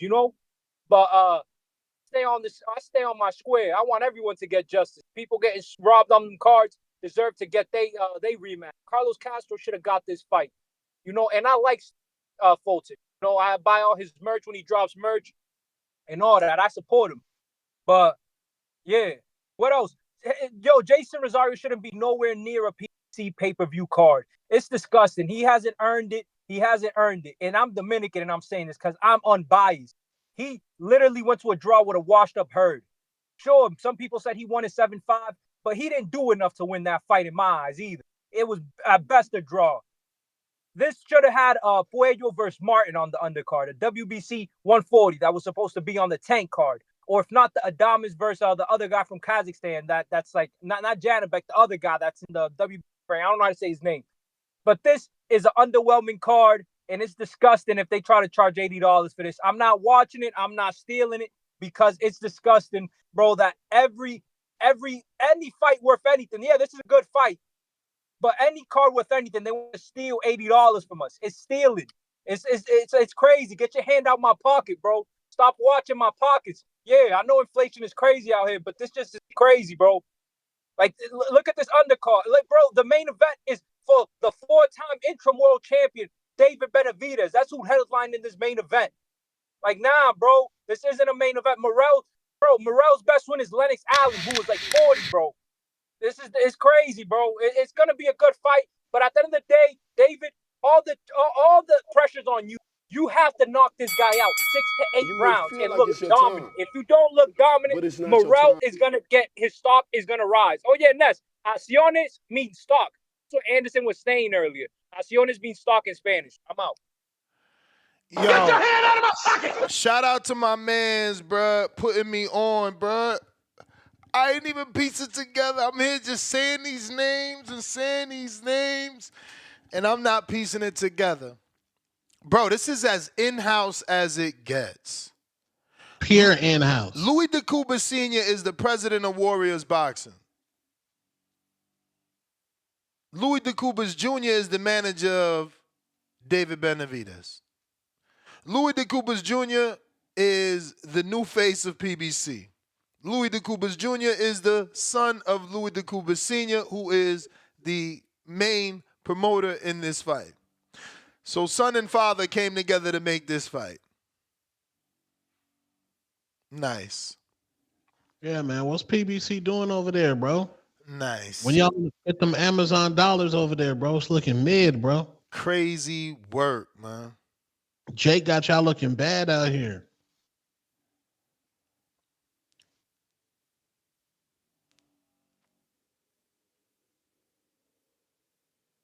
But I stay on my square. I want everyone to get justice. People getting robbed on them cards deserve to get they rematch. Carlos Castro should have got this fight. And I like Fulton. I buy all his merch when he drops merch and all that. I support him. But yeah, what else? Yo, Jason Rosario shouldn't be nowhere near a PBC pay-per-view card. It's disgusting. He hasn't earned it. And I'm Dominican and I'm saying this because I'm unbiased. He literally went to a draw with a washed-up herd. Sure, some people said he won at 7-5, but he didn't do enough to win that fight in my eyes either. It was at best a draw. This should have had Puello versus Martin on the undercard, a WBC 140 that was supposed to be on the tank card. Or if not, the Adames versus the other guy from Kazakhstan that's like, not Janibek, the other guy that's in the WBC. I don't know how to say his name. But this is an underwhelming card, and it's disgusting if they try to charge $80 for this. I'm not watching it. I'm not stealing it because it's disgusting, bro, that any fight worth anything. Yeah, this is a good fight. But any card worth anything, they want to steal $80 from us. It's stealing. It's crazy. Get your hand out my pocket, bro. Stop watching my pockets. Yeah, I know inflation is crazy out here, but this just is crazy, bro. Like, look at this undercard. Like, bro, the main event is for the 4-time interim world champion, David Benavidez. That's who headlined in this main event. Like, nah, bro. This isn't a main event. Morrell's best win is Lennox Allen, who was like 40, bro. It's crazy, bro. It's gonna be a good fight, but at the end of the day, David, all the pressure's on you. You have to knock this guy out 6 to 8 rounds and look dominant. If you don't look dominant, Morrell is gonna get his stock is gonna rise. Oh yeah, Ness. Acciones means stock. That's what Anderson was saying earlier. Acciones means stock in Spanish. I'm out. Yo, get your hand out of my pocket. Shout out to my mans, bruh, putting me on, bruh. I ain't even piece it together. I'm here just saying these names, and I'm not piecing it together. Bro, this is as in-house as it gets. Pure in-house. Louis DeCuba Sr. is the president of Warriors Boxing. Louis DeCubas Jr. is the manager of David Benavidez. Louis DeCubas Jr. is the new face of PBC. Louis DeCubas Jr. is the son of Louis DeCubas Sr., who is the main promoter in this fight. So son and father came together to make this fight. Nice. Yeah, man. What's PBC doing over there, bro? Nice. When y'all get them Amazon dollars over there, bro, it's looking mid, bro. Crazy work, man. Jake got y'all looking bad out here.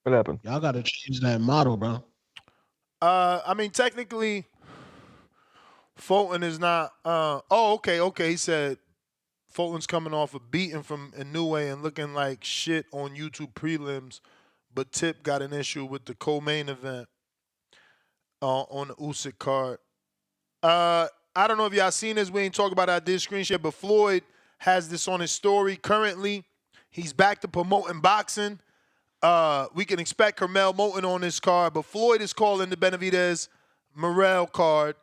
What happened? Y'all got to change that model, bro. I mean, technically, Fulton is not. Okay. He said Fulton's coming off a beating from Inoue and looking like shit on YouTube prelims, but Tip got an issue with the co-main event on the Usyk card. I don't know if y'all seen this. We ain't talking about it. I did screen share, but Floyd has this on his story currently. He's back to promoting boxing. We can expect Carmel Moulton on this card, but Floyd is calling the Benavidez Morrell card,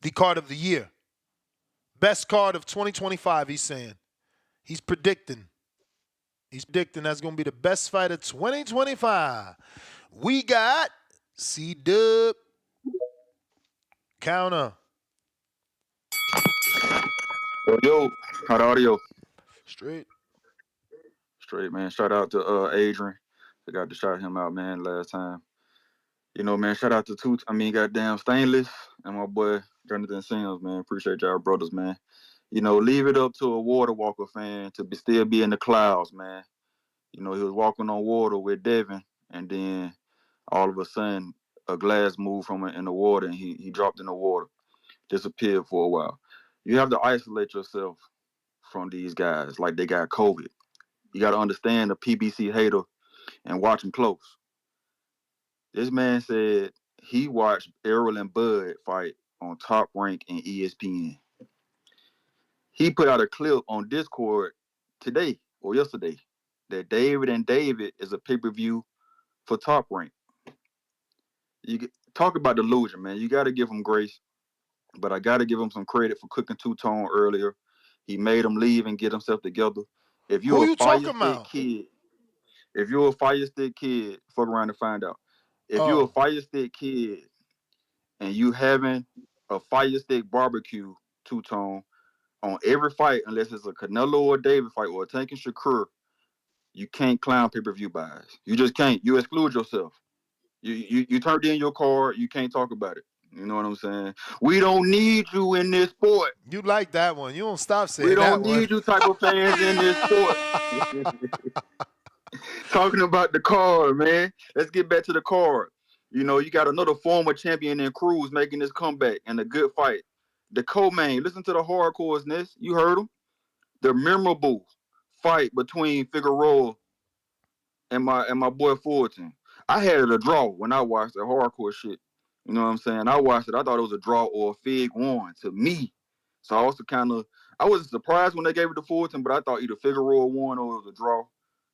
the card of the year. Best card of 2025, he's saying. He's predicting that's going to be the best fight of 2025. We got C-Dub. Counter. Yo, how the audio? Straight, man. Shout out to Adrian. I got to shout him out, man, last time. You know, man, shout out to goddamn Stainless and my boy Jonathan Sims, man. Appreciate y'all brothers, man. You know, leave it up to a Water Walker fan to still be in the clouds, man. You know, he was walking on water with Devin, and then all of a sudden a glass moved from in the water, and he dropped in the water, disappeared for a while. You have to isolate yourself from these guys like they got COVID. You got to understand the PBC hater and watch them close. This man said he watched Errol and Bud fight on Top Rank and ESPN. He put out a clip on Discord today or yesterday that David and David is a pay-per-view for Top Rank. Talk about delusion, man. You got to give him grace, but I got to give him some credit for cooking Two-Tone earlier. He made him leave and get himself together. If you're a Fire Stick kid, fuck around and find out. If you're a Fire Stick kid and you having a Fire Stick barbecue Two-Tone on every fight, unless it's a Canelo or David fight or a Tank and Shakur, you can't clown pay-per-view buys. You just can't. You exclude yourself. You turned in your card. You can't talk about it. You know what I'm saying? We don't need you in this sport. You like that one. You don't stop saying that one. We don't need you type of fans in this sport. Talking about the card, man. Let's get back to the card. You know, you got another former champion in Cruz making this comeback and a good fight. The co-main, listen to the hardcores, you heard him. The memorable fight between Figueroa and my boy Fulton. I had it a draw when I watched the hardcore shit. You know what I'm saying? I watched it. I thought it was a draw or a Fig won to me. So I wasn't surprised when they gave it to Fulton, but I thought either Figueroa won or it was a draw.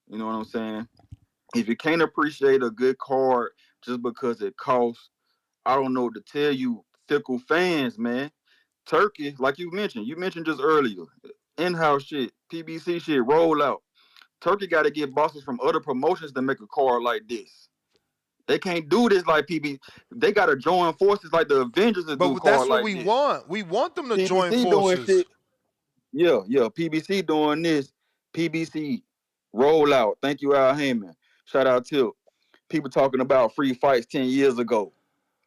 You know what I'm saying? If you can't appreciate a good card just because it costs, I don't know what to tell you, fickle fans, man. Turkey, like you mentioned just earlier, in-house shit, PBC shit, roll out. Turkey got to get bosses from other promotions to make a card like this. They can't do this like PBC. They got to join forces like the Avengers to do a card like this. But that's what we want. We want them to PBC join forces. Doing shit. Yeah. PBC doing this. PBC roll out. Thank you, Al Heyman. Shout out to people talking about free fights 10 years ago.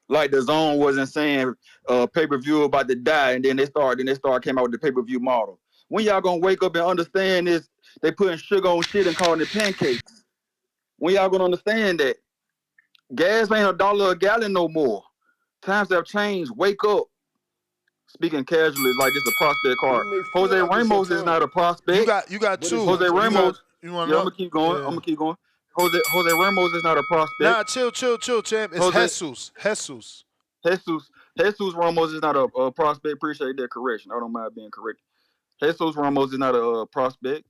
Like the Zone wasn't saying pay-per-view about to die, and then they came out with the pay-per-view model. When y'all gonna wake up and understand this? They putting sugar on shit and calling it pancakes. When y'all gonna understand that? Gas ain't $1 a gallon no more. Times have changed. Wake up. Speaking casually, like this is a prospect card. Jose Ramos is not a prospect. You got two. Jose Ramos. You want I'm gonna keep going. I'm gonna keep going. Jose Ramos is not a prospect. Nah, chill, champ. It's Jesus. Jesus Ramos is not a prospect. Appreciate that correction. I don't mind being corrected. Jesus Ramos is not a prospect.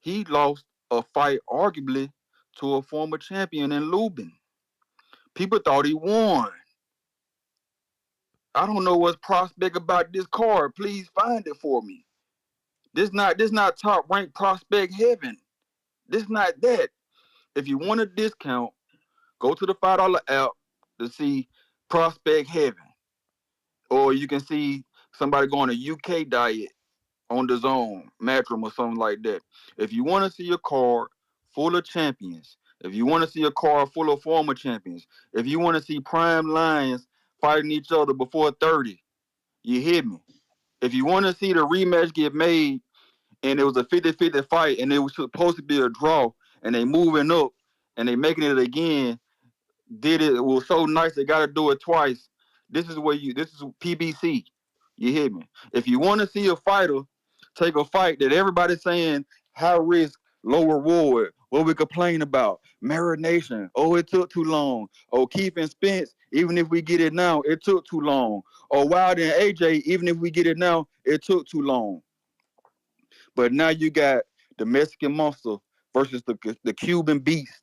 He lost a fight, arguably, to a former champion in Lubin. People thought he won. I don't know what's prospect about this card. Please find it for me. This not top ranked prospect heaven. This not that. If you want a discount, go to the $5 app to see prospect heaven. Or you can see somebody go on a UK diet on the Zone, Matrim or something like that. If you want to see a card full of champions, if you want to see a card full of former champions, if you want to see prime lions fighting each other before 30, you hear me? If you want to see the rematch get made and it was a 50-50 fight and it was supposed to be a draw and they moving up and they making it again, it was so nice they got to do it twice. This is PBC. You hear me? If you want to see a fighter take a fight that everybody's saying high risk, low reward, what we complain about, marination, oh, it took too long, oh, Keith and Spence, even if we get it now, it took too long, or Wilder and AJ, even if we get it now, it took too long. But now you got the Mexican Monster versus the Cuban Beast.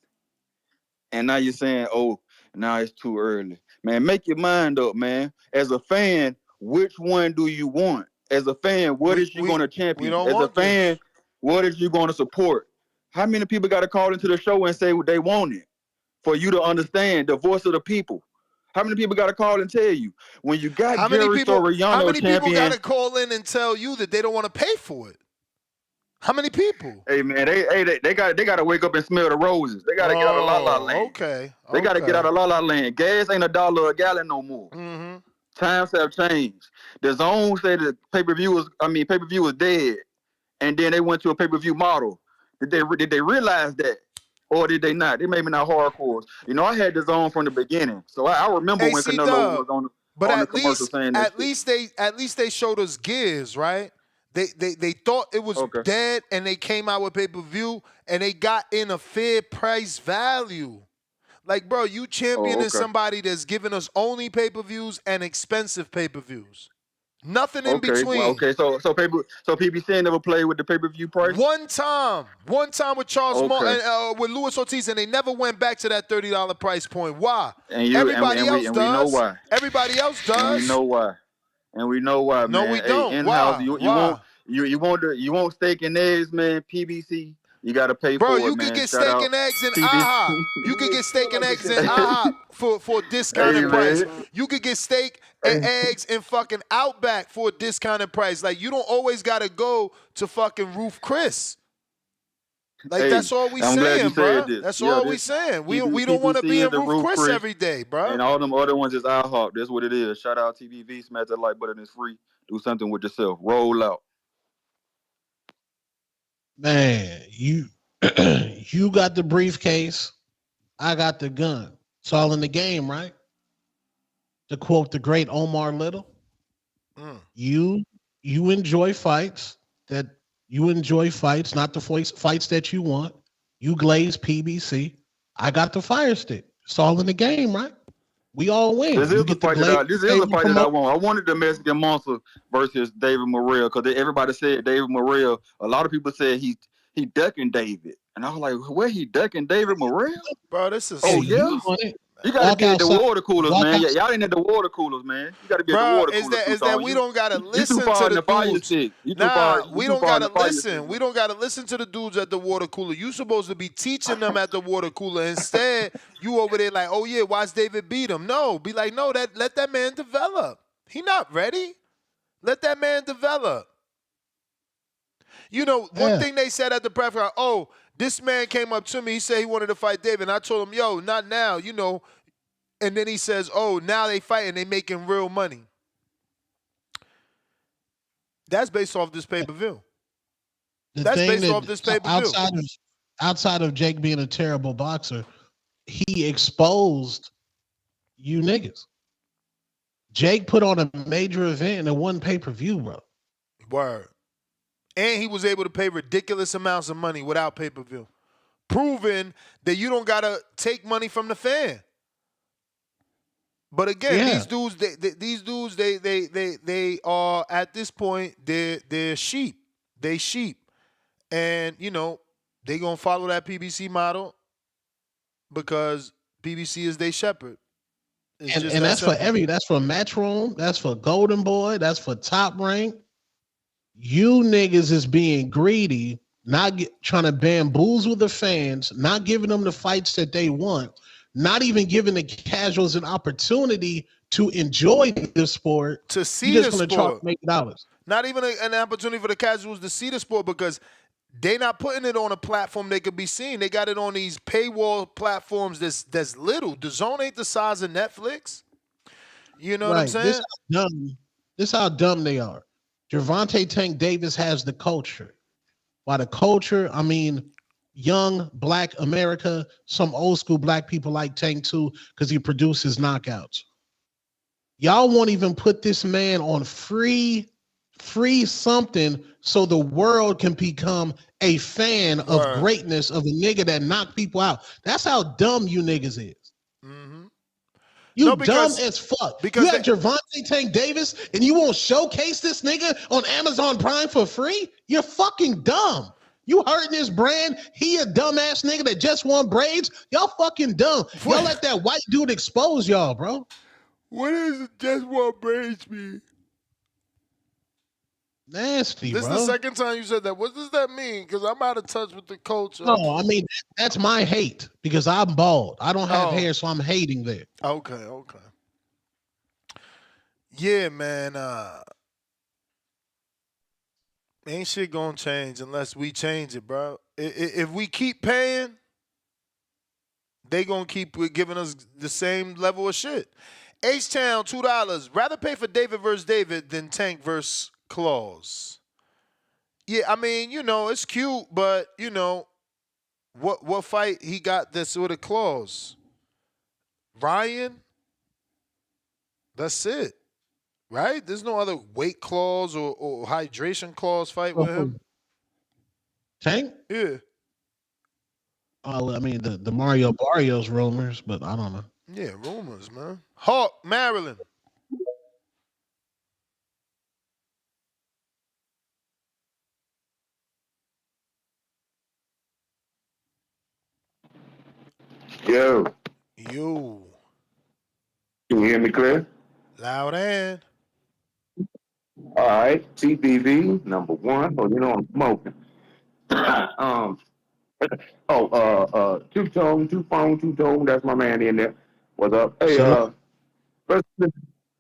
And now you're saying, oh, Now it's too early. Man, make your mind up, man. As a fan, which one do you want? As a fan, what is you going to champion? don't As a want fan, this. what is you going to support? How many people got to call into the show and say what they want it for you to understand the voice of the people? How many people got to call and tell you? When you got Jerry Soriano how many people got to champion, call in and tell you that they don't want to pay for it? How many people? hey man, they got to wake up and smell the roses. They got to get out of La La Land. Okay. They got to get out of La La Land. Gas ain't $1 a gallon no more. Mm-hmm. Times have changed. The Zone said that pay-per-view was dead, and then they went to a pay-per-view model. Did they realize that, or did they not? They maybe not hardcore. You know, I had the Zone from the beginning, so I remember when Canelo was on the commercial saying that. At least they showed us gears, right? They thought it was dead, and they came out with pay-per-view, and they got in a fair price value. Like, bro, you championing somebody that's giving us only pay-per-views and expensive pay-per-views. Nothing in between. Well, so PBC never played with the pay-per-view price? One time with Charles Martin, with Luis Ortiz, and they never went back to that $30 price point. Why? Everybody else does. We know why. Everybody else does. And we know why. No, man. we don't. Hey, Why? You want steak and eggs, man? PBC. You gotta pay for it, man. Bro, you could get steak and eggs in IHOP. You could get steak and eggs in IHOP for a discounted price. You could get steak and eggs in fucking Outback for a discounted price. Like, you don't always gotta go to fucking Roof Chris. Like, that's all we saying, bro. That's all we saying. We don't want to be in Roof Chris every day, bro. And all them other ones is IHOP. That's what it is. Shout out TVV. Smash that like button. It's free. Do something with yourself. Roll out. Man, you got the briefcase, I got the gun. It's all in the game, right? To quote the great Omar Little, you enjoy fights, not the fights that you want. You glaze PBC. I got the fire stick. It's all in the game, right? We all win. This is a fight that I want. I wanted the Mexican Monster versus David Morrell because everybody said David Morrell. A lot of people said he ducking David, and I was like, where he ducking David Morrell? Bro, this is you gotta be at the water coolers, man. Y'all ain't at the water coolers, man. You gotta be at the water coolers. Is that we don't gotta listen to the dudes. We don't gotta listen. We don't gotta listen to the dudes at the water cooler. You supposed to be teaching them at the water cooler. Instead, you over there like, oh yeah, watch David beat him. No, be like, no, let that man develop. He not ready. Let that man develop. You know, one thing they said at the press conference, oh, this man came up to me. He said he wanted to fight David. And I told him, yo, not now, you know. And then he says, oh, now they fighting. They making real money. That's based off this pay-per-view. That's based off this pay-per-view. Outside of Jake being a terrible boxer, he exposed you niggas. Jake put on a major event in one pay-per-view, bro. Word. And he was able to pay ridiculous amounts of money without pay-per-view, proving that you don't gotta take money from the fan. But again, these dudes, they are at this point they're sheep. They sheep, and you know they gonna follow that PBC model because PBC is their shepherd. And that's simple. That's for Matchroom, that's for Golden Boy, that's for Top Rank. You niggas is being greedy, trying to bamboozle the fans, not giving them the fights that they want, not even giving the casuals an opportunity to enjoy the sport. To see the sport. Make dollars. Not even an opportunity for the casuals to see the sport because they not putting it on a platform they could be seen. They got it on these paywall platforms that's little. The Zone ain't the size of Netflix. You know what I'm saying? This how dumb they are. Gervonta Tank Davis has the culture. By the culture, I mean young black America, some old school black people like Tank too, because he produces knockouts. Y'all won't even put this man on free something so the world can become a fan of greatness of a nigga that knocked people out. That's how dumb you niggas is. You dumb as fuck. Because you have Gervonta Tank Davis and you won't showcase this nigga on Amazon Prime for free? You're fucking dumb. You hurting his brand? He a dumbass nigga that just want braids? Y'all fucking dumb. Y'all let that white dude expose y'all, bro. What does just want braids mean? Nasty, This is bro. the second time you said that. What does that mean? Because I'm out of touch with the culture. No, I mean, that's my hate because I'm bald. I don't have hair, so I'm hating there. Okay. Yeah, man. Ain't shit gonna change unless we change it, bro. If we keep paying, they gonna keep giving us the same level of shit. H-Town, $2. Rather pay for David versus David than Tank versus Claus. Yeah, I mean, it's cute, but what fight he got that's with a clause? Ryan? That's it. Right? There's no other weight clause or hydration clause fight with him. Tank? Yeah. Oh, I mean the Mario Barrios rumors, but I don't know. Yeah, rumors, man. Hawk, Maryland. Yo. Yo. Can you hear me clear? Loud and. All right. TBV, number one. Oh, I'm smoking. Two-tone. That's my man in there. What's up? Hey, first, I'm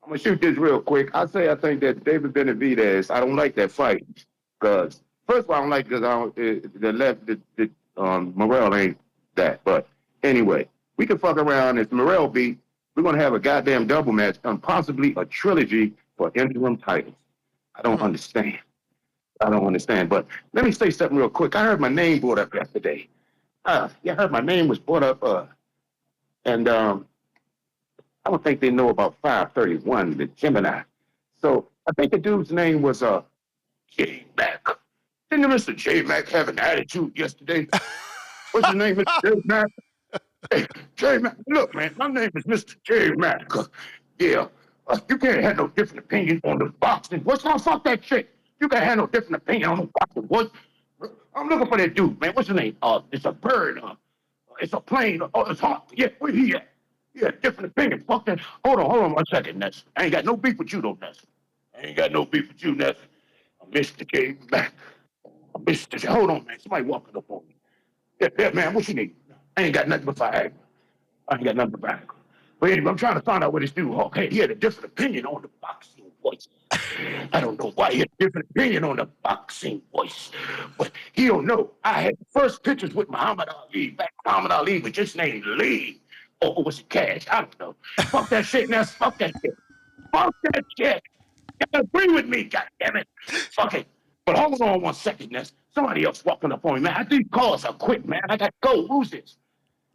gonna shoot this real quick. I think that David Benavidez, I don't like that fight. Because first of all, I don't like because Morrell ain't that. But anyway, we can fuck around. If Morrell beat, we're gonna have a goddamn double match and possibly a trilogy for interim titles. I don't understand. But let me say something real quick. I heard my name brought up yesterday. I heard my name was brought up, and I don't think they know about 531, the Gemini. So I think the dude's name was J Mac. Didn't Mr. J Mac have an attitude yesterday? What's his name, Mr. J Mac? Hey, J Mac, look, man, my name is Mr. J Mac. Yeah, you can't have no different opinion on the boxing. What's wrong? Fuck that shit. You can't have no different opinion on the boxing. What? I'm looking for that dude, man. What's his name? It's a bird. It's a plane. Oh, it's hot. Yeah, where he at? Yeah, different opinion. Fuck that. Hold on 1 second, Ness. I ain't got no beef with you, though, Ness. I'm Mr. J Mac. Hold on, man. Somebody walking up on me. Yeah, man, what you need? I ain't got nothing but Viagra. I ain't got nothing but Viagra. But anyway, I'm trying to find out what this dude, hey, he had a different opinion on the boxing voice. I don't know why he had a different opinion on the boxing voice, but he don't know. I had the first pictures with Muhammad Ali. Back Muhammad Ali was just named Lee. Or was it Cash? I don't know. Fuck that shit, Ness. Fuck that shit. Fuck that shit. You agree with me, goddammit. Fuck it. But hold on 1 second, Ness. Somebody else walking up on me, man. I think calls are quick, man. I got to go. Who's this?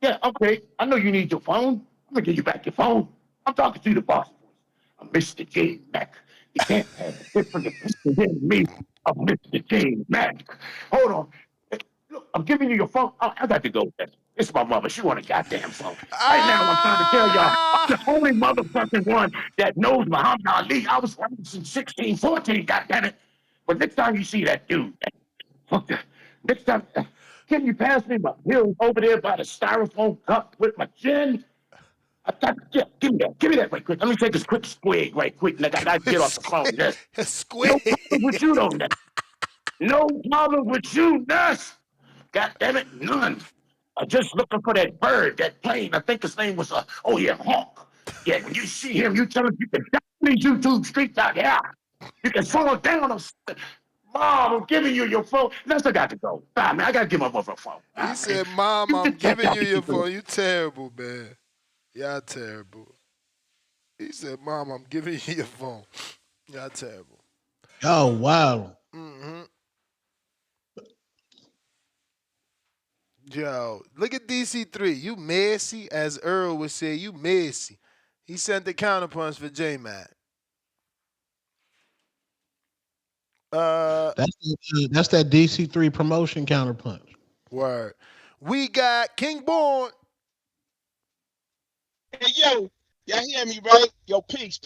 Yeah, okay. I know you need your phone. I'm gonna give you back your phone. I'm talking to the boss. I'm Mr. J Mac. You can't have a different opinion than me. I'm Mr. J Mac. Hold on. Hey, look, I'm giving you your phone. I got to go. It's my mother. She want a goddamn phone. Right now, I'm trying to tell y'all, I'm the only motherfucking one that knows Muhammad Ali. I was running since 16, 14, goddammit. But next time you see that dude, next time, can you pass me my bill over there by the styrofoam cup with my chin? Yeah, give me that right quick. Let me take this quick squig right quick. Like I gotta get off the phone. Ness. No problem with you, though, Ness. No problem with you, Ness. God damn it, none. I'm just looking for that bird, that plane. I think his name was Hawk. Yeah, when you see him, you tell him you can down these YouTube streets out here. You can fall down on. Mom, I'm giving you your phone. Ness, I got to go. Bye, man. I gotta give my mother a phone. He said, Mom, I'm giving you your phone. You terrible, man. Y'all terrible. He said, Mom, I'm giving you your phone. Y'all terrible. Oh, wow. Mm-hmm. Yo, look at DC3. You messy, as Earl would say. You messy. He sent the counterpunch for J-Mac. That's that DC3 promotion counterpunch. Word. We got King Born. Hey, yo, y'all hear me, right? Yo, peace.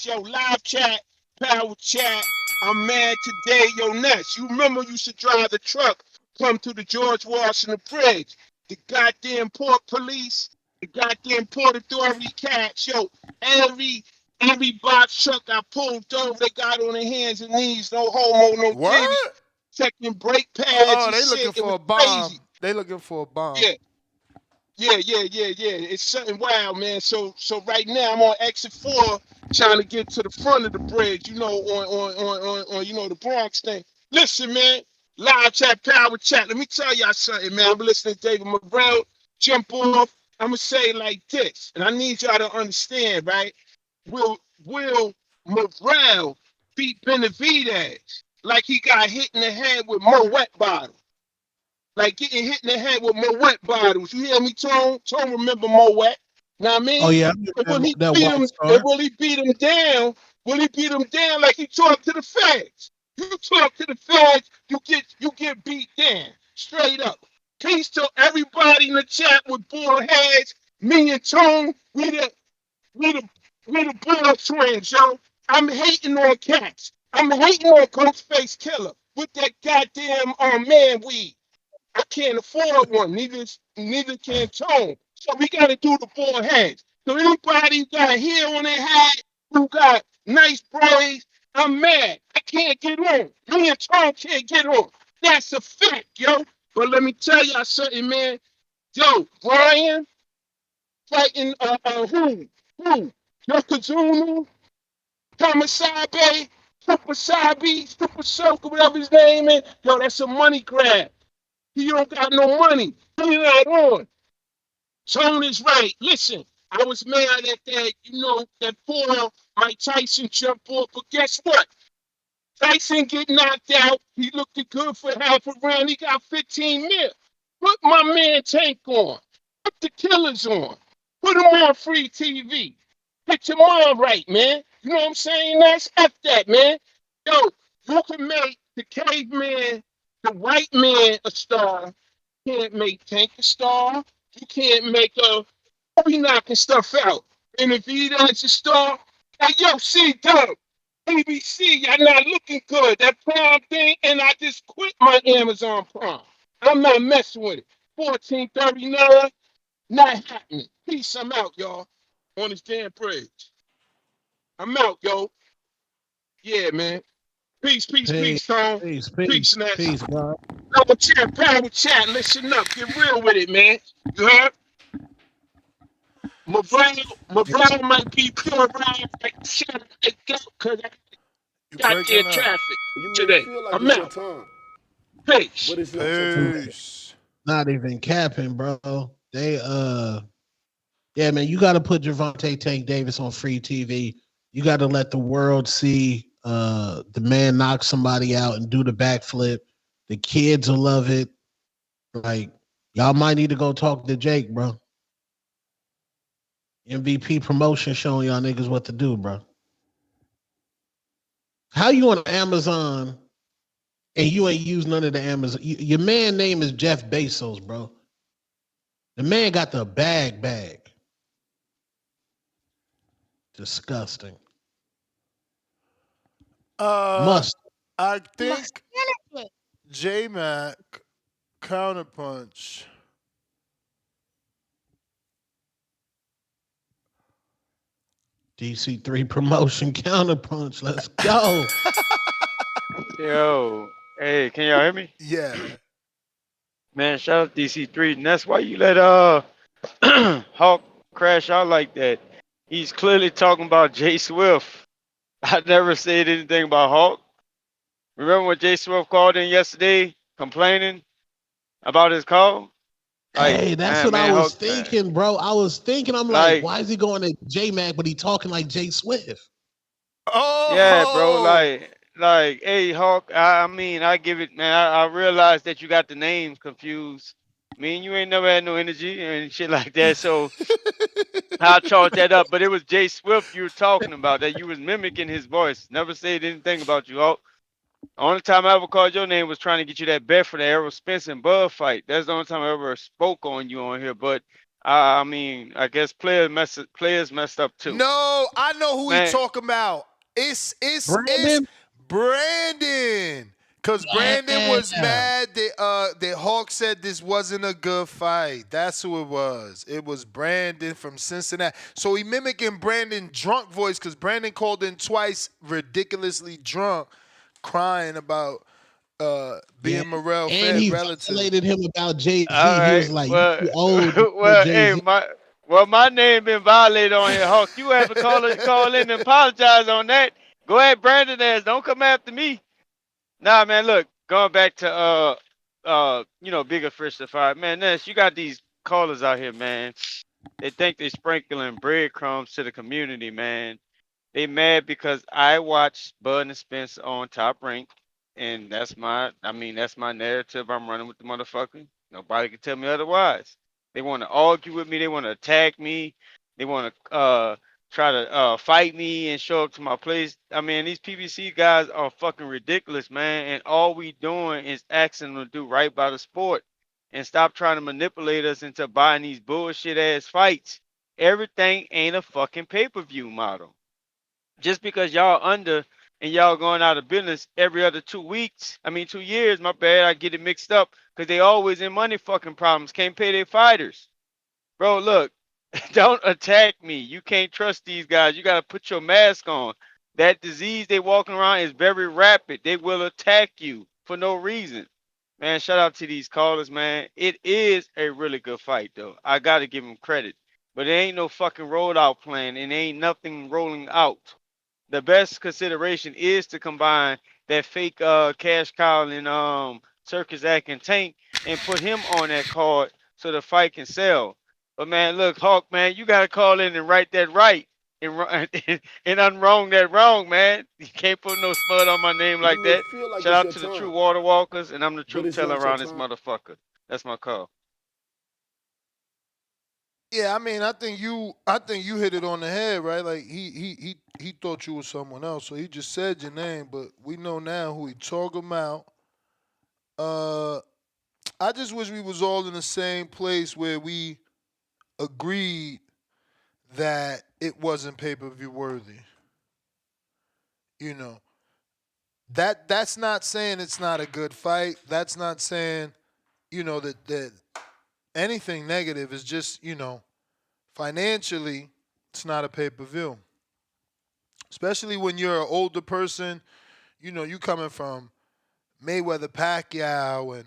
Yo, live chat, power chat. I'm mad today, yo, Ness. You remember you used to drive the truck come to the George Washington Bridge. The goddamn port police, the goddamn port authority cats, yo, every box truck I pulled over, they got on their hands and knees, no homo, no diddy, checking brake pads and they shit. looking It for was a bomb. crazy. They looking for a bomb. Yeah. Yeah. It's something wild, man. So right now I'm on exit 4 trying to get to the front of the bridge, you know, on you know, the Bronx thing. Listen, man, live chat, power chat. Let me tell y'all something, man. I'm listening to David Morrell jump off. I'm gonna say it like this, and I need y'all to understand, right? Will Morrell beat Benavidez like he got hit in the head with more wet bottle? Like getting hit in the head with Moet bottles. You hear me, Tone? Tone remember Moet. Know what I mean? Oh yeah, And when he that beat white him, star. and when he beat him down, like he talked to the feds. You talk to the feds, you get beat down. Straight up. Peace to everybody in the chat with bull heads. Me and Tone, we the bull twins, yo. I'm hating on cats. I'm hating on Ghostface Killer with that goddamn man weed. I can't afford one. Neither can Tone. So we got to do the four heads. So anybody who got hair on their head, who got nice braids, I'm mad. I can't get on. Me and Tone can't get on. That's a fact, yo. But let me tell y'all something, man. Yo, Brian fighting who? Yokozuna, Kamasabe, Super Soaker, whatever his name is. Yo, that's a money grab. He don't got no money. He not on. Tone is right. Listen, I was mad at that, you know, that poor Mike Tyson jumped off, but guess what? Tyson get knocked out. He looked good for half a round. He got 15 mil. Put my man Tank on. Put the Killers on. Put him on free TV. Get your mind right, man. You know what I'm saying? That's F that, man. Yo, you can make the caveman, the white man a star. You can't make Tank a star. You can't make be knocking stuff out. And if he does a star, hey, yo, C-Dub, ABC, y'all not looking good. That Prime thing, and I just quit my Amazon Prime. I'm not messing with it. 1439, not happening. Peace, I'm out, y'all. On this damn bridge. I'm out, yo. Yeah, man. Peace, Tom. Peace, Ness. Peace, bro. Power chat, listen up. Get real with it, man. You heard? Morrell might be pure around like shit because I got there traffic today. I'm out. Peace. Peace. Not even capping, bro. They yeah, man, you gotta put Gervonta Tank Davis on free TV. You gotta let the world see the man knock somebody out and do the backflip. The kids will love it. Like, y'all might need to go talk to Jake, bro. MVP promotion showing y'all niggas what to do, bro. How you on Amazon and you ain't use none of the Amazon? Your man name is Jeff Bezos, bro. The man got the bag. Disgusting. Must. I think J-Mac counterpunch. DC3 promotion counterpunch. Let's go. Yo, hey, can y'all hear me? Yeah. Man, shout out DC3. And that's why you let Hawk crash out like that. He's clearly talking about Jay Swift. I never said anything about Hawk. Remember when Jay Swift called in yesterday complaining about his call? Like, Hey, that's what I was thinking, bro. I was thinking, I'm like, why is he going to J Mac, but he talking like Jay Swift? Oh yeah, bro. Like, hey, Hawk. I mean, I give it, man. I realize that you got the names confused. I mean, you ain't never had no energy and shit like that, so I'll chalk that up. But it was Jay Swift you were talking about, that you was mimicking his voice. Never said anything about you, Hawk. Only time I ever called your name was trying to get you that bet for the Errol Spence and Bud fight. That's the only time I ever spoke on you on here. But I mean, I guess players messed up too. No, I know who Man. he talking about. It's Brandon. Brandon. Cause Brandon was mad that Hawk said this wasn't a good fight. That's who it was. It was Brandon from Cincinnati. So he mimicking Brandon drunk voice because Brandon called in twice, ridiculously drunk, crying about being Morrell And he relative. violated him about Jay-Z. All He right. was like, you Well, too old to well, hey, Jay-Z. my name been violated on here, Hawk. You have to call in and apologize on that. Go ahead, Brandon. Don't come after me. Nah, man. Look, going back to bigger fish to fry. Man, Ness, you got these callers out here, man. They think they sprinkling breadcrumbs to the community, man. They mad because I watched Bud and Spence on Top Rank, and that's my narrative. I'm running with the motherfucker. Nobody can tell me otherwise. They want to argue with me. They want to attack me. They want to try to fight me and show up to my place. I mean, these PBC guys are fucking ridiculous, man. And all we doing is asking them to do right by the sport and stop trying to manipulate us into buying these bullshit ass fights. Everything ain't a fucking pay-per-view model. Just because y'all under and y'all going out of business every other 2 weeks, 2 years, my bad, I get it mixed up because they always in money fucking problems, can't pay their fighters. Bro, look, don't attack me. You can't trust these guys. You got to put your mask on. That disease they walking around is very rapid. They will attack you for no reason. Man, shout out to these callers, man. It is a really good fight, though. I got to give them credit. But it ain't no fucking rollout plan, and ain't nothing rolling out. The best consideration is to combine that fake cash cow and circus act and tank and put him on that card so the fight can sell. But man, look, Hawk, man, you gotta call in and write that right and and unwrong that wrong, man. You can't put no smut on my name like You may that. feel like Shout it's out your to the true time, water walkers, and I'm the but truth it's teller not your around this time. motherfucker. That's my call. Yeah, I think you hit it on the head, right? Like he thought you was someone else, so he just said your name, but we know now who he talking about. Uh, I just wish we was all in the same place where we agreed that it wasn't pay-per-view worthy. You know, that's not saying it's not a good fight. That's not saying, that anything negative is just, financially it's not a pay-per-view. Especially when you're an older person, you coming from Mayweather Pacquiao and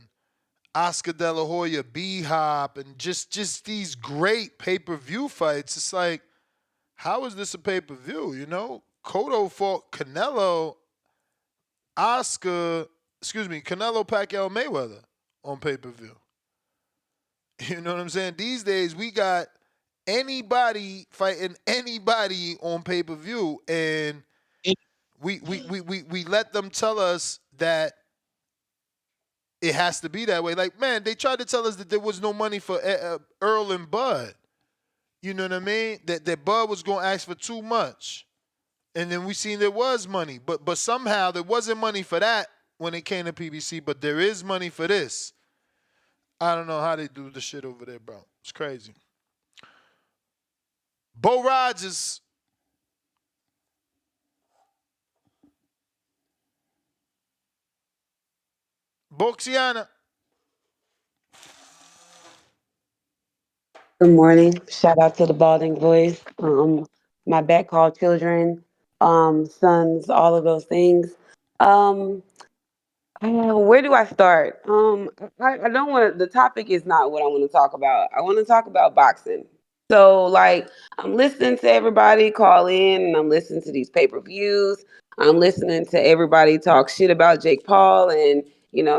Oscar De La Hoya B Hop and just these great pay-per-view fights. It's like, how is this a pay-per-view? Cotto fought Canelo, Canelo Pacquiao Mayweather on pay-per-view. You know what I'm saying? These days we got anybody fighting anybody on pay-per-view, and we let them tell us that it has to be that way. Like, man, they tried to tell us that there was no money for Earl and Bud. You know what I mean? That Bud was going to ask for too much. And then we seen there was money. But somehow there wasn't money for that when it came to PBC, but there is money for this. I don't know how they do the shit over there, bro. It's crazy. Bo Rogers. Boxiana. Good morning. Shout out to the Balding Voice. My back called children, sons, all of those things. Um, where do I start? I don't want to. The topic is not what I want to talk about. I want to talk about boxing. So, like, I'm listening to everybody call in, and I'm listening to these pay-per-views. I'm listening to everybody talk shit about Jake Paul and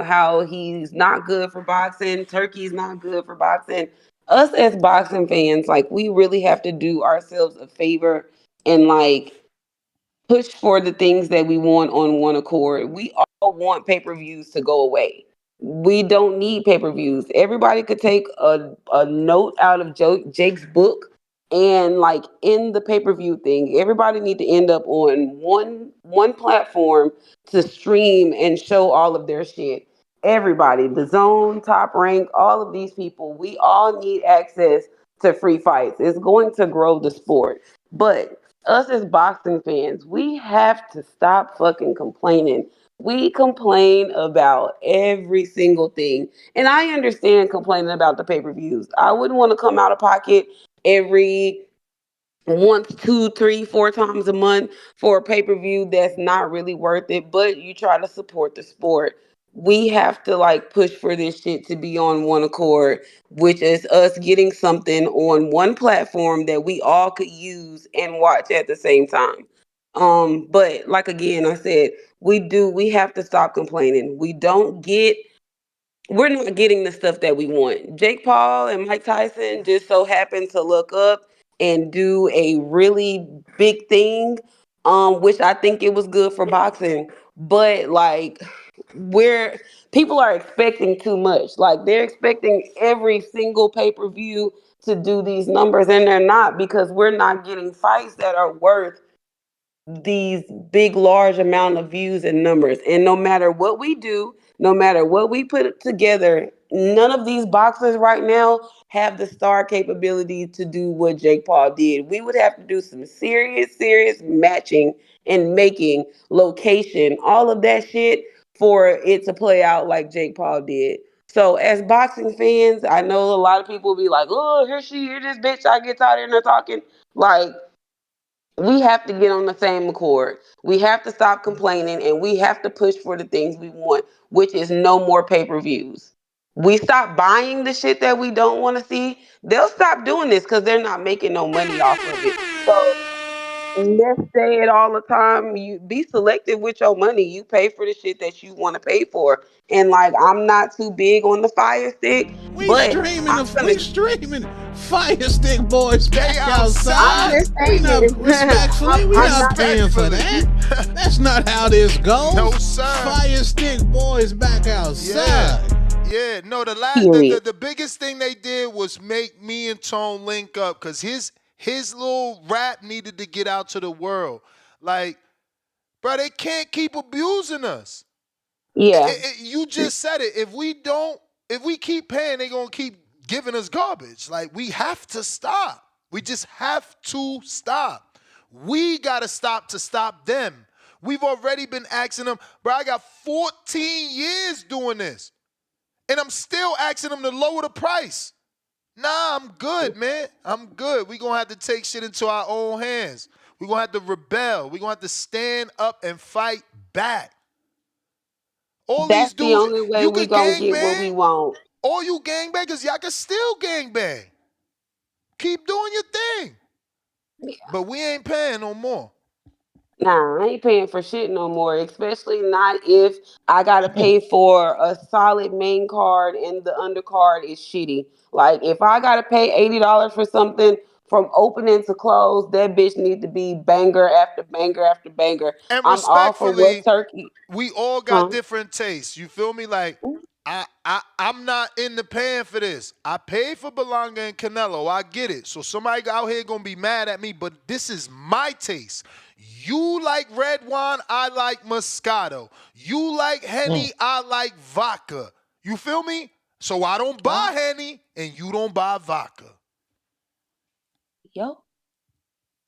how he's not good for boxing. Turkey's not good for boxing. Us as boxing fans, like, we really have to do ourselves a favor and like push for the things that we want on one accord. We all want pay-per-views to go away. We don't need pay-per-views. Everybody could take a note out of Jake's book and like in the pay-per-view thing. Everybody need to end up on one platform to stream and show all of their shit. Everybody, the zone, top rank, all of these people, we all need access to free fights. It's going to grow the sport. But us as boxing fans, we have to stop fucking complaining We complain about every single thing. And I understand complaining about the pay-per-views. I wouldn't want to come out of pocket every once, two, three, four times a month for a pay per view that's not really worth it, but you try to support the sport. We have to like push for this shit to be on one accord, which is us getting something on one platform that we all could use and watch at the same time. But like again, I said, we have to stop complaining. We're not getting the stuff that we want. Jake Paul and Mike Tyson just so happen to look up and do a really big thing, which I think it was good for boxing. But like, we're people are expecting too much. Like they're expecting every single pay per view to do these numbers, and they're not because we're not getting fights that are worth these big large amount of views and numbers, and no matter what we do, no matter what we put together, none of these boxers right now have the star capability to do what Jake Paul did. We would have to do some serious matching and making location, all of that shit for it to play out like Jake Paul did. So as boxing fans, I know a lot of people will be like, oh, here this bitch, I get tired of her talking. Like, we have to get on the same accord. We have to stop complaining and we have to push for the things we want, which is no more pay per views. We stop buying the shit that we don't want to see. They'll stop doing this because they're not making no money off of it. So let's say it all the time. You be selective with your money. You pay for the shit that you want to pay for. And like, I'm not too big on the fire stick, but I'm We gonna. streaming Fire Stick Boys back I'm outside. just We not saying. respectfully, we I'm not not. paying for that. That's not how this goes. No, sir. Fire Stick Boys back outside. Yeah, no, Period. the biggest thing they did was make me and Tone link up because his little rap needed to get out to the world. Like, bro, they can't keep abusing us. Yeah. You just said it. If we keep paying, they gonna keep giving us garbage. Like, we have to stop. We just have to stop. We gotta stop to stop them. We've already been asking them, bro. I got 14 years doing this. And I'm still asking them to lower the price. Nah, I'm good, man. I'm good. We're going to have to take shit into our own hands. We're going to have to rebel. We're going to have to stand up and fight back. All these That's the dudes, only way you we could gonna gang get what we bang. want. All you gang bangers, y'all can still gang bang. Keep doing your thing. But we ain't paying no more. Nah, I ain't paying for shit no more, especially not if I gotta pay for a solid main card and the undercard is shitty. Like if I gotta pay $80 for something from opening to close, that bitch need to be banger after banger after banger. And I'm all for respectfully, West Turkey. we all got Huh? different tastes. You feel me? Like, I'm not into paying for this. I paid for Belanga and Canelo. I get it. So somebody out here gonna be mad at me, but this is my taste. You like red wine, I like Moscato. You like Henny, I like vodka. You feel me? So I don't buy Henny and you don't buy vodka. Yo.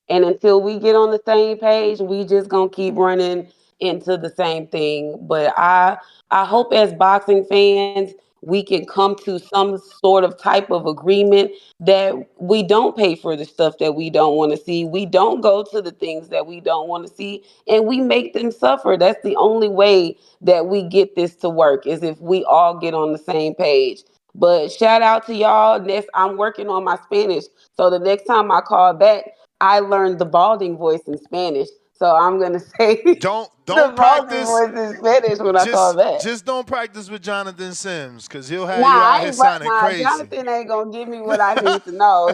And until we get on the same page, we just gonna keep running into the same thing. But I hope as boxing fans we can come to some sort of type of agreement that we don't pay for the stuff that we don't want to see. We don't go to the things that we don't want to see and we make them suffer. That's the only way that we get this to work is if we all get on the same page. But shout out to y'all. Next, I'm working on my Spanish. So the next time I call back, I learned the balding voice in Spanish. So I'm gonna say the Don't balding practice. voice in Spanish when I call back. Just don't practice with Jonathan Sims, cause he'll have Nah, you out here sounding nah. crazy. Jonathan ain't gonna give me what I need to know.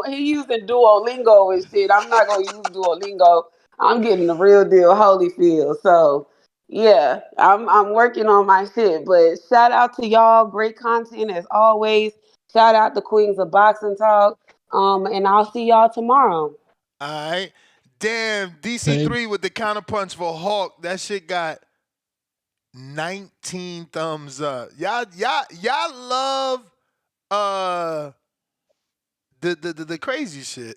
He using Duolingo and shit. I'm not gonna use Duolingo. I'm getting the real deal Holyfield. So yeah, I'm working on my shit. But shout out to y'all, great content as always. Shout out to Queens of Boxing Talk. And I'll see y'all tomorrow. All right. Damn, Same. DC3 with the counterpunch for Hawk. That shit got 19 thumbs up. Y'all love uh the crazy shit.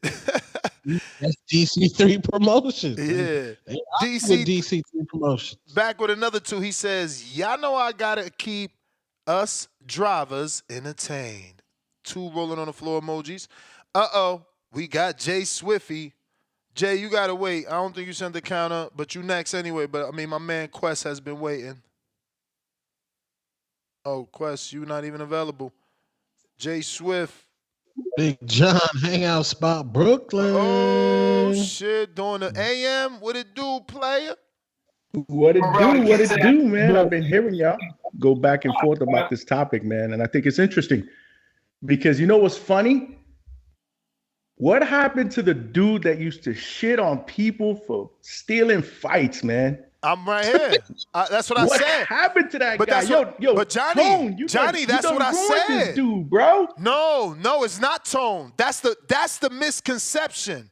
That's DC3 Promotions. Yeah. They DC with DC3 Promotions. back with another two. He says, y'all know I gotta keep us drivers entertained. Two rolling on the floor emojis. Uh-oh. We got Jay Swiffy. Jay, you gotta wait. I don't think you sent the counter, but you next anyway. But I mean, my man Quest has been waiting. Oh, Quest, you not even available. Jay Swift. Big John Hangout Spot Brooklyn. Oh shit, doing the AM. What it do, player? What it do, man? I've been hearing y'all go back and forth about this topic, man, and I think it's interesting because you know what's funny? What happened to the dude that used to shit on people for stealing fights, man? I'm right here. That's what I said. What happened to that But guy? But Johnny, that's what I said. This dude, bro. No, it's not Tone. That's the misconception.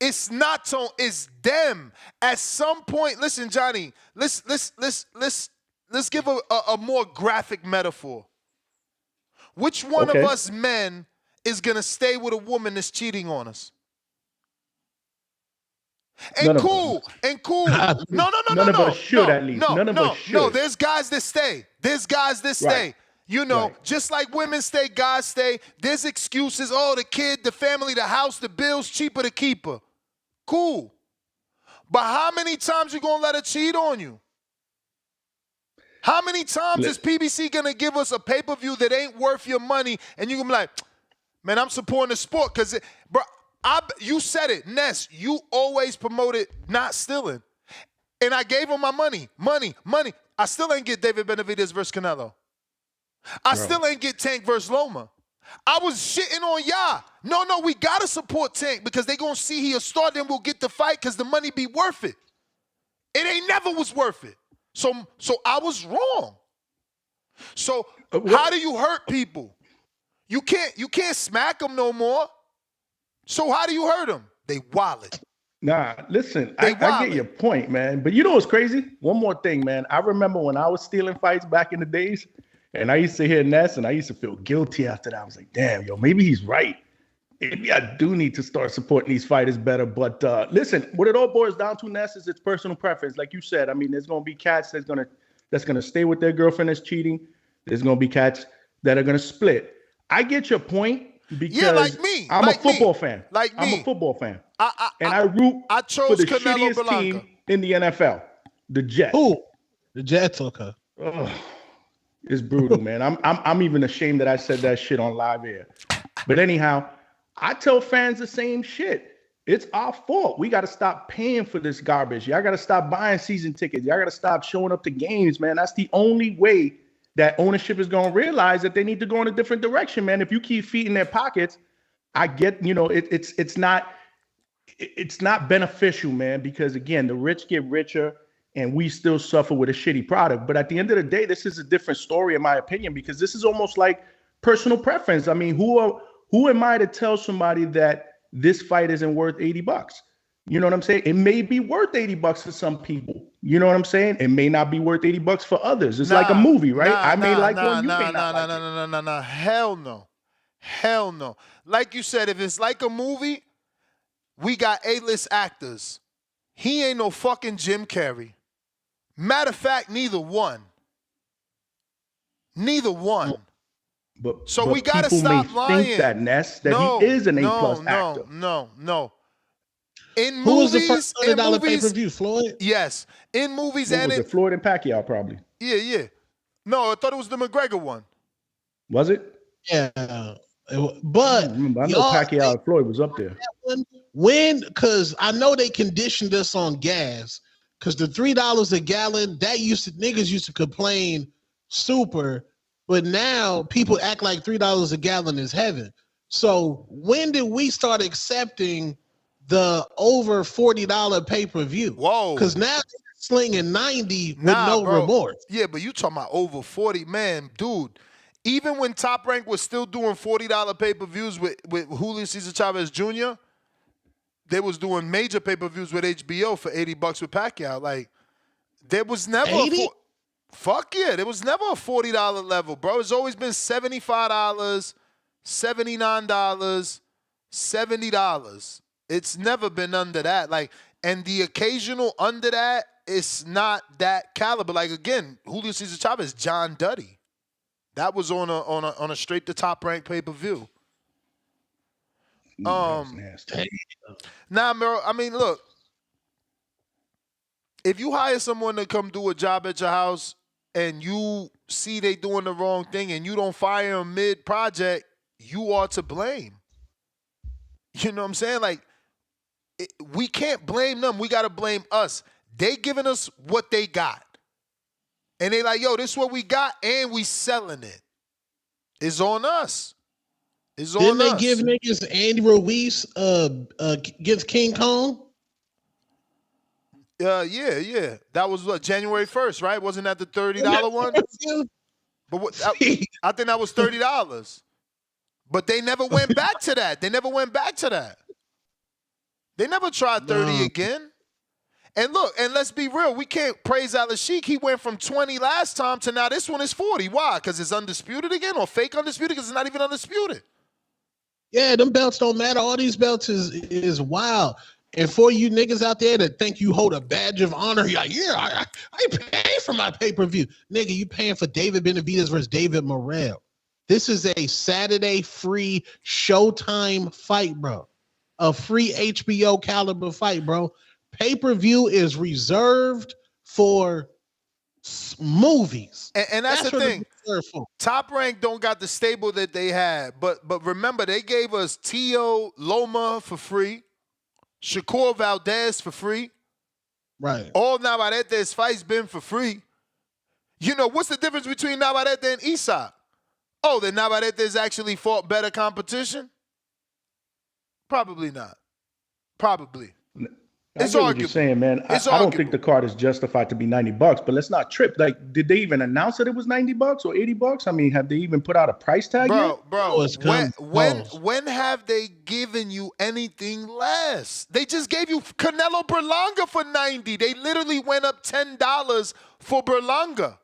It's not Tone. It's them. At some point, listen, Johnny. Let's give a more graphic metaphor. Which one of us men is gonna stay with a woman that's cheating on us? And cool. No. None of us should, at least. None of us should. No, there's guys that stay. Right. You know, just like women stay, guys stay. There's excuses. Oh, the kid, the family, the house, the bills, cheaper to keep her. Cool. But how many times you gonna let her cheat on you? How many times is PBC gonna give us a pay-per-view that ain't worth your money and you gonna be like, man, I'm supporting the sport because, bro, you said it, Ness. You always promoted not stealing. And I gave him my money. I still ain't get David Benavidez versus Canelo. I still ain't get Tank versus Loma. I was shitting on y'all. No, we got to support Tank because they going to see he a star, then we'll get the fight because the money be worth it. It ain't never was worth it. So I was wrong. So how do you hurt people? You can't smack them no more. So how do you hurt them? They wallet. Nah, listen, I get your point, man. But you know what's crazy? One more thing, man. I remember when I was stealing fights back in the days, and I used to hear Ness, and I used to feel guilty after that. I was like, damn, yo, maybe he's right. Maybe I do need to start supporting these fighters better. But listen, what it all boils down to, Ness, is it's personal preference. Like you said, I mean, there's gonna be cats that's gonna stay with their girlfriend that's cheating. There's gonna be cats that are gonna split. I get your point. Because like me. I'm a football fan. Like me. I'm a football fan. I root for the Canelo shittiest team in the NFL, the Jets. Who? The Jets, okay. It's brutal, man. I'm even ashamed that I said that shit on live air. But anyhow, I tell fans the same shit. It's our fault. We got to stop paying for this garbage. Y'all got to stop buying season tickets. Y'all got to stop showing up to games, man. That's the only way that ownership is going to realize that they need to go in a different direction, man. If you keep feeding their pockets, I get, it's not beneficial, man, because again, the rich get richer and we still suffer with a shitty product. But at the end of the day, this is a different story, in my opinion, because this is almost like personal preference. I mean, who am I to tell somebody that this fight isn't worth $80? You know what I'm saying? It may be worth $80 for some people. You know what I'm saying? It may not be worth $80 for others. It's like a movie, right? I may like one, you may not like it. No. Hell no. Like you said, if it's like a movie, we got A-list actors. He ain't no fucking Jim Carrey. Matter of fact, neither one. So we gotta stop lying. Think that, Ness, that he is an A+ actor. No. In Who was movies, the first $100 pay-per-view, Floyd? Yes. In movies What was it, Floyd and Pacquiao, probably. Yeah. No, I thought it was the McGregor one. Was it? Yeah. But I know Pacquiao and Floyd was up there. Because I know they conditioned us on gas, because the $3 a gallon, niggas used to complain super, but now people act like $3 a gallon is heaven. So when did we start accepting the over $40 pay-per-view? Whoa. Because now they're slinging 90 with no remorse. Yeah, but you talking about over 40, man, dude. Even when Top Rank was still doing $40 pay-per-views with Julio Cesar Chavez Jr., they was doing major pay-per-views with HBO for $80 with Pacquiao. Like, there was never fuck yeah, there was never a $40 level, bro. It's always been $75, $79, $70. It's never been under that. Like, and the occasional under that, it's not that caliber. Like again, Julio Cesar Chavez, John Duddy. That was on a straight to Top Rank pay-per-view. That was nasty. Nah, bro. I mean, look. If you hire someone to come do a job at your house and you see they doing the wrong thing and you don't fire them mid-project, you are to blame. You know what I'm saying? Like, we can't blame them. We got to blame us. They giving us what they got. And they like, yo, this is what we got, and we selling it. It's on us. It's Didn't on they us. give niggas Andy Ruiz against King Kong? Yeah. That was what, January 1st, right? Wasn't that the $30 one? But what, I think that was $30. But they never went back to that. They never tried 30 again. And look, and let's be real, we can't praise Al Sheik. He went from 20 last time to now this one is 40. Why? Because it's undisputed again, or fake undisputed because it's not even undisputed. Yeah, them belts don't matter. All these belts is wild. And for you niggas out there that think you hold a badge of honor, you're like, yeah, I pay for my pay-per-view. Nigga, you paying for David Benavidez versus David Morrell. This is a Saturday free Showtime fight, bro. A free HBO caliber fight, bro. Pay-per-view is reserved for movies. And that's the thing. Top Rank don't got the stable that they had. But remember, they gave us Tio Loma for free. Shakur Valdez for free. Right. All Navarrete's fights been for free. You know, what's the difference between Navarrete and Isak? Oh, that Navarrete's actually fought better competition? Probably not. Probably. I get what you're saying, man. I don't think the card is justified to be $90, but let's not trip. Like, did they even announce that it was $90 or $80? I mean, have they even put out a price tag yet? Bro, when have they given you anything less? They just gave you Canelo Berlanga for $90. They literally went up $10 for Berlanga.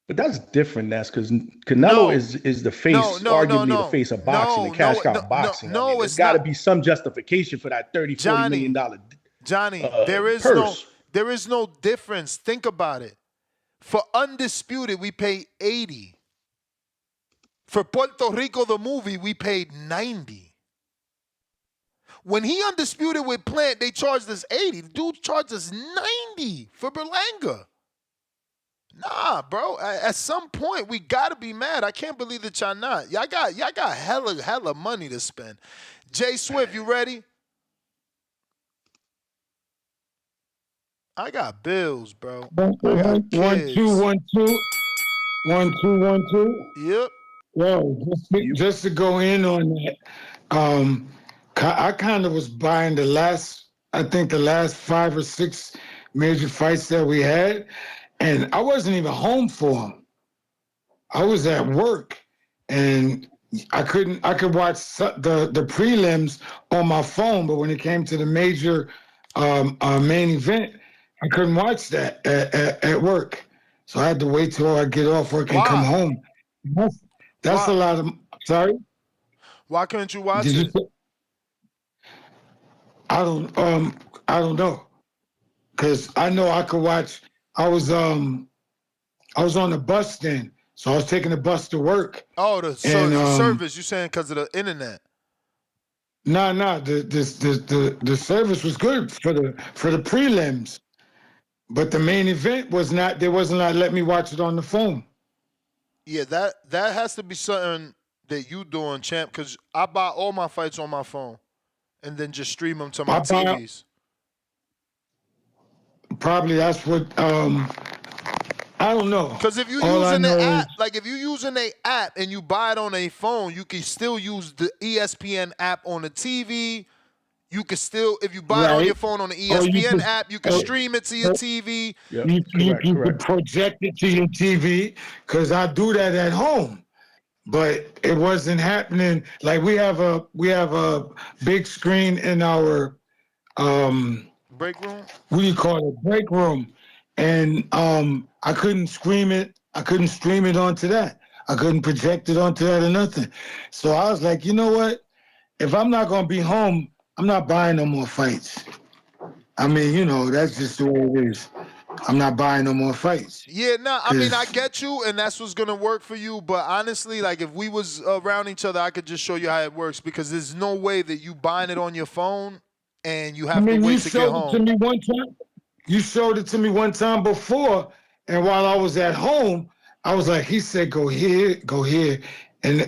But that's different, Ness, because Canelo is the face, arguably the face of boxing, the cash cow boxing. There's got to be some justification for that $40 million. Johnny, there is no difference. Think about it. For Undisputed, we paid $80. For Puerto Rico, the movie, we paid $90. When he Undisputed with Plant, they charged us $80. The dude charged us $90 for Berlanga. Nah, bro. At some point, we gotta be mad. I can't believe that y'all not. Y'all got hella money to spend. Jay Swift, you ready? I got bills, bro. I got kids. 1 2 1 2 1 2. Yep. Yo, just to go in on that, I kind of was buying the last 5 or 6 major fights that we had, and I wasn't even home for them. I was at work, and I could watch the prelims on my phone, but when it came to the major main event, I couldn't watch that at work. So I had to wait till I get off work and come home. That's a lot of, sorry? Why couldn't you watch it? I don't know. Cause I know I could watch, I was on the bus then. So I was taking the bus to work. Oh, the service, you saying because of the internet. No, the service was good for the prelims. But the main event was not, they wasn't like let me watch it on the phone. Yeah, that has to be something that you doing, champ, because I buy all my fights on my phone and then just stream them to my TVs. Probably that's what, I don't know. Because if you're using the app, like if you're using the app and you buy it on a phone, you can still use the ESPN app on the TV. You can still, if you buy it on your phone on the ESPN app, you can stream it to your TV. Yep. You can project it to your TV, because I do that at home. But it wasn't happening. Like we have a big screen in our break room. What do you call it? Break room. And I couldn't stream it. I couldn't stream it onto that. I couldn't project it onto that or nothing. So I was like, you know what? If I'm not gonna be home, I'm not buying no more fights. I mean, you know, that's just the way it is. I'm not buying no more fights. Yeah, no, I mean, I get you, and that's what's gonna work for you. But honestly, like if we was around each other, I could just show you how it works because there's no way that you buying it on your phone and you have to you wait to get showed it to home. me one time. You showed it to me one time before, and while I was at home, I was like, he said, go here, go here. And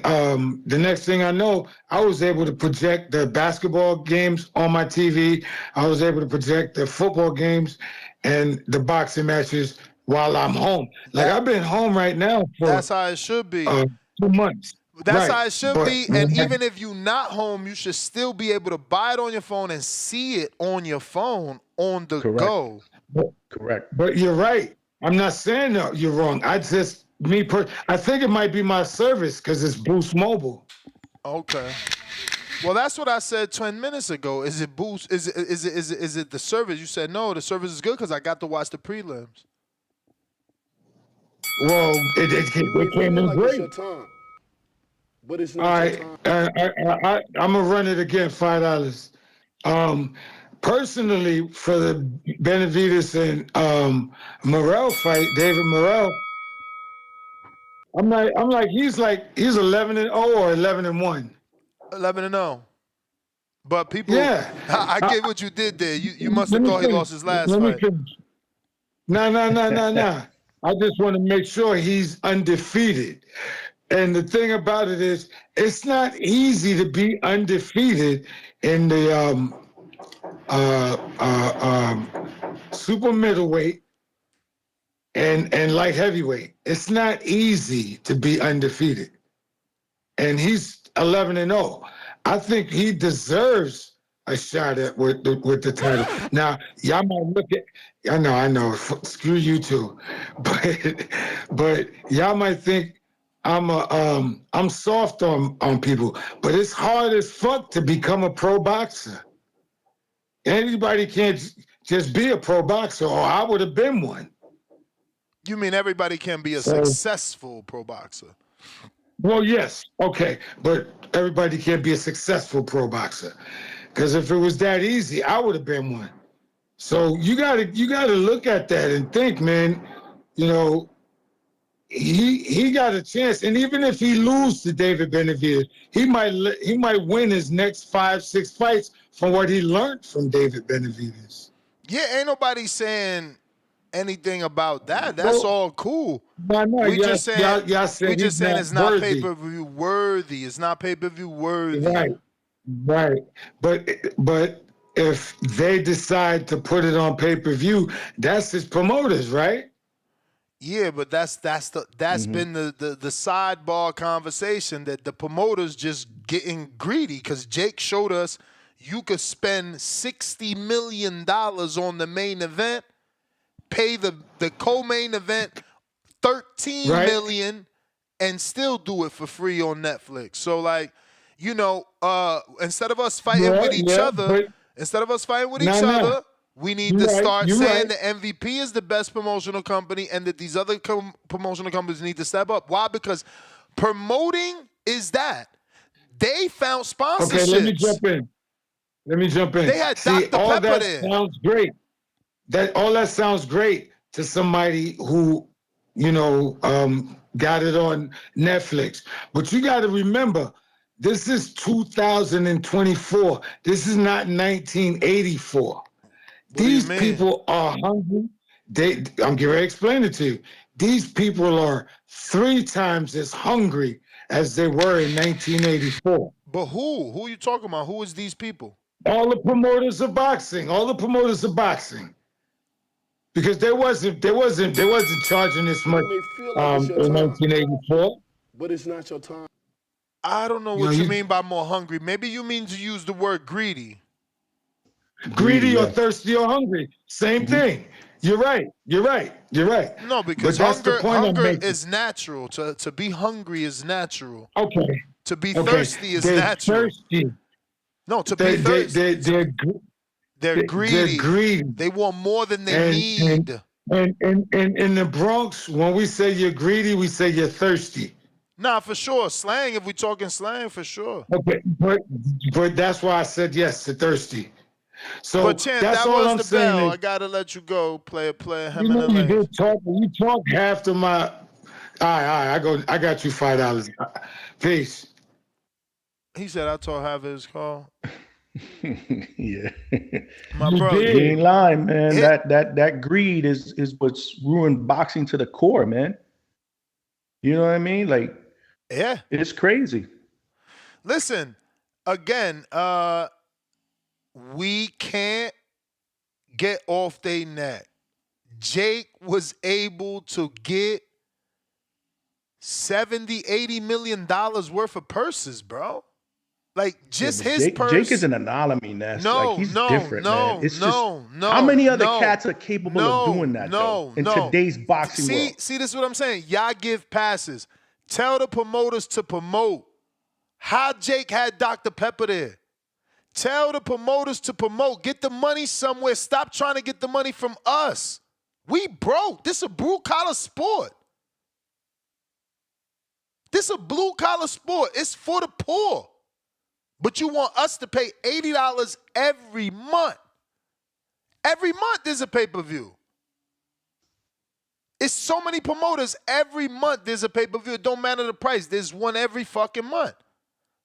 the next thing I know, I was able to project the basketball games on my TV. I was able to project the football games and the boxing matches while I'm home. Like I've been home right now for That's how it should be. 2 months. That's Right. how it should But be. And even if you're not home, you should still be able to buy it on your phone and see it on your phone on the go. Correct. But you're right. I'm not saying that you're wrong. I just I think it might be my service because it's Boost Mobile. Okay. Well, that's what I said 10 minutes ago. Is it Boost? Is it the service? You said no. The service is good because I got to watch the prelims. Well, it came in great. Time. But it's All not right, your time. I'm gonna run it again. $5. Personally, for the Benavidez and Morrell fight, David Morrell, I'm like he's 11-0 or 11-1. 11-0. But people, Yeah, I get what you did there. You must Let have me thought he finish. lost his last Let me fight. finish. No. I just want to make sure he's undefeated. And the thing about it is, it's not easy to be undefeated in the super middleweight and light heavyweight. It's not easy to be undefeated. And he's 11-0. I think he deserves a shot at with the title. Now, y'all might look at, I know, screw you too, but y'all might think I'm soft on people, but it's hard as fuck to become a pro boxer. Anybody can't just be a pro boxer, or I would have been one. You mean everybody can be a successful pro boxer? Well, yes, okay, but everybody can't be a successful pro boxer. Because if it was that easy, I would have been one. So you gotta look at that and think, man. You know, he got a chance, and even if he loses to David Benavidez, he might win his next 5-6 fights from what he learned from David Benavidez. Yeah, ain't nobody saying anything about that. That's all cool. No, We y'all just saying saying it's not worthy. pay-per-view worthy. It's not pay-per-view worthy. Right. But if they decide to put it on pay-per-view, that's his promoters, right? Yeah, but that's been the sidebar conversation that the promoters just getting greedy because Jake showed us you could spend $60 million on the main event, pay the co-main event $13 million, and still do it for free on Netflix. So like, you know, instead of us fighting with each other, we need to start saying the MVP is the best promotional company and that these other promotional companies need to step up. Why? Because promoting is that. They found sponsorships. Okay, let me jump in. They had Dr. all Pepper that there. sounds great. All that sounds great to somebody who, you know, got it on Netflix. But you got to remember, this is 2024. This is not 1984. These people are hungry. I'm going to explain it to you. These people are 3 times as hungry as they were in 1984. But who? Who are you talking about? Who is these people? All the promoters of boxing. Because they wasn't charging this much in 1984. But it's not your time. I don't know what you mean by more hungry. Maybe you mean to use the word greedy. Greedy or thirsty or hungry. Same thing. You're right. No, because But that's the point I'm hunger making. is natural. To be hungry is natural. Okay. To be thirsty is natural. Thirsty. No, to be thirsty. They're greedy. They're greedy. They want more than they need. And in the Bronx, when we say you're greedy, we say you're thirsty. Nah, for sure. Slang, if we talking slang, for sure. Okay, but that's why I said yes to Thirsty. So But Champ, that's that all was I'm the saying bell. is, I gotta let you go. Player, you him in know, the you lane. did talk. You talk half to my. All right. I got you $5. Peace. He said I told half of his call. Yeah. My You bro, He ain't did. lying, man. hit. That greed is what's ruined boxing to the core, man. You know what I mean? Like, Yeah. it's crazy. Listen, again, we can't get off their neck. Jake was able to get 70, 80 million dollars worth of purses, bro. Like Yeah, just but his Jake is purse. an anomaly, Ness. Like, No, he's no, different, man. no, It's just no, how no, many other no, cats are capable of no, doing that though no, in no. today's boxing world? See, this is what I'm saying. Y'all give passes. Tell the promoters to promote. How Jake had Dr. Pepper there. Tell the promoters to promote. Get the money somewhere. Stop trying to get the money from us. We broke. This is a blue-collar sport. This is a blue-collar sport. It's for the poor. But you want us to pay $80 every month. Every month there's a pay-per-view. It's so many promoters. Every month there's a pay-per-view. It don't matter the price. There's one every fucking month.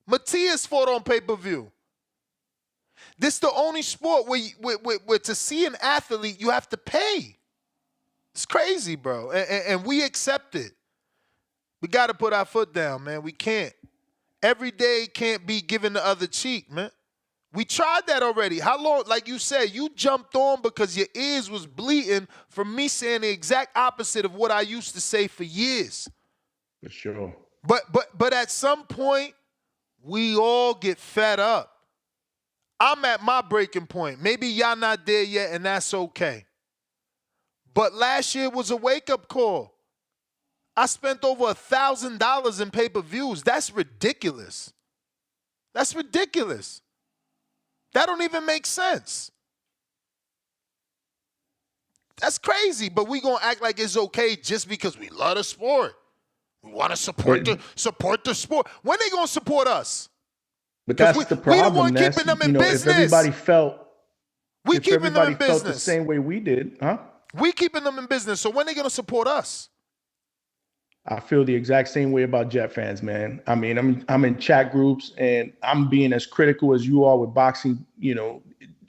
Matias fought on pay-per-view. This is the only sport where to see an athlete, you have to pay. It's crazy, bro. And we accept it. We got to put our foot down, man. We can't. Every day can't be giving the other cheek, man. We tried that already. How long? Like you said, you jumped on because your ears was bleeding from me saying the exact opposite of what I used to say for years. For sure. But at some point, we all get fed up. I'm at my breaking point. Maybe y'all not there yet, and that's okay. But last year was a wake-up call. I spent over $1,000 in pay-per-views. That's ridiculous. That's ridiculous. That don't even make sense. That's crazy, but we gonna act like it's okay just because we love the sport. We want to support the sport. When they gonna support us? But that's the problem, one Ness. keeping them in You know, business. if everybody felt business. the same way we did, huh? We keeping them in business. So when they gonna support us? I feel the exact same way about Jet fans, man. I mean, I'm in chat groups and I'm being as critical as you are with boxing, you know,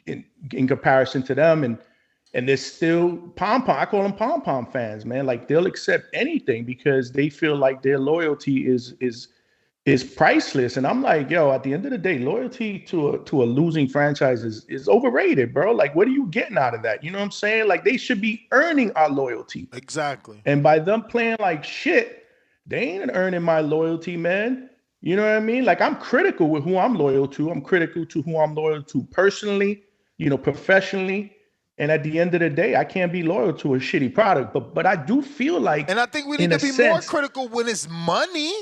in comparison to them. And there's still pom-pom. I call them pom-pom fans, man. Like, they'll accept anything because they feel like their loyalty is priceless. And I'm like, yo, at the end of the day, loyalty to a losing franchise is overrated, bro. Like, what are you getting out of that? You know what I'm saying? Like, they should be earning our loyalty. Exactly. And by them playing like shit, they ain't earning my loyalty, man. You know what I mean? Like, I'm critical with who I'm loyal to. I'm critical to who I'm loyal to personally, you know, professionally. And at the end of the day, I can't be loyal to a shitty product. But I do feel like, and I think we need to be more critical when it's money.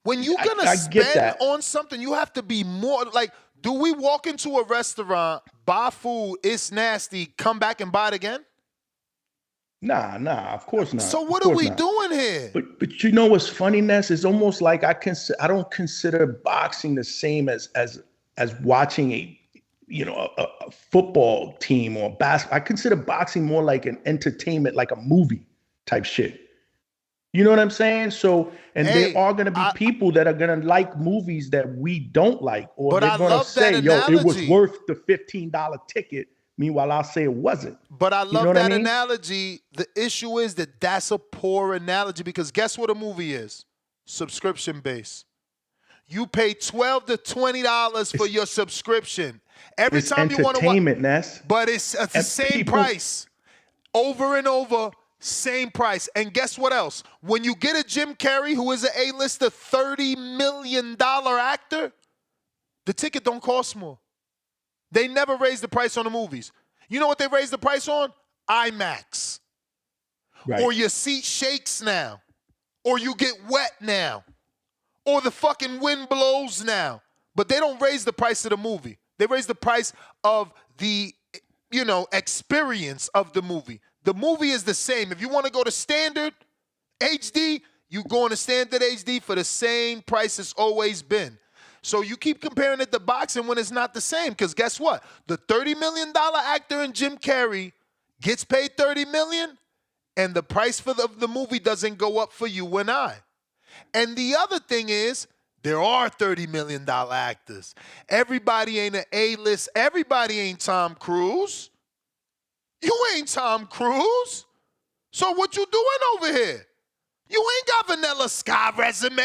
When you're gonna spend on something, you have to be more like, do we walk into a restaurant, buy food, it's nasty, come back and buy it again? Nah, of course not. So what are we doing here? But you know what's funny, Ness? It's almost like I don't consider boxing the same as watching a football team or basketball. I consider boxing more like an entertainment, like a movie type shit. You know what I'm saying? So, and there are going to be people that are going to like movies that we don't like, or they're going to say, yo, it was worth the $15 ticket. Meanwhile, I'll say it wasn't. But I love that analogy. The issue is that that's a poor analogy because guess what a movie is? Subscription based. You pay $12 to $20 for your subscription. Every time you want to watch, Ness. But it's the same price. Over and over, same price. And guess what else? When you get a Jim Carrey, who is an A-lister, $30 million actor, the ticket don't cost more. They never raise the price on the movies. You know what they raise the price on? IMAX. Right. Or your seat shakes now. Or you get wet now. Or the fucking wind blows now. But they don't raise the price of the movie. They raise the price of the, experience of the movie. The movie is the same. If you want to go to standard HD, You going to Standard HD for the same price it's always been. So you keep comparing it to boxing when it's not the same. Because guess what? The $30 million actor in Jim Carrey gets paid $30 million, and the price for the movie doesn't go up for you and I. And the other thing is, there are $30 million actors. Everybody ain't an A-list. Everybody ain't Tom Cruise. You ain't Tom Cruise. So what you doing over here? You ain't got Vanilla Sky resume.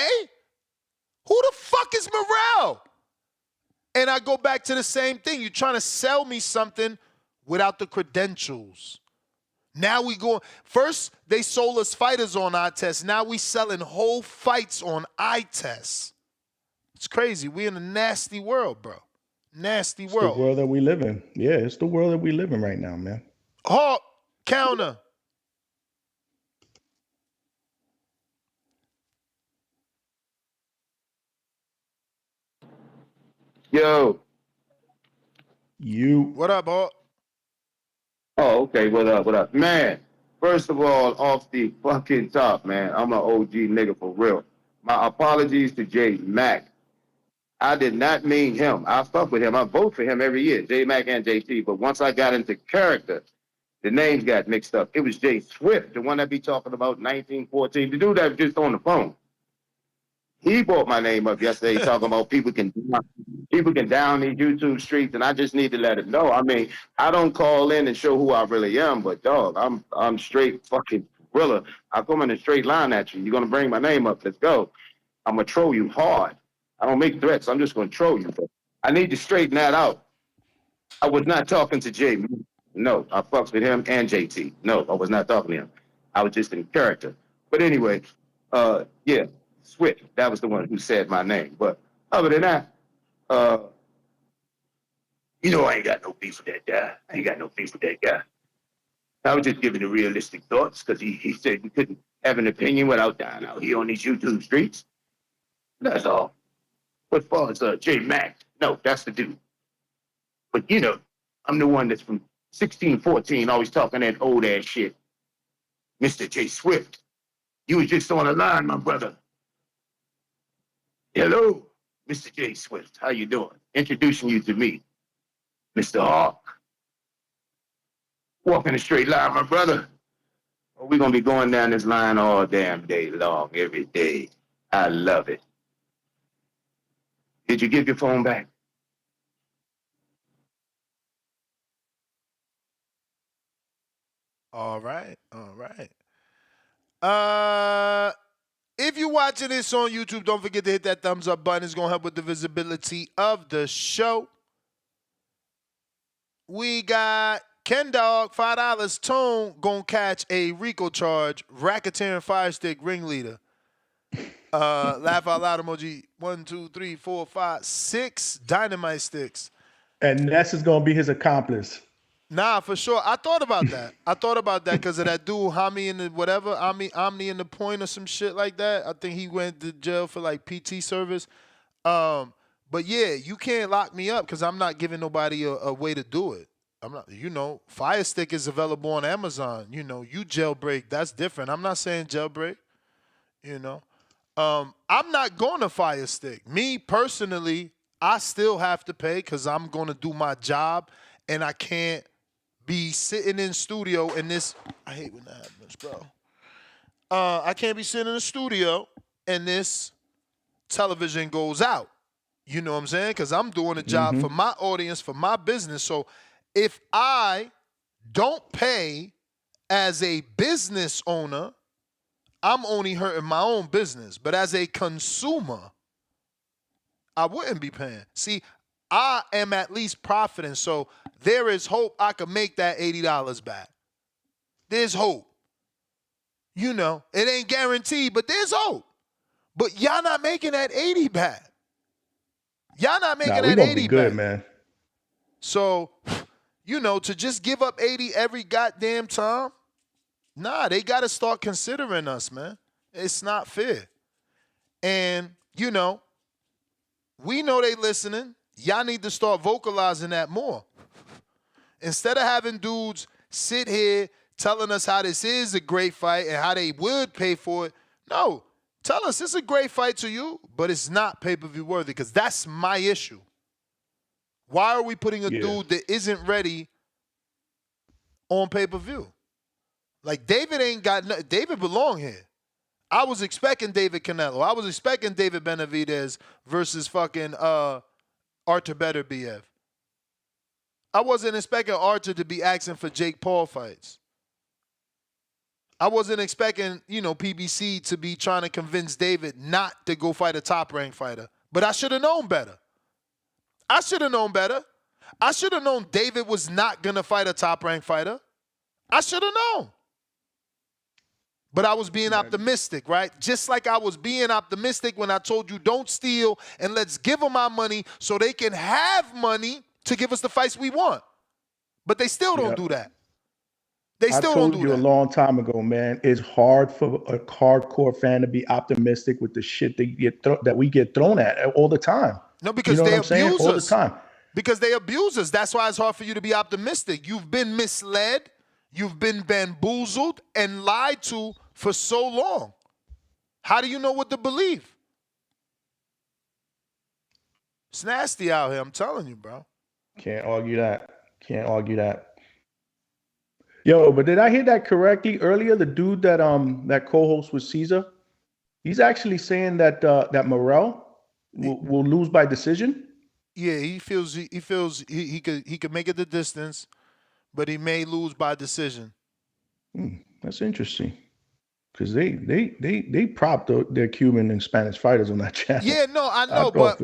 Who the fuck is Morrell? And I go back to the same thing. You're trying to sell me something without the credentials. Now we go. First, they sold us fighters on eye test. Now we selling whole fights on eye test. It's crazy. We in a nasty world, bro. Nasty It's world. the world that we live in. Yeah, it's the world that we live in right now, man. Hawk, counter. Yo. You. What up, Hawk? Oh, okay. What up? What up? Man, first of all, off the fucking top, man, I'm an OG nigga for real. My apologies to J Mac. I did not mean him. I fuck with him. I vote for him every year, J Mac and JT. But once I got into character, the names got mixed up. It was Jay Swift, the one that be talking about 1914, the dude that was just on the phone. He brought my name up yesterday talking about people can down these YouTube streets, and I just need to let him know. I mean, I don't call in and show who I really am, but dog, I'm straight fucking gorilla. I come in a straight line at you. You're gonna bring my name up. Let's go. I'm gonna troll you hard. I don't make threats. I'm just gonna troll you. But I need to straighten that out. I was not talking to Jay. No, I fucks with him and JT. No, I was not talking to him. I was just in character. But anyway, yeah, Swift, that was the one who said my name. But other than that, you know I ain't got no beef with that guy. I ain't got no beef with that guy. I was just giving the realistic thoughts because he said we couldn't have an opinion without dying out here on these YouTube streets. That's all. But as far as J Mac, no, that's the dude. But you know, I'm the one that's from 1614, always talking that old ass shit. Mr. J Swift, you was just on the line, my brother. Hello, Mr. J Swift. How you doing? Introducing you to me, Mr. Hawk. Walking a straight line, my brother. We're gonna be going down this line all damn day long, every day. I love it. Did you give your phone back? All right. All right. If you're watching this on YouTube, don't forget to hit that thumbs up button. It's going to help with the visibility of the show. We got Ken Dog, $5. Tone going to catch a RICO charge. Racketeering Fire Stick ringleader. Laugh out loud emoji. 1, 2, 3, 4, 5, 6 dynamite sticks. And Ness is gonna be his accomplice. Nah, for sure. I thought about that. Because of that dude, Hami in the whatever, Omni in the point or some shit like that. I think he went to jail for like PT service. But yeah, you can't lock me up because I'm not giving nobody a way to do it. I'm not, Fire Stick is available on Amazon. You jailbreak, that's different. I'm not saying jailbreak, I'm not going to Fire Stick. Me personally, I still have to pay because I'm going to do my job and I can't be sitting in studio in this. I hate when that happens, bro. I can't be sitting in the studio and this television goes out. You know what I'm saying? Because I'm doing a job for my audience, for my business. So if I don't pay as a business owner, I'm only hurting my own business. But as a consumer, I wouldn't be paying. See, I am at least profiting. So there is hope I can make that $80 back. There's hope. It ain't guaranteed, but there's hope. But y'all not making that 80 back. Y'all not making that 80 gonna be good, back. Man. So, to just give up 80 every goddamn time, nah, they got to start considering us, man. It's not fair. And, we know they listening. Y'all need to start vocalizing that more. Instead of having dudes sit here telling us how this is a great fight and how they would pay for it, no, Tell us it's a great fight to you, but it's not pay-per-view worthy because that's my issue. Why are we putting a dude that isn't ready on pay-per-view? Like David ain't got David belong here. I was expecting David Canelo. I was expecting David Benavidez versus fucking Artur Beterbiev. I wasn't expecting Artur to be asking for Jake Paul fights. I wasn't expecting, PBC to be trying to convince David not to go fight a top-ranked fighter. But I should have known better. I should have known better. I should have known David was not going to fight a top-ranked fighter. I should have known. But I was being optimistic, right? Just like I was being optimistic when I told you don't steal and let's give them our money so they can have money to give us the fights we want. But they still don't do that. They still don't do that. I told you a long time ago, man, it's hard for a hardcore fan to be optimistic with the shit that we get thrown at all the time. No, because you know they what I'm saying? abuse All the us. time. Because they abuse us. That's why it's hard for you to be optimistic. You've been misled. You've been bamboozled and lied to for so long. How do you know what to believe? It's nasty out here, I'm telling you, bro. Can't argue that. Can't argue that. Yo, but did I hear that correctly earlier? The dude that co-host with Caesar, he's actually saying that that Morrell will lose by decision. Yeah, he feels he could make it the distance, but he may lose by decision. That's interesting. Because they prop their Cuban and Spanish fighters on that channel. Yeah, no, I know, but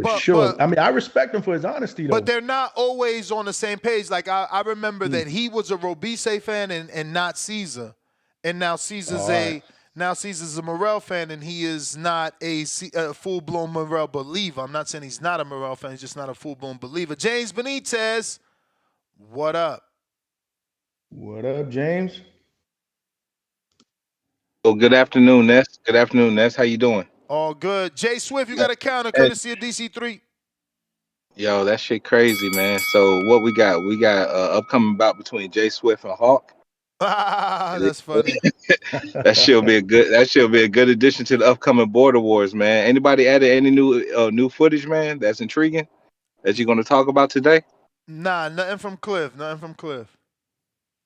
I mean, I respect him for his honesty, though. But they're not always on the same page. Like I remember that he was a Robice fan and not Caesar, and now Caesar's a Morrell fan, and he is not a full-blown Morrell believer. I'm not saying he's not a Morrell fan; he's just not a full-blown believer. James Benitez, what up? What up, James? Oh, good afternoon, Ness. Good afternoon, Ness. How you doing? All good. Jay Swift, you got a counter courtesy of DC3. Yo, that shit crazy, man. So what we got? We got upcoming bout between Jay Swift and Hawk. That's funny. That shit'll be a good addition to the upcoming Border Wars, man. Anybody added any new footage, man? That's intriguing that you're gonna talk about today? Nah, nothing from Cliff.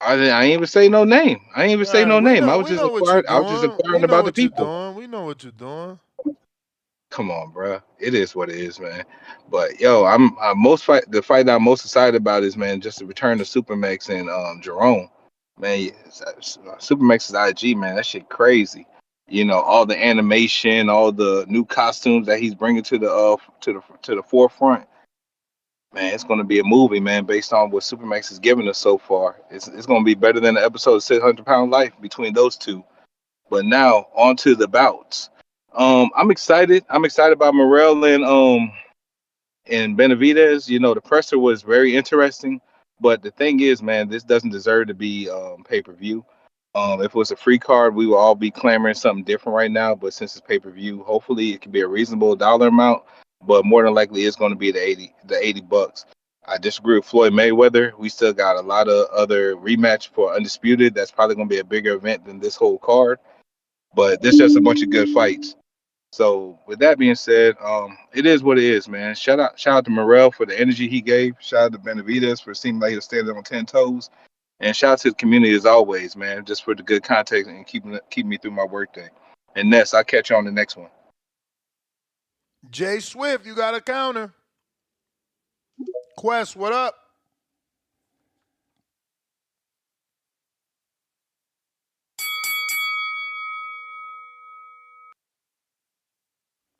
I ain't even say no name. I ain't even say no name. I was just inquiring about the people. We know what you're doing. Come on, bro. It is what it is, man. But yo, the fight that I'm most excited about is, man, just the return of Supermax and Jerome. Man, Supermax's IG, man, that shit crazy. All the animation, all the new costumes that he's bringing to the forefront. Man, it's gonna be a movie, man, based on what Supermax has given us so far. It's gonna be better than the episode of 600 Pound Life between those two. But now on to the bouts. I'm excited. I'm excited about Morrell and Benavidez. The presser was very interesting. But the thing is, man, this doesn't deserve to be pay-per-view. If it was a free card, we will all be clamoring something different right now. But since it's pay-per-view, hopefully it can be a reasonable dollar amount. But more than likely, it's going to be the $80. I disagree with Floyd Mayweather. We still got a lot of other rematch for Undisputed. That's probably going to be a bigger event than this whole card. But there's just a bunch of good fights. So with that being said, it is what it is, man. Shout out to Morrell for the energy he gave. Shout out to Benavidez for seeming like he was standing on 10 toes. And shout out to the community as always, man, just for the good context and keep me through my workday. And Ness, I'll catch you on the next one. Jay Swift, you got a counter. Quest, what up?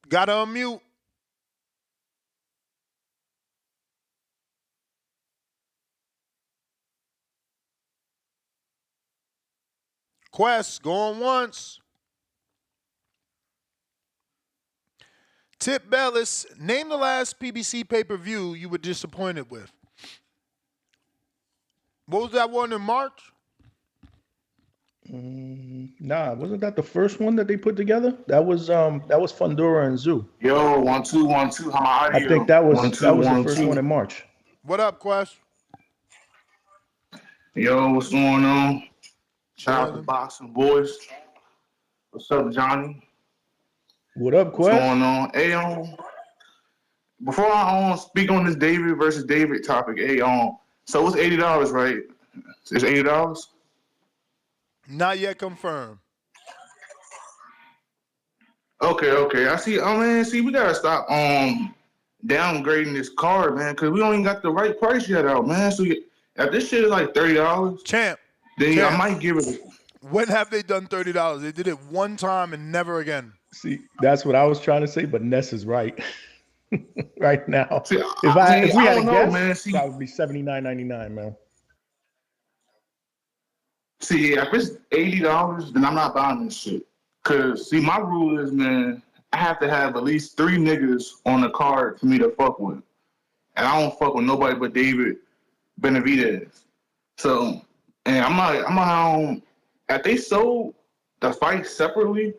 Gotta unmute. Quest, going once. Tip Bellis, name the last PBC pay-per-view you were disappointed with. What was that one in March? Nah, wasn't that the first one that they put together? That was Fundora and Zoo. Yo, 1 2 1 2. How my audio? I think that was 1 2 the 1 first 2. one in March. What up, Quest? Yo, what's going on? Shout out to Boxing Boys. What's up, Johnny? What up, What's Quest? going on? Hey, before I speak on this David versus David topic, hey, so it's $80, right? It's $80. Not yet confirmed. Okay. I see. Oh man, see, we gotta stop downgrading this card, man, because we don't even got the right price yet out, man. So if this shit is like $30, Champ. then I might give it. When have they done $30? They did it one time and never again. See, that's what I was trying to say, but Ness is right. Right now, See, if we had a guess, man. See, that would be $79.99, man. See, if it's $80, then I'm not buying this shit. Cause see, my rule is, man, I have to have at least 3 niggas on the card for me to fuck with, and I don't fuck with nobody but David Benavidez. So, and if they sold the fight separately,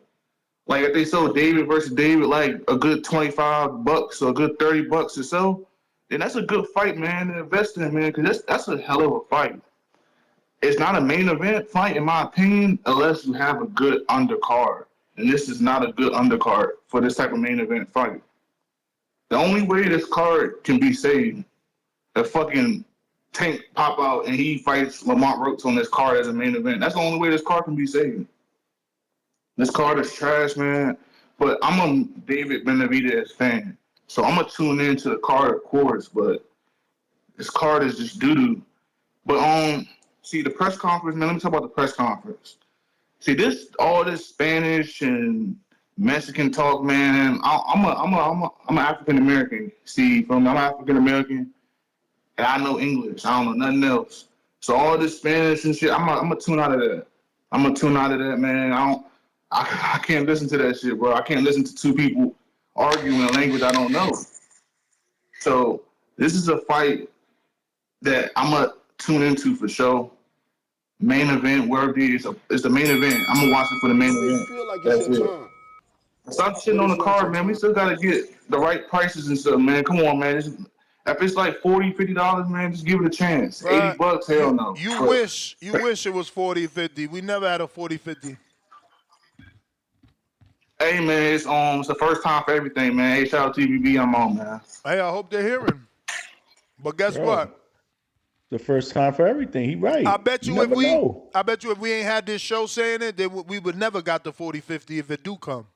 like if they sold David versus David, like a good $25 or a good $30 or so, then that's a good fight, man, to invest in, man, because that's a hell of a fight. It's not a main event fight, in my opinion, unless you have a good undercard. And this is not a good undercard for this type of main event fight. The only way this card can be saved, if fucking Tank pop out and he fights Lamont Brooks on this card as a main event. That's the only way this card can be saved. This card is trash, man. But I'm a David Benavidez fan. So I'm going to tune into the card, of course, but this card is just doo-doo. But see, the press conference, man, let me talk about the press conference. See, all this Spanish and Mexican talk, man. I'm an African American. See, I'm African American, and I know English. I don't know nothing else. So all this Spanish and shit, I'm gonna tune out of that. I'm gonna tune out of that, man. I can't listen to that shit, bro. I can't listen to 2 people arguing a language I don't know. So this is a fight that I'm gonna tune into for sure. Main event worthy. It's the main event. I'm gonna watch it for the main event. Feel like That's it's your it. time. Stop shitting on the card, man. We still gotta get the right prices and stuff, man. Come on, man. If it's like $40, $50, man, just give it a chance. $80, hell no. You wish it was 40, 50. We never had a 40, 50. Hey, man, it's the first time for everything, man. Hey, shout out to TVB, I'm on, man. Hey, I hope they're hearing. But guess what? The first time for everything. He right. I bet you never know. I bet you if we ain't had this show saying it, we would never got the 40, 50 if it do come.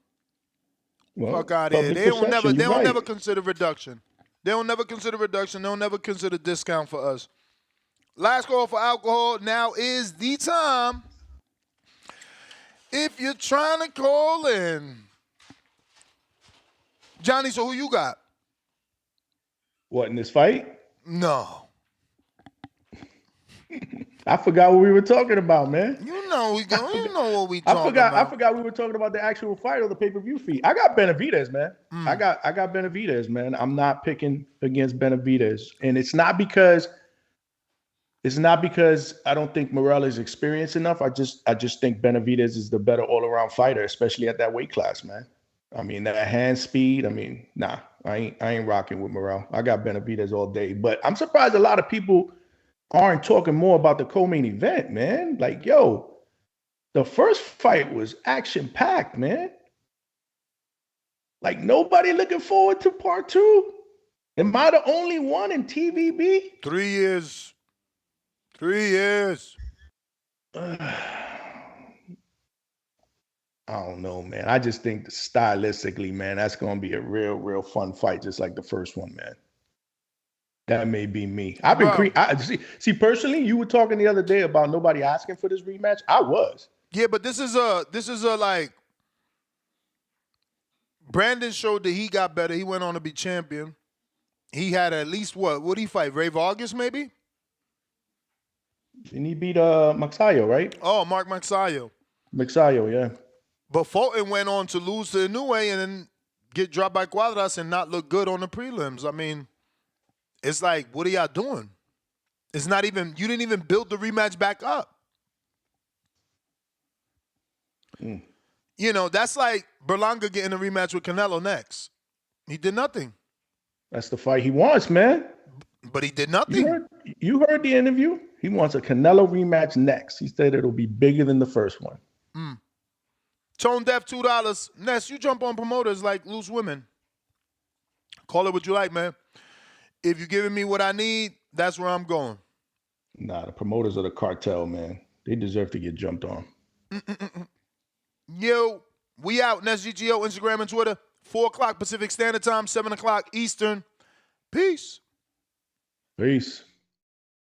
Well, fuck out of here. They don't right. never consider reduction. They don't never consider reduction. They don't never consider discount for us. Last call for alcohol. Now is the time. If you're trying to call in. Johnny, so who you got? What, in this fight? No. I forgot what we were talking about, man. You know what we talking about. I forgot we were talking about the actual fight or the pay-per-view fee. I got Benavidez, man. I got Benavidez, man. I'm not picking against Benavidez. And it's not because I don't think Morrell is experienced enough. I just think Benavidez is the better all-around fighter, especially at that weight class, man. I mean, that hand speed, nah, I ain't rocking with Morrell. I got Benavidez all day. But I'm surprised a lot of people aren't talking more about the co-main event, man. Like, yo, the first fight was action-packed, man. Like, nobody looking forward to part 2? Am I the only one in TVB? 3 years. 3 years. I don't know, man. I just think stylistically, man, that's going to be a real, real fun fight, just like the first one, man. That may be me. I've been see personally. You were talking the other day about nobody asking for this rematch. I was. Yeah, but this is a like. Brandon showed that he got better. He went on to be champion. He had at least what? What did he fight? Ray Vargas, maybe. And he beat Magsayo, right? Oh, Mark Magsayo. Magsayo, yeah. But Fulton went on to lose to Inoue and then get dropped by Cuadras and not look good on the prelims. I mean. It's like, what are y'all doing? It's not even, you didn't even build the rematch back up. You know, that's like Berlanga getting a rematch with Canelo next. He did nothing. That's the fight he wants, man. But he did nothing. You heard the interview? He wants a Canelo rematch next. He said it'll be bigger than the first one. Tone Deaf, $2. Ness, you jump on promoters like loose women. Call it what you like, man. If you're giving me what I need, that's where I'm going. Nah, the promoters of the cartel, man. They deserve to get jumped on. Yo, we out. Ness GGO, Instagram and Twitter. 4 o'clock Pacific Standard Time, 7 o'clock Eastern. Peace. Peace.